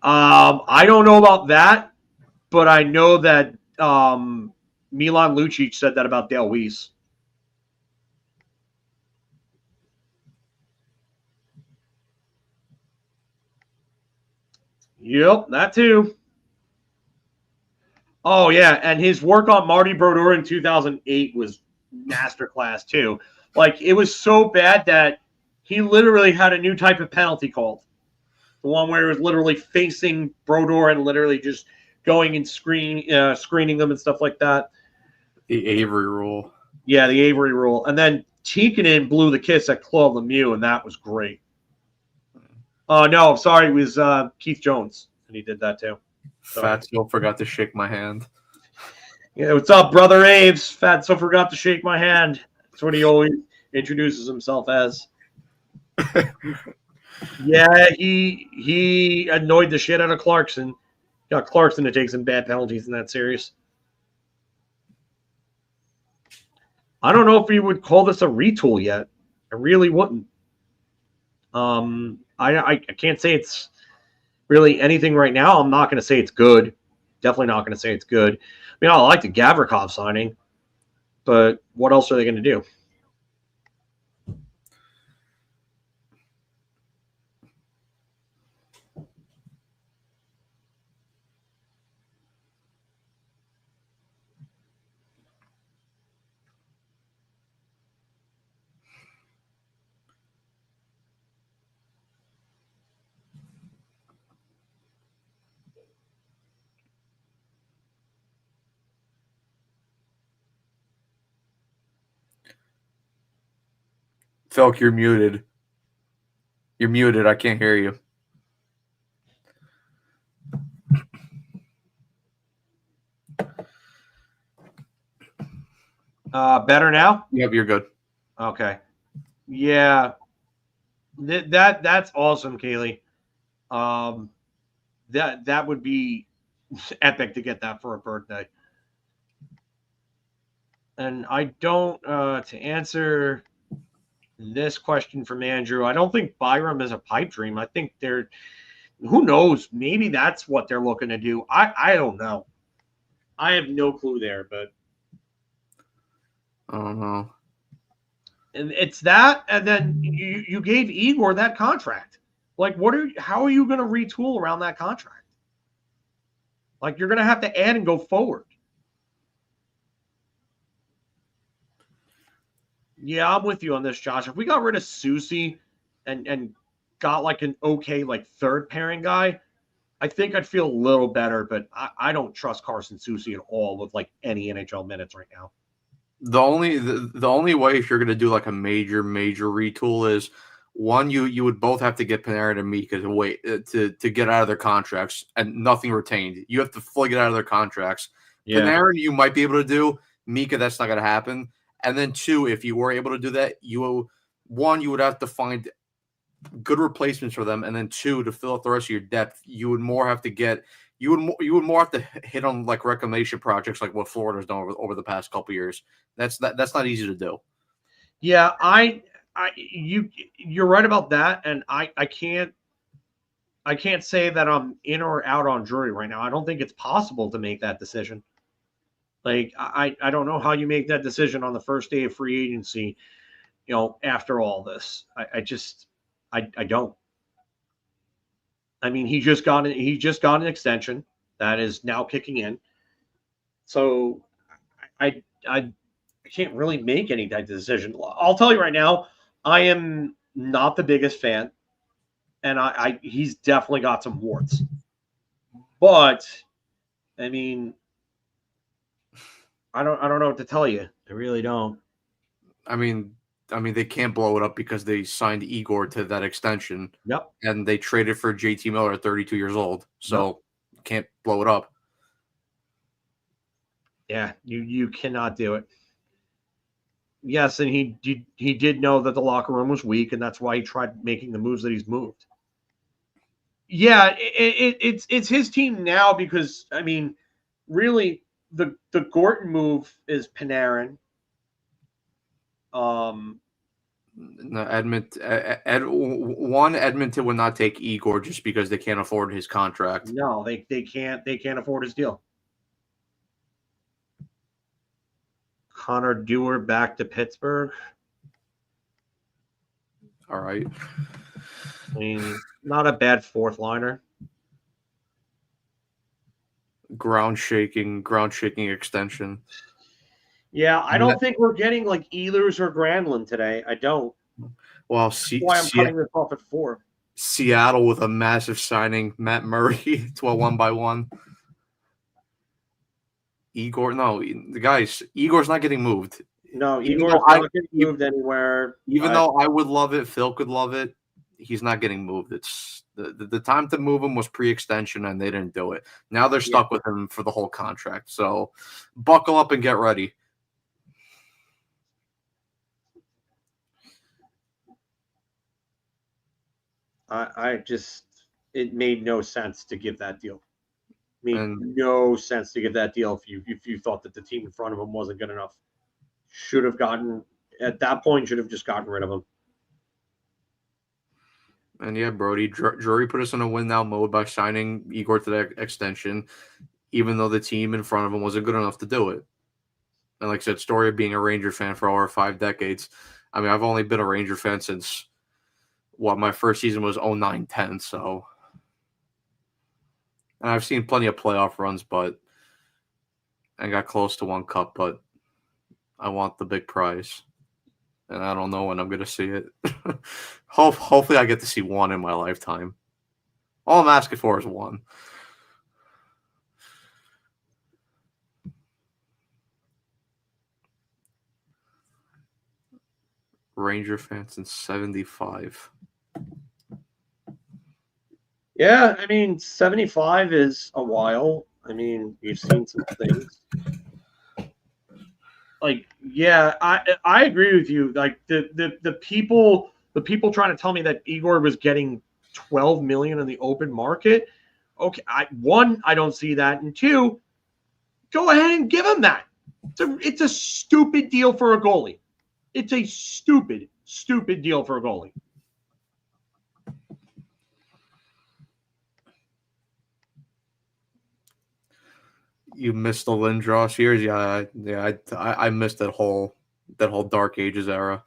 S2: I don't know about that, but I know that Milan Lucic said that about Dale Weiss. Yep, that too. Oh, yeah, and his work on Marty Brodeur in 2008 was masterclass too. Like, it was so bad that he literally had a new type of penalty called. The one where it was literally facing Brodeur and literally just going and screening them and stuff like that.
S5: the Avery rule.
S2: Yeah, the Avery rule. And then Tikkanen blew the kiss at Claude Lemieux, and that was great. Oh, no, sorry, it was Keith Jones, and he did that too.
S5: Fatso forgot to shake my hand.
S2: Yeah, what's up, brother Aves? Fatso forgot to shake my hand. That's what he always introduces himself as. Yeah, he annoyed the shit out of Clarkson. Got Clarkson to take some bad penalties in that series. I don't know if we would call this a retool yet. I really wouldn't. I can't say it's really anything right now. I'm not going to say it's good. Definitely not going to say it's good. I mean, I like the Gavrikov signing, but what else are they going to do?
S5: Felk, you're muted. You're muted. I can't hear you.
S2: Better now?
S5: Yep, you're good.
S2: Okay. Yeah. That's awesome, Kaylee. That would be epic to get that for a birthday. And I don't to answer this question from Andrew, I don't think Byram is a pipe dream. I think they're, who knows, maybe that's what they're looking to do. I don't know. I have no clue there, but
S5: I don't know.
S2: And it's that, and then you gave Igor that contract. Like, how are you going to retool around that contract? Like, you're going to have to add and go forward. Yeah, I'm with you on this, Josh. If we got rid of Susie and got like an okay like third pairing guy, I think I'd feel a little better. But I don't trust Carson Susie at all with like any NHL minutes right now.
S5: The only way if you're going to do like a major retool is one, you would both have to get Panarin and Mika to get out of their contracts and nothing retained. You have to fully get out of their contracts. Yeah. Panarin you might be able to do. Mika, that's not going to happen. And then two, if you were able to do that, you would have to find good replacements for them, and then two, to fill out the rest of your depth, you would more have to hit on like reclamation projects like what Florida's done over the past couple of years. That's not easy to do.
S2: Yeah, you're right about that, and I can't say that I'm in or out on Drury right now. I don't think it's possible to make that decision. Like, I don't know how you make that decision on the first day of free agency, after all this. I don't. I mean, he just got an extension that is now kicking in. So I can't really make any type of decision. I'll tell you right now, I am not the biggest fan, and he's definitely got some warts. But I mean, I don't know what to tell you. I really don't.
S5: I mean, they can't blow it up because they signed Igor to that extension.
S2: Yep.
S5: And they traded for JT Miller at 32 years old. So can't blow it up.
S2: Yeah, you cannot do it. Yes, and he did know that the locker room was weak, and that's why he tried making the moves that he's moved. Yeah, it's his team now because, I mean, really, the Gorton move is Panarin.
S5: No, Edmonton would not take Igor just because they can't afford his contract.
S2: No, they can't afford his deal. Connor Dewar back to Pittsburgh.
S5: All right.
S2: I mean, not a bad fourth liner.
S5: Ground shaking extension.
S2: Yeah, I don't think we're getting like Ehlers or Granlund today. I don't.
S5: Well,
S2: that's why I'm cutting this off at 4.
S5: Seattle with a massive signing, Matt Murray to a 1-by-1. Igor, no, the guys, Igor's not getting moved.
S2: No, Igor's not getting moved anywhere.
S5: Even though I would love it, Phil could love it, he's not getting moved. It's the time to move him was pre-extension, and they didn't do it. Now they're stuck with him for the whole contract. So buckle up and get ready.
S2: It made no sense to give that deal. No sense to give that deal if you thought that the team in front of him wasn't good enough. Should have just gotten rid of him.
S5: And yeah, Brody, Drury put us in a win now mode by signing Igor to that extension, even though the team in front of him wasn't good enough to do it. And like I said, story of being a Ranger fan for over 5 decades. I mean, I've only been a Ranger fan since my first season was 09-10, so. And I've seen plenty of playoff runs, but I got close to one cup, but I want the big prize. And I don't know when I'm going to see it. Hopefully I get to see one in my lifetime. All I'm asking for is one. Ranger fans in 75.
S2: Yeah, I mean, 75 is a while. I mean, you've seen some things. Like, yeah, I agree with you. Like the people trying to tell me that Igor was getting $12 million in the open market. Okay, I don't see that, and 2, go ahead and give him that. It's a stupid deal for a goalie. It's a stupid deal for a goalie.
S5: You missed the Lindros years, yeah. I missed that whole that whole Dark Ages era.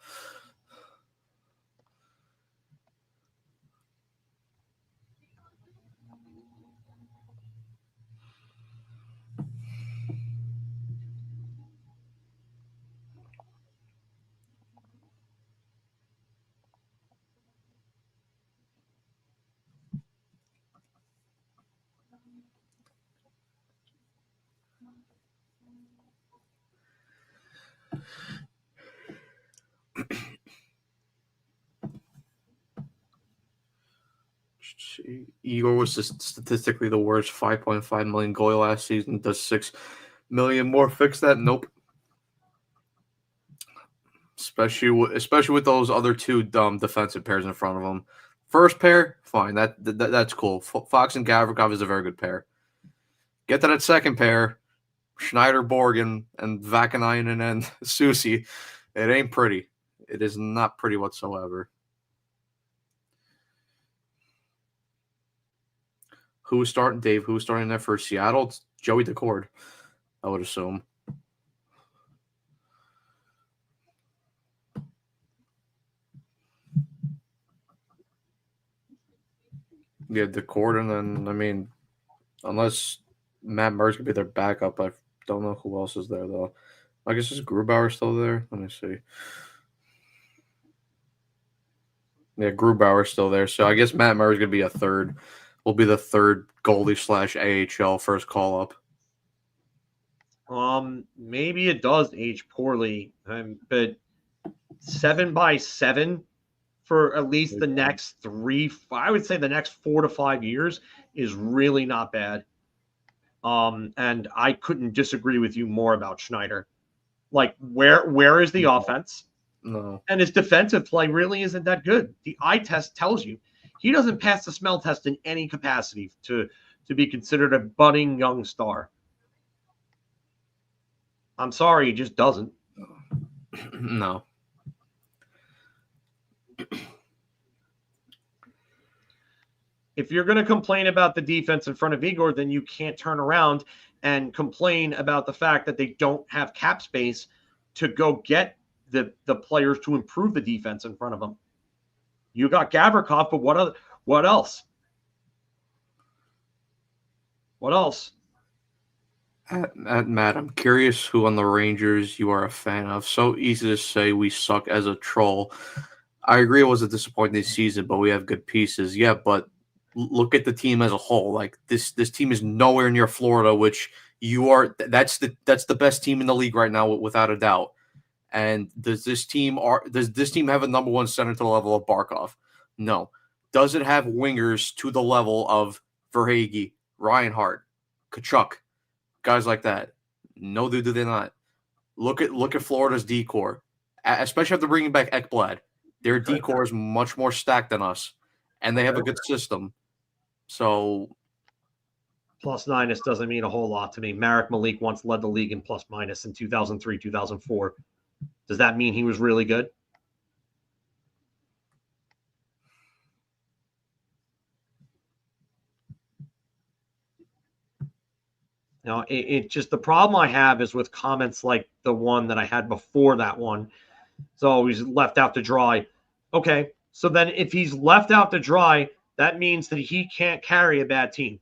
S5: Igor was just statistically the worst. 5.5 million goal last season. Does 6 million more fix that? Nope. Especially with those other two dumb defensive pairs in front of him. First pair, fine. That's cool. Fox and Gavrikov is a very good pair. Get to that second pair, Schneider, Borgen, and Vakanainen and Susie. It ain't pretty. It is not pretty whatsoever. Who's starting, Dave? Who's starting there for Seattle? It's Joey Decord, I would assume. Yeah, Decord, and then, I mean, unless Matt Murray's going to be their backup, I don't know who else is there, though. I guess is Grubauer still there? Let me see. Yeah, Grubauer's still there. So I guess Matt Murray's going to be a third. Will be the third goalie / AHL first call up.
S2: Maybe it does age poorly, but 7x7 for at least the next 4 to 5 years is really not bad. And I couldn't disagree with you more about Schneider. Like, where is the offense?
S5: No.
S2: And his defensive play really isn't that good. The eye test tells you he doesn't pass the smell test in any capacity to be considered a budding young star. I'm sorry, he just doesn't.
S5: No.
S2: If you're going to complain about the defense in front of Igor, then you can't turn around and complain about the fact that they don't have cap space to go get the players to improve the defense in front of them. You got Gavrikov, but what else? What else?
S5: Matt, I'm curious who on the Rangers you are a fan of. So easy to say we suck as a troll. I agree it was a disappointing season, but we have good pieces. Yeah, but look at the team as a whole. Like this team is nowhere near Florida, which you are. That's the best team in the league right now, without a doubt. And does this team have a number one center to the level of Barkov? No. Does it have wingers to the level of Verhaeghe, Reinhart, Kachuk, guys like that? No, do they not? Look at Florida's decor, especially after bringing back Ekblad. Their decor is much more stacked than us, and they have a good system. So,
S2: plus minus doesn't mean a whole lot to me. Marek Malik once led the league in plus minus in 2003, 2004. Does that mean he was really good? Now, it just, the problem I have is with comments like the one that I had before that one. So he's left out to dry. Okay, so then if he's left out to dry, that means that he can't carry a bad team.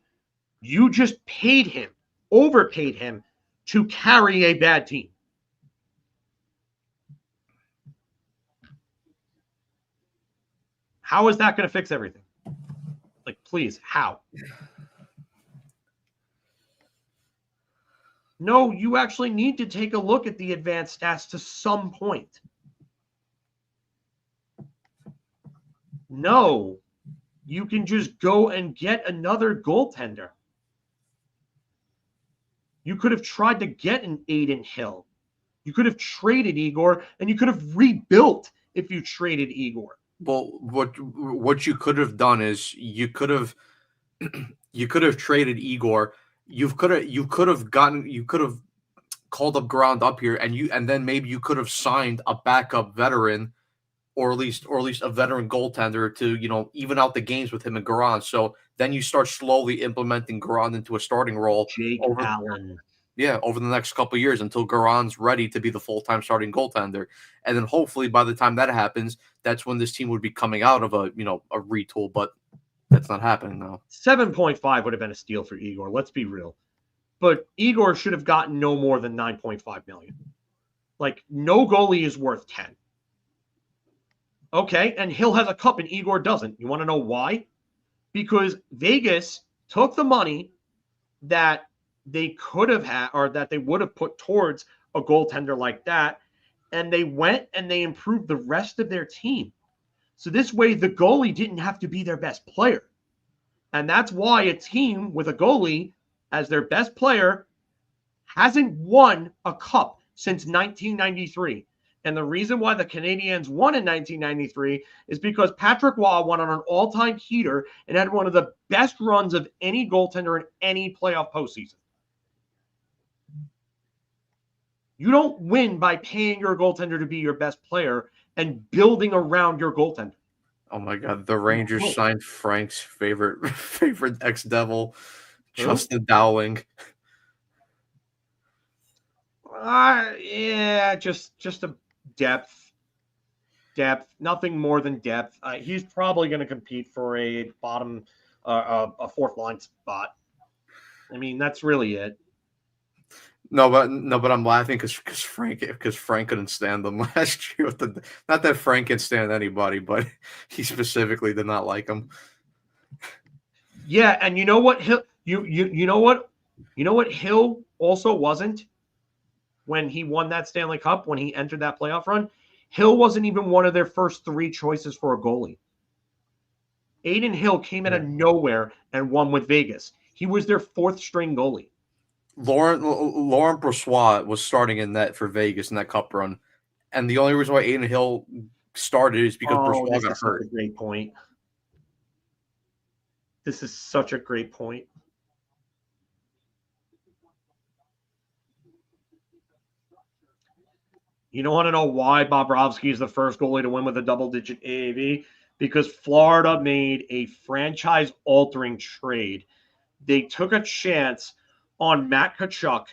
S2: You just paid him, overpaid him to carry a bad team. How is that going to fix everything? Like, please, how? No, you actually need to take a look at the advanced stats to some point. No, you can just go and get another goaltender. You could have tried to get an Aiden Hill. You could have traded Igor, and you could have rebuilt if you traded Igor.
S5: Well, what you could have done is you could have traded Igor. You could have called up ground up here, and then maybe you could have signed a backup veteran, or at least a veteran goaltender to even out the games with him and Garan. So then you start slowly implementing Garan into a starting role.
S2: Jake Allen.
S5: Yeah, over the next couple of years until Garon's ready to be the full-time starting goaltender. And then hopefully by the time that happens, that's when this team would be coming out of a retool, but that's not happening now.
S2: 7.5 would have been a steal for Igor. Let's be real. But Igor should have gotten no more than 9.5 million. Like, no goalie is worth 10. Okay, and Hill has a cup and Igor doesn't. You want to know why? Because Vegas took the money that they could have had, or that they would have put towards a goaltender like that, and they went and they improved the rest of their team. So this way, the goalie didn't have to be their best player. And that's why a team with a goalie as their best player hasn't won a cup since 1993. And the reason why the Canadiens won in 1993 is because Patrick Waugh won on an all-time heater and had one of the best runs of any goaltender in any playoff postseason. You don't win by paying your goaltender to be your best player and building around your goaltender.
S5: Oh my God, the Rangers signed Frank's favorite ex-Devil, Justin Dowling.
S2: Yeah, just a depth, nothing more than depth. He's probably going to compete for a bottom, a fourth line spot. I mean, that's really it.
S5: No, but I'm laughing because Frank couldn't stand them last year. Not that Frank can stand anybody, but he specifically did not like him.
S2: Yeah, and you know what Hill, you know what Hill also wasn't when he won that Stanley Cup, when he entered that playoff run. Hill wasn't even one of their first three choices for a goalie. Adin Hill came out of nowhere and won with Vegas. He was their fourth string goalie.
S5: Laurent Brossoit was starting in net for Vegas in that cup run, and the only reason why Adin Hill started is because Brossoit got hurt.
S2: A great point. This is such a great point. You don't want to know why Bobrovsky is the first goalie to win with a double-digit AAV? Because Florida made a franchise-altering trade. They took a chance on Matt Tkachuk.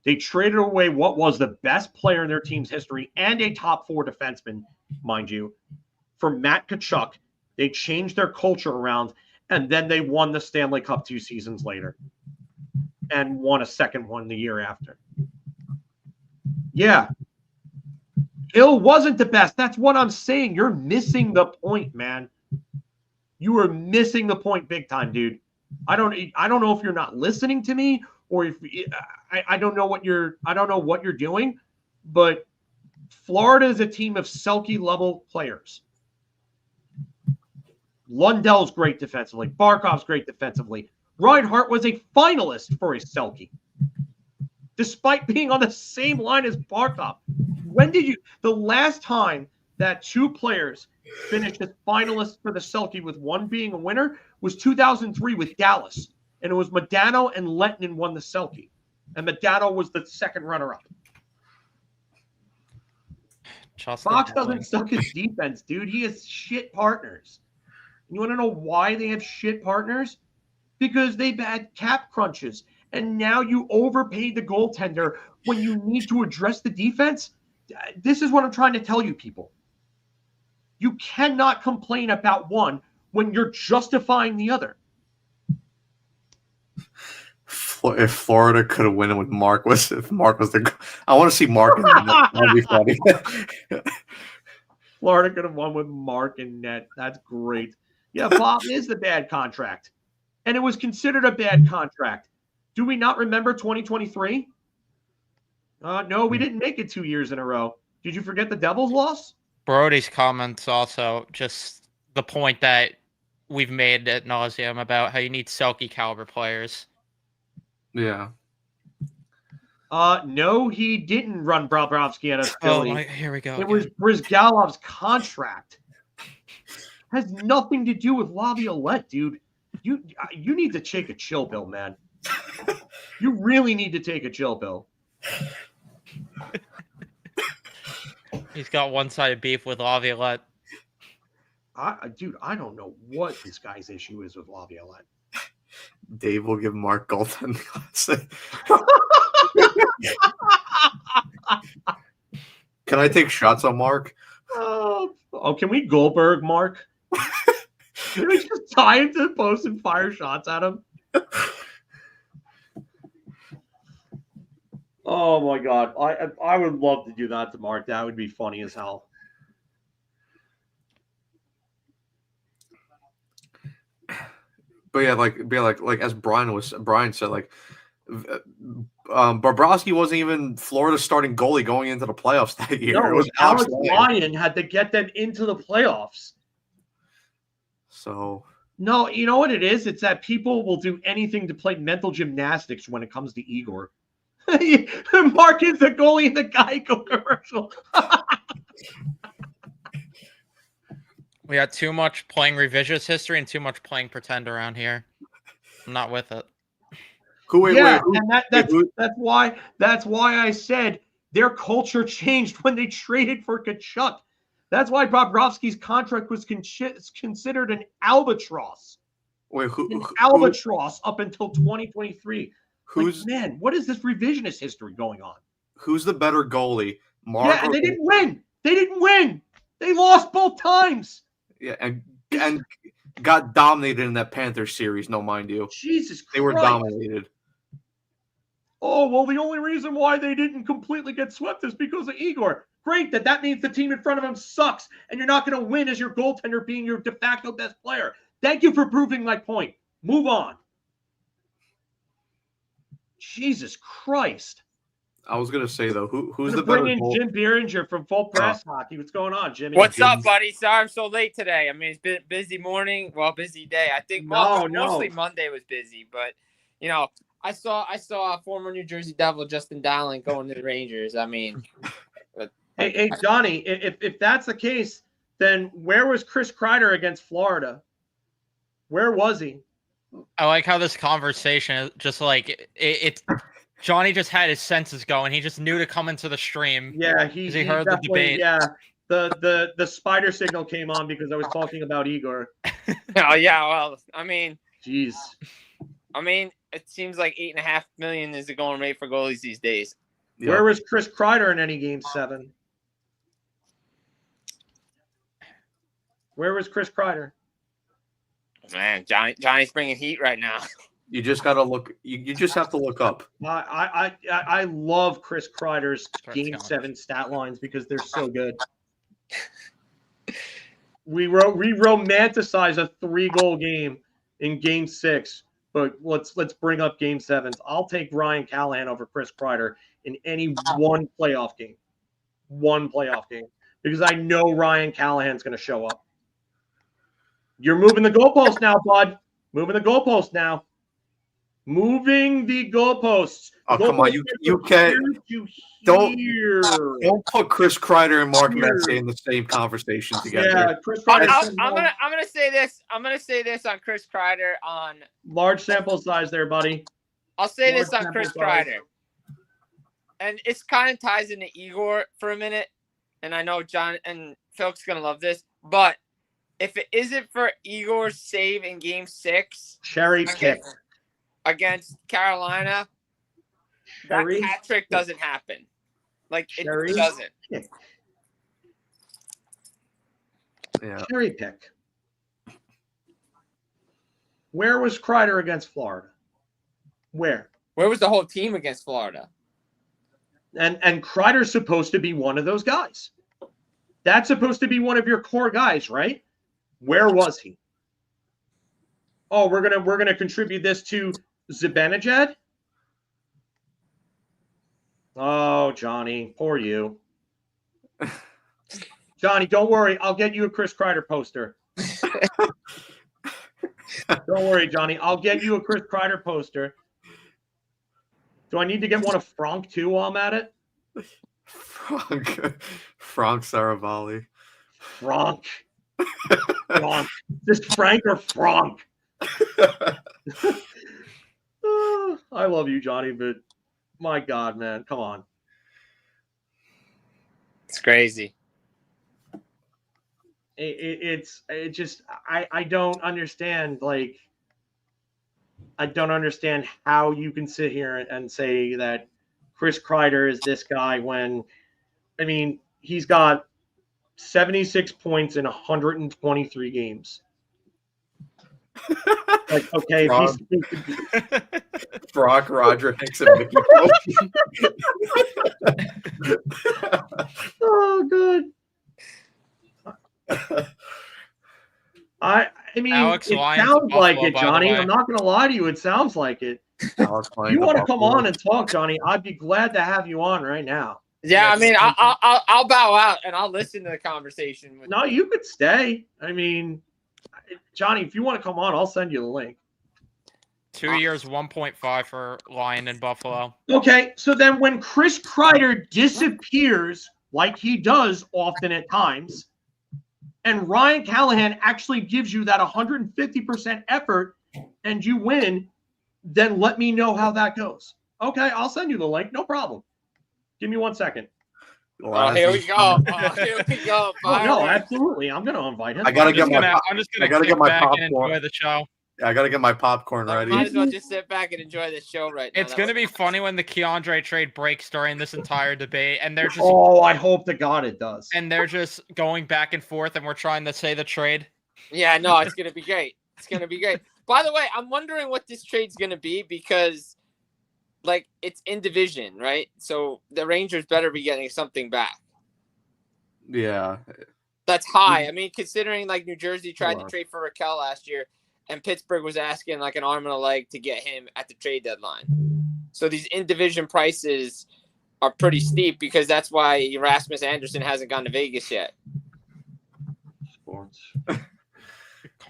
S2: They traded away what was the best player in their team's history and a top four defenseman, mind you, for Matt Tkachuk. They changed their culture around, and then they won the Stanley Cup 2 seasons later and won a second one the year after. Yeah. Hill wasn't the best. That's what I'm saying. You're missing the point, man. You are missing the point big time, dude. I don't know if you're not listening to me or if I don't know what you're doing, but Florida is a team of Selke level players. Lundell's great defensively. Barkov's great defensively. Reinhart was a finalist for a Selke, despite being on the same line as Barkov. The last time that two players finished as finalists for the Selke with one being a winner was 2003 with Dallas. And it was Modano and Lettinen won the Selke. And Modano was the second runner-up. Fox doesn't suck his defense, dude. He has shit partners. You want to know why they have shit partners? Because they've had cap crunches. And now you overpaid the goaltender when you need to address the defense. This is what I'm trying to tell you, people. You cannot complain about one when you're justifying the other.
S5: If Florida could have won with Mark, if Mark was the, I want to see Mark in that. That'd be funny.
S2: Florida could have won with Mark in net. That's great. Yeah, Bob is the bad contract, and it was considered a bad contract. Do we not remember 2023? No, we didn't make it 2 years in a row. Did you forget the Devils loss?
S4: Brody's comments also just the point that we've made ad nauseum about how you need Selke caliber players.
S5: Yeah.
S2: No, he didn't run Bobrovsky out of Philly.
S4: Here we go.
S2: It was Brizgalov's contract. Has nothing to do with Laviolette, dude. You need to take a chill pill, man. You really need to take a chill pill.
S4: He's got one-sided beef with Laviolette.
S2: Dude, I don't know what this guy's issue is with Laviolette.
S5: Dave will give Mark goaltending lesson. Can I take shots on Mark?
S2: Oh, can we Goldberg, Mark? Can we just tie him to the post and fire shots at him? Oh my God, I would love to do that to Mark. That would be funny as hell.
S5: But yeah, like as Brian said, like Bobrovsky wasn't even Florida's starting goalie going into the playoffs that year.
S2: No,
S5: it was
S2: Alex Lyon had to get them into the playoffs.
S5: So
S2: no, you know what it is? It's that people will do anything to play mental gymnastics when it comes to Igor. Mark is the goalie in the Geico commercial.
S4: We got too much playing revisionist history and too much playing pretend around here. I'm not with it.
S2: That's why I said their culture changed when they traded for Tkachuk. That's why Bobrovsky's contract was considered an albatross. Albatross up until 2023. Man, what is this revisionist history going on?
S5: Who's the better goalie? Mark?
S2: Yeah, and they didn't win. They lost both times.
S5: Yeah, and got dominated in that Panthers series. No, mind you,
S2: Jesus Christ.
S5: They were dominated.
S2: Oh, well, the only reason why they didn't completely get swept is because of Igor. Great, that means the team in front of him sucks, and you're not going to win as your goaltender being your de facto best player. Thank you for proving my point. Move on. Jesus Christ.
S5: I was going to say, though, who's the better goalie?
S2: Jim Beeringer from Full Press Hockey. What's going on, Jimmy?
S7: What's up, buddy? Sorry I'm so late today. I mean, it's been a busy morning. Well, busy day. I think mostly Monday was busy, but, you know, I saw former New Jersey Devil Justin Dowling going to the Rangers. I mean,
S2: hey, Johnny, if that's the case, then where was Chris Kreider against Florida? Where was he?
S4: I like how this conversation is just like it's Johnny just had his senses going. He just knew to come into the stream.
S2: Yeah, he
S4: heard the debate.
S2: Yeah, the spider signal came on because I was talking about Igor.
S7: Oh yeah, well, I mean,
S2: jeez.
S7: I mean, it seems like $8.5 million is the going rate for goalies these days.
S2: Yep. Where was Chris Kreider in any Game 7? Where was Chris Kreider?
S7: Man, Johnny's bringing heat right now.
S5: You just got to look. You just have to look up.
S2: I love Chris Kreider's Game 7 stat lines because they're so good. We romanticize a 3-goal game in Game 6, but let's bring up Game 7s. I'll take Ryan Callahan over Chris Kreider in any one playoff game. One playoff game. Because I know Ryan Callahan's going to show up. You're moving the goalpost now, bud. Moving the goalpost now. Moving the goalposts.
S5: Oh, come on. You can't. Don't put Chris Kreider and Mark Messier in the same conversation together.
S2: Yeah, Chris Kreider.
S7: I'm gonna say this. I'm gonna say this on Chris Kreider on
S2: large sample size there, buddy.
S7: I'll say this on Chris Kreider. And it's kind of ties into Igor for a minute. And I know John and Phil's gonna love this, but if it isn't for Igor's save in Game 6,
S2: cherry pick
S7: against Carolina, that hat trick doesn't happen. Like it doesn't.
S5: Yeah.
S2: Cherry pick. Where was Kreider against Florida? Where
S7: was the whole team against Florida?
S2: And Kreider's supposed to be one of those guys. That's supposed to be one of your core guys, right? Where was he? Oh, we're gonna contribute this to Zibanejad? Oh, Johnny, poor you. Johnny, don't worry. I'll get you a Chris Kreider poster. Don't worry, Johnny. I'll get you a Chris Kreider poster. Do I need to get one of Frank too while I'm at it?
S5: Frank Saravalli.
S2: Frank. Just Frank or Frank? I love you, Johnny, but my God, man, come on.
S7: It's crazy.
S2: I don't understand. Like, I don't understand how you can sit here and say that Chris Kreider is this guy when, I mean, he's got 76 points in 123 games. Like, okay, if he's supposed to be
S5: Brock Rodriguez and Mickey
S2: oh good. I mean,
S4: Alex
S2: it
S4: Lyons
S2: sounds
S4: Buffalo,
S2: like it,
S4: by the
S2: Johnny.
S4: way.
S2: I'm not going to lie to you. It sounds like it.
S5: Alex
S2: If
S5: playing
S2: you
S5: the
S2: want to come
S5: Buffalo.
S2: on and talk, Johnny, I'd be glad to have you on right now.
S7: Yeah, I mean, I'll bow out and I'll listen to the conversation.
S2: No, you could stay. I mean, Johnny, if you want to come on, I'll send you the link.
S4: 2 years, 1.5 for Lyon in Buffalo.
S2: Okay, so then when Chris Kreider disappears, like he does often at times, and Ryan Callahan actually gives you that 150% effort and you win, then let me know how that goes. Okay, I'll send you the link. No problem. Give me 1 second.
S7: Oh, here we go. Oh, here we go.
S2: Oh, no, absolutely. I'm going to invite him.
S5: I gotta
S4: I'm just
S5: get my
S4: gonna kick
S5: my
S4: back and
S5: popcorn.
S4: enjoy the show.
S5: I gotta get my popcorn
S7: I
S5: ready.
S7: might as well just sit back and enjoy this show right now.
S4: It's gonna be funny when the Keandre trade breaks during this entire debate, and they're just
S2: Oh, I hope to God it does.
S4: going back and forth, and we're trying to say the trade.
S7: Yeah, no, it's gonna be great. It's gonna be great. By the way, I'm wondering what this trade's gonna be because, like, it's in division, right? So the Rangers better be getting something back.
S5: Yeah.
S7: That's high. I mean, considering like New Jersey tried to trade for Raquel last year, and Pittsburgh was asking like an arm and a leg to get him at the trade deadline. So these in division prices are pretty steep because that's why Rasmus Anderson hasn't gone to Vegas yet.
S2: Sports.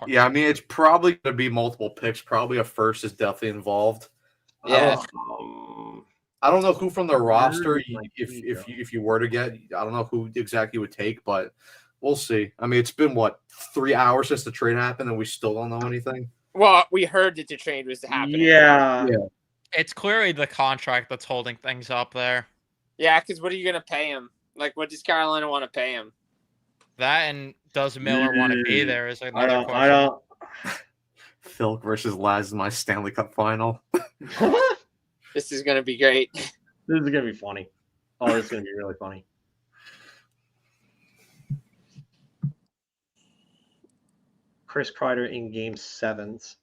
S5: Yeah, I mean, it's probably going to be multiple picks. Probably a first is definitely involved.
S7: Yeah.
S5: I don't know who from the roster,
S2: Like,
S5: if you were to get, I don't know who exactly you would take, but we'll see. I mean, it's been, 3 hours since the trade happened, and we still don't know anything?
S7: Well, we heard that the trade was happening.
S2: Yeah.
S4: It's clearly the contract that's holding things up there.
S7: Yeah, because what are you going to pay him? Like, what does Carolina want to pay him?
S4: That and does Miller want to be there is another question.
S2: I don't.
S5: Phil versus Laz in my Stanley Cup final.
S7: This is going to be great.
S2: This is going to be funny. Oh, this is going to be really funny. Chris Kreider in game 7s.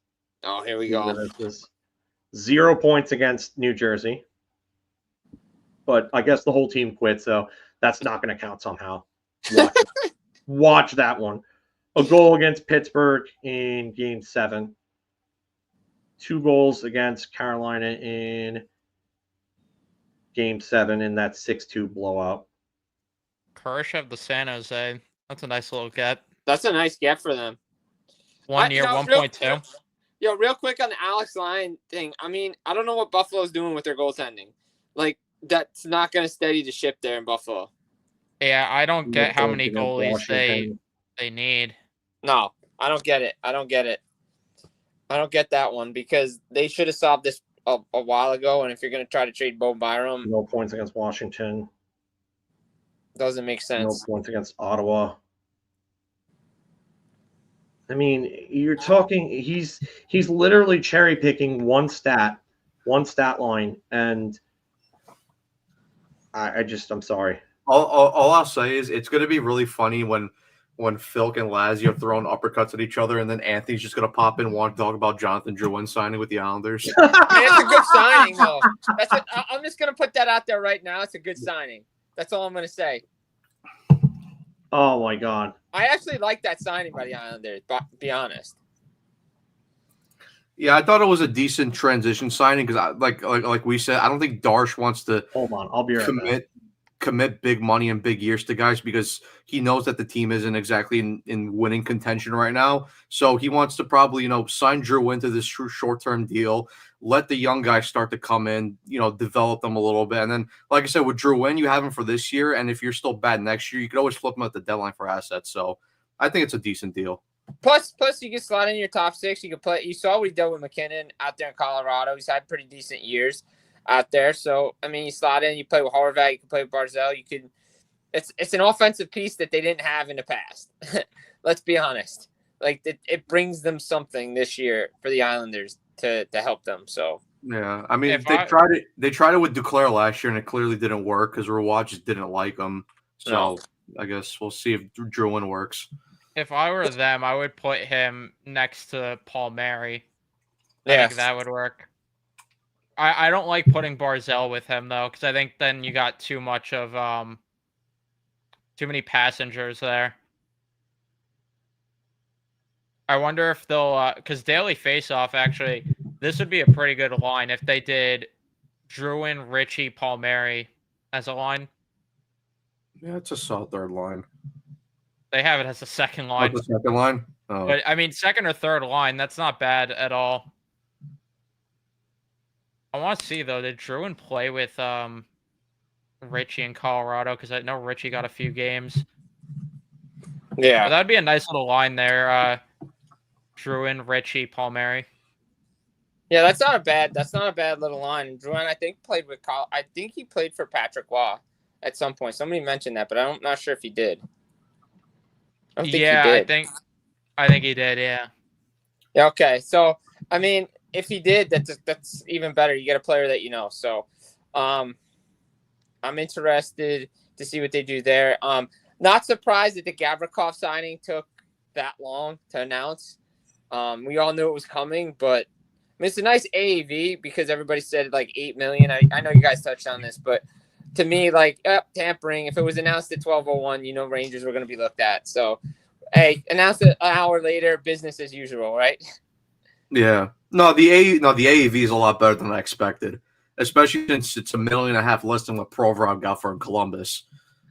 S7: Oh, here we go.
S2: This is 0 points against New Jersey. But I guess the whole team quit, so that's not going to count somehow. Watch that one. A goal against Pittsburgh in game 7. 2 goals against Carolina in game 7 in that 6-2 blowout.
S4: Khrushchev to San Jose. That's a nice little get.
S7: That's a nice get for them.
S4: 1 year, 1.2.
S7: Yo, real quick on the Alex Lyon thing. I mean, I don't know what Buffalo's doing with their goaltending. Like, that's not going to steady the ship there in Buffalo.
S4: Yeah, I don't get how many goalies they need.
S7: No, I don't get it. I don't get that one because they should have solved this a while ago. And if you're going to try to trade Bo Byram,
S2: No points against Washington.
S7: doesn't make
S2: No
S7: sense.
S2: points against Ottawa. I mean, you're talking. He's literally cherry picking one stat line, and I'm sorry.
S5: All I'll say is it's going to be really funny when Phil and Lazio are throwing uppercuts at each other, and then Anthony's just going to pop in and want to talk about Jonathan Drouin signing with the Islanders.
S7: Man, it's a good signing, though. I'm just going to put that out there right now. It's a good signing. That's all I'm going to say.
S2: Oh my God.
S7: I actually like that signing by the Islanders, but be honest.
S5: Yeah, I thought it was a decent transition signing because, like we said, I don't think Darsh wants to
S2: Hold on, I'll be right back.
S5: commit big money and big years to guys because he knows that the team isn't exactly in winning contention right now. So he wants to probably, sign Drew into this short-term deal, let the young guys start to come in, develop them a little bit. And then, like I said, with Drew in, you have him for this year. And if you're still bad next year, you could always flip him at the deadline for assets. So I think it's a decent deal.
S7: Plus, you can slot in your top 6. You can play. You saw what he did with McKinnon out there in Colorado. He's had pretty decent years out there. So, I mean, you slot in, you play with Horvat, you can play with Barzal. You can. It's an offensive piece that they didn't have in the past. Let's be honest. Like, it brings them something this year for the Islanders to help them. So
S5: Yeah, I mean,
S4: If
S5: they
S4: I-
S5: tried it. They tried it with Duclair last year, and it clearly didn't work because Roy just didn't like him. So
S7: No.
S5: I guess we'll see if Druin works.
S4: If I were them, I would put him next to Palmieri. I
S7: yeah,
S4: think that would work. I don't like putting Barzell with him though, because I think then you got too much of too many passengers there. I wonder if they'll because daily faceoff actually this would be a pretty good line if they did Druin, Richie, Palmieri as a line.
S5: Yeah, it's a solid third line.
S4: They have it as a second
S5: Oh,
S4: line.
S5: the second line. Oh,
S4: But I mean, second or third line, that's not bad at all. I want to see though, did Druin play with Richie in Colorado? Because I know Richie got a few games. But
S7: yeah,
S4: that'd be a nice little line there. Druin, Richie, Palmieri.
S7: yeah. That's not a bad little line. Druin, I think played with I think he played for Patrick Waugh at some point. Somebody mentioned that, but I'm not sure if he did. I don't think
S4: Yeah,
S7: he did.
S4: I think he did. Yeah.
S7: Yeah, okay. So, I mean, if he did, that's even better. You get a player that you know. So, I'm interested to see what they do there. Not surprised that the Gavrikov signing took that long to announce. We all knew it was coming, but I mean, it's a nice AAV because everybody said like $8 million. I know you guys touched on this, but to me, like tampering. If it was announced at 12:01, you know Rangers were going to be looked at. So, hey, announce it an hour later, business as usual, right?
S5: yeah. No, the AAV is a lot better than I expected, especially since it's $1.5 million less than what Provorov got for Columbus.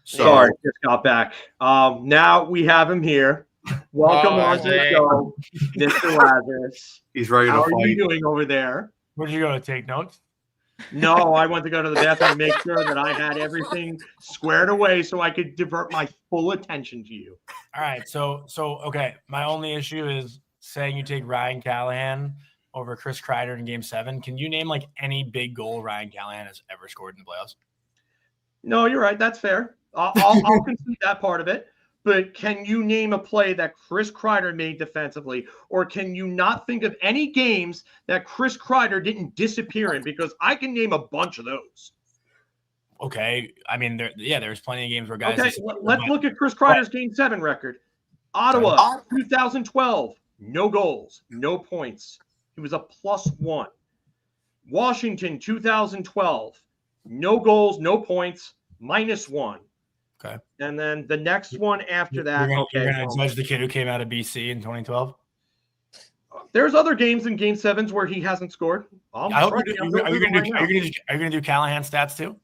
S5: So
S2: Sorry, just got back. Now we have him here. Welcome
S4: Oh,
S2: on to the
S4: man.
S2: show, Mr. Lazarus.
S5: he's ready
S2: How
S5: to
S2: are you
S5: fight.
S2: doing over there?
S8: Where'd you go to take notes?
S2: No, I went to go to the bathroom and make sure that I had everything squared away so I could divert my full attention to you.
S8: All right, so okay. My only issue is saying you take Ryan Callahan over Chris Kreider in Game 7. Can you name like any big goal Ryan Callahan has ever scored in the playoffs?
S2: No, you're right. That's fair. I'll concede that part of it. But can you name a play that Chris Kreider made defensively? Or can you not think of any games that Chris Kreider didn't disappear in? Because I can name a bunch of those.
S8: Okay, I mean, there's plenty of games where guys.
S2: Okay, let's look at Chris Kreider's Game 7 record. Ottawa, 2012, no goals, no points. He was a +1. Washington, 2012, no goals, no points, -1.
S8: Okay.
S2: And then the next one after that,
S8: You're
S2: okay.
S8: gonna judge the kid who came out of BC in 2012.
S2: There's other games in Game 7s where he hasn't scored.
S8: I hope are you gonna do Callahan stats too?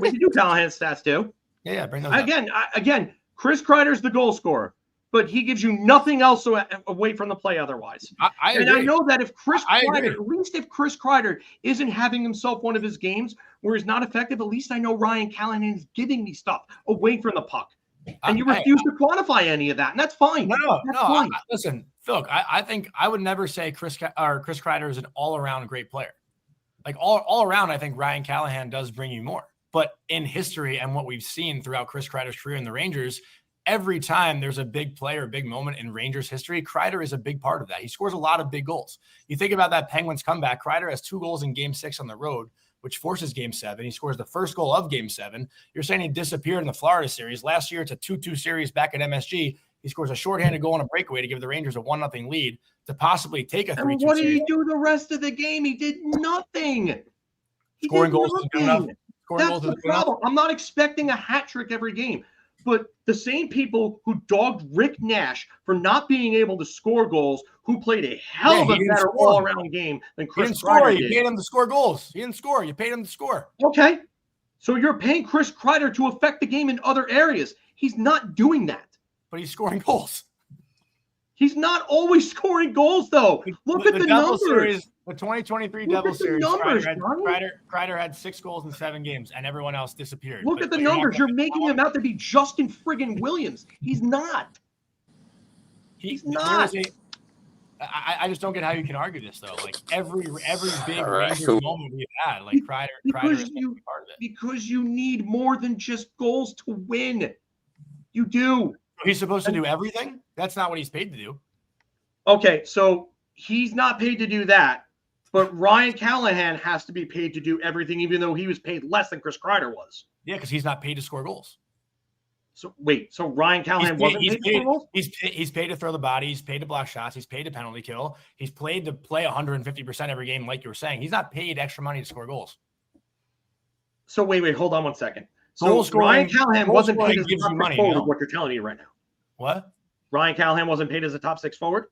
S2: We can do Callahan stats too.
S8: Yeah, bring those up.
S2: Again, Chris Kreider's the goal scorer, but he gives you nothing else away from the play otherwise.
S8: I
S2: And
S8: agree.
S2: I know that if Chris
S8: I
S2: Kreider,
S8: agree.
S2: at least if Chris Kreider isn't having himself one of his games where he's not effective, at least I know Ryan Callahan is giving me stuff away from the puck. And you refuse to quantify any of that, and that's fine.
S8: No.
S2: That's fine.
S8: Listen, Phil, I think I would never say Chris Kreider is an all-around great player. Like all around, I think Ryan Callahan does bring you more. But in history and what we've seen throughout Chris Kreider's career in the Rangers, every time there's a big play or big moment in Rangers history, Kreider is a big part of that. He scores a lot of big goals. You think about that Penguins comeback, Kreider has 2 goals in Game 6 on the road, which forces Game 7. He scores the first goal of Game 7. You're saying he disappeared in the Florida series. Last year, it's a 2-2 series back at MSG. He scores a shorthanded goal on a breakaway to give the Rangers a 1-0 lead to possibly take a 3-2
S2: And what did
S8: series.
S2: he do the rest of the game? He did nothing. He
S8: Scoring
S2: did
S8: goals isn't good enough.
S2: nothing.
S8: Scoring
S2: That's
S8: goals
S2: the
S8: isn't good enough.
S2: problem. I'm not expecting a hat trick every game. But the same people who dogged Rick Nash for not being able to score goals, who played a hell of
S8: Yeah,
S2: a
S8: he didn't
S2: better
S8: score.
S2: all-around game than
S8: He
S2: Chris
S8: didn't score.
S2: Kreider
S8: You
S2: did.
S8: paid him to score goals. He didn't score. You paid him to score.
S2: Okay. So you're paying Chris Kreider to affect the game in other areas. He's not doing that.
S8: But he's scoring goals.
S2: He's not always scoring goals, though. Look at the
S8: Devil
S2: numbers.
S8: Series, the 2023
S2: Look
S8: Devil
S2: at the
S8: Series.
S2: numbers, Johnny.
S8: Kreider had 6 goals in 7 games, and everyone else disappeared.
S2: Look at the numbers. You're making him out to be Justin friggin' Williams. He's not. He's not.
S8: I just don't get how you can argue this though. Like every big
S7: All right,
S8: Rangers
S7: cool.
S8: moment we've had, like Kreider is a part of it.
S2: Because you need more than just goals to win. You do.
S8: He's supposed to do everything. That's not what he's paid to do.
S2: Okay, so he's not paid to do that. But Ryan Callahan has to be paid to do everything, even though he was paid less than Chris Kreider was.
S8: Yeah, because he's not paid to score goals.
S2: So wait, so Ryan Callahan wasn't paid to score goals?
S8: He's paid to throw the body. He's paid to block shots. He's paid to penalty kill. He's played to play 150% every game, like you were saying. He's not paid extra money to score goals.
S2: So wait, hold on one second.
S8: Goal
S2: So
S8: scoring,
S2: Ryan Callahan
S8: goal
S2: wasn't
S8: scoring
S2: paid as a
S8: gives you
S2: top
S8: money,
S2: six forward,
S8: no?
S2: what you're telling me right now.
S8: What?
S2: Ryan Callahan wasn't paid as a top six forward?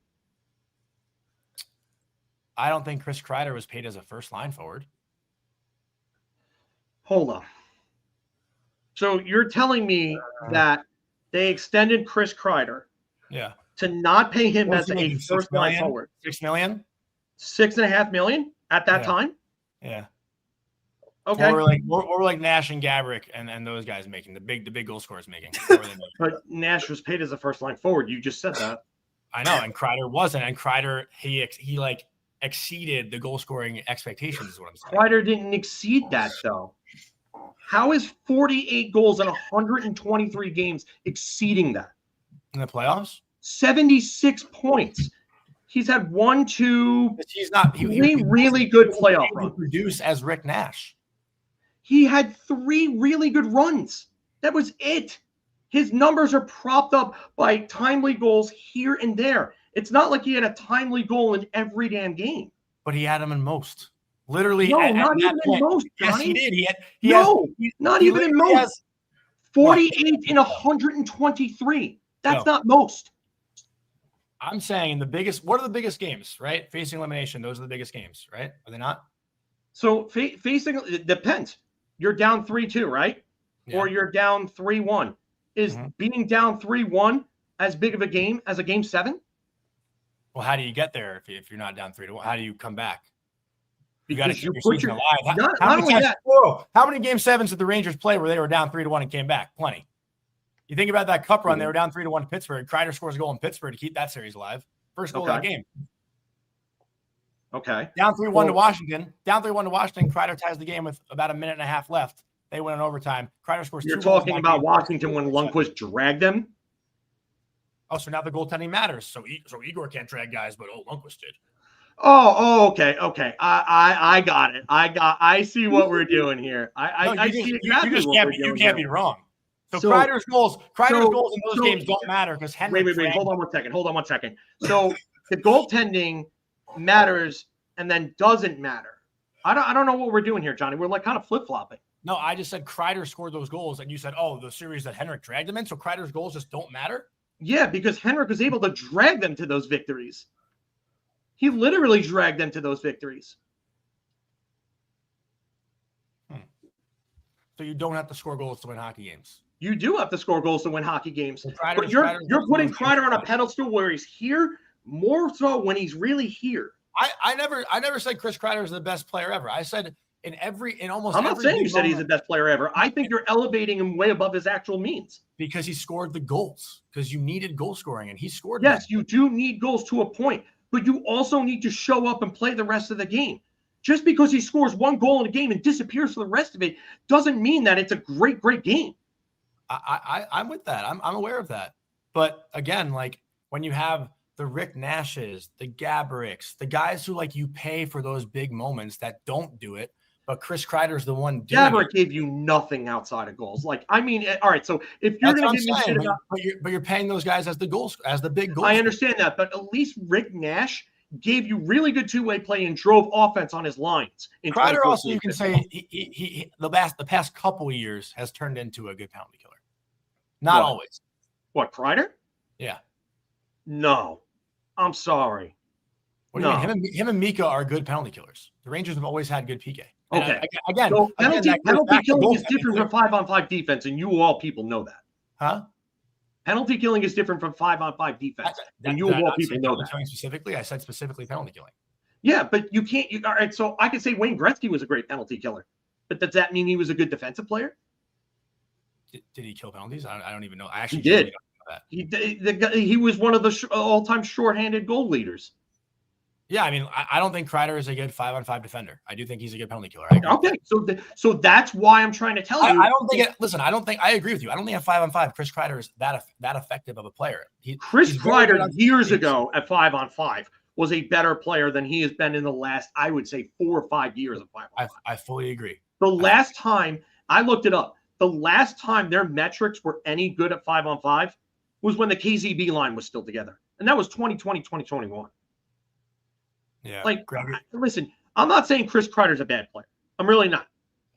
S8: I don't think Chris Kreider was paid as a first line forward.
S2: Hold on. So you're telling me that they extended Chris Kreider
S8: Yeah.
S2: to not pay him
S8: What's
S2: as
S8: he
S2: a
S8: making, $6
S2: first line
S8: million?
S2: forward?
S8: $6 million?
S2: $6.5 million at that
S8: Yeah.
S2: time?
S8: Yeah.
S2: Okay.
S8: Or like Nash and Gavrikov and those guys making the big goal scorers making. What were they making?
S2: But Nash was paid as a first line forward. You just said that.
S8: I know, and Kreider wasn't. And Kreider, he like exceeded the goal scoring expectations, is what I'm saying.
S2: Kreider didn't exceed that, though. How is 48 goals in 123 games exceeding that?
S8: In the playoffs?
S2: 76 points. He's had one, two,
S8: He's not
S2: three really good playoff
S8: he
S2: runs.
S8: produce as Rick Nash.
S2: He had 3 really good runs. That was it. His numbers are propped up by timely goals here and there. It's not like he had a timely goal in every damn game.
S8: But he had them in most. Literally,
S2: No,
S8: at
S2: not
S8: that
S2: even in
S8: point.
S2: most,
S8: Yes,
S2: Johnny.
S8: he did.
S2: Not even in
S8: literally
S2: most. 48 in 123. That's not most.
S8: I'm saying what are the biggest games, right? Facing elimination, those are the biggest games, right? Are they not?
S2: So facing, it depends. You're down 3-2, right?
S8: Yeah.
S2: Or you're down 3-1. Is being down 3-1 as big of a game as a game 7?
S8: Well, how do you get there if you're not down 3-1? How do you come back? You got to
S2: Because
S8: keep
S2: you
S8: your
S2: put
S8: season
S2: your-
S8: alive.
S2: not
S8: How
S2: only
S8: many
S2: that-
S8: how many game 7s did the Rangers play where they were down 3-1 and came back? Plenty. You think about that cup run, they were down 3-1 to Pittsburgh. Kreider scores a goal in Pittsburgh to keep that series alive. First goal of that game.
S2: Okay.
S8: Down 3-1 to Washington. Down 3-1 to Washington. Kreider ties the game with about a minute and a half left. They win in overtime. Kreider scores
S2: You're
S8: 2 goals in
S2: talking
S8: that
S2: about
S8: game.
S2: Washington when Lundqvist dragged them?
S8: Oh, so now the goaltending matters. So Igor can't drag guys, but Lundqvist did.
S2: Okay. I got it. I see what we're doing here. I see exactly what we're doing.
S8: You can't be wrong. So
S2: So-
S8: Kreider's goals in those games don't matter because Henry.
S2: Wait. Hold on one second. So the goaltending matters and then doesn't matter. I don't know what we're doing here, Johnny. We're like kind of flip-flopping.
S8: No, I just said Kreider scored those goals, and you said, "Oh, the series that Henrik dragged them in." So Kreider's goals just don't matter.
S2: Yeah, because Henrik was able to drag them to those victories. He literally dragged them to those victories.
S8: So you don't have to score goals to win hockey games.
S2: You do have to score goals to win hockey games.
S8: So
S2: But you're putting Kreider on a pedestal where he's here, more so when he's really here.
S8: I never said Chris Kreider is the best player ever. I said in almost
S2: I'm not
S8: every
S2: saying you
S8: big
S2: said he's the
S8: moment,
S2: best player ever. I think you're elevating him way above his actual means.
S8: because he scored the goals, because you needed goal scoring and he scored.
S2: Yes,
S8: them.
S2: you do need goals to a point, but you also need to show up and play the rest of the game. Just because he scores one goal in a game and disappears for the rest of it doesn't mean that it's a great game.
S8: I'm with that. I'm aware of that. But again, like when you have the Rick Nashes, the Gabriks, the guys who like you pay for those big moments that don't do it, but Chris Kreider's the one doing
S2: Gabrick
S8: it.
S2: gave you nothing outside of goals. Like, I mean, all right, so if you're
S8: That's
S2: going
S8: what
S2: to give me
S8: I'm
S2: shit
S8: saying,
S2: about
S8: but you're paying those guys as the big goals.
S2: I understand that, but at least Rick Nash gave you really good two-way play and drove offense on his lines.
S8: Kreider also, you can say he the past couple of years has turned into a good penalty killer. Not always.
S2: What, Kreider?
S8: Yeah.
S2: No. I'm sorry.
S8: What do you mean? Him and Mika are good penalty killers. The Rangers have always had good PK. And
S2: Okay.
S8: again,
S2: So penalty
S8: that goes back to
S2: killing is
S8: goaltending
S2: different
S8: too.
S2: from 5-on-5 defense, and you all people know that.
S8: Huh?
S2: Penalty killing is different from 5-on-5 defense, and you all people know that.
S8: Specifically, I said specifically penalty killing.
S2: Yeah, but you can't. All right, so I could say Wayne Gretzky was a great penalty killer, but does that mean he was a good defensive player?
S8: Did he kill penalties? I don't even know. I actually
S2: He did.
S8: don't know that.
S2: He was one of the all-time shorthanded goal leaders.
S8: Yeah, I mean, I don't think Kreider is a good 5-on-5 defender. I do think he's a good penalty killer.
S2: Okay, so that's why I'm trying to tell you.
S8: I don't think listen, I don't think I agree with you. I don't think at 5-on-5, Chris Kreider is that effective of a player.
S2: Chris Kreider years ago at 5-on-5 was a better player than he has been in the last, I would say, 4 or 5 years of 5-on-5.
S8: I fully agree.
S2: The last time I looked it up, the last time their metrics were any good at 5-on-5 was when the KZB line was still together. And that was 2020, 2021.
S8: Yeah.
S2: Like,
S8: Gregory.
S2: listen, I'm not saying Chris Kreider's a bad player. I'm really not.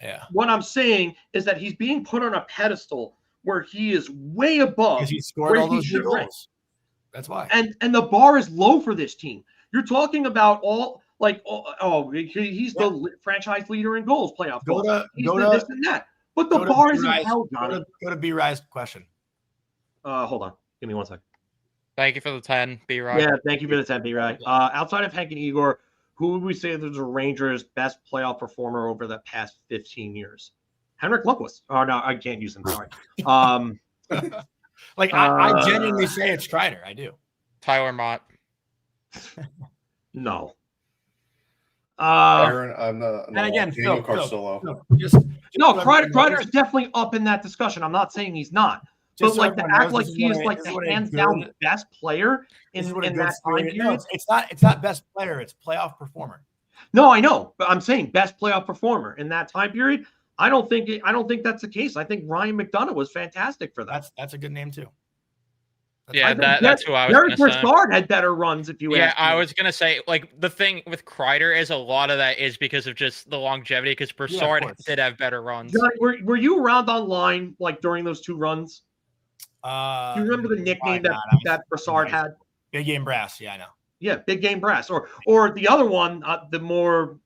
S8: Yeah.
S2: What I'm saying is that he's being put on a pedestal where he is way above
S8: Because he scored
S2: where
S8: all
S2: he
S8: those
S2: should
S8: big
S2: rank.
S8: goals. That's why.
S2: And the bar is low for this team. You're talking about he's the franchise leader in goals, playoff goals. He's this and that. But the bar isn't held, Johnny.
S8: Go to B-Rise question.
S2: Hold on. Give me 1 second.
S4: Thank you for the 10, B-Rod.
S2: Yeah, thank you for the 10, B-Right. Outside of Hank and Igor, who would we say is the Rangers' best playoff performer over the past 15 years? Henrik Lundqvist. Oh, no, I can't use him. Sorry.
S8: I genuinely say it's Kreider. I do.
S4: Tyler Mott.
S2: No.
S9: Aaron, I'm not.
S8: And again,
S9: Daniel
S8: Phil,
S9: Carcillo.
S2: No, Kreider is definitely up in that discussion. I'm not saying he's not. But like to act like he is like the hands down best player in that time period.
S8: It's not best player, it's playoff performer.
S2: No, I know, but I'm saying best playoff performer in that time period. I don't think that's the case. I think Ryan McDonough was fantastic for that.
S8: That's a good name too.
S4: That's who I was
S2: Derek
S4: going to say.
S2: Brassard had better runs, if you ask me.
S4: I was going to say, like, the thing with Kreider is a lot of that is because of just the longevity, because Brassard did have better runs.
S2: John, were you around online, like, during those 2 runs? Do you remember the nickname that Brassard had?
S8: Big Game Brass. Yeah, I know.
S2: Yeah, Big Game Brass. Or the other one, the more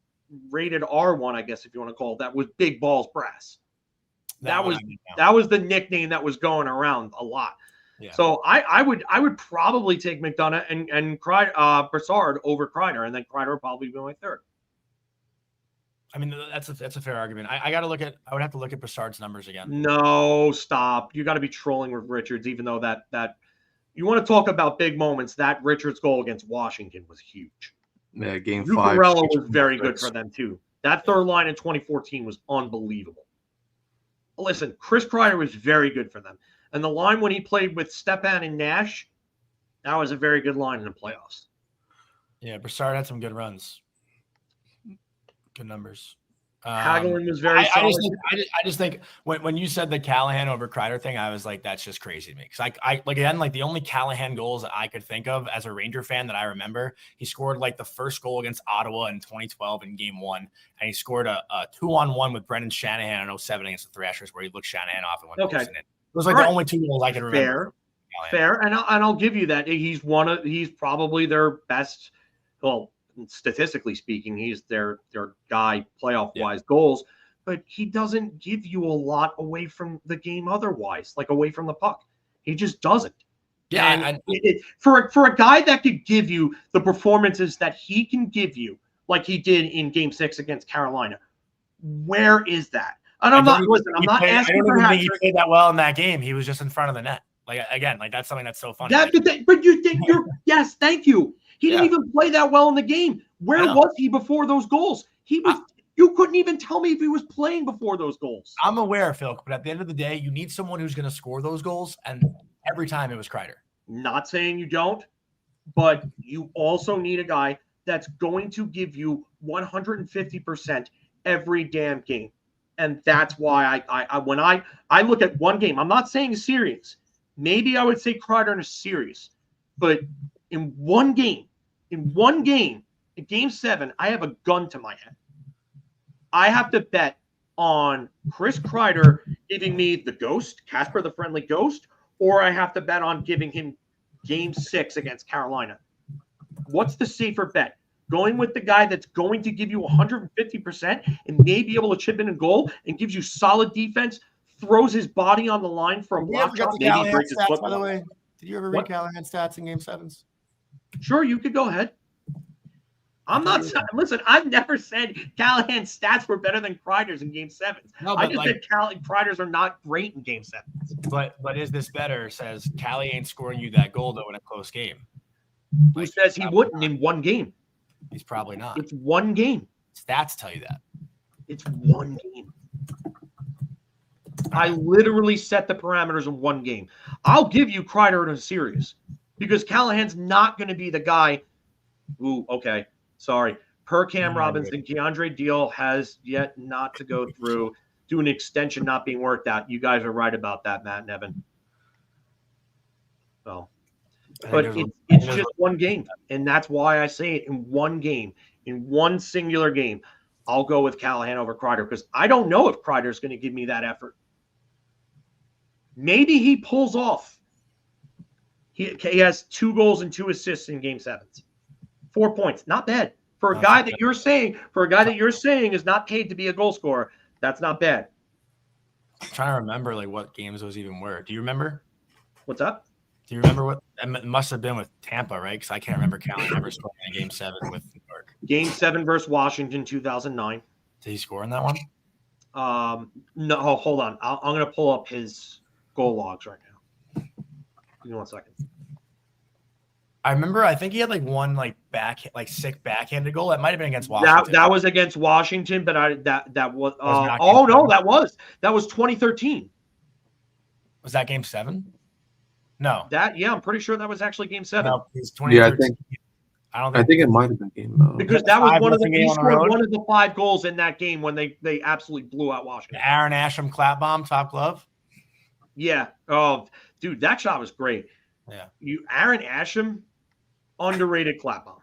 S2: rated R one, I guess, if you want to call it that, was Big Balls Brass. That was the nickname that was going around a lot. Yeah. So I would probably take McDonough and Brassard over Kreider, and then Kreider would probably be my third.
S8: I mean, that's a fair argument. I got to look at. I would have to look at Brassard's numbers again.
S2: No, stop. You got to be trolling with Richards, even though that you want to talk about big moments. That Richards goal against Washington was huge.
S5: Yeah, game 5.
S2: Zuccarello was very good for them too. That third line in 2014 was unbelievable. Listen, Chris Kreider was very good for them. And the line when he played with Stepan and Nash, that was a very good line in the playoffs.
S8: Yeah, Brassard had some good runs. Good numbers.
S2: Hagelin was very solid.
S8: I just think when you said the Callahan over Kreider thing, I was like, that's just crazy to me. Because like the only Callahan goals that I could think of as a Ranger fan that I remember, he scored like the first goal against Ottawa in 2012 in Game 1, and he scored a 2-on-1 with Brendan Shanahan in 07 against the Thrashers, where he looked Shanahan off and went in. It was like the only 2 goals I could remember.
S2: Fair, and I'll give you that. He's probably their best. Well, statistically speaking, he's their guy playoff-wise goals, but he doesn't give you a lot away from the game otherwise, like away from the puck. He just doesn't. Yeah, for a guy that could give you the performances that he can give you, like he did in Game 6 against Carolina, where is that? And I'm not asking for
S8: I don't think he played that well in that game. He was just in front of the net. Like again, like that's something that's so funny.
S2: But you're yes, thank you. He didn't even play that well in the game. Where was he before those goals? He was. You couldn't even tell me if he was playing before those goals.
S8: I'm aware, Phil, but at the end of the day, you need someone who's going to score those goals, and every time it was Kreider.
S2: Not saying you don't, but you also need a guy that's going to give you 150% every damn game, and that's why when I look at one game, I'm not saying a series. Maybe I would say Kreider in a series, but in one game, in Game 7, I have a gun to my head. I have to bet on Chris Kreider giving me the ghost, Casper the Friendly Ghost, or I have to bet on giving him Game 6 against Carolina. What's the safer bet? Going with the guy that's going to give you 150% and may be able to chip in a goal and gives you solid defense, throws his body on the line for a block shot, maybe breaks his foot.
S8: By the way, did you ever read Callahan stats in Game 7s?
S2: Sure, you could go ahead. Listen, I've never said Callahan's stats were better than Kreider's in Game 7s. No, I just said Kreider's are not great in Game 7s.
S8: But is this better? Says Callie ain't scoring you that goal, though, in a close game.
S2: Who says he wouldn't in one game?
S8: He's probably not.
S2: It's one game.
S8: Stats tell you that.
S2: It's one game. I literally set the parameters in one game. I'll give you Kreider in a series because Callahan's not going to be the guy Ooh, okay. Sorry. Per Cam
S8: Yeah,
S2: Robinson, Keandre Deal has yet not to go through due an extension not being worked out. You guys are right about that, Matt and Evan. So, but it's just one game, and that's why I say it in one game, in one singular game. I'll go with Callahan over Kreider because I don't know if Kreider's going to give me that effort. Maybe he pulls off. He has 2 goals and 2 assists in game 7s. 4 points. Not bad. For a guy that you're saying is not paid to be a goal scorer, that's not bad.
S8: I'm trying to remember like what games those even were. Do you remember?
S2: What's up?
S8: Do you remember what it must have been with Tampa, right? Because I can't remember Callahan ever scoring in game 7 with New York.
S2: Game 7 versus Washington, 2009.
S8: Did he score in that one?
S2: No, hold on. I'm going to pull up his goal logs right now. Give me 1 second.
S8: I remember. I think he had like one sick backhanded goal. That might have been against Washington.
S2: That was against Washington, but that was. That was 2013.
S8: Was that game 7? No.
S2: I'm pretty sure that was actually game 7.
S8: No, it was 2013.
S5: I think it might have been game
S2: because that was one of the he scored one of the 5 goals in that game when they absolutely blew out Washington.
S8: The Aaron Asham clap bomb, top glove.
S2: Yeah. Oh, dude, that shot was great.
S8: Yeah.
S2: Aaron Asham, underrated clap bomb.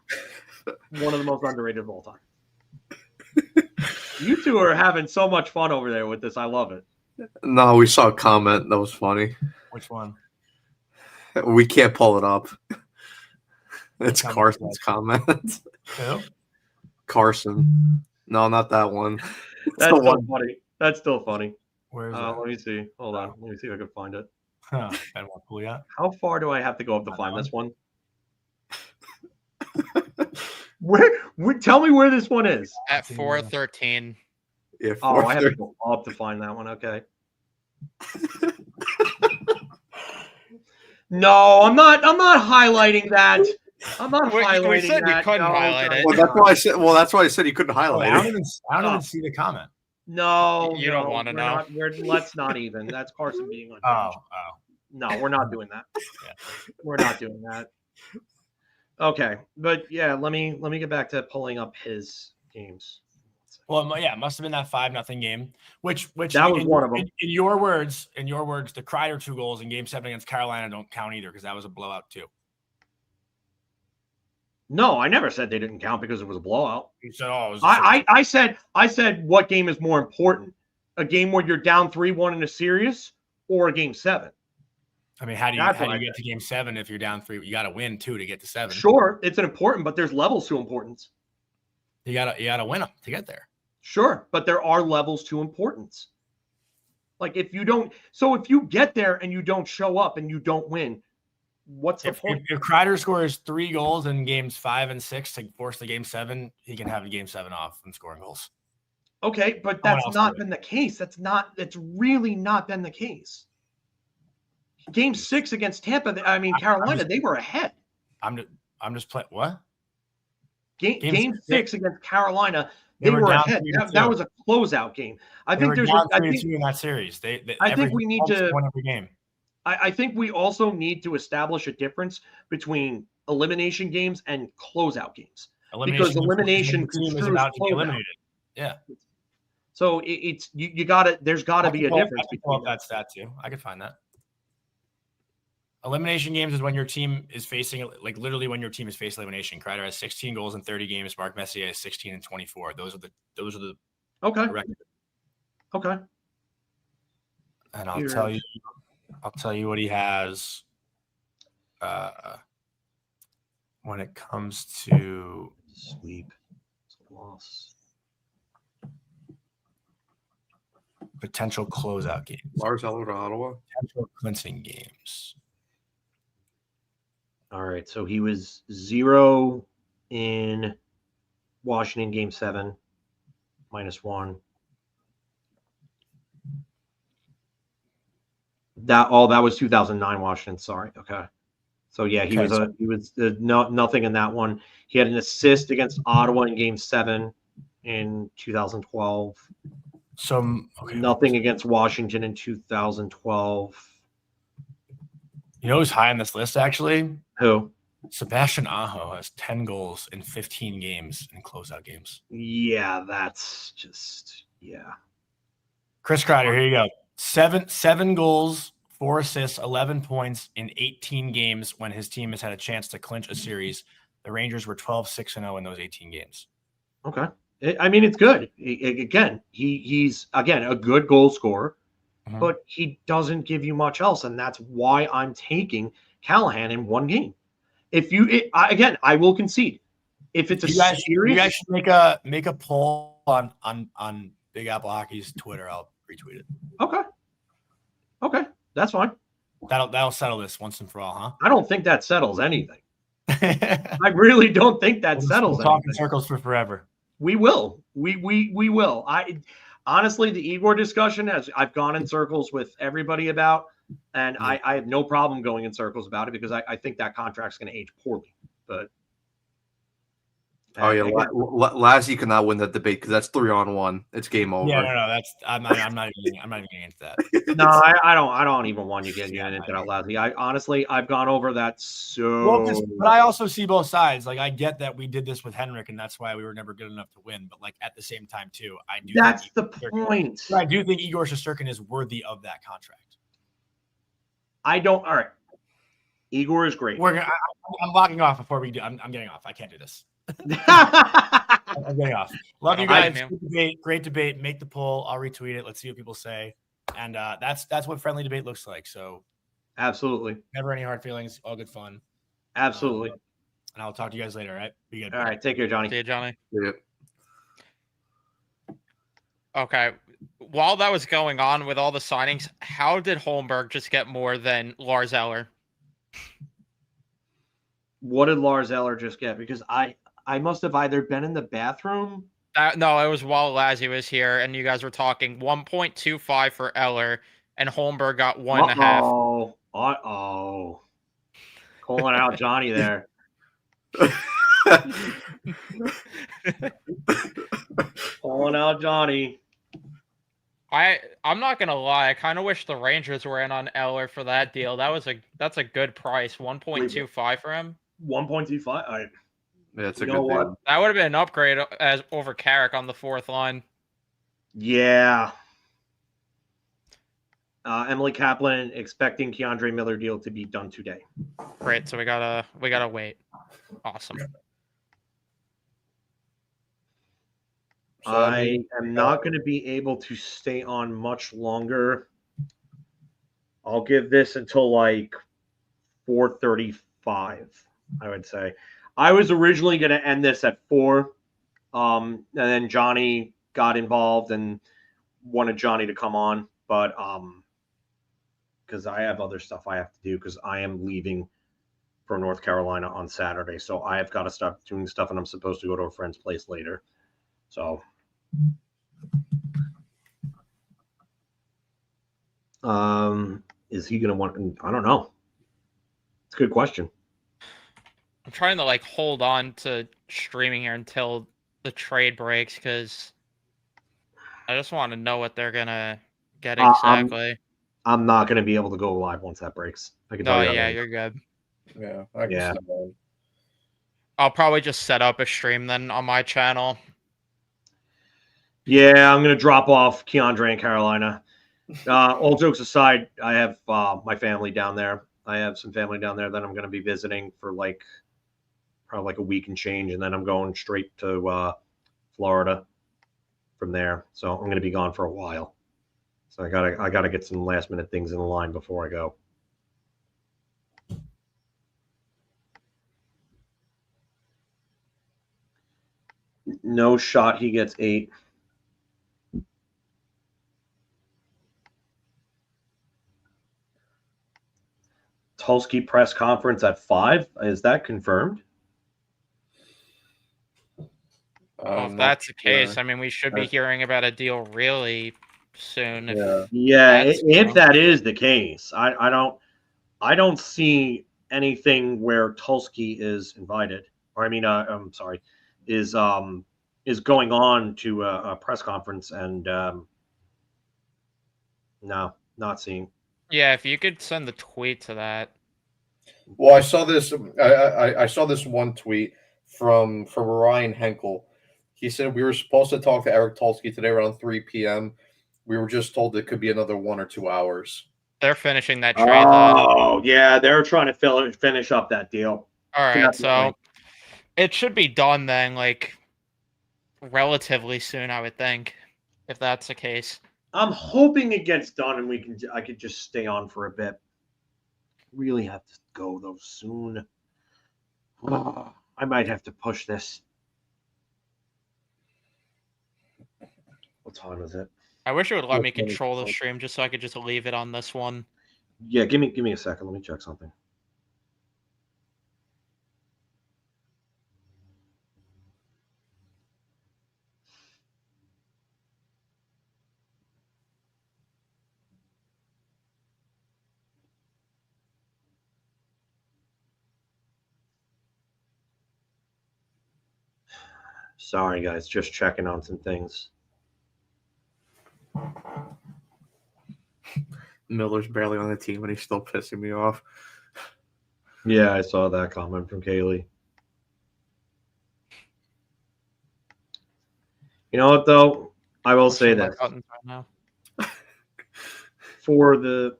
S2: One of the most underrated of all time. You two are having so much fun over there with this. I love it.
S5: No, we saw a comment that was funny.
S8: Which one?
S5: We can't pull it up. It's Carson's comment.
S8: Who?
S5: Carson. No, not that one.
S2: That's still funny. That's still funny.
S8: Where is that?
S2: Let me see. Hold on. Let me see if I can find it.
S8: How
S2: far do I have to go up to find this one? Where? Tell me where this one is.
S4: At 4:13.
S5: Yeah,
S2: I have to go up to find that one. Okay. No, I'm not highlighting that. I'm not highlighting
S4: we said
S2: that.
S4: You couldn't highlight it.
S5: Well, that's why I said. Well, that's why I said you couldn't highlight
S8: I
S5: it.
S8: don't even see the comment.
S2: No,
S4: you don't want to know.
S2: Let's not even. That's Carson being on.
S8: Oh.
S2: No, we're not doing that.
S8: Yeah.
S2: We're not doing that. Okay, but yeah, let me get back to pulling up his games.
S8: Well, yeah, it must have been that 5-0 game, which
S2: that was one of them.
S8: In your words, the Kreider 2 goals in game 7 against Carolina don't count either because that was a blowout too.
S2: No, I never said they didn't count because it was a blowout.
S8: You said, "Oh,
S2: I said what game is more important? A game where you're down 3-1 in a series, or a game 7?
S8: I mean, how do you get to game 7 if you're down 3? You got to win 2 to get to 7.
S2: Sure, it's an important, but there's levels to importance.
S8: You gotta win them to get there.
S2: Sure, but there are levels to importance. Like if you get there and you don't show up and you don't win, what's the point?
S8: If Kreider scores 3 goals in games 5 and 6 to force the game 7, he can have the game 7 off and scoring goals.
S2: Okay, but that's not been the case. That's really not been the case. Game 6 against Tampa, Carolina, they were ahead.
S8: I'm just playing what?
S2: Game 6 against Carolina, they were ahead. That was a closeout game. I think there's
S8: down 3-2 in that series.
S2: I think we need to
S8: win every game.
S2: I think we also need to establish a difference between elimination games and closeout games. Because elimination
S8: team is about to be eliminated. Yeah.
S2: So it's you gotta. There's got to be a difference between
S8: that stat too. I could find that. Elimination games is when your team is facing, like literally when your team is facing elimination. Kreider has 16 goals in 30 games. Mark Messier has 16 and 24. Those are the
S2: okay.
S8: records.
S2: Okay.
S8: And I'll tell you what he has when it comes to
S2: sweep, loss,
S8: potential closeout games.
S5: Lars Eller to Ottawa.
S8: Potential clinching games.
S2: All right, so he was 0 in Washington game 7, -1. That was 2009 Washington. Sorry. Okay. So yeah, he was nothing in that one. He had an assist against Ottawa in game 7 in 2012. Nothing against Washington in 2012.
S8: You know who's high on this list, actually?
S2: Who?
S8: Sebastian Aho has 10 goals in 15 games in closeout games.
S2: Yeah, that's just
S8: Chris Kreider, here you go. Seven goals, 4 assists, 11 points in 18 games when his team has had a chance to clinch a series. The Rangers were 12-6-0 in those 18 games.
S2: Okay. I mean, it's good. Again, he's a good goal scorer, but he doesn't give you much else, and that's why I'm taking Callahan in one game. If I will concede. If it's
S8: you guys should make a poll on Big Apple Hockey's Twitter. I'll retweet it.
S2: Okay, that's fine.
S8: That'll settle this once and for all, huh?
S2: I don't think that settles anything. I really don't think that settles
S8: we'll talk
S2: anything.
S8: in circles for forever.
S2: We will. We will. I honestly, the Igor discussion, as I've gone in circles with everybody about, and I have no problem going in circles about it because I think that contract's going to age poorly. But
S5: Lassie cannot win that debate because that's 3-on-1. It's game over.
S8: Yeah, no, I'm not even getting into that.
S2: No, I don't even want you getting into that, Lassie. I've gone over that so.
S8: But I also see both sides. Like I get that we did this with Henrik, and that's why we were never good enough to win. But like at the same time, too, I do.
S2: That's the point.
S8: I do think Igor Shesterkin is worthy of that contract.
S2: I don't. All right, Igor is great.
S8: I'm locking off before we do. I'm getting off. I can't do this. I'm getting off. Love you guys. Great debate. Make the poll. I'll retweet it. Let's see what people say. And that's what friendly debate looks like. So
S2: absolutely.
S8: Never any hard feelings. All good fun.
S2: Absolutely.
S8: And I'll talk to you guys later. All right. Be good.
S2: All right. Take care, Johnny.
S4: See you, Johnny.
S5: Yeah.
S4: Okay. While that was going on with all the signings, how did Holmberg just get more than Lars Eller?
S2: What did Lars Eller just get? Because I must have either been in the bathroom.
S4: No, it was while Lassie was here, and you guys were talking 1.25 for Eller, and Holmberg got 1.5.
S2: Uh-oh. Calling out Johnny there. Calling out Johnny.
S4: I'm not gonna lie. I kind of wish the Rangers were in on Eller for that deal. That's a good price. 1.25 for him.
S2: 1.25.
S5: That's a good deal.
S4: That would have been an upgrade as over Carrick on the fourth line.
S2: Yeah. Emily Kaplan expecting Keandre Miller deal to be done today.
S4: Great. So we gotta wait. Awesome.
S2: I am not going to be able to stay on much longer. I'll give this until like 4:35, I would say. I was originally going to end this at 4, and then Johnny got involved and wanted Johnny to come on, but because I have other stuff I have to do because I am leaving for North Carolina on Saturday, so I have got to start doing stuff, and I'm supposed to go to a friend's place later. So, is he going to want? I don't know. It's a good question.
S4: I'm trying to hold on to streaming here until the trade breaks because I just want to know what they're gonna get exactly.
S2: I'm not going to be able to go live once that breaks. I can tell you.
S4: Yeah, you're good.
S9: Yeah.
S4: I'll probably just set up a stream then on my channel.
S2: Yeah, I'm going to drop off Keandre in Carolina. All jokes aside, I have my family down there. I have some family down there that I'm going to be visiting for probably a week and change, and then I'm going straight to Florida from there. So I'm going to be gone for a while. So I gotta get some last minute things in the line before I go. No shot he gets 8. Tulski press conference at 5. Is that confirmed?
S4: Well, if that's the case, I mean, we should be hearing about a deal really soon.
S2: If that is the case, I don't see anything where Tulski is invited, or I'm sorry, is going on to a press conference, and no, not seeing.
S4: Yeah, if you could send the tweet to that.
S5: Well, I saw this. I saw this one tweet from Ryan Henkel. He said we were supposed to talk to Eric Tulsky today around 3 p.m. We were just told it could be another 1 or 2 hours.
S4: They're finishing that trade. Then.
S2: Oh, yeah, they're trying to finish up that deal.
S4: All right,
S2: Definitely.
S4: so it should be done then, like relatively soon, I would think, if that's the case.
S2: I'm hoping it gets done and I could just stay on for a bit. Really have to go though soon. I might have to push this. What time is it?
S4: I wish it would let me control the stream just so I could just leave it on this one.
S2: Yeah, give me a second. Let me check something. Sorry, guys. Just checking on some things.
S5: Miller's barely on the team, and he's still pissing me off.
S2: Yeah, I saw that comment from Kaylee. You know what, though? I will say this.
S4: Right now.
S2: For the...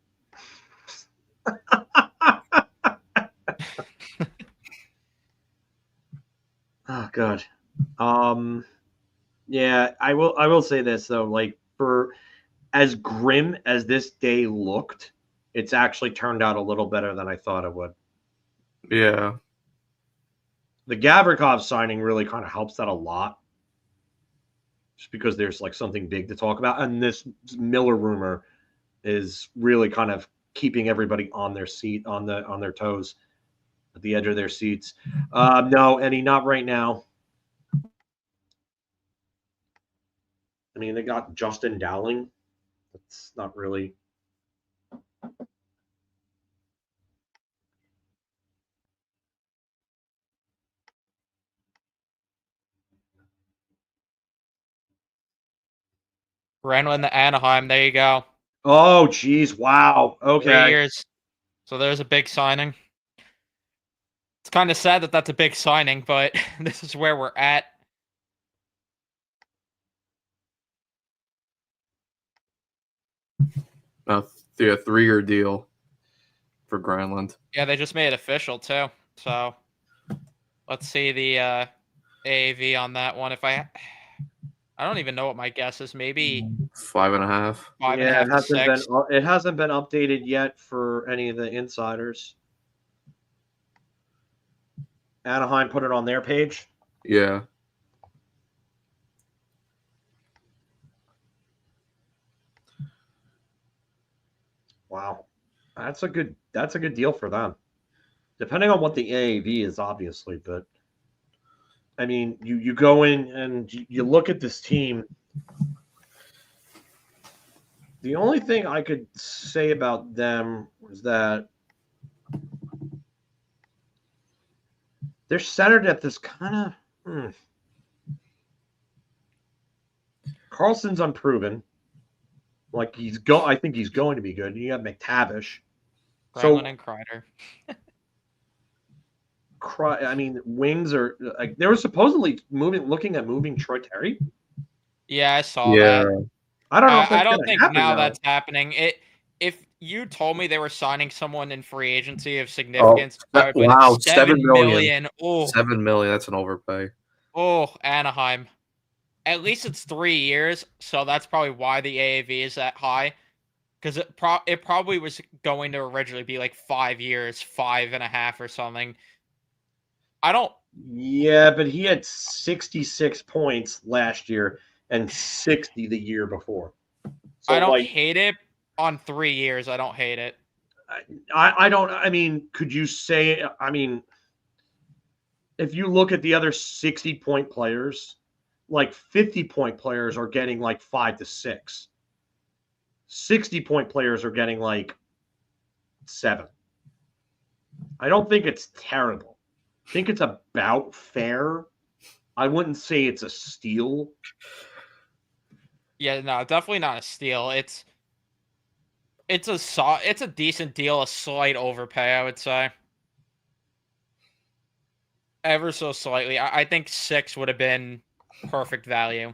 S2: Oh, God. Yeah, I will say this, though. Like, for as grim as this day looked, it's actually turned out a little better than I thought it would.
S5: Yeah.
S2: The Gavrikov signing really kind of helps that a lot. Just because there's like something big to talk about. And this Miller rumor is really kind of keeping everybody on their seat, on their toes, at the edge of their seats. No, Eddie, not right now. I mean, they got Justin Dowling. That's not really.
S4: Renwin to Anaheim. There you go.
S2: Oh, geez. Wow. Okay.
S4: 3 years. So there's a big signing. It's kind of sad that that's a big signing, but this is where we're at.
S5: A 3-year deal for Granlund.
S4: Yeah, they just made it official too. So let's see the AAV on that one. If I don't even know what my guess is. Maybe
S5: 5.5.
S4: 5.5
S2: Yeah,
S4: to 6.
S2: it hasn't been updated yet for any of the insiders. Anaheim put it on their page.
S5: Yeah.
S2: Wow. That's a good deal for them. Depending on what the AAV is, obviously, but I mean, you go in and you look at this team. The only thing I could say about them was that they're centered at this kind of Carlson's unproven. Like I think he's going to be good. You have McTavish.
S4: Granlund and Kreider.
S2: I mean, wings are like they were supposedly looking at moving Troy Terry.
S4: Yeah, I saw that.
S2: I don't know.
S4: I don't think now that's happening. If you told me they were signing someone in free agency of significance,
S5: wow,
S4: $7 million. Oh,
S5: $7 million. That's an overpay.
S4: Oh, Anaheim. At least it's 3 years, so that's probably why the AAV is that high. Because it probably was going to originally be like 5 years, 5.5 or something.
S2: Yeah, but he had 66 points last year and 60 the year before. So
S4: I don't hate it on 3 years. I don't hate it.
S2: I don't. I mean, could you say? I mean, if you look at the other 60-point players, like 50-point players are getting like 5 to 6. 60-point players are getting like 7. I don't think it's terrible. I think it's about fair. I wouldn't say it's a steal.
S4: Yeah, no, definitely not a steal. It's a decent deal, a slight overpay, I would say. ever so slightly. I think 6 would have been perfect value.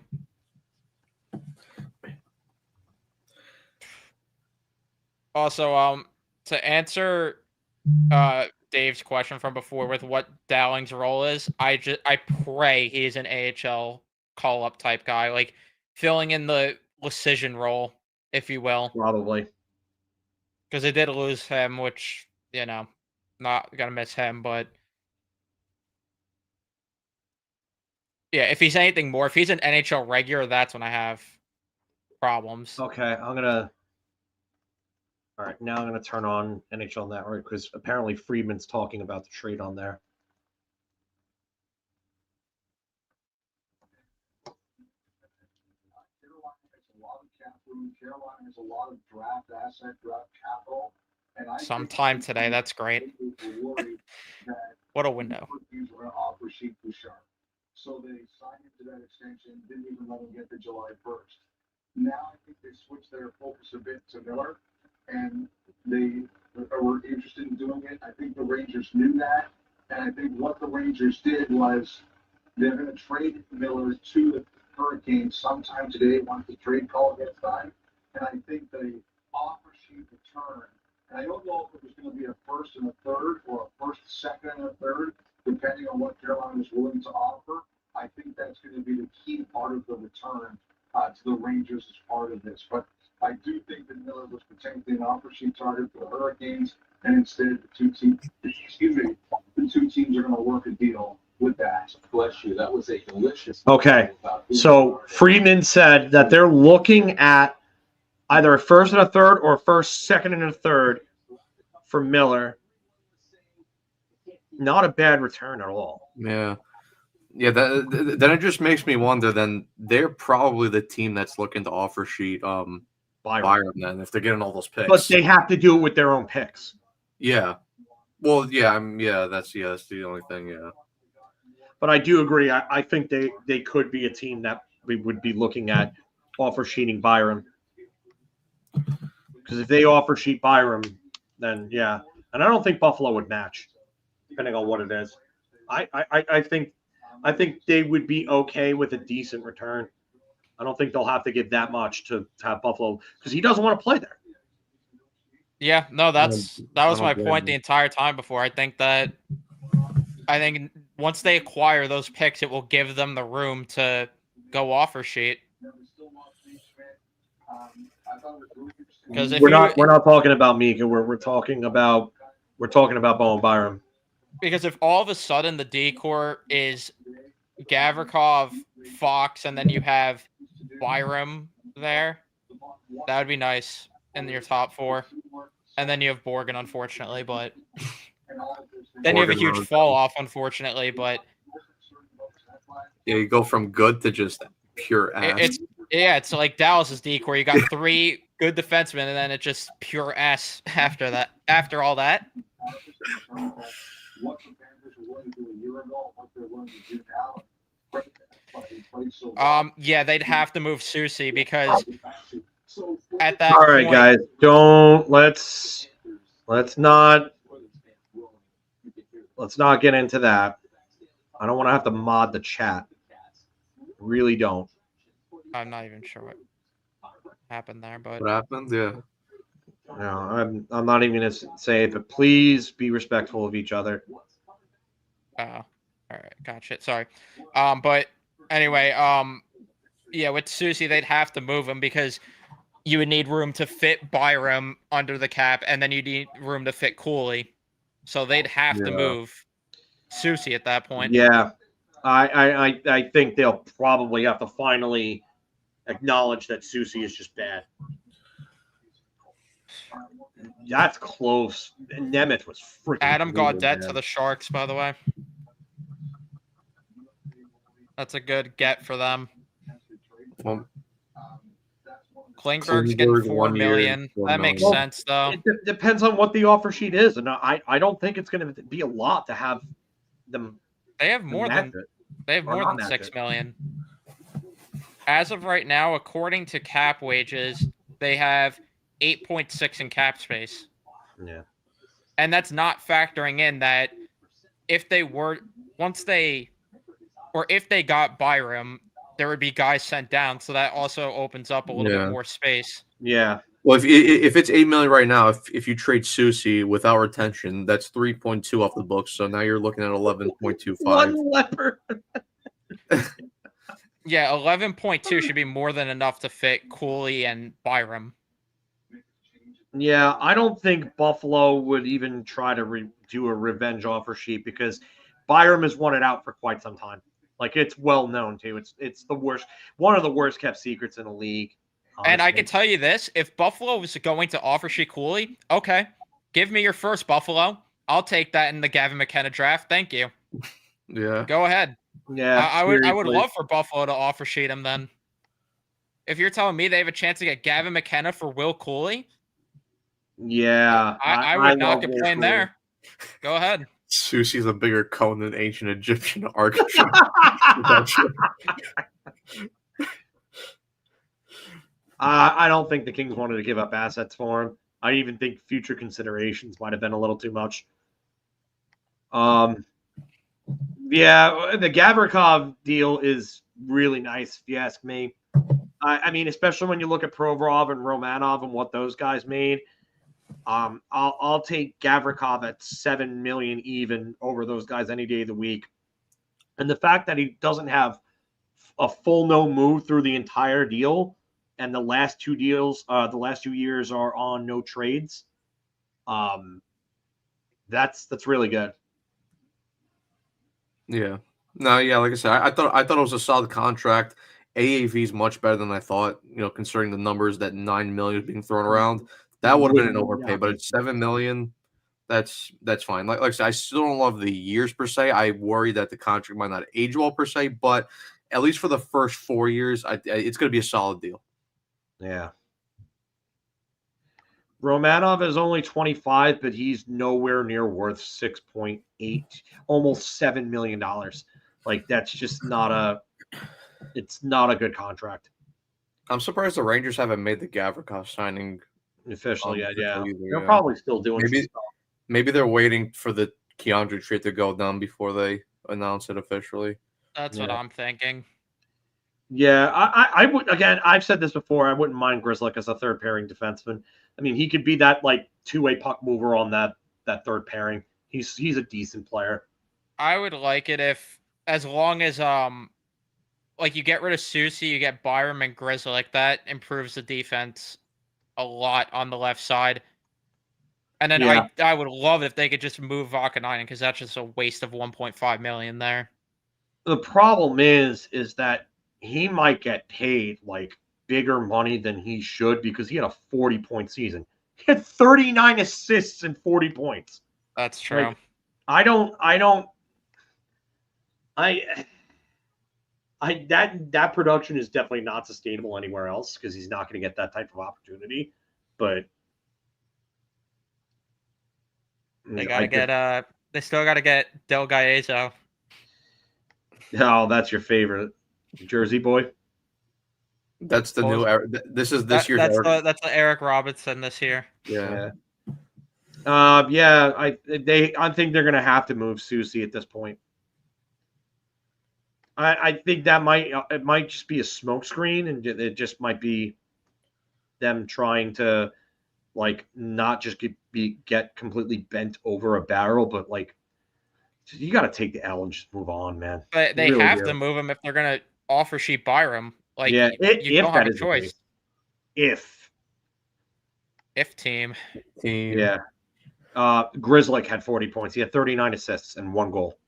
S4: Also, to answer Dave's question from before with what Dowling's role is, I pray he's an AHL call-up type guy, like filling in the decision role, if you will.
S2: Probably.
S4: Because they did lose him, which, not gonna miss him, but yeah, if he's anything more, if he's an NHL regular, that's when I have problems.
S2: Okay, all right, now I'm gonna turn on NHL Network because apparently Friedman's talking about the trade on there.
S9: Carolina has a lot of draft asset, draft capital.
S4: Sometime today, that's great. What a window.
S9: So they signed into that extension, didn't even let him get to July 1st. Now I think they switched their focus a bit to Miller, and they were interested in doing it. I think the Rangers knew that, and I think what the Rangers did was they're going to trade Miller to the Hurricanes sometime today once the trade call gets signed. And I think the offer sheet return, and I don't know if it was going to be a first and a third or a first, second, and a third, depending on what Carolina is willing to offer. I think that's going to be the key part of the return to the Rangers as part of this. But I do think that Miller was potentially an offer sheet target for the Hurricanes, and instead the two teams are going to work a deal with that. Bless you. That was a delicious.
S2: Okay, so Friedman said that they're looking at either a first and a third or a first, second, and a third for Miller. Not a bad return at all.
S5: Yeah. Yeah, then it just makes me wonder. Then they're probably the team that's looking to offer sheet Byron. Then if they're getting all those picks,
S2: but they have to do it with their own picks.
S5: Yeah. Well, yeah, that's the only thing. Yeah.
S2: But I do agree. I think they could be a team that we would be looking at offer sheeting Byram. Because if they offer sheet Byram, then yeah. And I don't think Buffalo would match, depending on what it is. I think they would be okay with a decent return. I don't think they'll have to give that much to have Buffalo because he doesn't want to play there.
S4: Yeah, no, that was my point the entire time before. I think once they acquire those picks, it will give them the room to go offer sheet. Because
S2: we're not talking about Mika, we're talking about Bowen Byram.
S4: Because if all of a sudden the decor is Gavrikov, Fox, and then you have Byram there, that would be nice in your top 4. And then you have Borgen, unfortunately, but then you have a huge fall off, unfortunately. But
S5: yeah, you go from good to just pure ass.
S4: It's like Dallas's decor. You got 3 good defensemen, and then it's just pure ass after that. After all that. Yeah, they'd have to move Susie because at that
S2: all right,
S4: point,
S2: guys, let's not get into that. I don't want to have to mod the chat. Really don't.
S4: I'm not even sure what happened there, but
S5: what happened? Yeah.
S2: No, I'm not even going to say it, but please be respectful of each other.
S4: Oh, all right, gotcha. Sorry. But anyway, yeah, with Susie, they'd have to move him because you would need room to fit Byram under the cap, and then you need room to fit Cooley. So they'd have to move Susie at that point.
S2: Yeah, I think they'll probably have to finally acknowledge that Susie is just bad. That's close. Nemeth was freaking.
S4: Adam Gaudette to the Sharks, by the way. That's a good get for them.
S5: Well,
S4: Klingberg's getting $4 million. That makes sense, though.
S2: It depends on what the offer sheet is, and I don't think it's going to be a lot to have them.
S4: They have more than $6 million. As of right now, according to cap wages, they have 8.6 in cap space.
S2: Yeah.
S4: And that's not factoring in that if they were if they got Byram, there would be guys sent down, so that also opens up a little bit more space.
S2: Yeah.
S5: Well, if it's $8 million right now, if you trade Susie without retention, that's 3.2 off the books. So now you're looking at 11.25.
S2: One leper.
S4: Yeah, 11.2 should be more than enough to fit Cuylle and Byram.
S2: Yeah, I don't think Buffalo would even try to do a revenge offer sheet because Byram has won it out for quite some time. Like, it's well known too. It's the worst, one of the worst kept secrets in the league. Honestly.
S4: And I can tell you this: if Buffalo was going to offer sheet Cuylle, okay, give me your first, Buffalo. I'll take that in the Gavin McKenna draft. Thank you.
S5: Yeah.
S4: Go ahead.
S2: Yeah,
S4: I would love for Buffalo to offer sheet him then. If you're telling me they have a chance to get Gavin McKenna for Will Cuylle,
S2: yeah,
S4: I would not complain there. Go ahead.
S5: Susie's a bigger cone than ancient Egyptian architecture.
S2: I don't think the Kings wanted to give up assets for him. I even think future considerations might have been a little too much. Yeah, the Gavrikov deal is really nice, if you ask me. I mean, especially when you look at Provorov and Romanov and what those guys made. I'll take Gavrikov at $7 million even over those guys any day of the week. And the fact that he doesn't have a full no move through the entire deal, and the last two deals, the last 2 years are on no trades. That's really good.
S5: Yeah. No, yeah, like I said, I thought it was a solid contract. AAV is much better than I thought, considering the numbers that $9 million is being thrown around. That would have been an overpay, but it's $7 million. That's fine. Like I said, I still don't love the years per se. I worry that the contract might not age well per se, but at least for the first 4 years, it's going to be a solid deal.
S2: Yeah. Romanov is only 25, but he's nowhere near worth 6.8, almost $7 million. Like, that's just not it's not a good contract.
S5: I'm surprised the Rangers haven't made the Gavrikov signing
S2: officially. Yeah.
S5: Either,
S2: They're probably still doing some stuff.
S5: Maybe they're waiting for the Keandre trade to go down before they announce it officially.
S4: That's what I'm thinking.
S2: Yeah, I would. Again, I've said this before. I wouldn't mind Grzelcyk as a third pairing defenseman. I mean, he could be that two-way puck mover on that third pairing. He's a decent player.
S4: I would like it as long as you get rid of Susie, you get Byram and Grzelcyk. That improves the defense a lot on the left side. And then I would love it if they could just move Vakanainen, because that's just a waste of $1.5 million there.
S2: The problem is that he might get paid bigger money than he should because he had a 40-point season. He had 39 assists and 40 points.
S4: That's true.
S2: That production is definitely not sustainable anywhere else because he's not going to get that type of opportunity. But
S4: they still got to get Del Gallezo.
S2: Oh, that's your favorite Jersey boy.
S5: That's the new era. This is this year's era.
S4: That's the Eric Robinson this year.
S5: Yeah.
S2: I think they're gonna have to move Susie at this point. I think that it might just be a smokescreen, and it just might be them trying to not just get completely bent over a barrel, but you got to take the L and just move on, man.
S4: But they really have to move him if they're gonna offer sheet Byram. You don't have a choice.
S2: If
S4: team.
S2: Yeah. Grzelcyk had 40 points. He had 39 assists and 1 goal.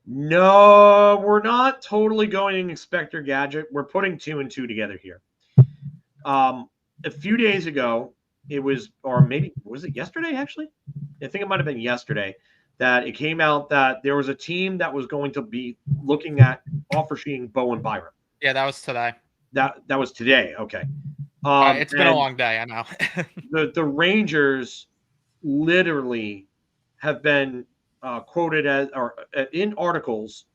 S2: No, we're not totally going Inspector Gadget. We're putting 2 and 2 together here. A few days ago, or maybe was it yesterday, actually? I think it might have been yesterday, that it came out that there was a team that was going to be looking at offer sheeting Bo and Byram.
S4: Yeah, that was today.
S2: That was today. Okay.
S4: It's been a long day, I know.
S2: the Rangers literally have been quoted as, or in articles,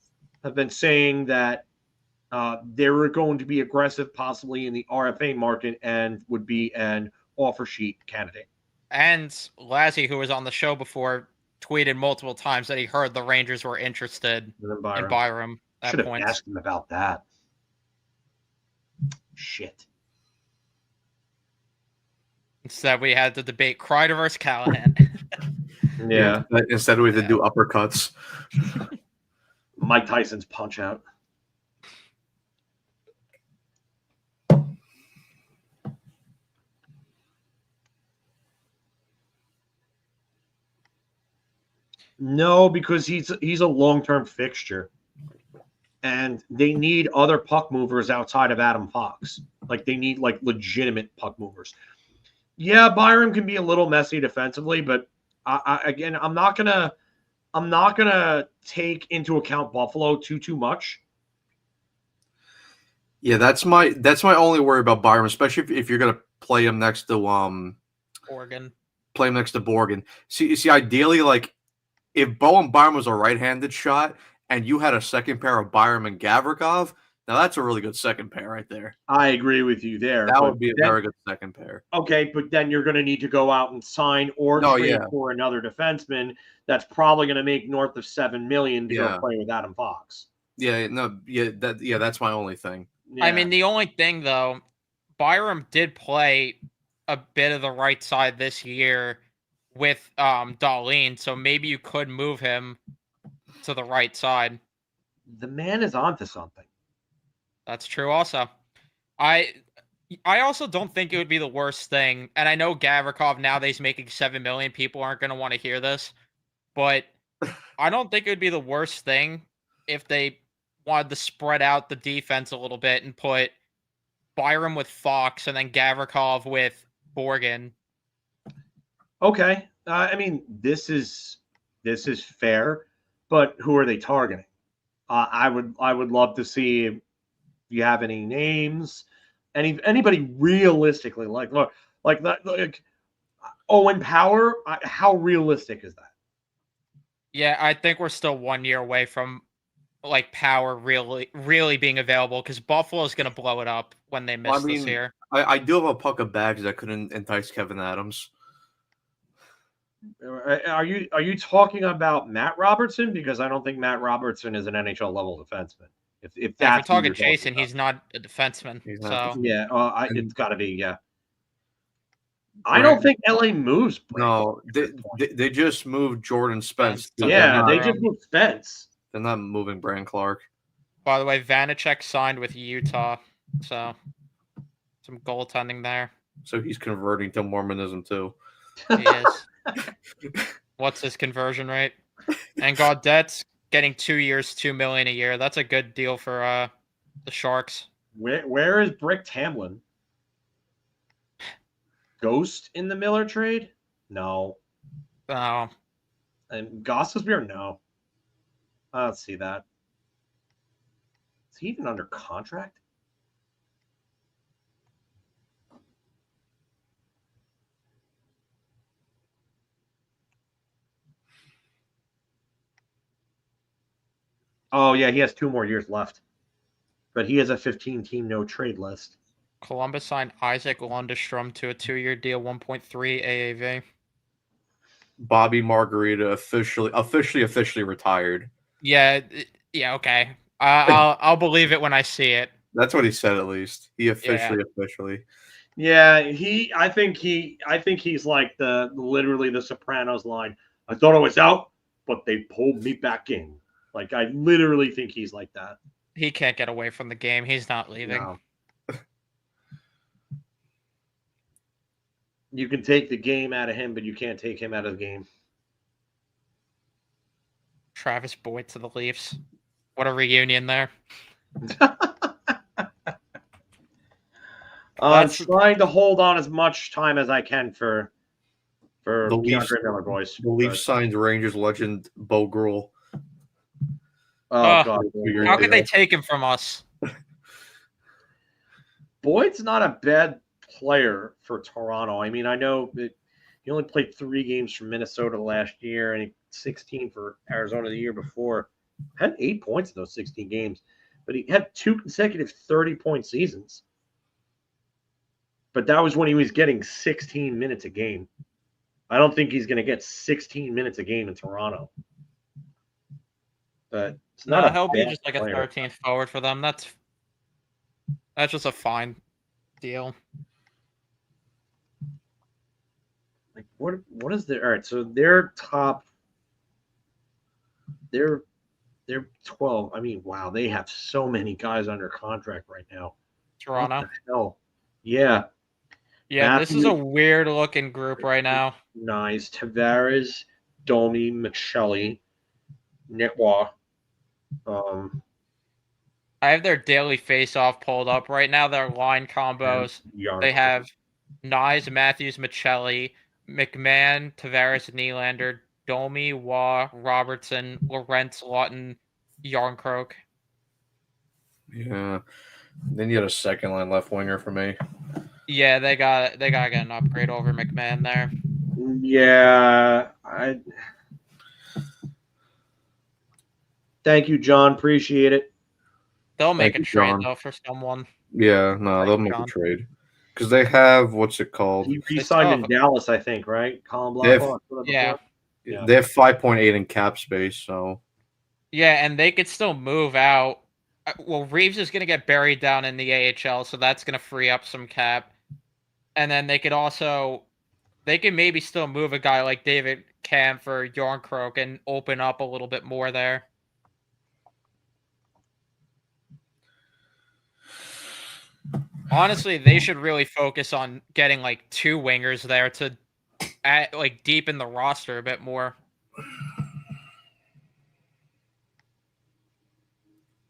S2: have been saying that they were going to be aggressive, possibly in the RFA market, and would be an offer sheet candidate.
S4: and Lassie, who was on the show before, tweeted multiple times that he heard the Rangers were interested in Byram at
S2: Should have
S4: points.
S2: asked him about that. Shit.
S4: Instead, we had to debate Kreider versus Callahan.
S2: Yeah.
S5: Instead, we had to do uppercuts.
S2: Mike Tyson's punch out. No, because he's a long-term fixture. And they need other puck movers outside of Adam Fox. Like they need like legitimate puck movers. Yeah, Byram can be a little messy defensively, but again, I'm not gonna take into account Buffalo too much.
S5: Yeah, that's my only worry about Byram, especially if you're gonna play him next to
S4: Oregon.
S5: Play him next to Borgen. See, ideally, like if Bowen Byram was a right-handed shot and you had a second pair of Byram and Gavrikov, now that's a really good second pair right there.
S2: I agree with you there.
S5: That would be a very good second pair.
S2: Okay, but then you're going to need to go out and sign or trade for another defenseman that's probably going to make north of $7 million to go play with Adam Fox.
S5: That's my only thing.
S4: Yeah. I mean, the only thing though, Byram did play a bit of the right side this year with Dahlin, so maybe you could move him to the right side.
S2: The man is onto something.
S4: That's true also. I also don't think it would be the worst thing, and I know Gavrikov now that he's making $7 million, people aren't going to want to hear this, but I don't think it would be the worst thing if they wanted to spread out the defense a little bit and put Byram with Fox and then Gavrikov with Borgen.
S2: Okay. I mean, this is fair, but who are they targeting? I would love to see if you have any names, anybody realistically like Owen Power. How realistic is that?
S4: Yeah, I think we're still 1 year away from like Power really being available because Buffalo is going to blow it up when they miss this year.
S5: I do have a puck of bags that couldn't entice Kevin Adams.
S2: Are you talking about Matt Robertson? Because I don't think Matt Robertson is an NHL level defenseman. If that's
S4: if we're talking Jason, he's not a defenseman.
S2: It's got to be. Yeah, I don't think LA moves.
S5: No, they just moved Jordan Spence.
S2: They just moved Spence.
S5: They're not moving Brand Clark.
S4: By the way, Vanacek signed with Utah, so some goaltending there.
S5: So he's converting to Mormonism too.
S4: He is. What's his conversion rate? And Gaudette's getting 2 years, $2 million a year. That's a good deal for the Sharks.
S2: Where is Brick Tamlin? Ghost in the Miller trade? No.
S4: Oh.
S2: And Gossesbeer? No. I don't see that. Is he even under contract? Oh, yeah, he has 2 more years left. But he has a 15-team no-trade list.
S4: Columbus signed Isaac Lundestrom to a 2-year deal, 1.3 AAV.
S5: Bobby Margarita officially retired.
S4: Yeah, okay. I'll believe it when I see it.
S5: That's what he said at least. He officially.
S2: Yeah, I think he's like literally the Sopranos line. I thought I was out, but they pulled me back in. Like, I literally think he's like that.
S4: He can't get away from the game. He's not leaving.
S2: No. You can take the game out of him, but you can't take him out of the game.
S4: Travis Boyd to the Leafs. What a reunion there.
S2: I'm trying to hold on as much time as I can for
S5: the Leafs.
S2: Miller boys.
S5: The Leafs signed Rangers legend Bo Gruhl.
S2: Oh, God.
S4: How could they take him from us?
S2: Boyd's not a bad player for Toronto. I mean, I know that he only played 3 games for Minnesota last year and 16 for Arizona the year before. Had 8 points in those 16 games, but he had 2 consecutive 30-point seasons. But that was when he was getting 16 minutes a game. I don't think he's going to get 16 minutes a game in Toronto. But it's not
S4: No,
S2: a
S4: he'll be
S2: bad
S4: just like
S2: player.
S4: a 13th forward for them. That's just a fine deal.
S2: Like what is their all right? So their top, they're 12. I mean, wow, they have so many guys under contract right now.
S4: Toronto.
S2: What the hell? Yeah,
S4: Yeah, this is a
S2: Matthew-
S4: weird looking group right now.
S2: nice. Tavares, Domi, McShelly, Netwa.
S4: I have their daily face-off pulled up right now. Their line combos. They have Nyes, Matthews, Michelli, McMahon, Tavares, Nylander, Domi, Waugh, Robertson, Lorentz, Lawton, Yarncroke.
S5: Yeah. Then you had a second line left winger for me.
S4: Yeah, they got to get an upgrade over McMahon there.
S2: Yeah, thank you, John. Appreciate it.
S4: They'll make
S5: Thank
S4: a
S5: you,
S4: trade
S5: John.
S4: though for someone.
S5: Yeah, no,
S4: Thank
S5: they'll
S4: you,
S5: make a
S4: John.
S5: trade. Because they have, what's it called?
S2: He re-signed in Dallas, I think, right? Colin
S5: They have-
S2: Blackwell.
S4: Yeah.
S2: Yeah.
S5: They have 5.8 in cap space, so
S4: Yeah, and they could still move out. Well, Reeves is going to get buried down in the AHL, so that's going to free up some cap. And then they could maybe still move a guy like David Cam for Yarncroke and open up a little bit more there. Honestly, they should really focus on getting like 2 wingers there to deepen the roster a bit more.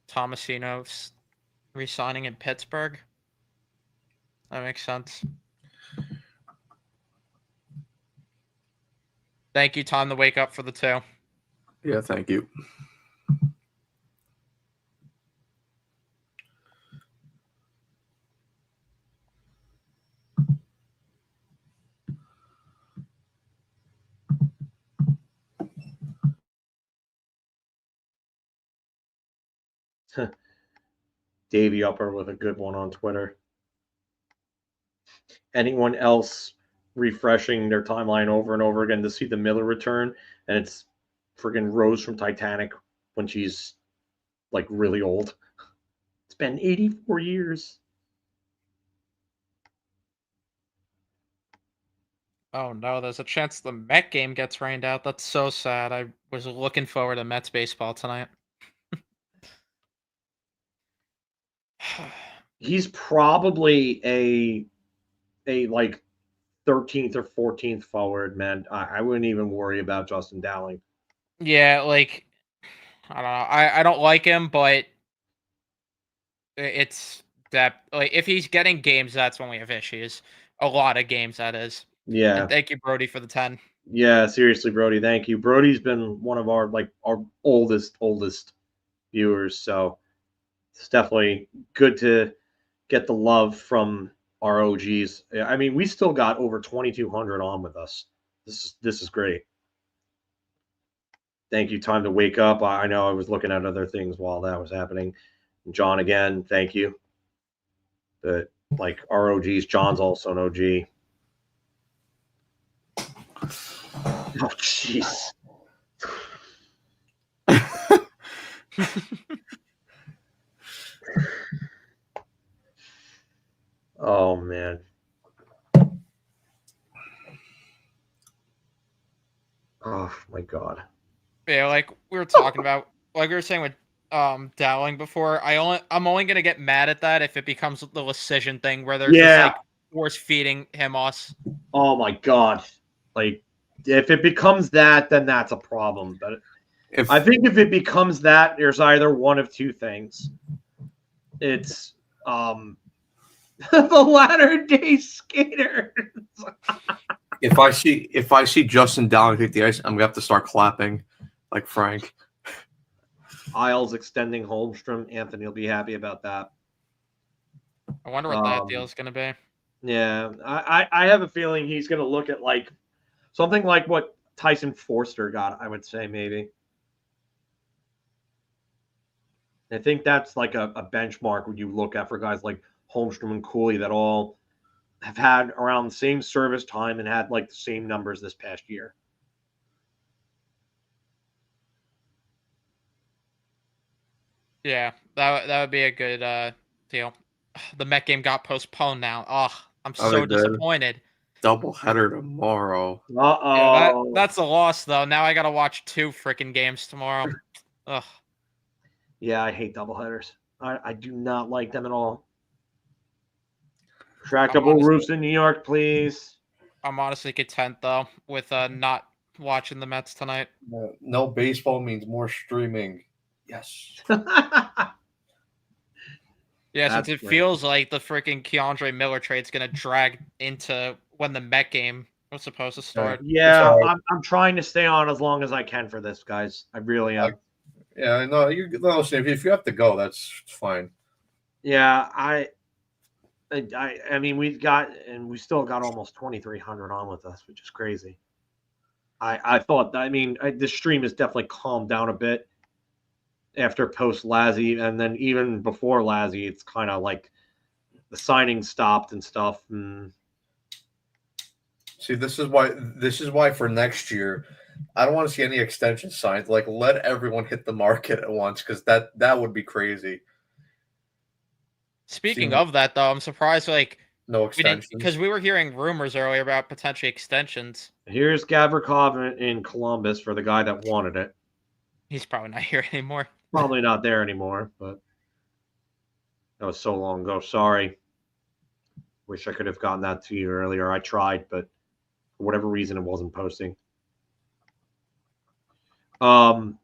S4: Tomasino's re-signing in Pittsburgh. That makes sense. Thank you, Time to wake up for the 2.
S5: yeah, thank you.
S2: Davey Upper with a good one on Twitter. Anyone else refreshing their timeline over and over again to see the Miller return? And it's friggin' Rose from Titanic when she's like really old. It's been 84 years.
S4: Oh no, there's a chance the Met game gets rained out. That's so sad. I was looking forward to Mets baseball tonight.
S2: He's probably a like 13th or 14th forward, man. I wouldn't even worry about Justin Dowling.
S4: Yeah, like I don't know. I don't like him, but it's that like if he's getting games, that's when we have issues. A lot of games, that is.
S2: Yeah.
S4: And thank you, Brody, for the 10.
S2: Yeah, seriously, Brody, thank you. Brody's been one of our oldest viewers, so it's definitely good to get the love from our OGs. I mean, we still got over 2,200 on with us. This is great. Thank you. Time to wake up. I know I was looking at other things while that was happening. John, again, thank you. But like our OGs, John's also an OG. Oh, jeez. Oh, man. Oh, my God.
S4: Yeah, like we were talking about, like we were saying with Dowling before. I'm only gonna get mad at that if it becomes the decision thing where they're just like force feeding him us.
S2: Oh my God! Like if it becomes that, then that's a problem. But I think if it becomes that, there's either one of two things. It's the latter day skater.
S5: If I see Justin Dowling take the ice, I'm gonna have to start clapping like Frank.
S2: Isles extending Holmstrom. Anthony will be happy about that.
S4: I wonder what that deal is going to be.
S2: Yeah, I have a feeling he's going to look at like something like what Tyson Forster got, I would say, maybe. I think that's like a benchmark when you look at for guys like Holmstrom and Cuylle that all have had around the same service time and had like the same numbers this past year.
S4: Yeah, that would be a good deal. The Met game got postponed now. Oh, I'm
S5: Oh,
S4: so
S5: they did?
S4: disappointed.
S5: Doubleheader tomorrow.
S4: Yeah, that's a loss though. Now I gotta watch 2 freaking games tomorrow. Ugh.
S2: Yeah, I hate doubleheaders. I do not like them at all. Trackable roofs in New York, please.
S4: I'm honestly content though with not watching the Mets tonight.
S5: No baseball means more streaming. Yes.
S4: Yeah,
S2: That's
S4: since it
S2: great.
S4: feels like the freaking Keandre Miller trade's gonna drag into when the Met game was supposed to start.
S2: Yeah, I'm trying to stay on as long as I can for this, guys. I really am.
S5: Yeah, no, listen, if you have to go, that's fine.
S2: Yeah, I mean, we still got almost 2,300 on with us, which is crazy. I thought, the stream has definitely calmed down a bit after post Lazzy, and then even before Lazzy, it's kind of like the signing stopped and stuff. And
S5: see, this is why for next year, I don't want to see any extension signed. Like, let everyone hit the market at once, because that would be crazy.
S4: Speaking of that, though, I'm surprised
S5: no extensions
S4: because we were hearing rumors earlier about potentially extensions.
S2: Here's Gavrikov in Columbus for the guy that wanted it.
S4: He's probably not here anymore.
S2: Probably not there anymore, but that was so long ago. Sorry. Wish I could have gotten that to you earlier. I tried, but for whatever reason, it wasn't posting. How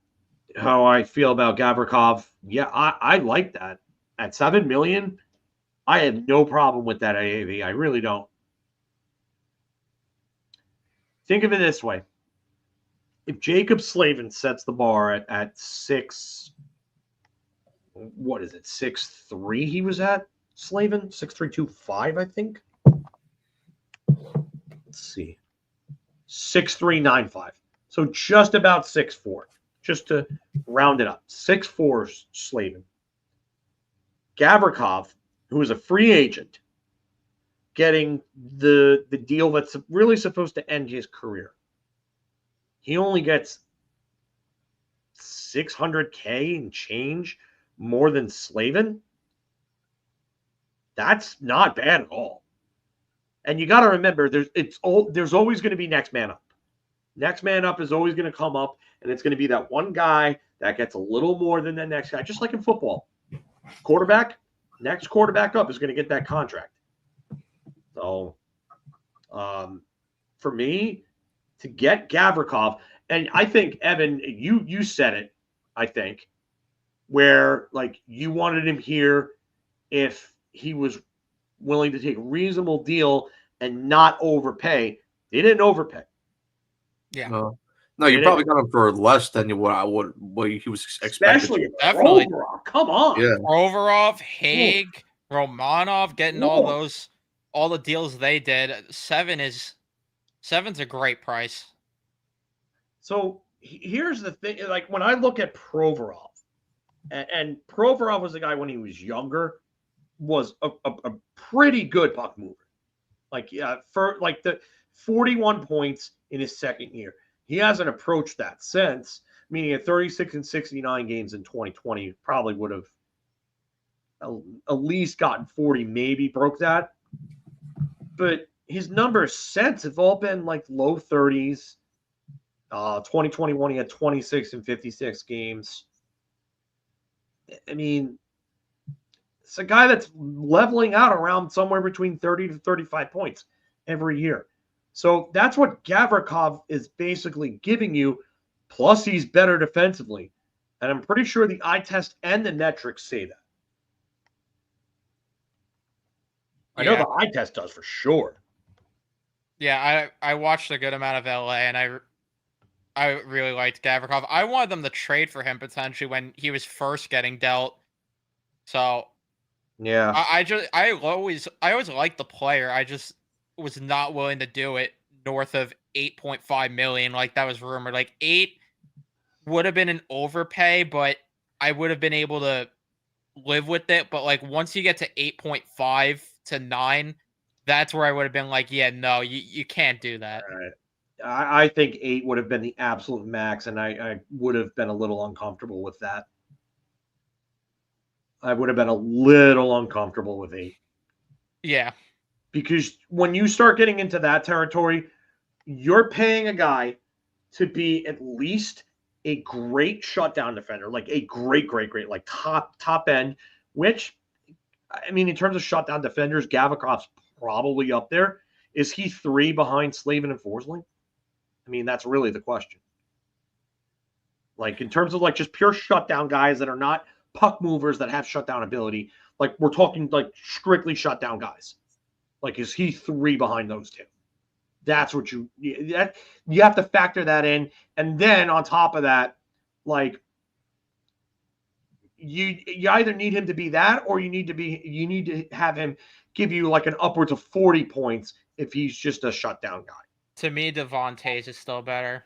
S2: I feel about Gavrikov? Yeah, I like that. At $7 million, I have no problem with that AAV. I really don't. Think of it this way. If Jacob Slavin sets the bar at 6'3" he was at? Slavin? 6'3", 2'5", I think. Let's see. 6'3", 9'5". So just about 6'4", just to round it up. 6'4" Slavin. Gavrikov, who is a free agent, getting the deal that's really supposed to end his career. He only gets $600K and change more than Slavin. That's not bad at all. And you got to remember, there's always going to be next man up. Next man up is always going to come up, and it's going to be that one guy that gets a little more than the next guy, just like in football. Next quarterback up is going to get that contract. So, for me, to get Gavrikov, and I think, Evan, you said it, I think, where like you wanted him here if he was willing to take a reasonable deal and not overpay. They didn't overpay.
S4: Yeah.
S5: No, you probably got him for less than what he was expected.
S2: Especially
S4: definitely.
S2: Provorov. Come on.
S5: Yeah.
S4: Provorov, Haig, Romanov, getting all the deals they did. Seven's a great price.
S2: So here's the thing. Like when I look at Provorov, and Provorov was the guy when he was younger, was a pretty good puck mover. Like, for like the 41 points in his second year. He hasn't approached that since, meaning at 36 and 69 games in 2020, probably would have at least gotten 40, maybe broke that. But his numbers since have all been like low 30s. 2021, he had 26 and 56 games. I mean, it's a guy that's leveling out around somewhere between 30 to 35 points every year. So that's what Gavrikov is basically giving you, plus he's better defensively. And I'm pretty sure the eye test and the metrics say that. I know the eye test does for sure.
S4: Yeah, I watched a good amount of LA, and I really liked Gavrikov. I wanted them to trade for him potentially when he was first getting dealt. So
S2: yeah,
S4: I always liked the player. I just was not willing to do it north of 8.5 million, like that was rumored. Like 8 would have been an overpay, but I would have been able to live with it. But like once you get to 8.5 to 9, That's where I would have been like, yeah, no, you can't do that.
S2: I think 8 would have been the absolute max, and I would have been a little uncomfortable with that. I would have been a little uncomfortable with 8.
S4: Yeah.
S2: Because when you start getting into that territory, you're paying a guy to be at least a great shutdown defender, like a great, like top end, which, I mean, in terms of shutdown defenders, Gavrikov's probably up there. Is he 3 behind Slavin and Forsling? I mean, that's really the question. Like, in terms of, like, just pure shutdown guys that are not puck movers that have shutdown ability, like, we're talking, like, strictly shutdown guys. Like, is he 3 behind those 2? That's what you have to factor that in. And then on top of that, like, you either need him to be that, or you need to have him give you like an upwards of 40 points if he's just a shutdown guy.
S4: To me, Devontae's is still better.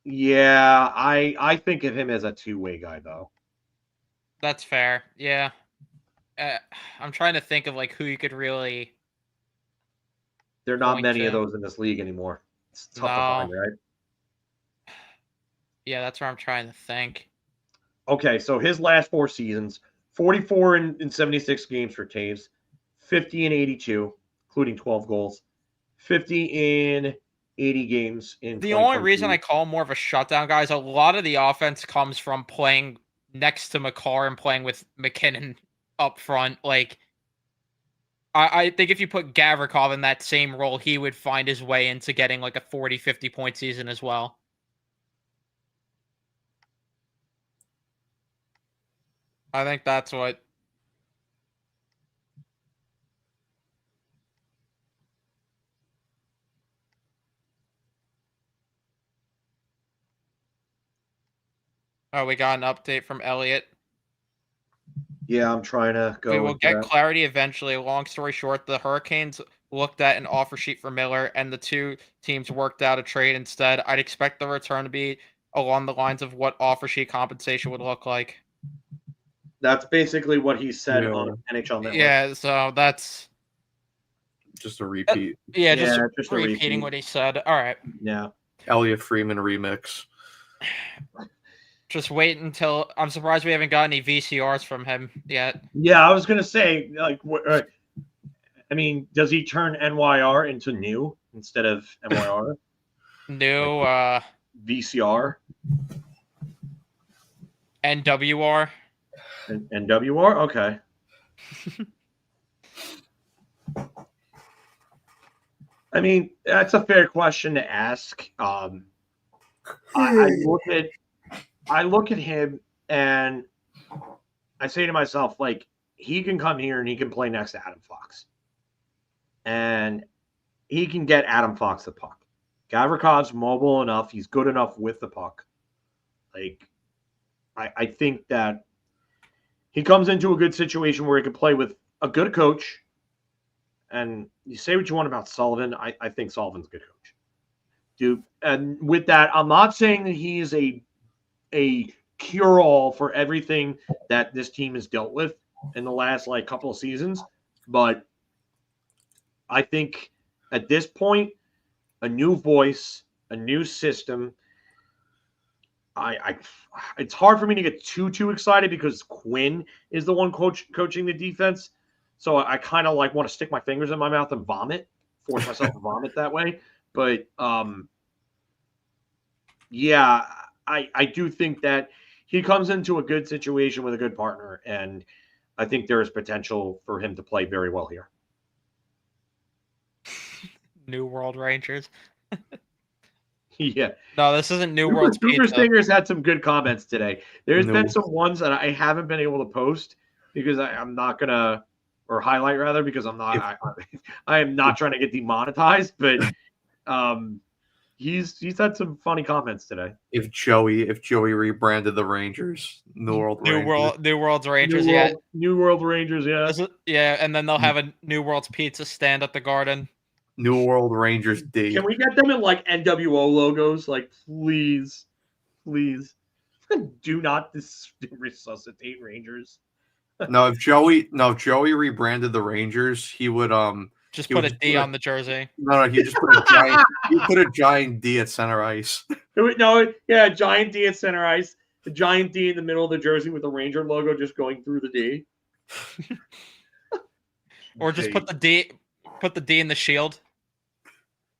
S2: Yeah, I think of him as a two-way guy, though.
S4: That's fair. Yeah. I'm trying to think of like who you could really.
S2: There are not
S4: point
S2: many of
S4: to.
S2: those in this league anymore. It's tough to
S4: No.
S2: find, right?
S4: Yeah, that's where I'm trying to think.
S2: Okay, so his last 4 seasons, 44 in 76 games for Taves, 50 in 82, including 12 goals, 50 in 80 games in
S4: The only
S2: 2022.
S4: reason I call him more of a shutdown guy is a lot of the offense comes from playing next to McCarr and playing with McKinnon up front. Like, I think if you put Gavrikov in that same role, he would find his way into getting like a 40, 50 point season as well. I think that's what. Oh, we got an update from Elliot.
S2: Yeah, I'm trying to go.
S4: We will
S2: into
S4: get
S2: that.
S4: clarity eventually. Long story short, the Hurricanes looked at an offer sheet for Miller, and the two teams worked out a trade instead. I'd expect the return to be along the lines of what offer sheet compensation would look like.
S2: That's basically what he said on NHL Network.
S4: Yeah, so that's
S5: just a repeat.
S4: Just repeating what he said. All right.
S2: Yeah.
S5: Elliot Freeman remix.
S4: Just wait until. I'm surprised we haven't got any VCRs from him yet.
S2: Yeah, I was gonna say, like, I mean, does he turn NYR into new instead of MYR?
S4: New
S2: like VCR,
S4: NWR,
S2: and NWR. Okay. I mean, that's a fair question to ask. I look at him and I say to myself, like, he can come here and he can play next to Adam Fox. And he can get Adam Fox the puck. Gavrikov's mobile enough. He's good enough with the puck. Like, I think that he comes into a good situation where he can play with a good coach. And you say what you want about Sullivan. I think Sullivan's a good coach. Dude, and with that, I'm not saying that he is a cure-all for everything that this team has dealt with in the last like couple of seasons, but I think at this point, a new voice, a new system. It's hard for me to get too excited because Quinn is the one coaching the defense, so I kind of like want to stick my fingers in my mouth and force myself to vomit that way. But yeah. I do think that he comes into a good situation with a good partner, and I think there is potential for him to play very well here.
S4: New World Rangers.
S2: Yeah.
S4: No, this isn't New World's
S2: Cooper
S4: Pizza.
S2: Stinger's had some good comments today. There's been some ones that I haven't been able to post because I'm not gonna, or highlight rather, because I'm not. I am not trying to get demonetized, but he's had some funny comments today.
S5: If Joey rebranded the Rangers, New World's Rangers,
S2: New World Rangers, yeah.
S4: Yeah, and then they'll have a New World's Pizza stand at the Garden.
S5: New World Rangers D.
S2: Can we get them in like NWO logos? Like, please, do not resuscitate Rangers.
S5: No, if Joey rebranded the Rangers, he would
S4: Just
S5: He
S4: put
S5: would
S4: a
S5: just
S4: D
S5: put a-
S4: on the jersey.
S5: No, he just put a giant. He put a giant D at center ice.
S2: Giant D at center ice. The giant D in the middle of the jersey with the Ranger logo just going through the D.
S4: Or just put the D in the shield.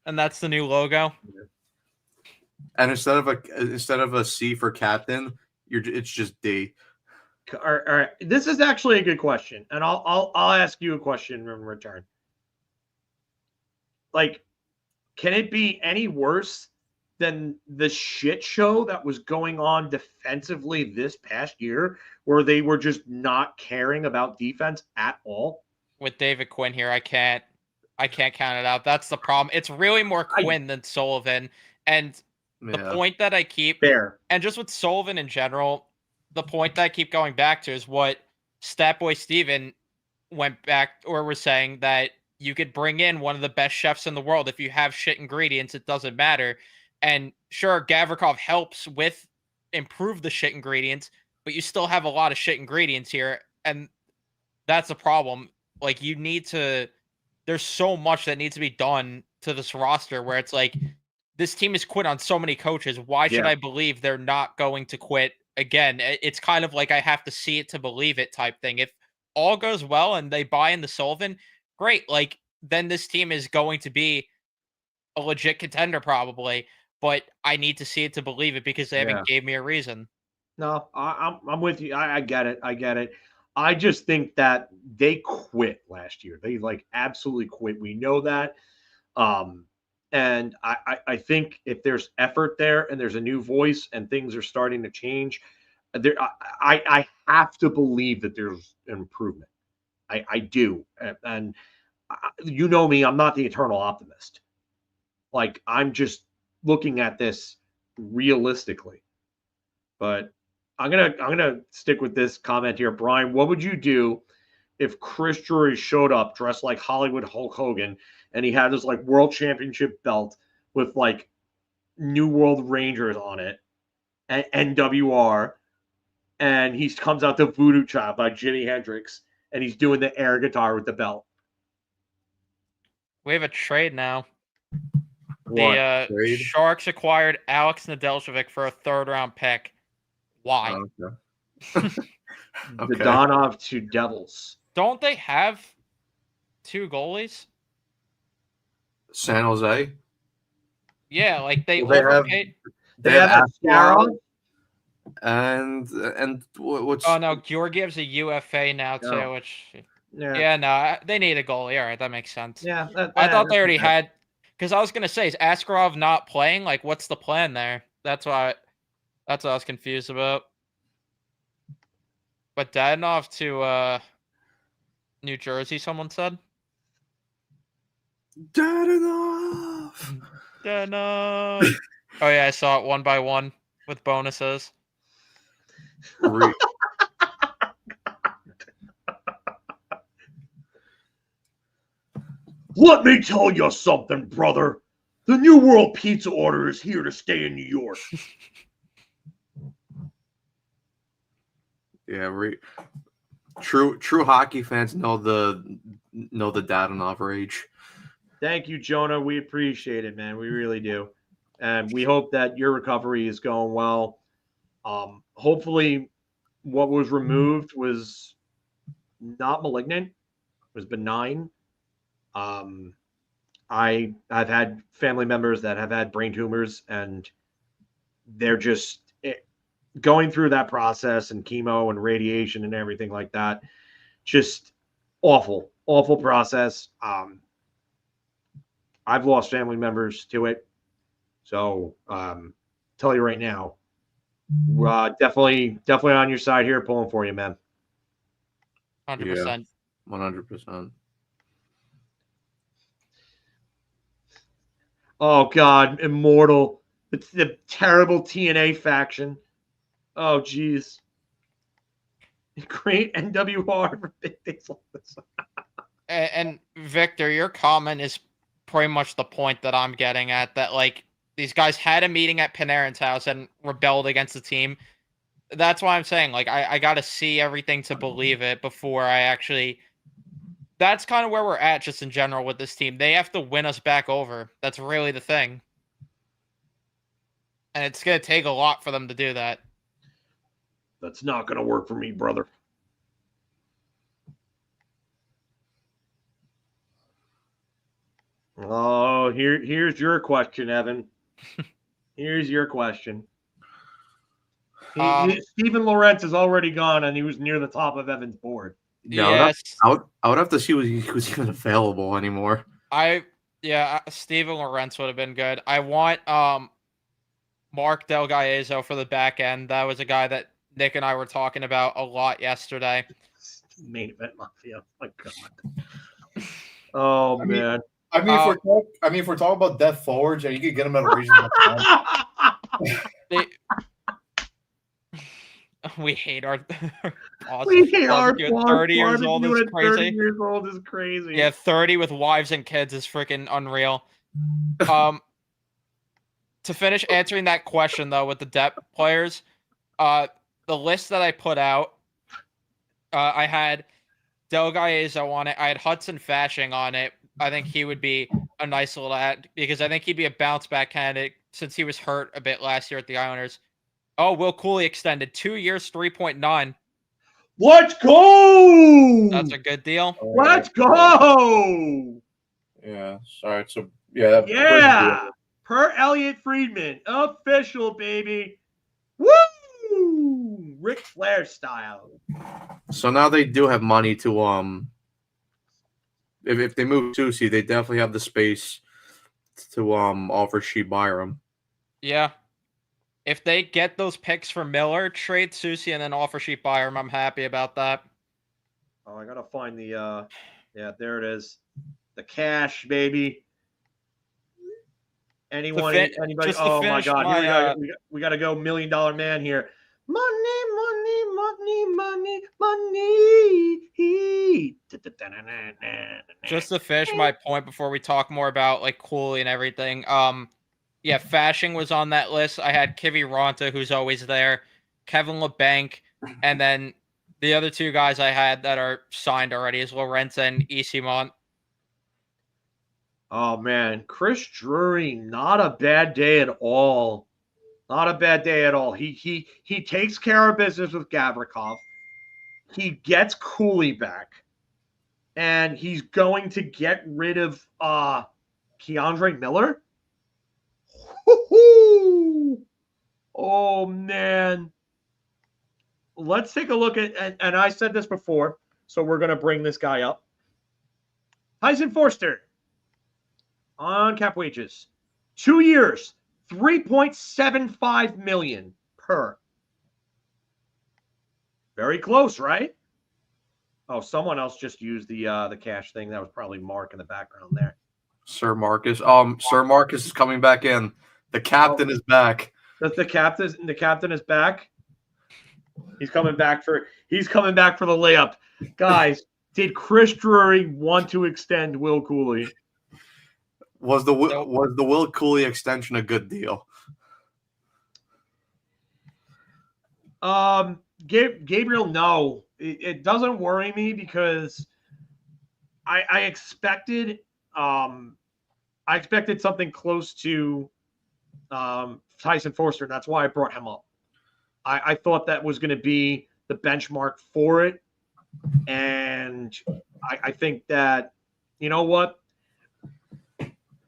S4: And that's the new logo.
S5: And instead of a C for captain, it's just D.
S2: All right. This is actually a good question, and I'll ask you a question in return. Like, can it be any worse than the shit show that was going on defensively this past year, where they were just not caring about defense at all?
S4: With David Quinn here, I can't count it out. That's the problem. It's really more Quinn than Sullivan. And the point that I keep
S2: fair,
S4: and just with Sullivan in general, the point that I keep going back to is what Statboy Steven went back or was saying, that you could bring in one of the best chefs in the world. If you have shit ingredients, it doesn't matter. And sure, Gavrikov helps with improve the shit ingredients, but you still have a lot of shit ingredients here. And that's a problem. Like, there's so much that needs to be done to this roster where it's like, this team has quit on so many coaches. Why should I believe they're not going to quit again? It's kind of like I have to see it to believe it type thing. If all goes well and they buy into Sullivan, great. Like, then this team is going to be a legit contender probably. But I need to see it to believe it because they haven't gave me a reason.
S2: No, I'm with you. I get it. I just think that they quit last year. They absolutely quit. We know that. And I think if there's effort there and there's a new voice and things are starting to change, I have to believe that there's an improvement. I do. And you know me, I'm not the eternal optimist. Like, I'm just looking at this realistically. But I'm gonna stick with this comment here. Brian, what would you do if Chris Drury showed up dressed like Hollywood Hulk Hogan and he had this world championship belt with New World Rangers on it and NWR, and he comes out to Voodoo Child by Jimi Hendrix and he's doing the air guitar with the belt?
S4: We have a trade now.
S2: What?
S4: The Sharks acquired Alex Nedeljkovic for a 3rd-round pick. Why?
S5: Okay.
S2: The Donov to Devils.
S4: Don't they have 2 goalies?
S5: San Jose.
S4: Yeah, they
S5: Well,
S4: overpaid.
S2: They have Askarov.
S5: And what's?
S4: Oh no, Georgiev's a UFA now too.
S2: Oh.
S4: Which
S2: Yeah.
S4: No, they need a goalie. All right, that makes sense.
S2: Yeah.
S4: I thought they already had. Because I was gonna say, is Askarov not playing? What's the plan there? That's what I was confused about. But Dadonov to New Jersey, someone said.
S5: Dadonov.
S4: Dadonov. Oh yeah, I saw it 1 by 1 with bonuses.
S2: Let me tell you something, brother. The New World Pizza order is here to stay in New York.
S5: Yeah, true hockey fans know the Dadonov rage.
S2: Thank you, Jonah. We appreciate it, man. We really do. And we hope that your recovery is going well. Hopefully what was removed was not malignant, was benign. I've had family members that have had brain tumors, and they're just going through that process and chemo and radiation and everything like that. Just awful process. I've lost family members to it. So tell you right now, definitely on your side here, pulling for you, man.
S4: 100%.
S5: 100%.
S2: Oh God, Immortal. It's the terrible TNA faction. Oh geez. Great NWR for big things like this.
S4: And Victor, your comment is pretty much the point that I'm getting at. That these guys had a meeting at Panarin's house and rebelled against the team. That's why I'm saying I got to see everything to believe it before I actually that's kind of where we're at just in general with this team. They have to win us back over. That's really the thing. And it's going to take a lot for them to do that.
S2: That's not going to work for me, brother. Oh, here's your question, Evan. Here's your question. Steven Lorentz is already gone, and he was near the top of Evan's board.
S5: No,
S4: Yes.
S5: I would have to see who's even available anymore.
S4: Steven Lorentz would have been good. I want Mark Del Gallezo for the back end. That was a guy that Nick and I were talking about a lot yesterday.
S2: Main event mafia. My God. Oh man.
S10: If we're talking about depth forwards, and you could get them at a reasonable time.
S4: We hate our
S2: We hate our
S4: 30 years old is crazy.
S2: 30 years old is crazy.
S4: Yeah, 30 with wives and kids is freaking unreal. To finish answering that question though, with the depth players, the list that I put out, I had Del Gallezo on it. I had Hudson Fashing on it. I think he would be a nice little add because I think he'd be a bounce back candidate since he was hurt a bit last year at the Islanders. Oh, Will Cuylle extended 2 years, 3.9.
S2: Let's go.
S4: That's a good deal.
S2: Let's go.
S10: Yeah. Sorry. So yeah.
S2: Yeah. Per Elliot Friedman, official baby. Woo! Ric Flair style.
S5: So now they do have money to if they move Susie, they definitely have the space to offer Shea Byram.
S4: Yeah. If they get those picks for Miller, trade Susie, and then offer Shea Byram, I'm happy about that.
S2: Oh, I gotta find the there it is. The cash, baby. Anybody? Oh my God! We gotta go $1 Million Man here. Money, money, money, money, money.
S4: Just to finish my point before we talk more about like Cooley and everything. Yeah, Fashing was on that list. I had Kivi Ronta, who's always there, Kevin LeBanc, and then the other two guys I had that are signed already is Lorentz and Easymont.
S2: Oh man, Chris Drury, not a bad day at all. Not a bad day at all. He takes care of business with Gavrikov. He gets Cooley back, and he's going to get rid of Keandre Miller. Woo-hoo! Oh man. Let's take a look at, and I said this before, so we're going to bring this guy up. Tyson Forster on cap wages. 2 years, $3.75 million per. Very close, right? Oh, someone else just used the cash thing. That was probably Mark in the background there.
S5: Sir Marcus. Sir Marcus is coming back in. The captain is back.
S2: The captain is back. He's coming back for the layup. Guys, did Chris Drury want to extend Will Cuylle?
S5: Was the Will Cuylle extension a good deal?
S2: Gabriel, no. It doesn't worry me because I expected something close to Tyson Forster. That's why I brought him up. I thought that was going to be the benchmark for it. And I think that, you know what?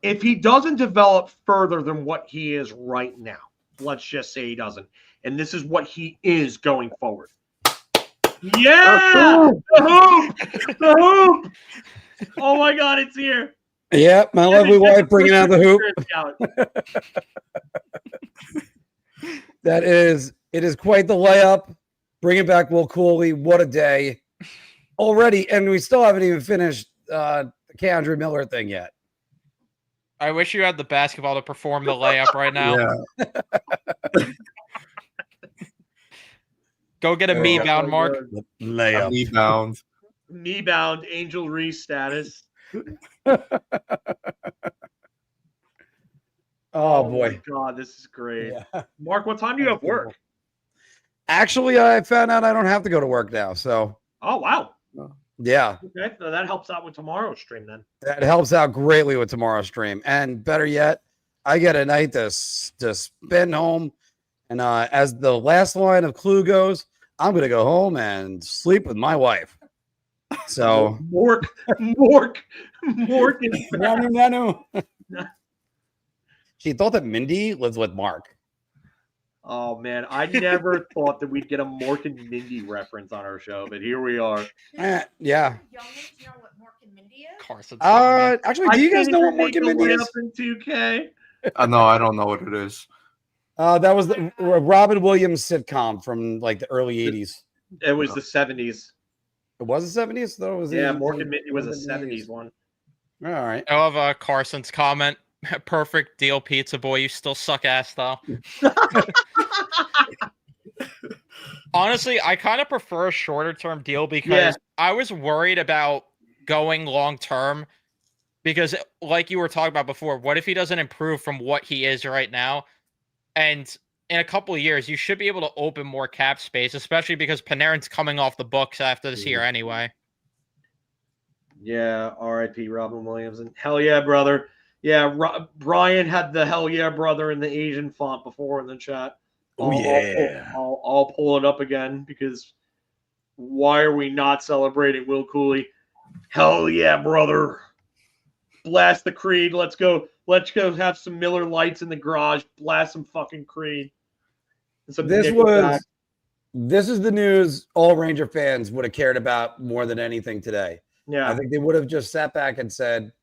S2: If he doesn't develop further than what he is right now, let's just say he doesn't, and this is what he is going forward. Yeah! The hoop! The hoop! Oh my God, it's here.
S1: Yeah, my lovely wife bringing out the hoop. It is quite the layup. Bringing back Will Cuylle. What a day. Already, and we still haven't even finished the Keandre Miller thing yet.
S4: I wish you had the basketball to perform the layup right now.
S5: Yeah.
S4: Go get a me bound, Mark.
S1: Layup.
S5: Me bound.
S2: Me bound, Angel Reese status.
S1: Oh boy.
S2: God, this is great.
S1: Yeah.
S2: Mark, what time do you have work?
S1: Actually, I found out I don't have to go to work now. So.
S2: Oh wow.
S1: Yeah,
S2: Okay, so that helps out with tomorrow's stream then.
S1: that helps out greatly with tomorrow's stream. And better yet, I get a night to spend home. And as the last line of Clue goes, I'm going to go home and sleep with my wife. So,
S2: Mork.
S1: Nanu. She thought that Mindy lives with Mark.
S2: Oh man, I never thought that we'd get a Mork and Mindy reference on our show, but here we are.
S1: Yeah.
S6: Y'all need to know what Mork and Mindy is?
S4: Carson.
S1: Actually, do you guys know what Mork and Mindy is?
S2: In 2K.
S5: No, I don't know what it is.
S1: That was the Robin Williams sitcom from like the early 80s.
S2: It was the 70s.
S1: It was the 70s? Though?
S2: Mork and Mindy was a 70s one.
S1: All right.
S4: I love Carson's comment. Perfect deal, pizza boy. You still suck ass, though. Honestly, I kind of prefer a shorter term deal because I was worried about going long term because, like you were talking about before, what if he doesn't improve from what he is right now? And in a couple of years, you should be able to open more cap space, especially because Panarin's coming off the books after this year anyway.
S2: Yeah, R.I.P. Robin Williams. And hell yeah, brother. Yeah, Brian had the hell yeah, brother in the Asian font before in the chat. I'll pull it up again because why are we not celebrating Will Cuylle? Hell yeah, brother. Blast the Creed. Let's go have some Miller Lights in the garage. Blast some fucking Creed.
S1: This is the news all Ranger fans would have cared about more than anything today.
S2: Yeah.
S1: I think they would have just sat back and said,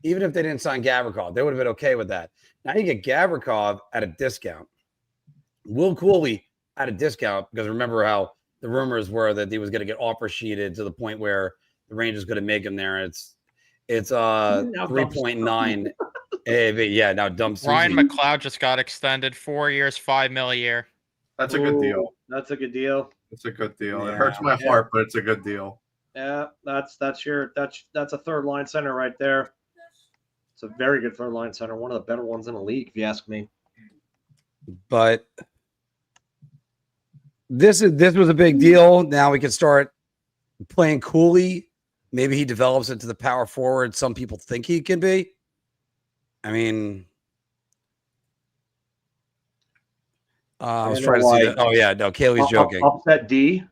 S1: even if they didn't sign Gavrikov, they would have been okay with that. Now you get Gavrikov at a discount. Will Cuylle at a discount because remember how the rumors were that he was going to get offer sheeted to the point where the Rangers going to make him there. It's 3.9 AAV. Yeah, now dump
S4: Ryan
S1: Susie.
S4: McLeod just got extended 4 years, $5 million a year.
S5: That's a good deal.
S2: That's a good deal.
S5: It's a good deal.
S1: Yeah.
S5: It hurts my heart, but it's a good deal.
S2: Yeah, that's a third line center right there. It's a very good third line center, one of the better ones in the league, if you ask me.
S1: But this was a big deal. Now we can start playing Cuylle. Maybe he develops into the power forward some people think he can be. I mean, I was trying to see that. Oh yeah, no, Kaylee's joking.
S2: Upset D.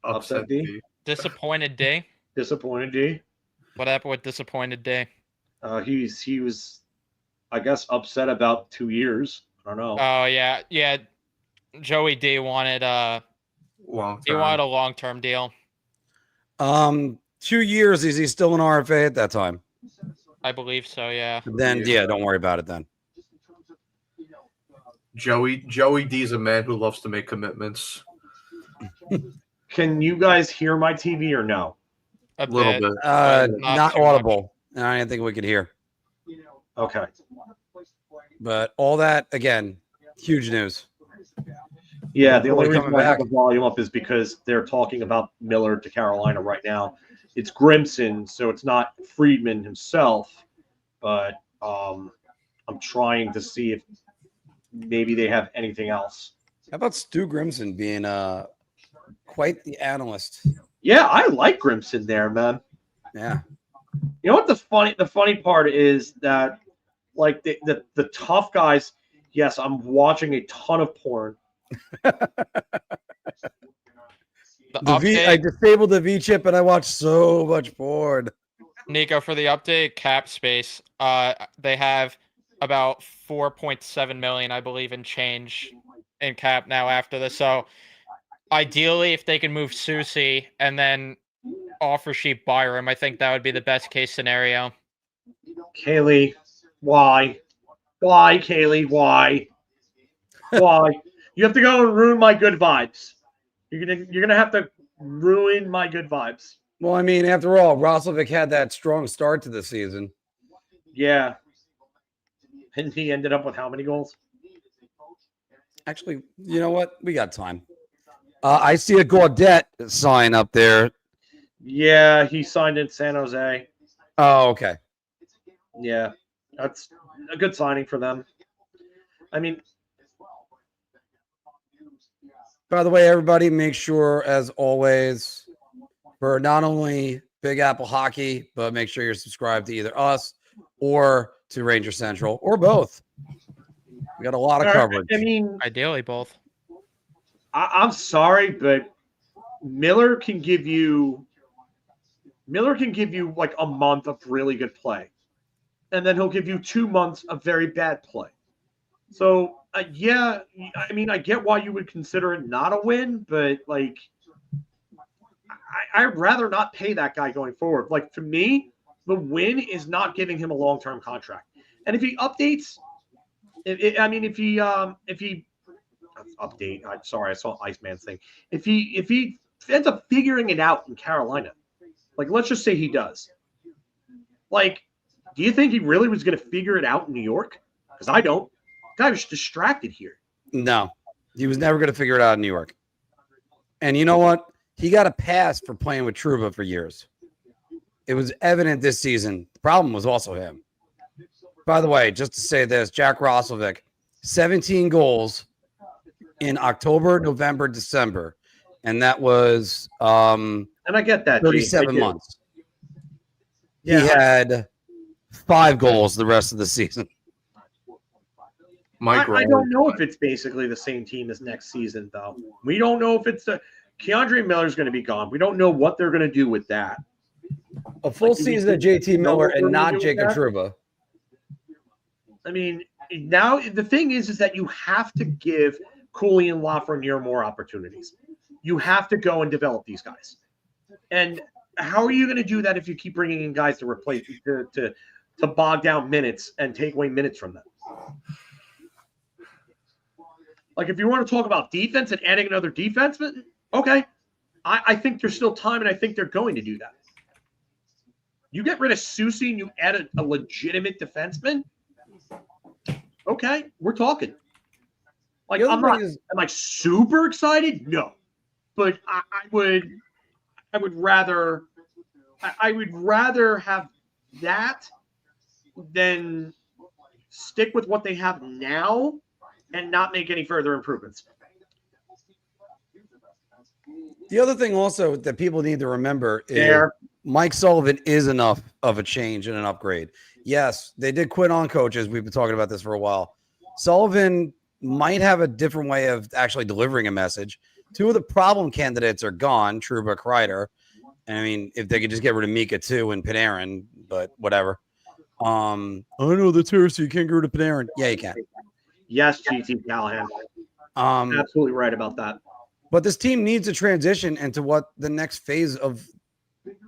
S5: Upset D.
S4: Disappointed D.
S2: Disappointed D.
S4: What happened with disappointed D?
S2: He was, I guess, upset about 2 years. I don't know.
S4: Oh yeah. Joey D wanted a long-term deal.
S1: 2 years. Is he still an RFA at that time?
S4: I believe so. Yeah.
S1: Then don't worry about it then.
S5: Joey D's a man who loves to make commitments.
S2: Can you guys hear my TV or no?
S4: A
S5: Little bit.
S1: Not audible. I didn't think we could hear.
S2: Okay.
S1: But all that again, huge news.
S2: Yeah, the only
S1: Coming
S2: reason I have
S1: back.
S2: the volume up is because they're talking about Miller to Carolina right now. It's Grimson, so it's not Friedman himself, but I'm trying to see if maybe they have anything else.
S1: How about Stu Grimson being quite the analyst?
S2: Yeah, I like Grimson there, man.
S1: Yeah.
S2: You know what the funny part is that like the tough guys, yes, I'm watching a ton of porn.
S1: I disabled the V chip and I watched so much porn.
S4: Nico, for the update, cap space, they have about 4.7 million, I believe, in change in cap now after this. So ideally, if they can move Susie and then offer sheet Byram, I think that would be the best case scenario.
S2: Kaylee, why? Why, Kaylee? Why? Why? You have to go and ruin my good vibes. You're gonna have to ruin my good vibes.
S1: Well, I mean, after all, Roslovic had that strong start to the season.
S2: Yeah. And he ended up with how many goals?
S1: Actually, you know what? We got time. I see a Gaudette sign up there.
S2: Yeah, he signed in San Jose.
S1: Oh, okay.
S2: Yeah, that's a good signing for them. I mean,
S1: by the way, everybody, make sure, as always, for not only Big Apple Hockey, but make sure you're subscribed to either us or to Ranger Central or both. We got a lot of coverage.
S2: I mean,
S4: Ideally, both.
S2: I'm sorry, but Miller can give you like a month of really good play, and then he'll give you 2 months of very bad play. So yeah, I mean, I get why you would consider it not a win, but like, I'd rather not pay that guy going forward. Like, to me, the win is not giving him a long-term contract. And if he updates, if he update. I'm sorry, I saw Iceman's thing. If he ends up figuring it out in Carolina, like, let's just say he does. Like, do you think he really was going to figure it out in New York? Because I don't. The guy was distracted here.
S1: No, he was never going to figure it out in New York. And you know what? He got a pass for playing with Trouba for years. It was evident this season. The problem was also him. By the way, just to say this, Jack Roslovic, 17 goals in October, November, December. And that was
S2: and I get that
S1: 37 months. Yeah. He had 5 goals the rest of the season.
S2: I don't know if it's basically the same team as next season, though. We don't know if it's Keandre Miller's going to be gone. We don't know what they're going to do with that.
S1: A full season of JT Miller and not Jacob Trouba.
S2: I mean, now the thing is that you have to give Cooley and Lafreniere more opportunities. You have to go and develop these guys. And how are you going to do that if you keep bringing in guys to replace to bog down minutes and take away minutes from them? Like, if you want to talk about defense and adding another defenseman, okay. I think there's still time, and I think they're going to do that. You get rid of Soucy and you add a legitimate defenseman, okay, we're talking. Like, am I super excited? No. But I would rather have that than stick with what they have now and not make any further improvements.
S1: The other thing also that people need to remember is Mike Sullivan is enough of a change and an upgrade. Yes, they did quit on coaches. We've been talking about this for a while. Sullivan might have a different way of actually delivering a message. 2 of the problem candidates are gone, Trouba, Kreider. I mean, if they could just get rid of Mika too and Panarin, but whatever. I know that's heresy. You can't get rid of Panarin. Yeah, you can.
S2: Yes, GT Callahan. Absolutely right about that.
S1: But this team needs a transition into what the next phase of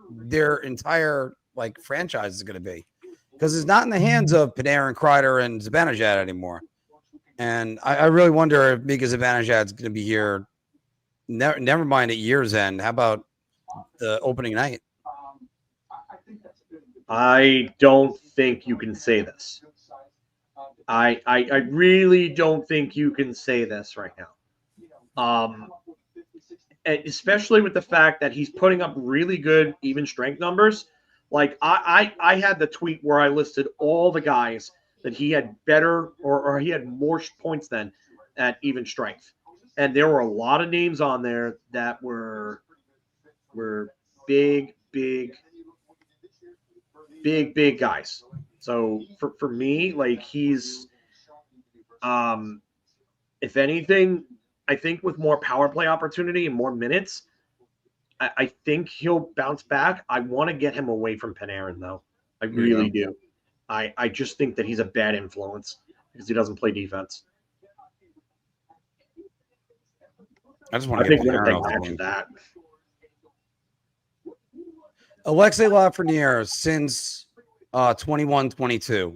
S1: their entire franchise is going to be, because it's not in the hands of Panarin, Kreider, and Zibanejad anymore. And I really wonder if Mika Zibanejad's going to be here. Never mind at year's end. How about the opening night?
S2: I don't think you can say this. I really don't think you can say this right now. Especially with the fact that he's putting up really good even strength numbers. Like, I had the tweet where I listed all the guys that he had better or he had more points than at even strength. And there were a lot of names on there that were big guys. So for me, like, he's if anything, I think with more power play opportunity and more minutes, I think he'll bounce back. I want to get him away from Panarin, though. I really do. I just think that he's a bad influence because he doesn't play defense.
S1: I just want to get Panarin off
S2: the that.
S1: Alexei Lafreniere, since 21-22,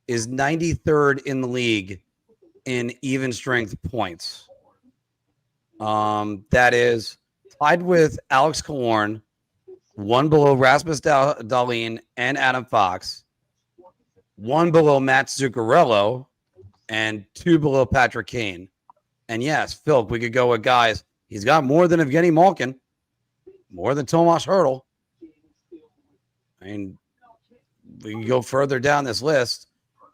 S1: is 93rd in the league in even strength points. That is tied with Alex Killorn, 1 below Rasmus Dahlin and Adam Fox, 1 below Matt Zuccarello, and 2 below Patrick Kane. And yes, Phil, we could go with guys. He's got more than Evgeny Malkin, more than Tomas Hertl. I mean, we can go further down this list.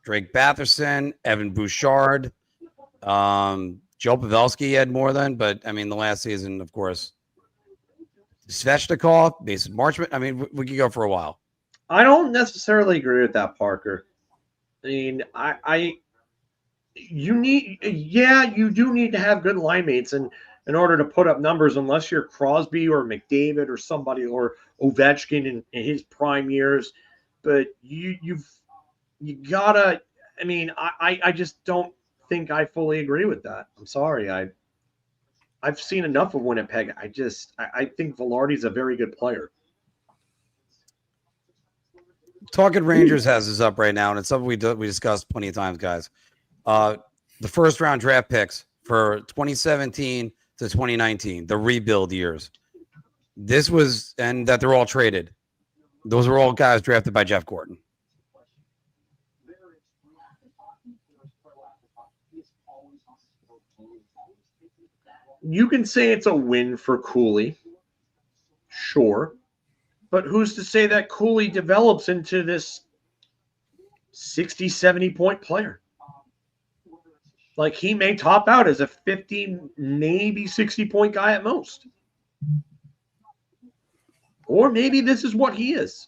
S1: Drake Batherson, Evan Bouchard, Joe Pavelski had more than, but I mean, the last season, of course, Svechnikov, Mason Marchment. I mean, we could go for a while.
S2: I don't necessarily agree with that, Parker. I mean, you do need to have good line mates and in order to put up numbers, unless you're Crosby or McDavid or somebody or Ovechkin in his prime years. But you gotta. I mean, I just don't think I fully agree with that. I'm sorry. I've seen enough of Winnipeg. I think Velarde's a very good player.
S1: Talking Rangers has this up right now, and it's something we discussed plenty of times, guys. The first round draft picks for 2017 to 2019, the rebuild years. And that they're all traded. Those are all guys drafted by Jeff Gordon.
S2: You can say it's a win for Cooley. Sure. But who's to say that Cooley develops into this 60, 70-point player? Like, he may top out as a 50, maybe 60-point guy at most. Or maybe this is what he is.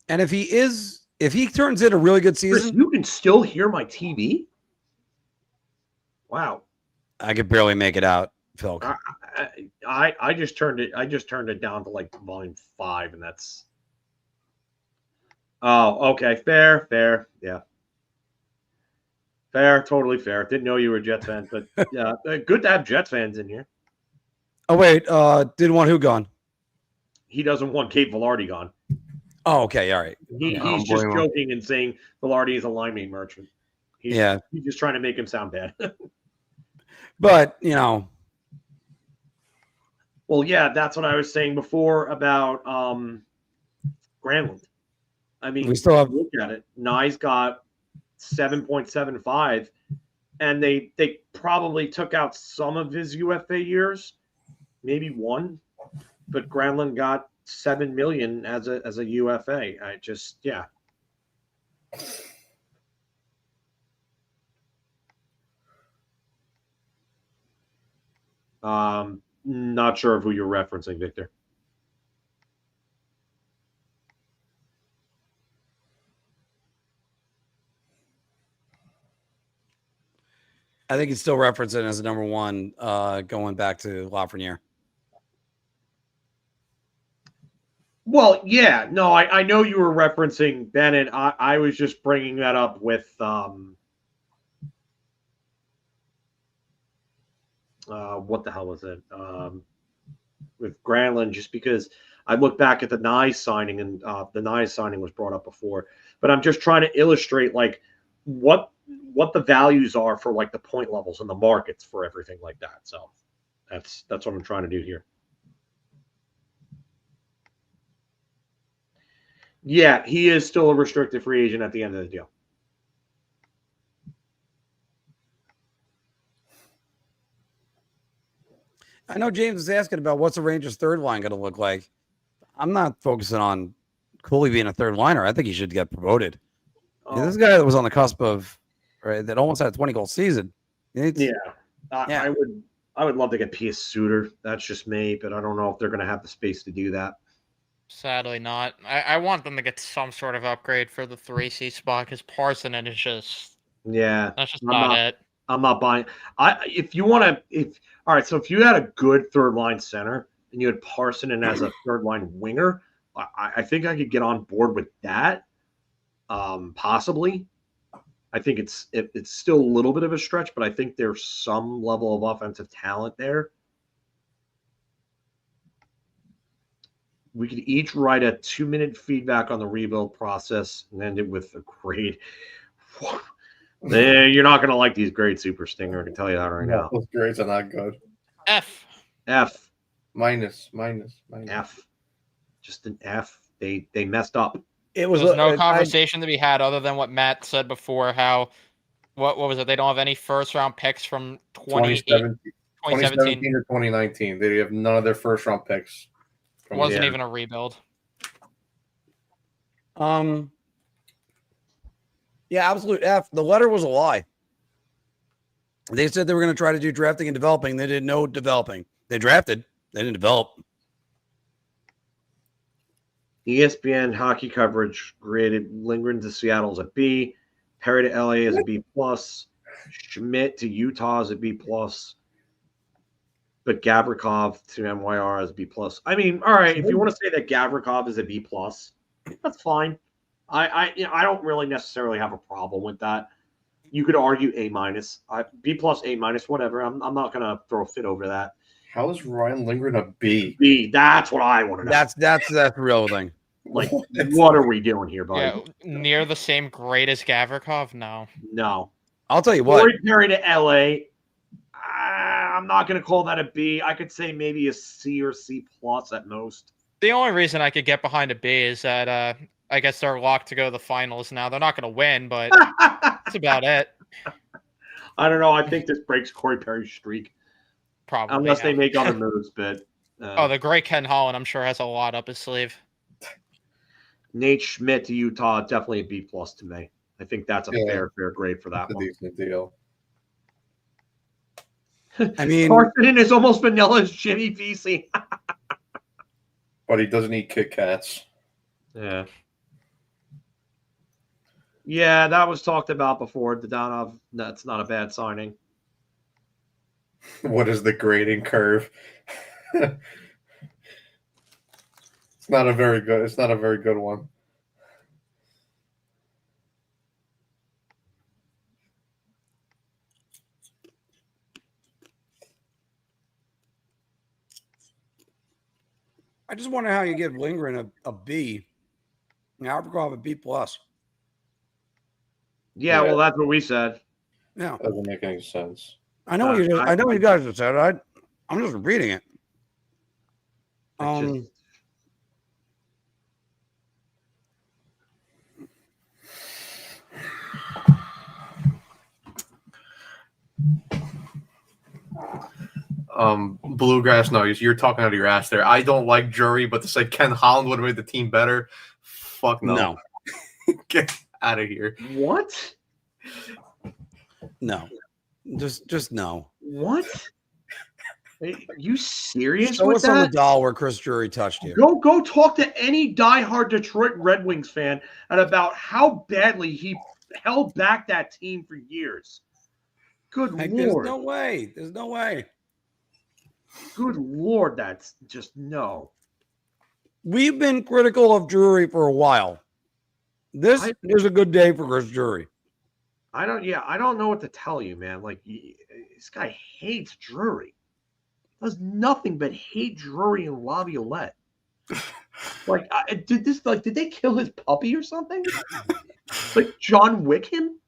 S1: And if he turns in a really good season.
S2: Chris, you can still hear my TV? Wow.
S1: I could barely make it out, Phil.
S2: I just turned it down to like volume 5, and that's. Oh, okay. Fair. Yeah. Fair, totally fair. Didn't know you were a Jets fan, but yeah, good to have Jets fans in here.
S1: Oh, wait. Didn't want who gone?
S2: He doesn't want Kate Velarde gone.
S1: Oh, okay. All right.
S2: He's just joking and saying Velarde is a lineman merchant. He's just trying to make him sound bad.
S1: But,
S2: Well, yeah, that's what I was saying before about Granlund. I mean,
S1: we still have
S2: look at it. Nye's got 7.75, and they probably took out some of his UFA years, maybe one, but Granlund got $7 million as a UFA. Not sure of who you're referencing, Victor.
S1: I think he's still referencing as a number one, going back to Lafreniere.
S2: Well, yeah, no, I know you were referencing Bennett. I was just bringing that up with what the hell was it? With Granlund, just because I look back at the Nye signing, and the Nye signing was brought up before. But I'm just trying to illustrate like what the values are for like the point levels and the markets for everything like that. So that's what I'm trying to do here. Yeah, he is still a restricted free agent at the end of the deal.
S1: I know James is asking about what's the Rangers' third line going to look like. I'm not focusing on Cooley being a third liner. I think he should get promoted. Yeah, this guy that was on the cusp of, right, that almost had a 20-goal season.
S2: I would love to get Pius Suter. That's just me, but I don't know if they're going to have the space to do that.
S4: Sadly not. I want them to get some sort of upgrade for the 3C spot because Parsonen is just that's just not it.
S2: I'm not buying. If you had a good third line center and you had Parsonen as a third line winger, I think I could get on board with that. Possibly. I think it's still a little bit of a stretch, but I think there's some level of offensive talent there. We could each write a 2-minute feedback on the rebuild process and end it with a grade. You're not going to like these grades, Super Stinger. I can tell you that right now.
S10: Those grades are not good.
S4: F.
S10: Minus.
S2: F. Just an F. They messed up.
S4: There's no conversation to be had other than what Matt said before. How what was it? They don't have any first round picks from 2017
S10: to 2019. They have none of their first round picks.
S4: It wasn't even a rebuild.
S1: Yeah, absolute F. The letter was a lie. They said they were going to try to do drafting and developing. They didn't know developing. They drafted. They didn't develop.
S2: ESPN hockey coverage graded Lindgren to Seattle as a B, Perry to LA as a B plus, Schmidt to Utah as a B plus, but Gavrikov to MYR as a B plus. I mean, all right, if you want to say that Gavrikov is a B plus, that's fine. I don't really necessarily have a problem with that. You could argue A minus, B plus, A minus, whatever. I'm not gonna throw a fit over that.
S10: How is Ryan Lindgren a B?
S2: B. That's what I want to know.
S1: That's the real thing.
S2: Like, what are we doing here, buddy?
S4: Yeah, near the same grade as Gavrikov? No.
S2: No.
S1: I'll tell you what.
S2: Corey Perry to LA. I'm not going to call that a B. I could say maybe a C or C plus at most.
S4: The only reason I could get behind a B is that I guess they're locked to go to the finals now. They're not going to win, but that's about it.
S2: I don't know. I think this breaks Corey Perry's streak.
S4: Probably.
S2: Unless they make other moves, but
S4: the great Ken Holland, I'm sure, has a lot up his sleeve.
S2: Nate Schmidt to Utah, definitely a B plus to me. I think that's a fair grade for that one.
S10: Decent deal.
S1: I mean,
S2: Carson is almost vanilla as Jimmy Vesey.
S10: But he doesn't eat Kit Kats.
S2: Yeah. Yeah, that was talked about before. Dadonov, that's not a bad signing.
S10: What is the grading curve? It's not a very good one.
S1: I just wonder how you give Lindgren a B. And Gavrikov a B plus.
S2: Yeah, well, that's what we said.
S1: Yeah,
S10: Doesn't make any sense.
S1: I know what you guys have said. I'm just reading it.
S5: Bluegrass noise. You're talking out of your ass there. I don't like Drury, but to say Ken Holland would have made the team better, fuck no.
S1: No.
S5: Get out of here.
S2: What?
S1: No. Just no.
S2: What? Are you serious
S1: Show
S2: with
S1: us on the
S2: that?
S1: doll where Chris Drury touched you.
S2: Go talk to any diehard Detroit Red Wings fan and about how badly he held back that team for years. Good
S1: Like,
S2: Lord.
S1: there's no way. There's no way.
S2: Good Lord, that's just no.
S1: We've been critical of Drury for a while. This is a good day for Chris Drury.
S2: I don't know what to tell you, man. Like, this guy hates Drury. Does nothing but hate Drury and Laviolette. Like, did they kill his puppy or something? Like John Wick him?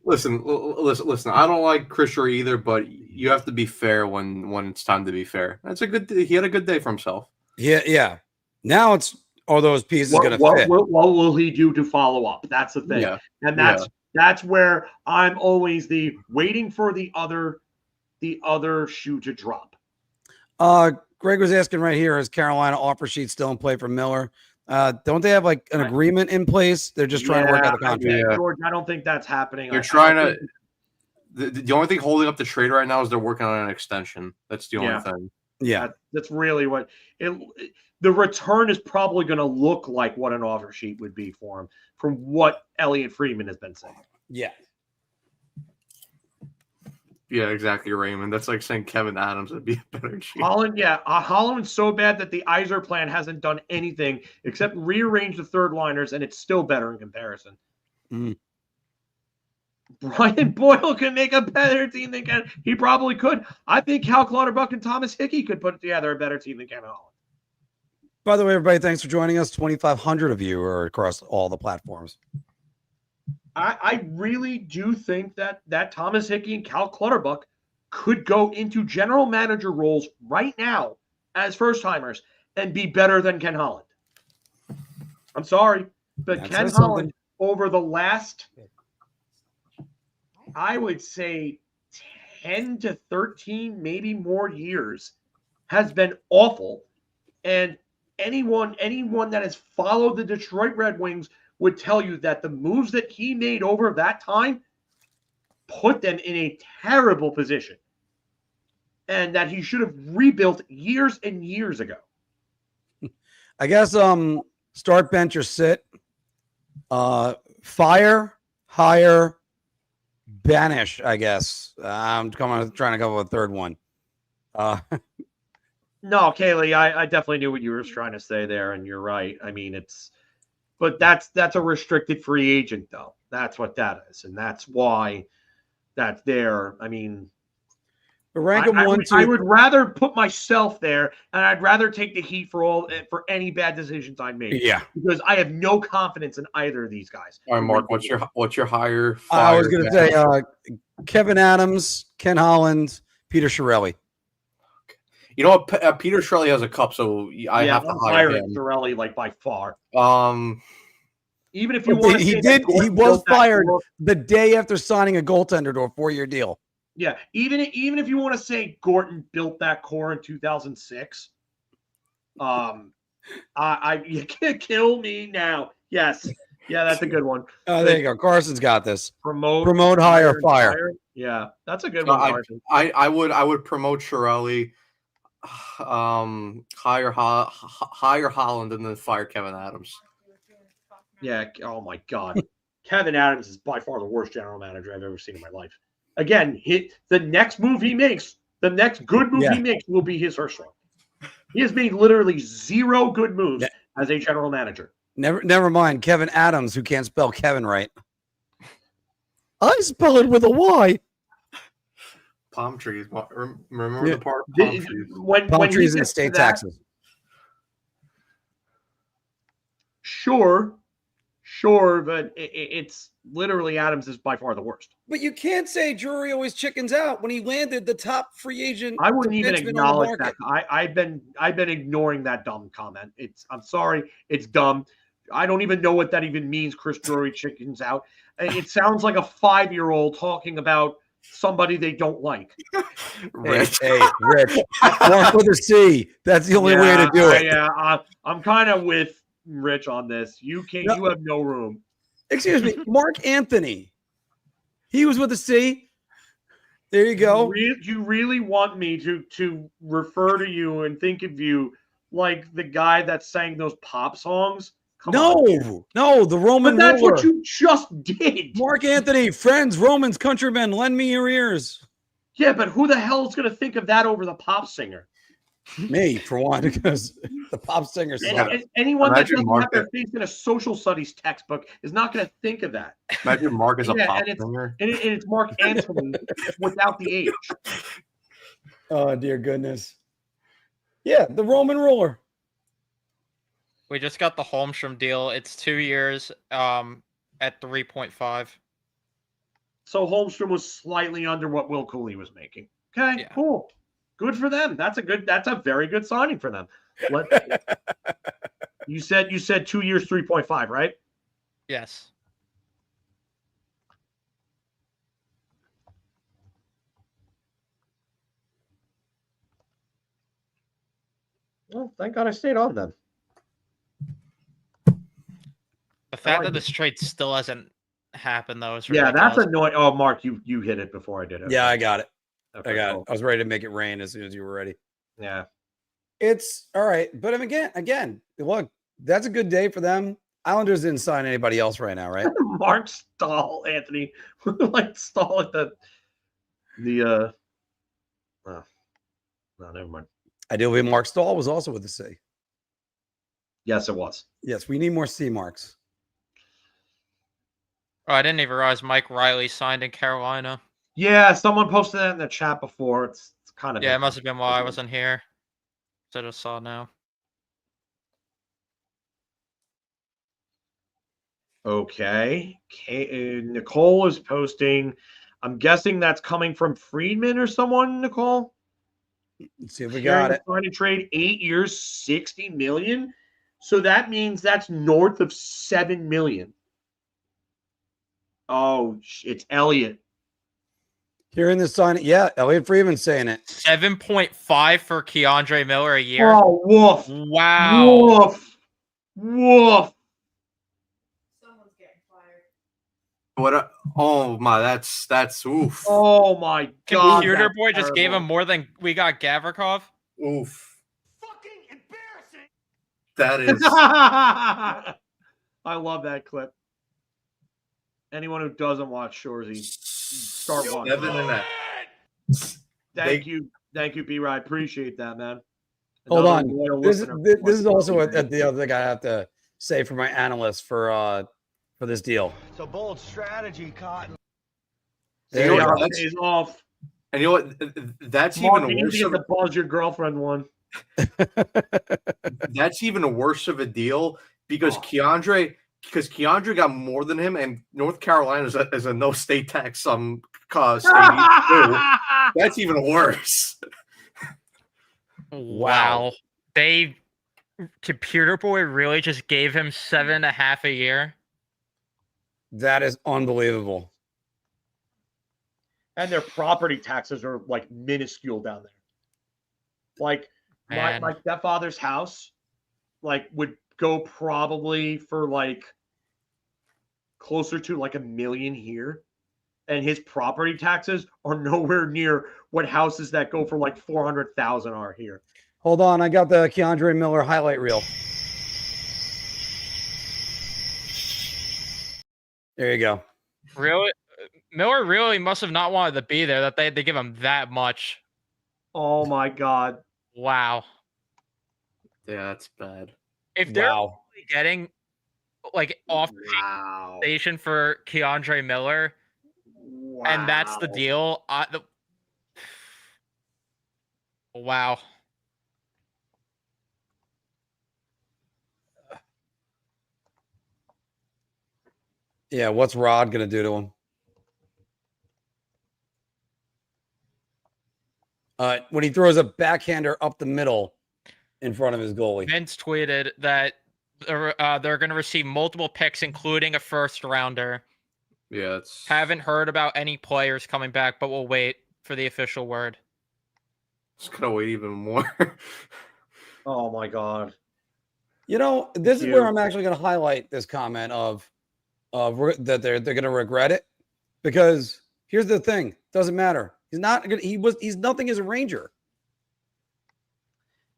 S5: Listen. I don't like Chris Drury either, but you have to be fair when it's time to be fair. That's a good. He had a good day for himself.
S1: Yeah. Now it's all those pieces going to fit.
S2: What will he do to follow up? That's the thing.
S5: Yeah.
S2: And that's where I'm always waiting for the other shoe to drop.
S1: Greg was asking right here, is Carolina offer sheet still in play for Miller? Don't they have like an agreement in place? They're just trying to work out the contract.
S2: Yeah. George, I don't think that's happening.
S5: They're trying to. The only thing holding up the trade right now is they're working on an extension. That's the only thing.
S1: Yeah,
S2: that's really what the return is probably going to look like. What an offer sheet would be for him, from what Elliot Friedman has been saying.
S1: Yeah.
S5: Yeah, exactly, Raymond. That's like saying Kevin Adams would be a better cheat.
S2: Holland's so bad that the Iser plan hasn't done anything except rearrange the third liners, and it's still better in comparison.
S1: Mm.
S2: Brian Boyle can make a better team than Ken. He probably could. I think Cal Clutterbuck and Thomas Hickey could put together a better team than Ken Holland.
S1: By the way, everybody, thanks for joining us. 2,500 of you are across all the platforms.
S2: I really do think that Thomas Hickey and Cal Clutterbuck could go into general manager roles right now as first-timers and be better than Ken Holland. I'm sorry, but Ken Holland over the last, I would say, 10 to 13, maybe more years has been awful. And anyone that has followed the Detroit Red Wings would tell you that the moves that he made over that time put them in a terrible position and that he should have rebuilt years and years ago.
S1: I guess start, bench, or sit. Fire, hire, banish. I guess I'm trying to come up with a third one.
S2: No, Kaylee, I definitely knew what you were trying to say there, and you're right. I mean, but that's a restricted free agent, though. That's what that is, and that's why that's there. I mean,
S1: but rank them
S2: I would rather put myself there, and I'd rather take the heat for any bad decisions I make.
S1: Yeah,
S2: because I have no confidence in either of these guys.
S5: All right, Mark, what's your higher?
S1: I was going to say Kevin Adams, Ken Holland, Peter Chiarelli.
S5: You know what? Peter Chiarelli has a cup, so I have to hire him.
S2: Chiarelli, like, by far.
S5: Even
S2: if you want,
S1: he was fired the day after signing a goaltender to a 4-year deal.
S2: Yeah, even if you want to say Gorton built that core in 2006, you can't kill me now. Yes, yeah, that's a good one.
S1: There you go. Carson's got this.
S2: Promote,
S1: hire, fire.
S2: Yeah, that's a good one.
S5: I would promote Chiarelli, hire Holland, and then fire Kevin Adams.
S2: Yeah. Oh my God, Kevin Adams is by far the worst general manager I've ever seen in my life. Again, the next move he makes, the next good move he makes will be his first one. He has made literally 0 good moves as a general manager.
S1: Never mind Kevin Adams, who can't spell Kevin right. I spell it with a Y.
S5: Palm trees. Remember the part?
S2: Palm trees.
S1: Palm trees and state taxes.
S2: Sure, but it's literally Adams is by far the worst.
S1: But you can't say Drury always chickens out when he landed the top free agent.
S2: I wouldn't even acknowledge that. I've been ignoring that dumb comment. I'm sorry, it's dumb. I don't even know what that even means. Chris Drury chickens out. It sounds like a 5-year-old talking about somebody they don't like.
S1: Rich. Hey, Rich. Mark with a C. That's the only way to do it.
S2: Yeah, I'm kind of with Rich on this. You have no room.
S1: Excuse me, Mark Anthony. He was with a C. There you go.
S2: You really want me to refer to you and think of you like the guy that sang those pop songs?
S1: No, the Roman.
S2: But that's
S1: ruler.
S2: what you just did.
S1: Mark Anthony, friends, Romans, countrymen, lend me your ears.
S2: Yeah, but who the hell is going to think of that over the pop singer?
S1: Me, for one, because the pop singer.
S2: Anyone that doesn't have their face in a social studies textbook is not going to think of that.
S5: Imagine Mark is a pop singer.
S2: And it's Mark Anthony without the age.
S1: Oh, dear goodness. Yeah, the Roman ruler.
S4: We just got the Holmstrom deal. It's 2 years at 3.5.
S2: So Holmstrom was slightly under what Will Cuylle was making. Okay, cool. Good for them. That's a very good signing for them. You said 2 years, 3.5, right?
S4: Yes.
S2: Well, thank God I stayed on then.
S4: The fact that this trade still hasn't happened, though, is
S2: ridiculous. Yeah, that's annoying. Oh, Mark, you hit it before I did it.
S1: Yeah, I got it.
S2: Okay,
S1: I got it. I was ready to make it rain as soon as you were ready.
S2: Yeah.
S1: It's all right. But again, look, that's a good day for them. Islanders didn't sign anybody else right now, right?
S2: Mark Stahl, Anthony. Like Stahl at the no, never mind.
S1: I do believe Mark Stahl was also with the C.
S2: Yes, it was.
S1: Yes, we need more C marks.
S4: Oh, I didn't even realize Mike Riley signed in Carolina.
S2: Yeah, someone posted that in the chat before. It's kind of
S4: it must have been while I wasn't here. So I just saw now.
S2: Okay. Nicole is posting. I'm guessing that's coming from Friedman or someone, Nicole.
S1: Let's see if we got it.
S2: Trying to trade 8 years, $60 million. So that means that's north of $7 million. Oh, it's Elliott.
S1: Hearing this sign, yeah, Elliott Friedman saying it.
S4: 7.5 for Keandre Miller a year.
S2: Oh, woof!
S4: Wow!
S2: Woof!
S6: Someone's getting fired.
S5: Oh my, that's oof.
S2: Oh my God!
S4: Computer boy just gave him more than we got Gavrikov.
S5: Oof.
S2: Fucking embarrassing.
S5: That is.
S2: I love that clip. Anyone who doesn't watch Shorzy, start watching.
S5: 7-0.
S2: Thank you, B-Ride. Appreciate that, man.
S1: Hold
S2: Another
S1: on.
S2: loyal
S1: This
S2: listener.
S1: is also the other thing I have to say for my analysts for this deal.
S11: It's a bold strategy, Cotton.
S1: There you go.
S2: Days off.
S5: And you know what? That's
S2: Mark,
S5: even
S2: you
S5: worse.
S2: get the buzz your girlfriend won.
S5: That's even worse of a deal because Keandre got more than him, and North Carolina is a no state tax state. Too. That's even worse.
S4: Wow. They Computer Boy really just gave him 7.5 a year.
S1: That is unbelievable.
S2: And their property taxes are like minuscule down there. Like my stepfather's house, like would go probably for like closer to like $1 million here, and his property taxes are nowhere near what houses that go for like 400,000 are here.
S1: Hold on, I got the Keandre Miller highlight reel. There you go.
S4: Really? Miller really must have not wanted to be there that they had to give him that much.
S2: Oh my God.
S4: Wow.
S5: Yeah, that's bad.
S4: If they're really getting like off station for Keandre Miller, and that's the deal, wow.
S1: Yeah, what's Rod going to do to him? When he throws a backhander up the middle in front of his goalie.
S4: Vince tweeted that they're going to receive multiple picks, including a first rounder.
S5: Yeah, it's...
S4: Haven't heard about any players coming back, but we'll wait for the official word.
S5: Just going to wait even more.
S2: Oh my God.
S1: You know, this is where I'm actually going to highlight this comment of that they're going to regret it, because here's the thing: doesn't matter. He's not good. He's nothing as a Ranger.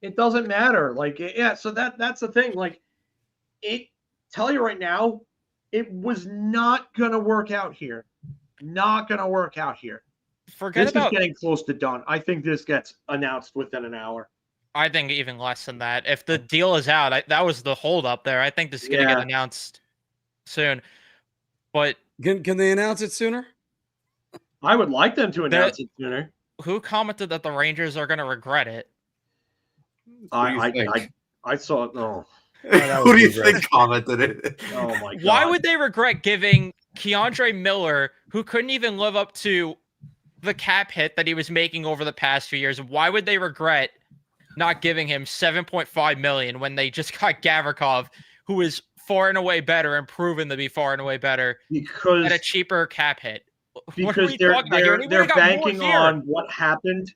S2: It doesn't matter. Like, yeah. So that's the thing. Like, tell you right now, it was not gonna work out here. Not gonna work out here. This is getting close to done. I think this gets announced within an hour.
S4: I think even less than that. If the deal is out, that was the hold up there. I think this is gonna get announced soon. But
S1: can they announce it sooner?
S2: I would like them to announce it sooner.
S4: Who commented that the Rangers are going to regret it?
S2: I saw it. No.
S5: Who do you think commented it?
S2: Oh my God.
S4: Why would they regret giving Keandre Miller, who couldn't even live up to the cap hit that he was making over the past few years? Why would they regret not giving him $7.5 million when they just got Gavrikov, who is far and away better and proven to be far and away better at a cheaper cap hit?
S2: Because they're banking on what happened.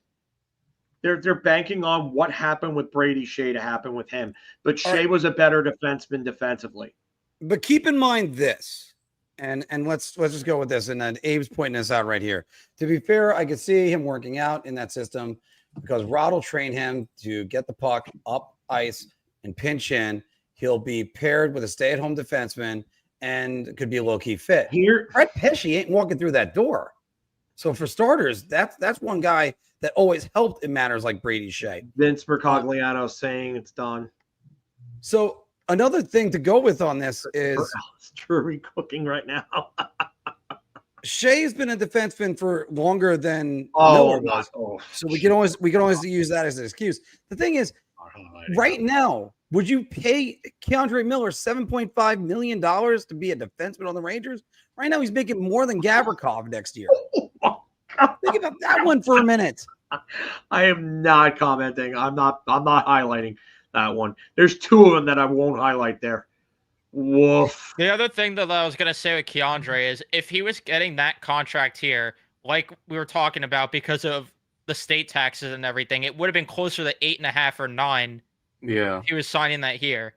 S2: They're banking on what happened with Brady Shea to happen with him. But Shea was a better defenseman defensively.
S1: But keep in mind this, and let's just go with this. And then Abe's pointing this out right here. To be fair, I could see him working out in that system because Rod will train him to get the puck up ice and pinch in. He'll be paired with a stay-at-home defenseman and could be a low-key fit.
S2: Here,
S1: Brett Pesce ain't walking through that door. So for starters, that's one guy that always helped in matters like Brady Shea.
S2: Vince Mercogliano saying it's done.
S1: So another thing to go with on this is
S2: Drury cooking right now.
S1: Shea's been a defenseman for longer than
S2: Miller
S1: was.
S2: Oh,
S1: so we can always use that as an excuse. The thing is, right now, would you pay Keandre Miller $7.5 million to be a defenseman on the Rangers? Right now, he's making more than Gavrikov next year. Think about that one for a minute.
S2: I am not commenting. I'm not highlighting that one. There's two of them that I won't highlight there. Woof.
S4: The other thing that I was going to say with Keandre is if he was getting that contract here, like we were talking about, because of the state taxes and everything, it would have been closer to 8.5 or 9.
S5: Yeah.
S4: If he was signing that here.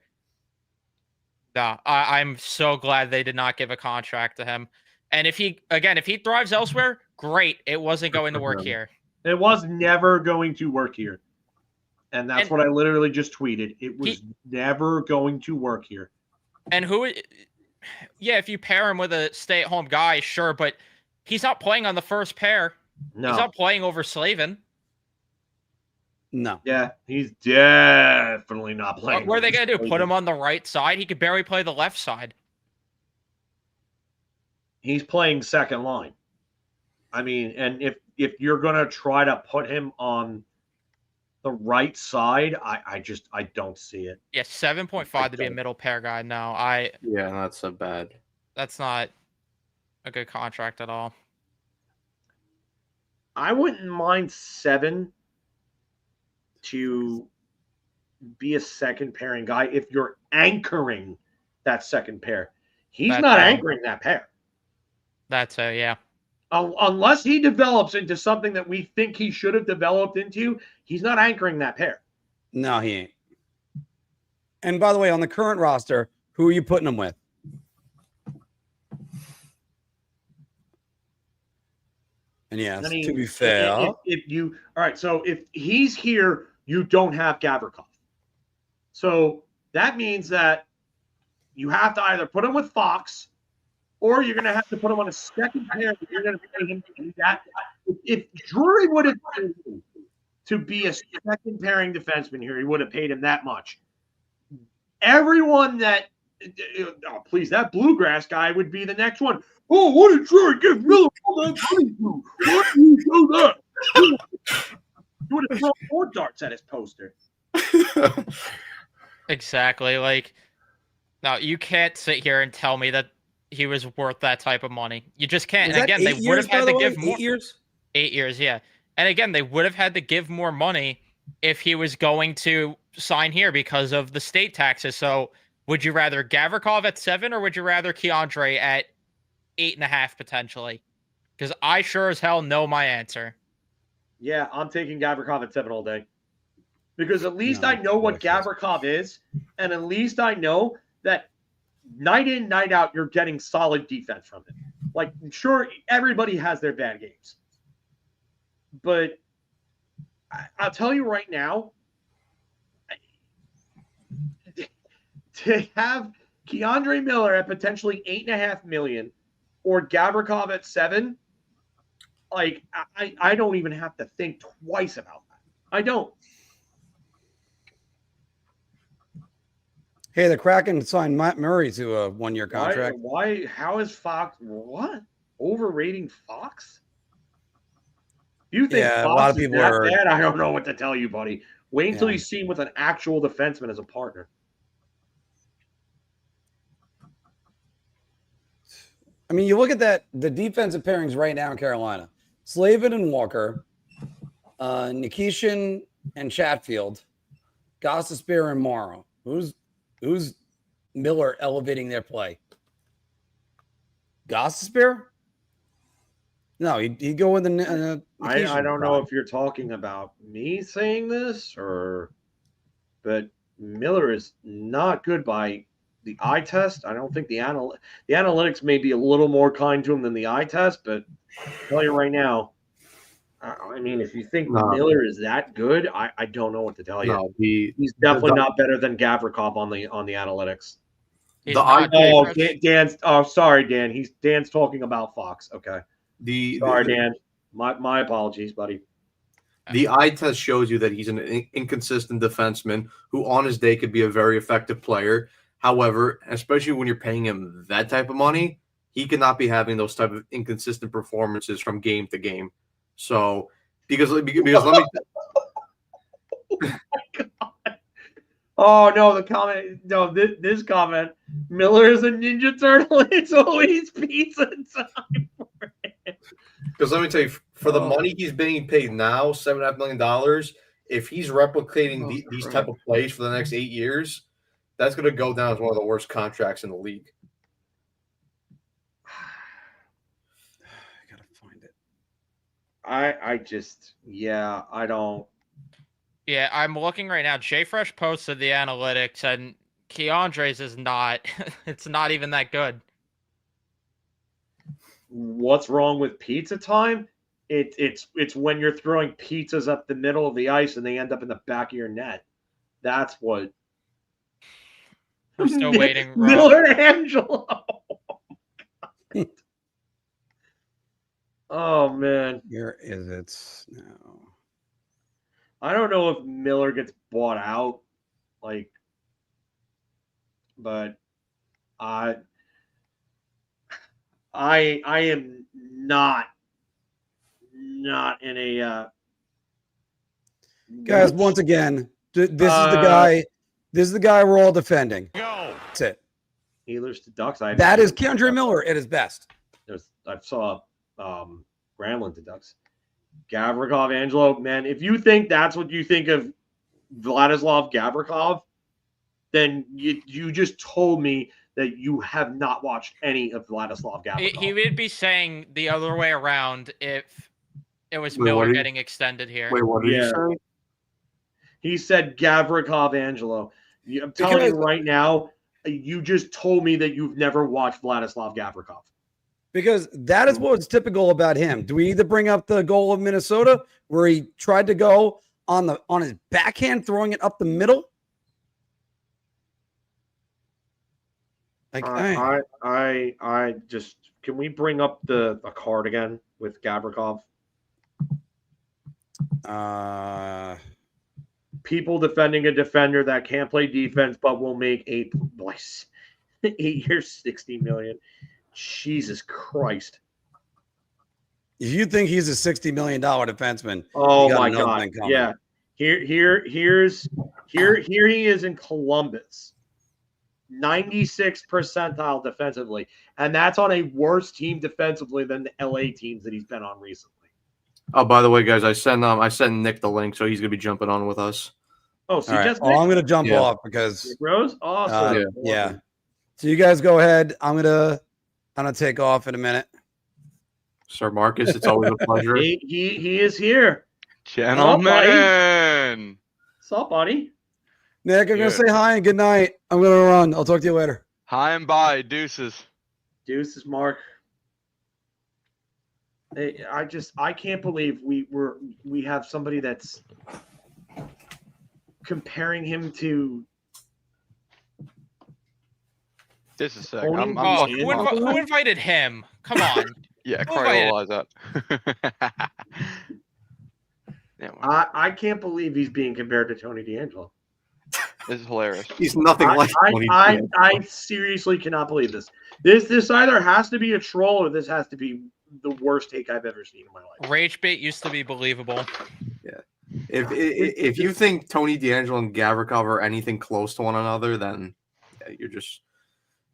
S4: No, I'm so glad they did not give a contract to him. And if he thrives elsewhere, great. It wasn't going to work here.
S2: It was never going to work here. And that's what I literally just tweeted. It was never going to work here.
S4: And if you pair him with a stay-at-home guy, sure, but he's not playing on the first pair.
S2: No.
S4: He's not playing over Slavin.
S1: No.
S2: Yeah, he's definitely not playing.
S4: What are they going to do? Put him on the right side? He could barely play the left side.
S2: He's playing second line. I mean, and if you're going to try to put him on the right side, I don't see it.
S4: Yeah, 7.5 to be a middle pair guy. No,
S5: Yeah, that's so bad.
S4: That's not a good contract at all.
S2: I wouldn't mind 7 to be a second pairing guy if you're anchoring that second pair. He's not anchoring that pair.
S4: That's yeah.
S2: Unless he develops into something that we think he should have developed into, he's not anchoring that pair.
S1: No, he ain't. And by the way, on the current roster, who are you putting him with? And yes,
S2: I mean,
S1: to be fair,
S2: if you all right, so if he's here, you don't have Gavrikov. So that means that you have to either put him with Fox, or you're going to have to put him on a second pair. You're going to pay him to do that. If Drury would have paid him to be a second pairing defenseman here, he would have paid him that much. Everyone that, please, that Bluegrass guy would be the next one. Oh, what did Drury give Miller all that money to? Why do you do that? You would have thrown more darts at his poster.
S4: Exactly. Like, no, you can't sit here and tell me that he was worth that type of money. You just can't. And again, they would have had to give more.
S1: 8 years?
S4: 8 years, yeah. And again, they would have had to give more money if he was going to sign here because of the state taxes. So would you rather Gavrikov at 7 or would you rather Keandre at 8.5 potentially? Because I sure as hell know my answer.
S2: Yeah, I'm taking Gavrikov at 7 all day. Because at least I know what Gavrikov is, and at least I know that night in, night out, you're getting solid defense from him. Like, sure, everybody has their bad games. But I'll tell you right now, to have Keandre Miller at potentially $8.5 million or Gavrikov at 7, like, I don't even have to think twice about that. I don't.
S1: Hey, the Kraken signed Matt Murray to a 1-year contract.
S2: Why? How is Fox overrating Fox? You think Fox
S1: a lot of
S2: is
S1: people
S2: that
S1: are
S2: bad? I don't know what to tell you, buddy. Wait until you see him with an actual defenseman as a partner.
S1: I mean, you look at the defensive pairings right now in Carolina: Slavin and Walker, Nikishin and Chatfield, Gostisbehere and Morrow. Who's Miller elevating their play? Gostisbehere? No, he'd go with the.
S2: I don't know if you're talking about me saying this but Miller is not good by the eye test. I don't think the analytics may be a little more kind to him than the eye test, but I'll tell you right now, I mean, if you think Miller is that good, I don't know what to tell you.
S5: No,
S2: he's definitely not better than Gavrikov on the analytics.
S4: Dan's
S2: sorry, Dan. Dan's talking about Fox. Okay. Sorry, Dan. My apologies, buddy.
S5: The eye test shows you that he's an inconsistent defenseman who on his day could be a very effective player. However, especially when you're paying him that type of money, he cannot be having those type of inconsistent performances from game to game. So, because let me.
S2: Oh my God. Oh no! The comment. No, this comment. Miller is a Ninja Turtle. It's always pizza time for him.
S5: Because let me tell you, for the money he's being paid now, $7.5 million, if he's replicating these type of plays for the next 8 years, that's going to go down as one of the worst contracts in the league.
S1: I gotta find it.
S2: I don't.
S4: Yeah, I'm looking right now. JFresh posted the analytics, and Keandre's is not. It's not even that good.
S2: What's wrong with pizza time? It's when you're throwing pizzas up the middle of the ice and they end up in the back of your net. That's what.
S4: We're still waiting. Rob.
S2: Miller Angelo. Oh man,
S1: Where is it now?
S2: I don't know if Miller gets bought out, but I am not in a
S1: Guys, once again, this is the guy. This is the guy we're all defending.
S11: Go.
S1: That's it.
S2: Ehlers to Ducks.
S1: That is Keandre Miller at his best.
S2: I saw Gramlin to Ducks. Gavrikov, Angelo, man, if you think that's what you think of Vladislav Gavrikov, then you just told me that you have not watched any of Vladislav Gavrikov.
S4: He would be saying the other way around if it was
S5: Wait,
S4: Miller getting extended here.
S5: Wait, what did you say?
S2: He said Gavrikov, Angelo. I'm telling you right now, you just told me that you've never watched Vladislav Gavrikov.
S1: Because that is what's typical about him. Do we either bring up the goal of Minnesota where he tried to go on his backhand, throwing it up the middle?
S2: I just, can we bring up the card again with Gavrikov? People defending a defender that can't play defense but will make 8 years, $60 million. Jesus Christ!
S1: If you think he's a $60 million defenseman,
S2: oh my God! Yeah, here he is in Columbus, 96th percentile defensively, and that's on a worse team defensively than the LA teams that he's been on recently.
S5: Oh, by the way, guys, I sent Nick the link, so he's gonna be jumping on with us.
S2: Oh, so
S1: right. I'm gonna jump off because
S2: Rose, awesome.
S1: Yeah. So you guys go ahead. I'm gonna take off in a minute.
S5: Sir Marcus, it's always a pleasure.
S2: He is here.
S12: Gentlemen.
S2: What's up, buddy?
S1: Nick, I'm gonna say hi and good night. I'm gonna run. I'll talk to you later.
S12: Hi and bye. Deuces.
S2: Deuces, Mark. I can't believe we have somebody that's comparing him to.
S12: This is sick.
S4: Who invited him? Come on.
S12: Yeah, realize that. Yeah,
S2: I can't believe he's being compared to Tony DeAngelo.
S12: This is hilarious.
S5: He's nothing like Tony DeAngelo.
S2: I seriously cannot believe this. This either has to be a troll or this has to be the worst take I've ever seen in my life.
S4: Rage bait used to be believable.
S5: Yeah. If you think Tony DeAngelo and Gavrikov are anything close to one another, then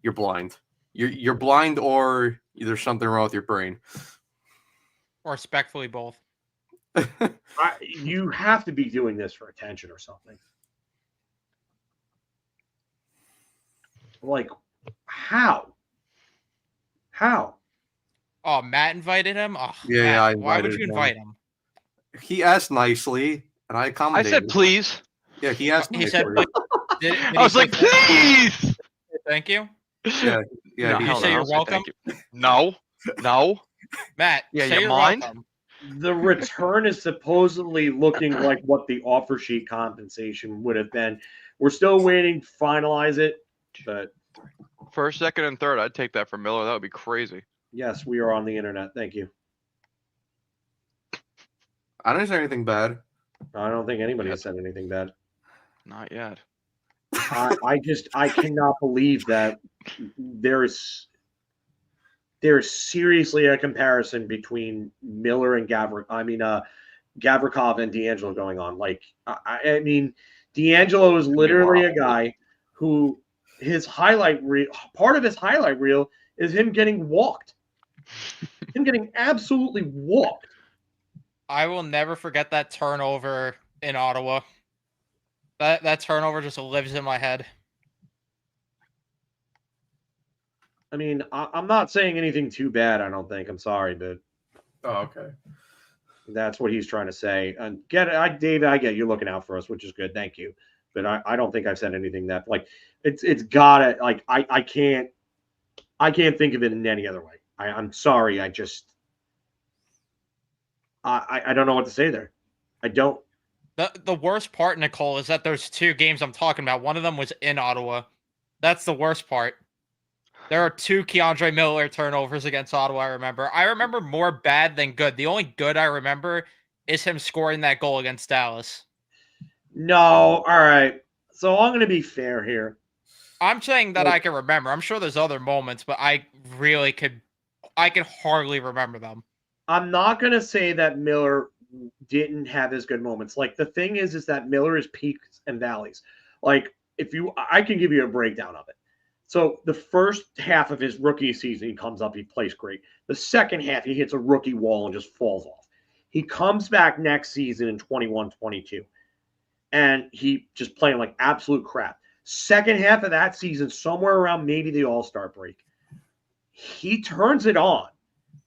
S5: you're blind. You're blind, or there's something wrong with your brain.
S4: Or respectfully, both.
S2: You have to be doing this for attention or something. Like, how?
S4: Oh, Matt invited him? Oh,
S5: yeah,
S4: Matt,
S5: I
S4: why would
S5: invited
S4: you invite him?
S5: He asked nicely, and I accommodated.
S12: I said please.
S5: Yeah, he asked
S4: He
S5: nicely.
S4: said, did
S12: I was like, please.
S4: Thank you.
S5: Yeah.
S12: No,
S4: Did you say you're welcome?
S12: No.
S4: Matt,
S12: Yeah,
S4: say
S12: you
S4: you're
S12: mind?
S4: welcome.
S2: The return is supposedly looking like what the offer sheet compensation would have been. We're still waiting to finalize it, but
S12: First, second, and third. I'd take that for Miller. That would be crazy.
S2: yes, we are on the internet. Thank you.
S5: I didn't say anything bad.
S2: I don't think anybody has said anything bad.
S12: Not yet.
S2: I cannot believe that there's seriously a comparison between Miller and Gavrikov and DeAngelo going on. Like, I mean, DeAngelo is literally a guy who part of his highlight reel is him getting walked. Him getting absolutely walked.
S4: I will never forget that turnover in Ottawa. That turnover just lives in my head.
S2: I mean, I'm not saying anything too bad, I don't think. I'm sorry, but
S5: okay.
S2: That's what he's trying to say. And David, I get you looking out for us, which is good. Thank you. But I don't think I've said anything that like it's gotta like I can't think of it in any other way. I'm sorry. I don't know what to say there. I don't.
S4: The worst part, Nicole, is that there's 2 games I'm talking about. One of them was in Ottawa. That's the worst part. There are 2 Keandre Miller turnovers against Ottawa, I remember. I remember more bad than good. The only good I remember is him scoring that goal against Dallas.
S2: No, all right. So I'm going to be fair here.
S4: I'm saying that I can remember. I'm sure there's other moments, but I can hardly remember them.
S2: I'm not going to say that Miller didn't have his good moments. Like, the thing is that Miller is peaks and valleys. Like, I can give you a breakdown of it. So the first half of his rookie season, he comes up, he plays great. The second half, he hits a rookie wall and just falls off. He comes back next season in 21-22, and he just playing like absolute crap. Second half of that season, somewhere around maybe the All-Star break, he turns it on,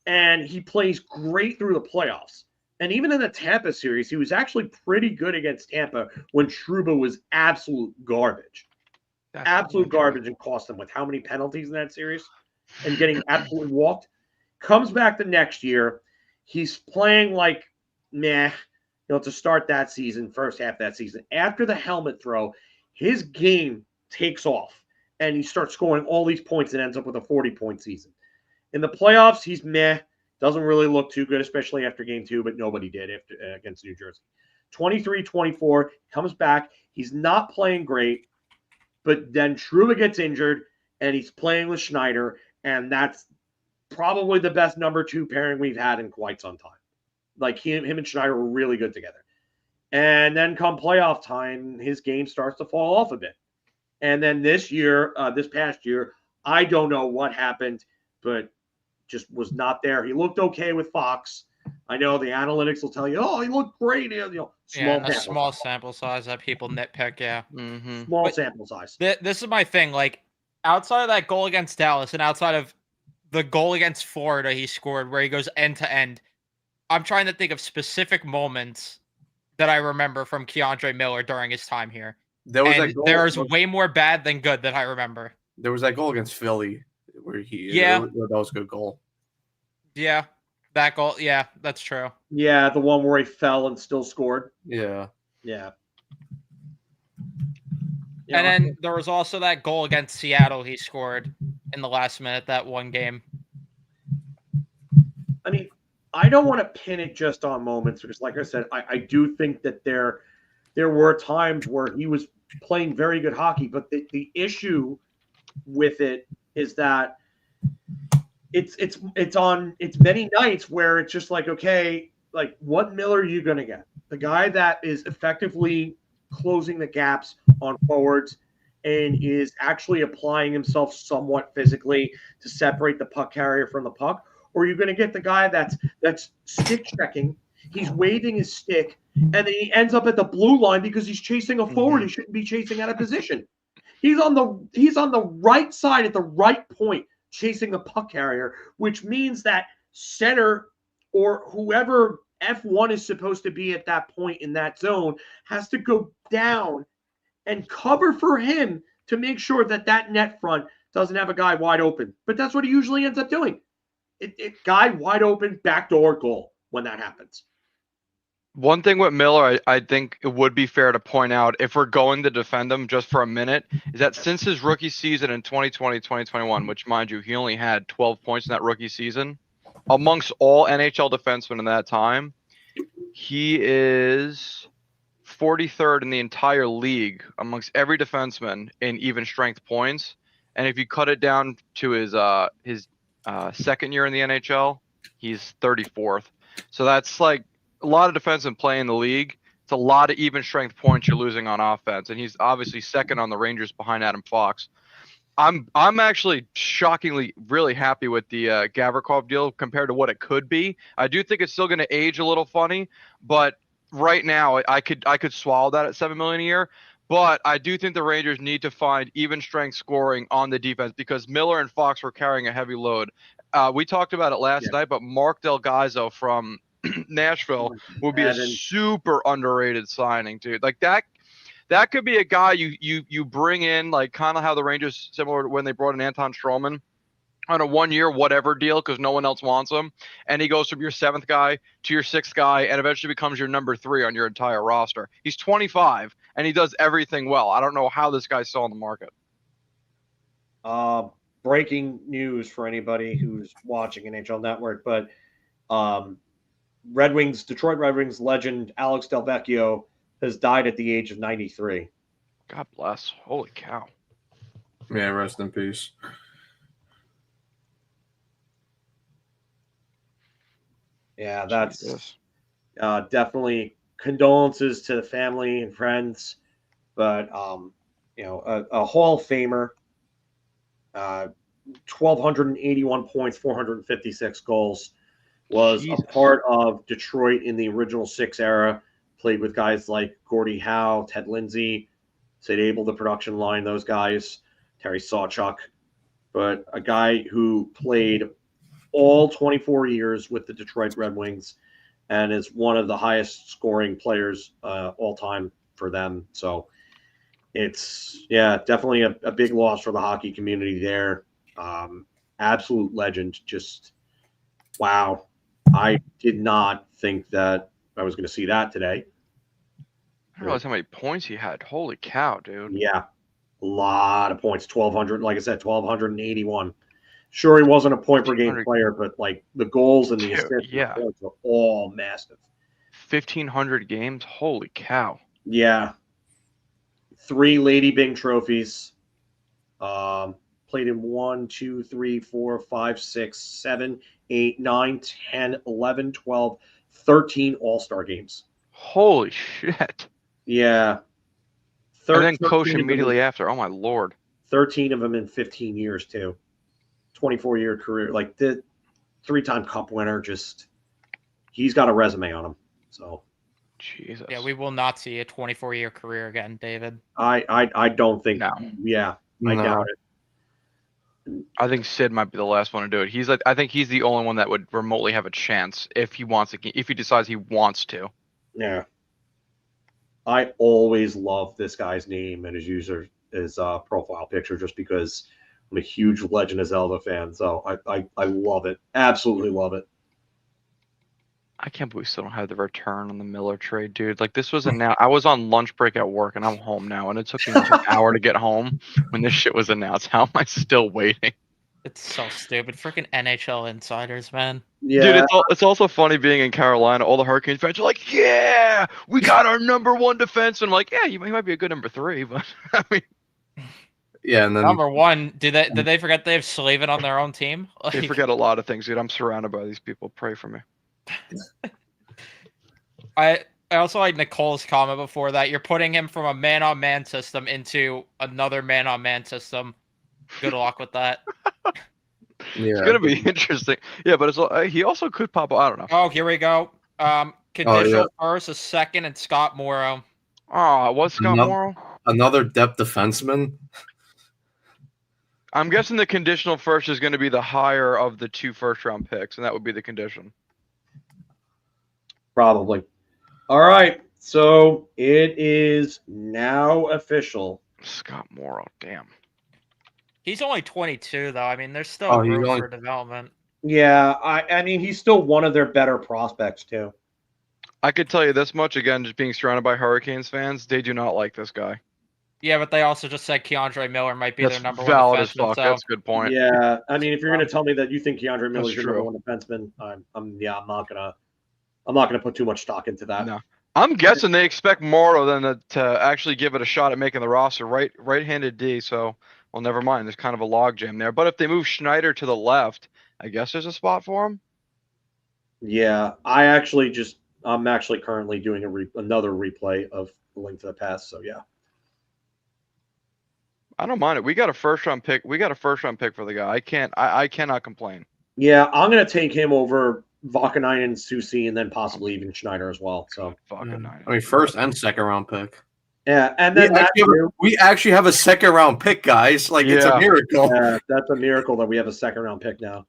S2: and he plays great through the playoffs. And even in the Tampa series, he was actually pretty good against Tampa when Trouba was absolute garbage. Absolute garbage, and cost them with how many penalties in that series and getting absolutely walked. Comes back the next year. He's playing like meh, to start that season, first half of that season. After the helmet throw, his game takes off and he starts scoring all these points and ends up with a 40-point season. In the playoffs, he's meh. Doesn't really look too good, especially after game 2, but nobody did against New Jersey. 23-24, comes back. He's not playing great. But then Trouba gets injured, and he's playing with Schneider, and that's probably the best number 2 pairing we've had in quite some time. Like, him and Schneider were really good together. And then come playoff time, his game starts to fall off a bit. And then this past year, I don't know what happened, but just was not there. He looked okay with Fox. I know the analytics will tell you, oh, he looked great.
S4: Small sample size that people nitpick. Yeah,
S2: small sample size.
S4: This is my thing. Like, outside of that goal against Dallas and outside of the goal against Florida he scored where he goes end to end, I'm trying to think of specific moments that I remember from Keandre Miller during his time here. There is way more bad than good that I remember.
S5: There was that goal against Philly where that was a good goal.
S4: Yeah. That goal, yeah, that's true.
S2: Yeah, the one where he fell and still scored.
S5: Yeah.
S2: Yeah.
S4: And then there was also that goal against Seattle he scored in the last minute, that one game.
S2: I mean, I don't want to pin it just on moments because, like I said, I do think that there were times where he was playing very good hockey, but the issue with it is that it's many nights where it's just like, okay, like, what Miller are you going to get? The guy that is effectively closing the gaps on forwards and is actually applying himself somewhat physically to separate the puck carrier from the puck? Or are you going to get the guy that's stick checking, he's waving his stick, and then he ends up at the blue line because he's chasing a forward he shouldn't be chasing out of position. He's on the right side at the right point, chasing the puck carrier, which means that center or whoever F1 is supposed to be at that point in that zone has to go down and cover for him to make sure that net front doesn't have a guy wide open. But that's what he usually ends up doing. Guy wide open, backdoor goal when that happens.
S12: One thing with Miller, I think it would be fair to point out, if we're going to defend him just for a minute, is that since his rookie season in 2020-2021, which, mind you, he only had 12 points in that rookie season, amongst all NHL defensemen in that time, he is 43rd in the entire league amongst every defenseman in even strength points. And if you cut it down to his second year in the NHL, he's 34th. So that's like a lot of defensemen play in the league. It's a lot of even strength points you're losing on offense, and he's obviously second on the Rangers behind Adam Fox. I'm actually shockingly really happy with the Gavrikov deal compared to what it could be. I do think it's still going to age a little funny, but right now I could swallow that at $7 million a year. But I do think the Rangers need to find even strength scoring on the defense because Miller and Fox were carrying a heavy load. We talked about it last night, but Mark Del Gaizo from Nashville would be a super underrated signing, dude. Like that could be a guy you bring in, like kind of how the Rangers, similar to when they brought in Anton Stroman, on a 1 year whatever deal because no one else wants him, and he goes from your 7th guy to your 6th guy and eventually becomes your number 3 on your entire roster. He's 25 and he does everything well. I don't know how this guy's still on the market.
S2: Breaking news for anybody who's watching NHL Network, but Detroit Red Wings legend Alex Delvecchio has died at the age of 93.
S12: God bless. Holy cow.
S5: Yeah, rest in peace.
S2: Yeah, that's definitely condolences to the family and friends, but a Hall of Famer, 1,281 points, 456 goals, was a part of Detroit in the original 6 era, played with guys like Gordie Howe, Ted Lindsay, Sid Abel, the production line, those guys, Terry Sawchuk, but a guy who played all 24 years with the Detroit Red Wings and is one of the highest scoring players all time for them. So it's, definitely a big loss for the hockey community there. Absolute legend. Just, wow. I did not think that I was going to see that today.
S12: I didn't realize how many points he had. Holy cow, dude.
S2: Yeah, a lot of points. 1,200, like I said, 1,281. Sure, he wasn't a point per game player, but like the goals and the assists and the points were all massive.
S12: 1,500 games? Holy cow.
S2: Yeah. 3 Lady Byng trophies. Played in 1, 2, 3, 4, 5, 6, 7, 8, 9, 10, 11, 12, 13 All-Star games.
S12: Holy shit.
S2: Yeah.
S12: And then coach immediately after. Oh, my Lord.
S2: 13 of them in 15 years, too. 24-year career. Like, the 3-time Cup winner, just he's got a resume on him. So,
S12: Jesus.
S4: Yeah, we will not see a 24-year career again, David.
S2: I don't think.
S12: No.
S2: Yeah, I doubt it.
S12: I think Sid might be the last one to do it. I think he's the only one that would remotely have a chance if he decides he wants to.
S2: Yeah. I always love this guy's name and his profile picture just because I'm a huge Legend of Zelda fan. So I love it. Absolutely love it.
S12: I can't believe we still don't have the return on the Miller trade, dude. Like, this was announced. I was on lunch break at work, and I'm home now, and it took me like an hour to get home when this shit was announced. How am I still waiting?
S4: It's so stupid. Freaking NHL insiders, man.
S2: Yeah.
S12: Dude, it's also funny being in Carolina. All the Hurricanes fans are like, yeah, we got our number 1 defenseman. I'm like, yeah, he might be a good number 3, but I mean.
S5: Yeah, and then
S4: number 1, did they forget they have Slavin on their own team?
S12: They forget a lot of things, dude. I'm surrounded by these people. Pray for me.
S4: I also like Nicole's comment before that. You're putting him from a man-on-man system into another man-on-man system. Good luck with that.
S12: It's gonna be interesting. Yeah, but he also could pop. I don't know.
S4: Oh, here we go. Conditional first, a second, and Scott Morrow.
S12: Oh, what's Scott Morrow?
S5: Another depth defenseman.
S12: I'm guessing the conditional first is going to be the higher of the 2 first-round picks, and that would be the condition.
S2: Probably. All right. So it is now official.
S12: Scott Morrow, damn.
S4: He's only 22, though. I mean, there's still room for development.
S2: Yeah, I mean, he's still one of their better prospects, too.
S12: I could tell you this much, again, just being surrounded by Hurricanes fans, they do not like this guy.
S4: Yeah, but they also just said Keandre Miller might be their number 1
S12: valid
S4: defenseman.
S12: as fuck. That's a good point.
S2: Yeah, I mean, if you're going to tell me that you think Keandre Miller is your number 1 defenseman, I'm not gonna put too much stock into that.
S12: No, I'm guessing they expect Morrow then to actually give it a shot at making the roster. Right-handed D, so well, never mind. There's kind of a logjam there. But if they move Schneider to the left, I guess there's a spot for him.
S2: Yeah, I'm actually currently doing another replay of the Link to the Past. So yeah,
S12: I don't mind it. We got a first-round pick. We got a first-round pick for the guy. I cannot complain.
S2: Yeah, I'm gonna take him over Vakanainen, Susi, and then possibly even Schneider as well. So
S12: Vakanainen.
S5: I mean, first and second round pick.
S2: Yeah, and then
S5: we actually have a second round pick, guys. Like, it's a miracle.
S2: Yeah, that's a miracle that we have a second round pick now.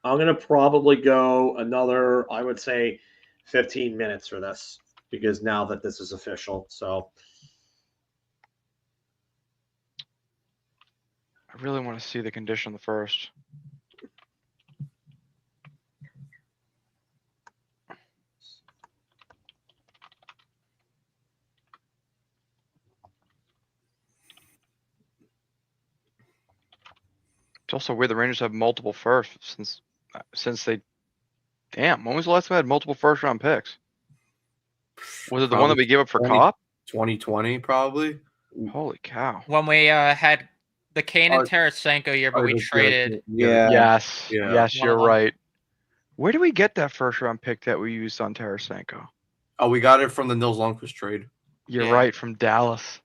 S2: I'm gonna probably go another, I would say, 15 minutes for this because now that this is official. So
S12: I really want to see the condition of the first. It's also weird the Rangers have multiple firsts since they. Damn, when was the last time they had multiple first round picks? Was it the one that we gave up for Copp?
S5: 2020, probably.
S12: Holy cow!
S4: When we had the Kane and Tarasenko year, but we traded.
S12: Yes,
S5: Yeah.
S12: yes,
S4: One
S12: you're
S4: of them.
S12: right. Where did we get that first round pick that we used on Tarasenko?
S5: Oh, we got it from the Nils Lundqvist trade.
S12: You're
S4: Yeah.
S12: right, from Dallas.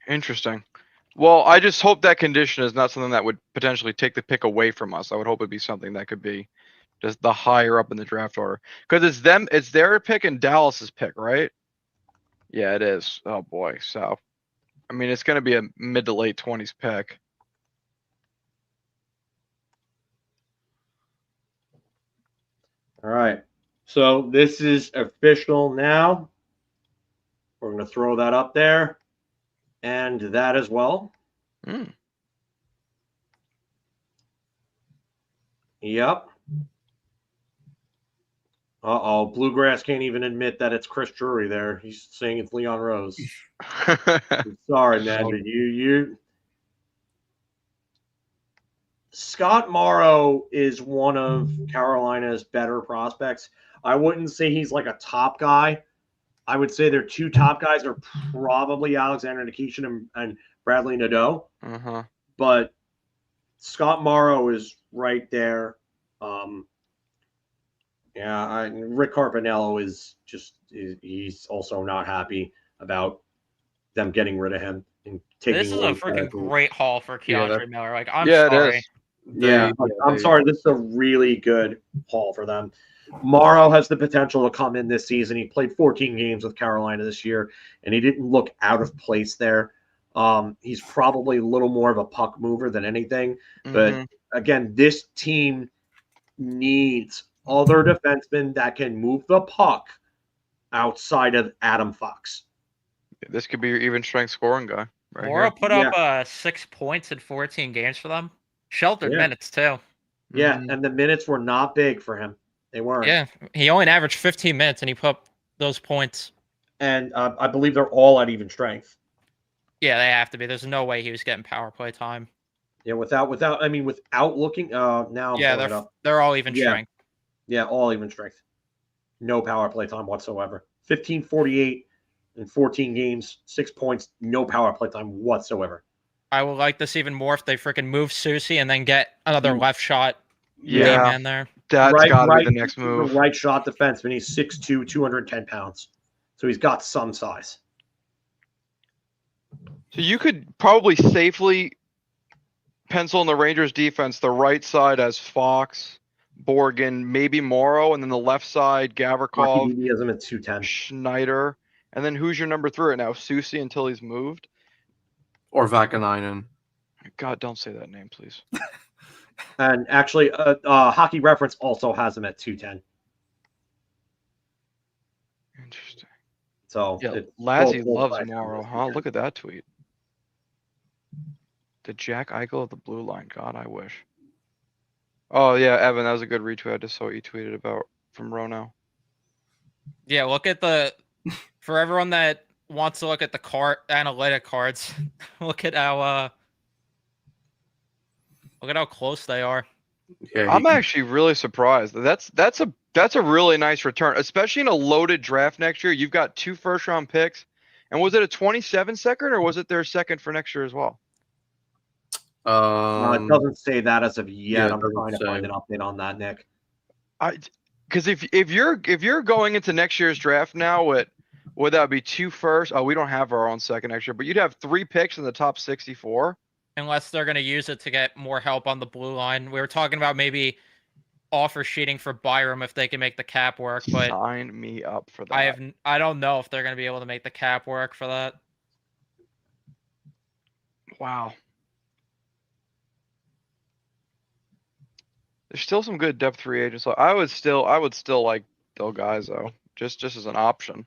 S12: Interesting. Well, I just hope that condition is not something that would potentially take the pick away from us. I would hope it'd be something that could be just the higher up in the draft order. Because it's their pick and Dallas's pick, right? Yeah, it is. Oh boy. So, I mean, it's going to be a mid to late 20s pick.
S2: All right. So this is official now. We're going to throw that up there and that as well.
S12: Mm.
S2: Yep. Uh-oh. Bluegrass can't even admit that it's Chris Drury there. He's saying it's Leon Rose. I'm sorry, man, but you Scott Morrow is one of Carolina's better prospects. I wouldn't say he's like a top guy. I would say their two top guys are probably Alexander Nikishin and Bradley Nadeau.
S12: Uh-huh.
S2: But Scott Morrow is right there. Rick Carpinello is he's also not happy about them getting rid of him and taking.
S4: This is a freaking great haul for Keandre Miller. Like, I'm
S12: Yeah, it
S4: sorry.
S12: is.
S2: I'm sorry. This is a really good haul for them. Morrow has the potential to come in this season. He played 14 games with Carolina this year, and he didn't look out of place there. He's probably a little more of a puck mover than anything. But again, this team needs other defensemen that can move the puck outside of Adam Fox.
S12: This could be your even strength scoring guy. Right
S4: Morrow
S12: here.
S4: put up 6 points in 14 games for them. Sheltered minutes, too.
S2: Yeah, and the minutes were not big for him. They weren't.
S4: Yeah, he only averaged 15 minutes, and he put up those points.
S2: And I believe they're all at even strength.
S4: Yeah, they have to be. There's no way he was getting power play time.
S2: Yeah, without looking. Now I'm
S4: Yeah,
S2: pulling it up.
S4: they're all even strength.
S2: Yeah, all even strength. No power play time whatsoever. 15:48 in 14 games, 6 points, no power play time whatsoever.
S4: I would like this even more if they freaking move Susie and then get another left shot
S12: Yeah,
S4: man there.
S12: That's got to be the next move.
S2: The right shot defenseman. He's 6'2", 210 pounds. So he's got some size.
S12: So you could probably safely pencil in the Rangers defense the right side as Fox, Borgen, maybe Morrow, and then the left side, Gavrikov,
S2: He has him at 210.
S12: Schneider. And then who's your number 3 right now? Susie until he's moved?
S5: Or Vakanainen.
S12: God, don't say that name, please.
S2: And actually, Hockey Reference also has him at 210.
S12: Interesting.
S2: So
S12: yeah, Lassie loves Morrow, huh? Look at that tweet. The Jack Eichel of the blue line. God, I wish. Oh yeah, Evan, that was a good retweet. I just saw what you tweeted about from Rono.
S4: Yeah, look at for everyone that wants to look at the analytic cards, look at how close they are.
S5: Yeah,
S12: I'm actually really surprised. That's a really nice return, especially in a loaded draft next year. You've got 2 first-round picks, and was it a 27 second or was it their second for next year as well?
S2: It doesn't say that as of yet.
S5: Yeah,
S2: I'm trying to find an update on that, Nick.
S12: Because if you're going into next year's draft now, would that be 2 first? Oh, we don't have our own second next year, but you'd have 3 picks in the top 64.
S4: Unless they're going to use it to get more help on the blue line. We were talking about maybe offer sheeting for Byram if they can make the cap work, but
S12: sign me up for that.
S4: I don't know if they're going to be able to make the cap work for that.
S12: Wow. There's still some good depth free agents. So I would still like Del Gaizo, just as an option.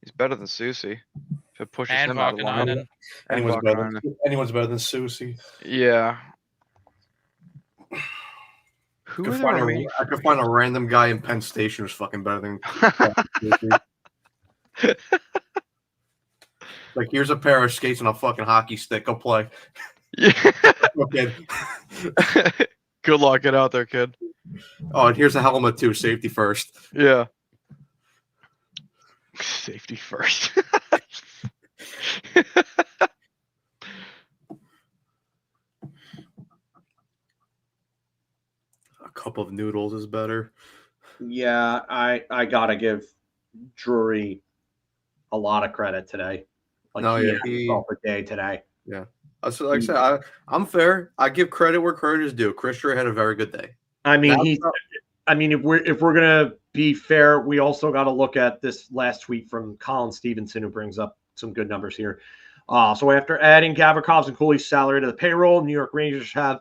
S12: He's better than Susie. If it pushes
S4: And
S12: him out of the lineup.
S4: Vakanainen.
S12: And
S10: Anyone's better than Susie.
S12: Yeah. Who are the remaining?
S5: I could find a random guy in Penn Station who's fucking better than Susie. Like, here's a pair of skates and a fucking hockey stick. Go play.
S12: Yeah.
S5: Okay.
S12: Good luck. Get out there, kid.
S5: Oh, and here's a helmet too. Safety first.
S12: Yeah. Safety first.
S5: A cup of noodles is better.
S2: Yeah, I gotta give Drury a lot of credit today. Like
S5: No,
S2: he
S5: yeah,
S2: had himself a day today.
S5: Yeah. So like I said, I'm fair. I give credit where credit is due. Chris Drury had a very good day.
S2: I mean,
S5: Now-
S2: if we're gonna be fair, we also got to look at this last tweet from Colin Stevenson, who brings up some good numbers here. So after adding Gavrikov's and Cuyle's salary to the payroll, New York Rangers have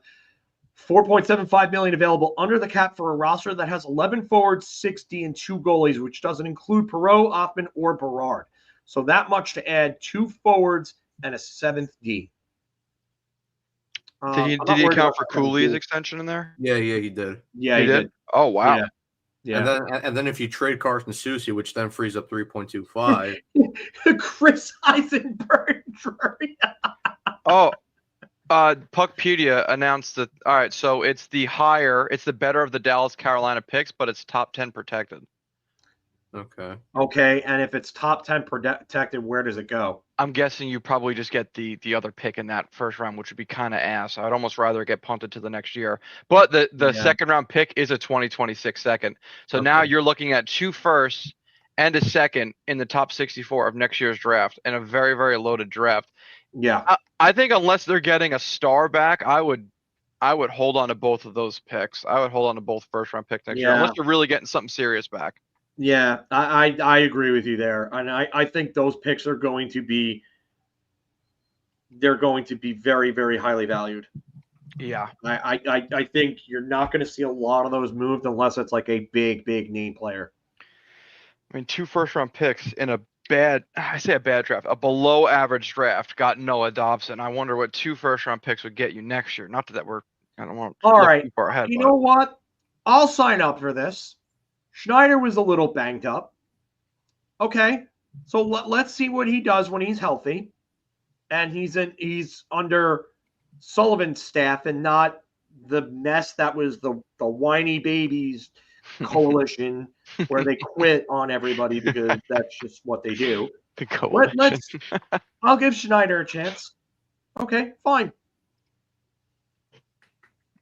S2: $4.75 million available under the cap for a roster that has 11 forwards, 60, and 2 goalies, which doesn't include Perreault, Hoffman, or Berard. So that much to add 2 forwards and a 7th D.
S12: Did he account for Cooley's extension in there?
S5: Yeah, he did.
S2: Yeah,
S12: he did. Oh wow.
S2: Yeah.
S5: And then if you trade Carson Soucy, which then frees up 3.25.
S2: Chris Eisenberg.
S12: Oh, Puckpedia announced that. All right, so it's the better of the Dallas Carolina picks, but it's top 10 protected.
S2: Okay, and if it's top 10 protected, where does it go?
S12: I'm guessing you probably just get the other pick in that first round, which would be kind of ass. I'd almost rather get punted to the next year. But the second round pick is a 2026 second. So now you're looking at 2 firsts and a second in the top 64 of next year's draft, and a very, very loaded draft.
S2: Yeah.
S12: I think unless they're getting a star back, I would hold on to both of those picks. I would hold on to both first round picks next year, unless they're really getting something serious back.
S2: Yeah, I agree with you there. And I think those picks are going to be very, very highly valued.
S12: Yeah.
S2: I think you're not going to see a lot of those moved unless it's like a big name player.
S12: I mean, 2 first round picks in a bad draft, a below average draft got Noah Dobson. I wonder what 2 first round picks would get you next year. Not that I don't want to look too far ahead.
S2: You know what? I'll sign up for this. Schneider was a little banged up. Okay, so let's see what he does when he's healthy, and he's under Sullivan's staff and not the mess that was the whiny babies coalition where they quit on everybody because that's just what they do.
S12: The coalition.
S2: I'll give Schneider a chance. Okay, fine.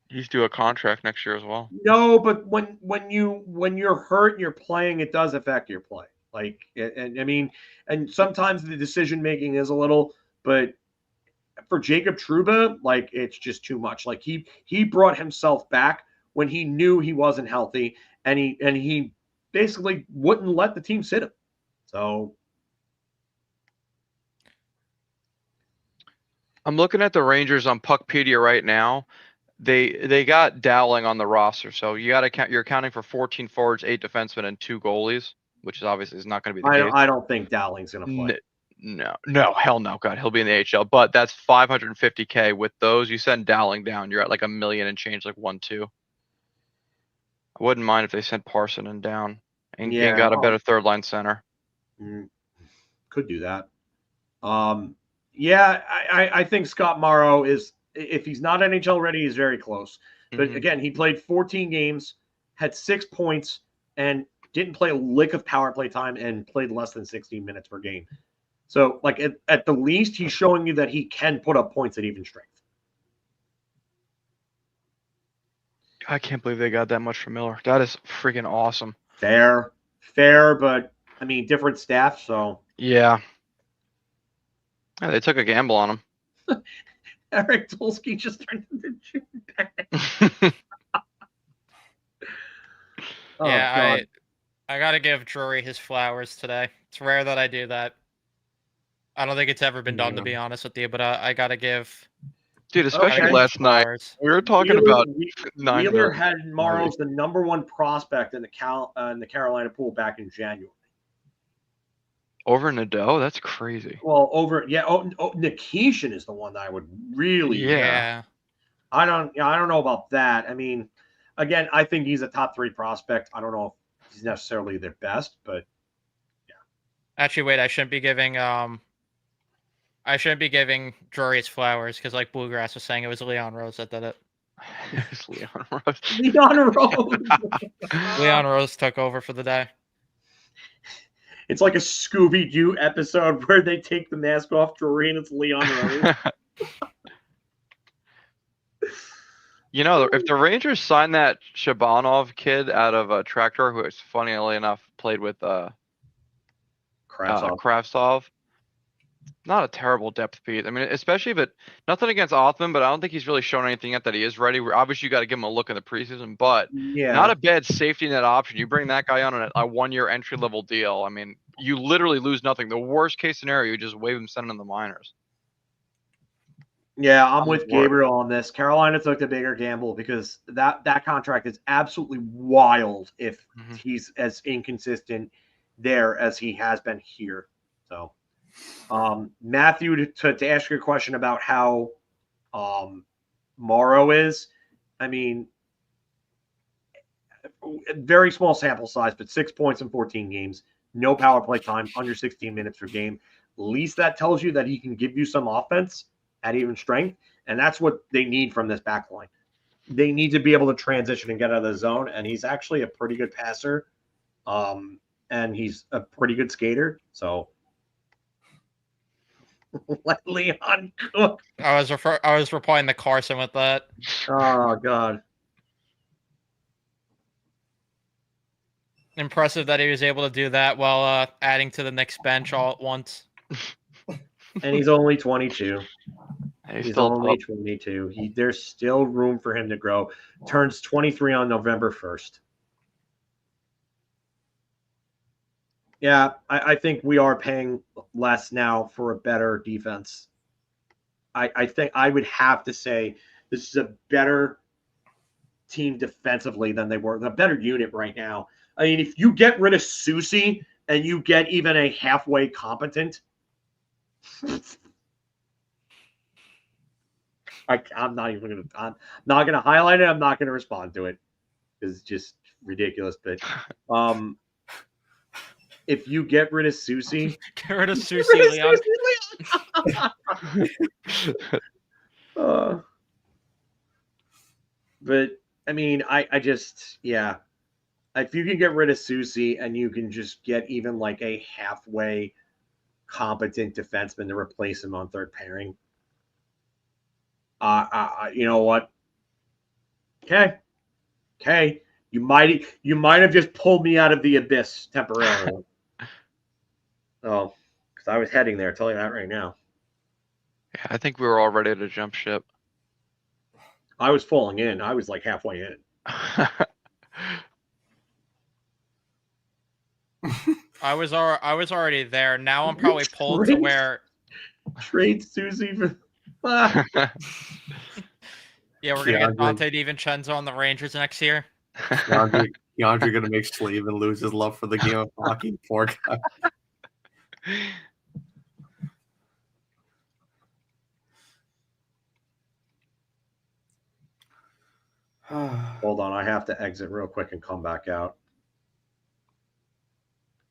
S12: You should do a contract next year as well.
S2: No, but when you're hurt and you're playing, it does affect your play. Like, and I mean, and sometimes the decision making is a little, but for Jacob Trouba, like it's just too much. Like he brought himself back when he knew he wasn't healthy, and he basically wouldn't let the team sit him. So
S12: I'm looking at the Rangers on Puckpedia right now. They got Dowling on the roster, so you got to count. You're accounting for 14 forwards, 8 defensemen, and 2 goalies, which is obviously not going to be the case.
S2: I don't think Dowling's going to play.
S12: No, hell no, God, he'll be in the AHL. But that's $550K. With those, you send Dowling down, you're at like $1 million and change, like 1-2. I wouldn't mind if they sent Parsonen down and got a better third line center.
S2: Could do that. I think Scott Morrow is. If he's not NHL ready, he's very close. But again, he played 14 games, had 6 points, and didn't play a lick of power play time and played less than 16 minutes per game. So, like, at the least, he's showing you that he can put up points at even strength.
S12: I can't believe they got that much from Miller. That is freaking awesome.
S2: Fair, but, I mean, different staff, so.
S12: Yeah, they took a gamble on him.
S2: Eric Tulsky just turned into June.
S4: I got to give Drury his flowers today. It's rare that I do that. I don't think it's ever been done, to be honest with you, but I got to give.
S12: Dude, especially last night. We were talking about 9
S2: Wheeler had Morrow's the number 1 prospect in the Carolina pool back in January.
S12: Over Nadeau? That's crazy.
S2: Well, over Nikishin is the one that I would really.
S4: Yeah.
S2: I don't know about that. I mean, again, I think he's a top 3 prospect. I don't know if he's necessarily their best, but
S4: Actually, wait, I shouldn't be giving Drury his flowers because, like Bluegrass was saying, it was Leon Rose that did it.
S12: It's Leon Rose.
S2: Leon Rose.
S4: Leon Rose took over for the day.
S2: It's like a Scooby-Doo episode where they take the mask off Drury and it's Leon Rose.
S12: You know, if the Rangers sign that Shabanov kid out of a Tractor, who is funnily enough played with Kravtsov, not a terrible depth piece. I mean, especially if nothing against Othman, but I don't think he's really shown anything yet that he is ready. Obviously, you got to give him a look in the preseason, but not a bad safety net option. You bring that guy on a 1-year entry-level deal. I mean, you literally lose nothing. The worst case scenario, you just waive him, send him in the minors.
S2: Yeah, I'm with Gabriel on this. Carolina took the bigger gamble because that contract is absolutely wild if he's as inconsistent there as he has been here. So, Matthew, to ask you a question about how Morrow is, I mean, very small sample size, but 6 points in 14 games, no power play time, under 16 minutes per game. At least that tells you that he can give you some offense at even strength, and that's what they need from this back line. They need to be able to transition and get out of the zone, and he's actually a pretty good passer, and he's a pretty good skater. So let Leon cook.
S4: I was replying to Carson with that.
S2: Oh God.
S4: Impressive that he was able to do that while adding to the Knicks bench all at once.
S2: And he's only 22. He's only
S12: up.
S2: 22. There's still room for him to grow. Turns 23 on November 1st. Yeah, I think we are paying less now for a better defense. I think I would have to say this is a better team defensively than they were. A better unit right now. I mean, if you get rid of Susie and you get even a halfway competent, I'm not going to highlight it. I'm not going to respond to it. It's just ridiculous. But if you get rid of Susie,
S4: get rid of Susie, Leon.
S2: But I mean, I just, yeah. If you can get rid of Susie and you can just get even like a halfway competent defenseman to replace him on third pairing, you know what? Okay. You might have just pulled me out of the abyss temporarily. Oh, because I was heading there. I'll tell you that right now.
S12: Yeah, I think we were all ready to jump ship.
S2: I was falling in. I was like halfway in.
S4: I was already there. Now I'm probably pulled to where
S2: trade Susie for.
S4: Yeah, we're gonna get Dante DiVincenzo on the Rangers next year.
S5: DeAndre gonna make sleeve and lose his love for the game of hockey. Poor guy.
S2: Hold on, I have to exit real quick and come back out.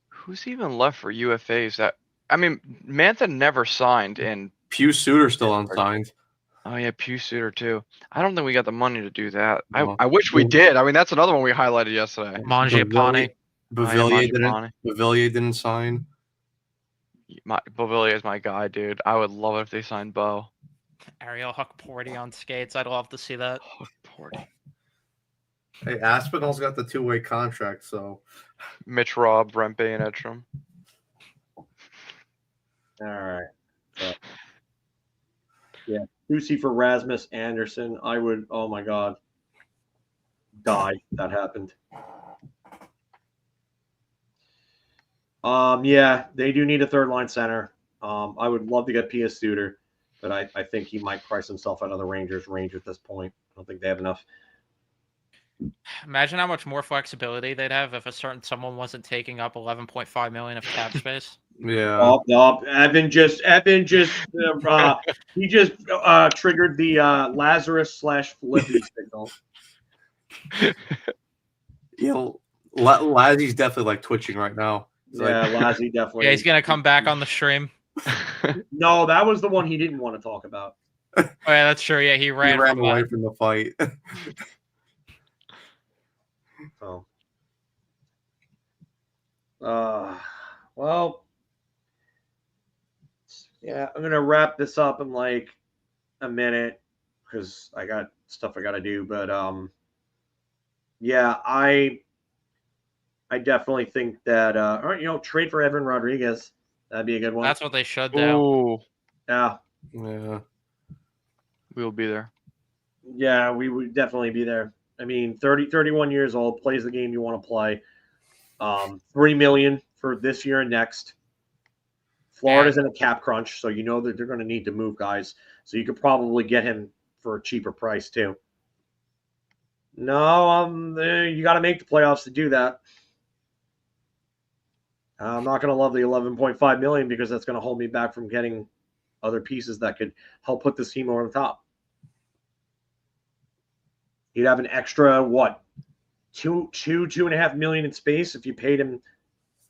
S12: Who's even left for UFAs? Mantha never signed, and
S5: Pew Suter still unsigned.
S12: Oh yeah, Pew Suter too. I don't think we got the money to do that. I wish we did. I mean, that's another one we highlighted yesterday.
S4: Mangiapane.
S5: Beauvillier didn't sign.
S12: Beauvillier is my guy, dude. I would love it if they signed Bo.
S4: Ariel Huck-Porty on skates. I'd love to see that.
S12: Huck-Porty.
S5: Hey, Aspinall's got the 2-way contract, so.
S12: Mitch Robb, Rempe, and Edstrom.
S2: All right. So, yeah, Lucy for Rasmus Anderson. I would, oh my God, die if that happened. Yeah, they do need a third line center. I would love to get P.S. Suter, but I think he might price himself out of the Rangers range at this point. I don't think they have enough.
S4: Imagine how much more flexibility they'd have if a certain someone wasn't taking up $11.5 million of cap space.
S5: Yeah.
S2: Oh, no, Evan just he just triggered the Lazarus / Flippy signal.
S5: Lazzie's definitely like twitching right now. It's
S2: Yeah,
S5: like,
S2: Lazzy definitely.
S4: Yeah, he's gonna come back on the stream.
S2: No, that was the one he didn't want to talk about.
S4: Oh yeah, that's true. Yeah, he ran,
S5: away from the fight.
S2: Oh. Well, yeah, I'm gonna wrap this up in like a minute because I got stuff I gotta do. But yeah, I definitely think that trade for Evan Rodriguez. That'd be a good one.
S4: That's what they should do.
S12: Ooh,
S2: Yeah.
S5: Yeah.
S12: we will be there.
S2: Yeah, we would definitely be there. I mean, 31 years old, plays the game you want to play. $3 million for this year and next. Florida's in a cap crunch, so you know that they're going to need to move guys. So you could probably get him for a cheaper price too. No, you got to make the playoffs to do that. I'm not going to love the $11.5 million because that's going to hold me back from getting other pieces that could help put this team over the top. You'd have an extra $2.5 million in space if you paid him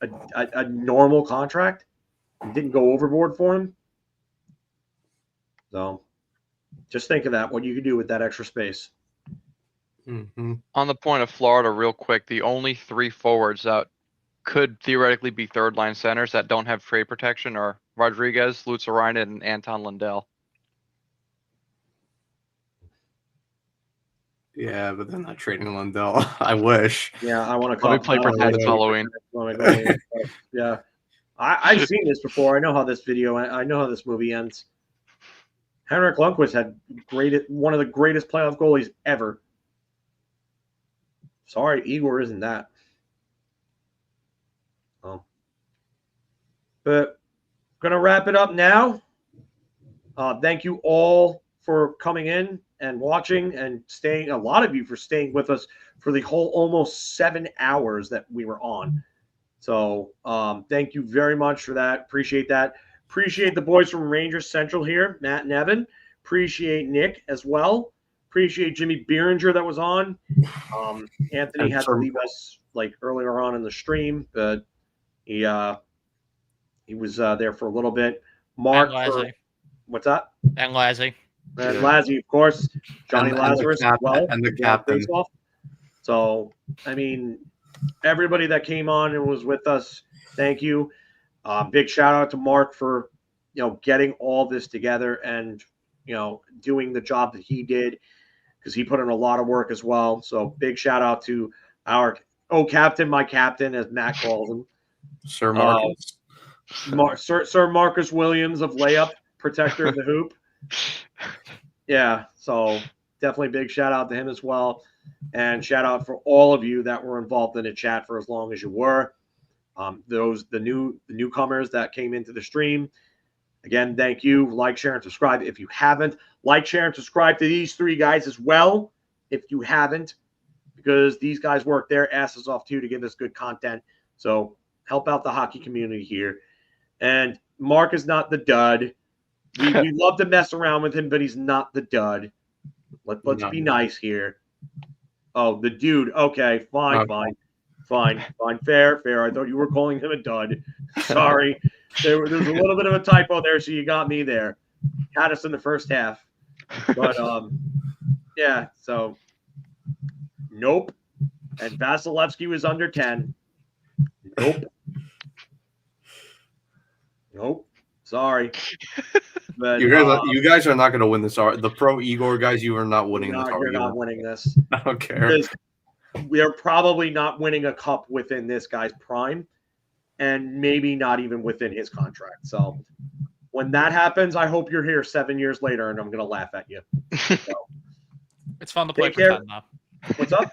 S2: a normal contract and didn't go overboard for him. So just think of that, what you could do with that extra space.
S5: Mm-hmm.
S12: On the point of Florida, real quick, the only 3 forwards that could theoretically be third line centers that don't have trade protection are Rodriguez, Lutzerainen, and Anton Lundell.
S5: Yeah, but they're not trading Lundell. I wish.
S2: Yeah, I want to
S12: Let me play pretend it's Halloween.
S2: Yeah, I've seen this before. I know how this movie ends. Henrik Lundqvist had one of the greatest playoff goalies ever. Sorry, Igor isn't that. Oh. But I'm gonna wrap it up now. Thank you all for coming in and watching and staying. A lot of you for staying with us for the whole almost 7 hours that we were on. So thank you very much for that. Appreciate that. Appreciate the boys from Rangers Central here, Matt and Evan. Appreciate Nick as well. Appreciate Jimmy Beeringer that was on. Anthony had to leave us like earlier on in the stream, but he was there for a little bit. Mark, what's that?
S4: And Lazzy.
S2: And Lazzy, of course. Johnny Lazarus as well.
S5: And the captain.
S2: So, I mean, everybody that came on and was with us, thank you. Big shout out to Mark for, getting all this together and, doing the job that he did because he put in a lot of work as well. So big shout out to our captain, my captain, as Matt calls him.
S5: Sir Marcus.
S2: Sir Marcus Williams of Layup, protector of the hoop. Yeah, so definitely big shout out to him as well. And shout out for all of you that were involved in the chat for as long as you were. The newcomers that came into the stream. Again, thank you. Like, share, and subscribe if you haven't. Like, share, and subscribe to these 3 guys as well if you haven't, because these guys work their asses off too to give us good content. So help out the hockey community here. And Mark is not the dud. We love to mess around with him, but he's not the dud. Let's be nice here. Oh, the dude. Okay, fine. Fair. I thought you were calling him a dud. Sorry. There's a little bit of a typo there, so you got me there. Had us in the first half. But, yeah, so nope. And Vasilevsky was under 10. Nope. Sorry. But,
S5: you guys are not going to win this. The pro Igor guys, you are not winning this.
S2: You're not winning this.
S5: I don't care.
S2: Because we are probably not winning a cup within this guy's prime, and maybe not even within his contract. So when that happens, I hope you're here 7 years later, and I'm going to laugh at you. So,
S4: it's fun to play pretend, though.
S2: What's up?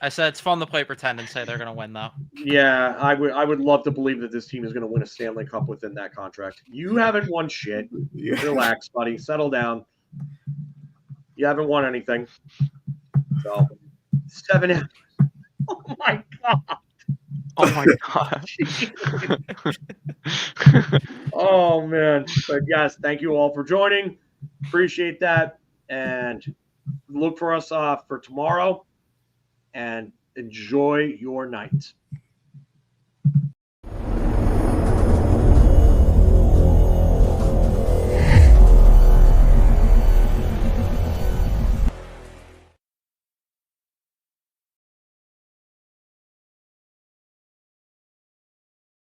S4: I said it's fun to play pretend and say they're going to win, though.
S2: Yeah, I would love to believe that this team is going to win a Stanley Cup within that contract. You haven't won shit. Relax, buddy. Settle down. You haven't won anything. So 7. Oh my god.
S12: Oh my god.
S2: Oh man. But yes, thank you all for joining. Appreciate that. And look for us for tomorrow. And enjoy your night.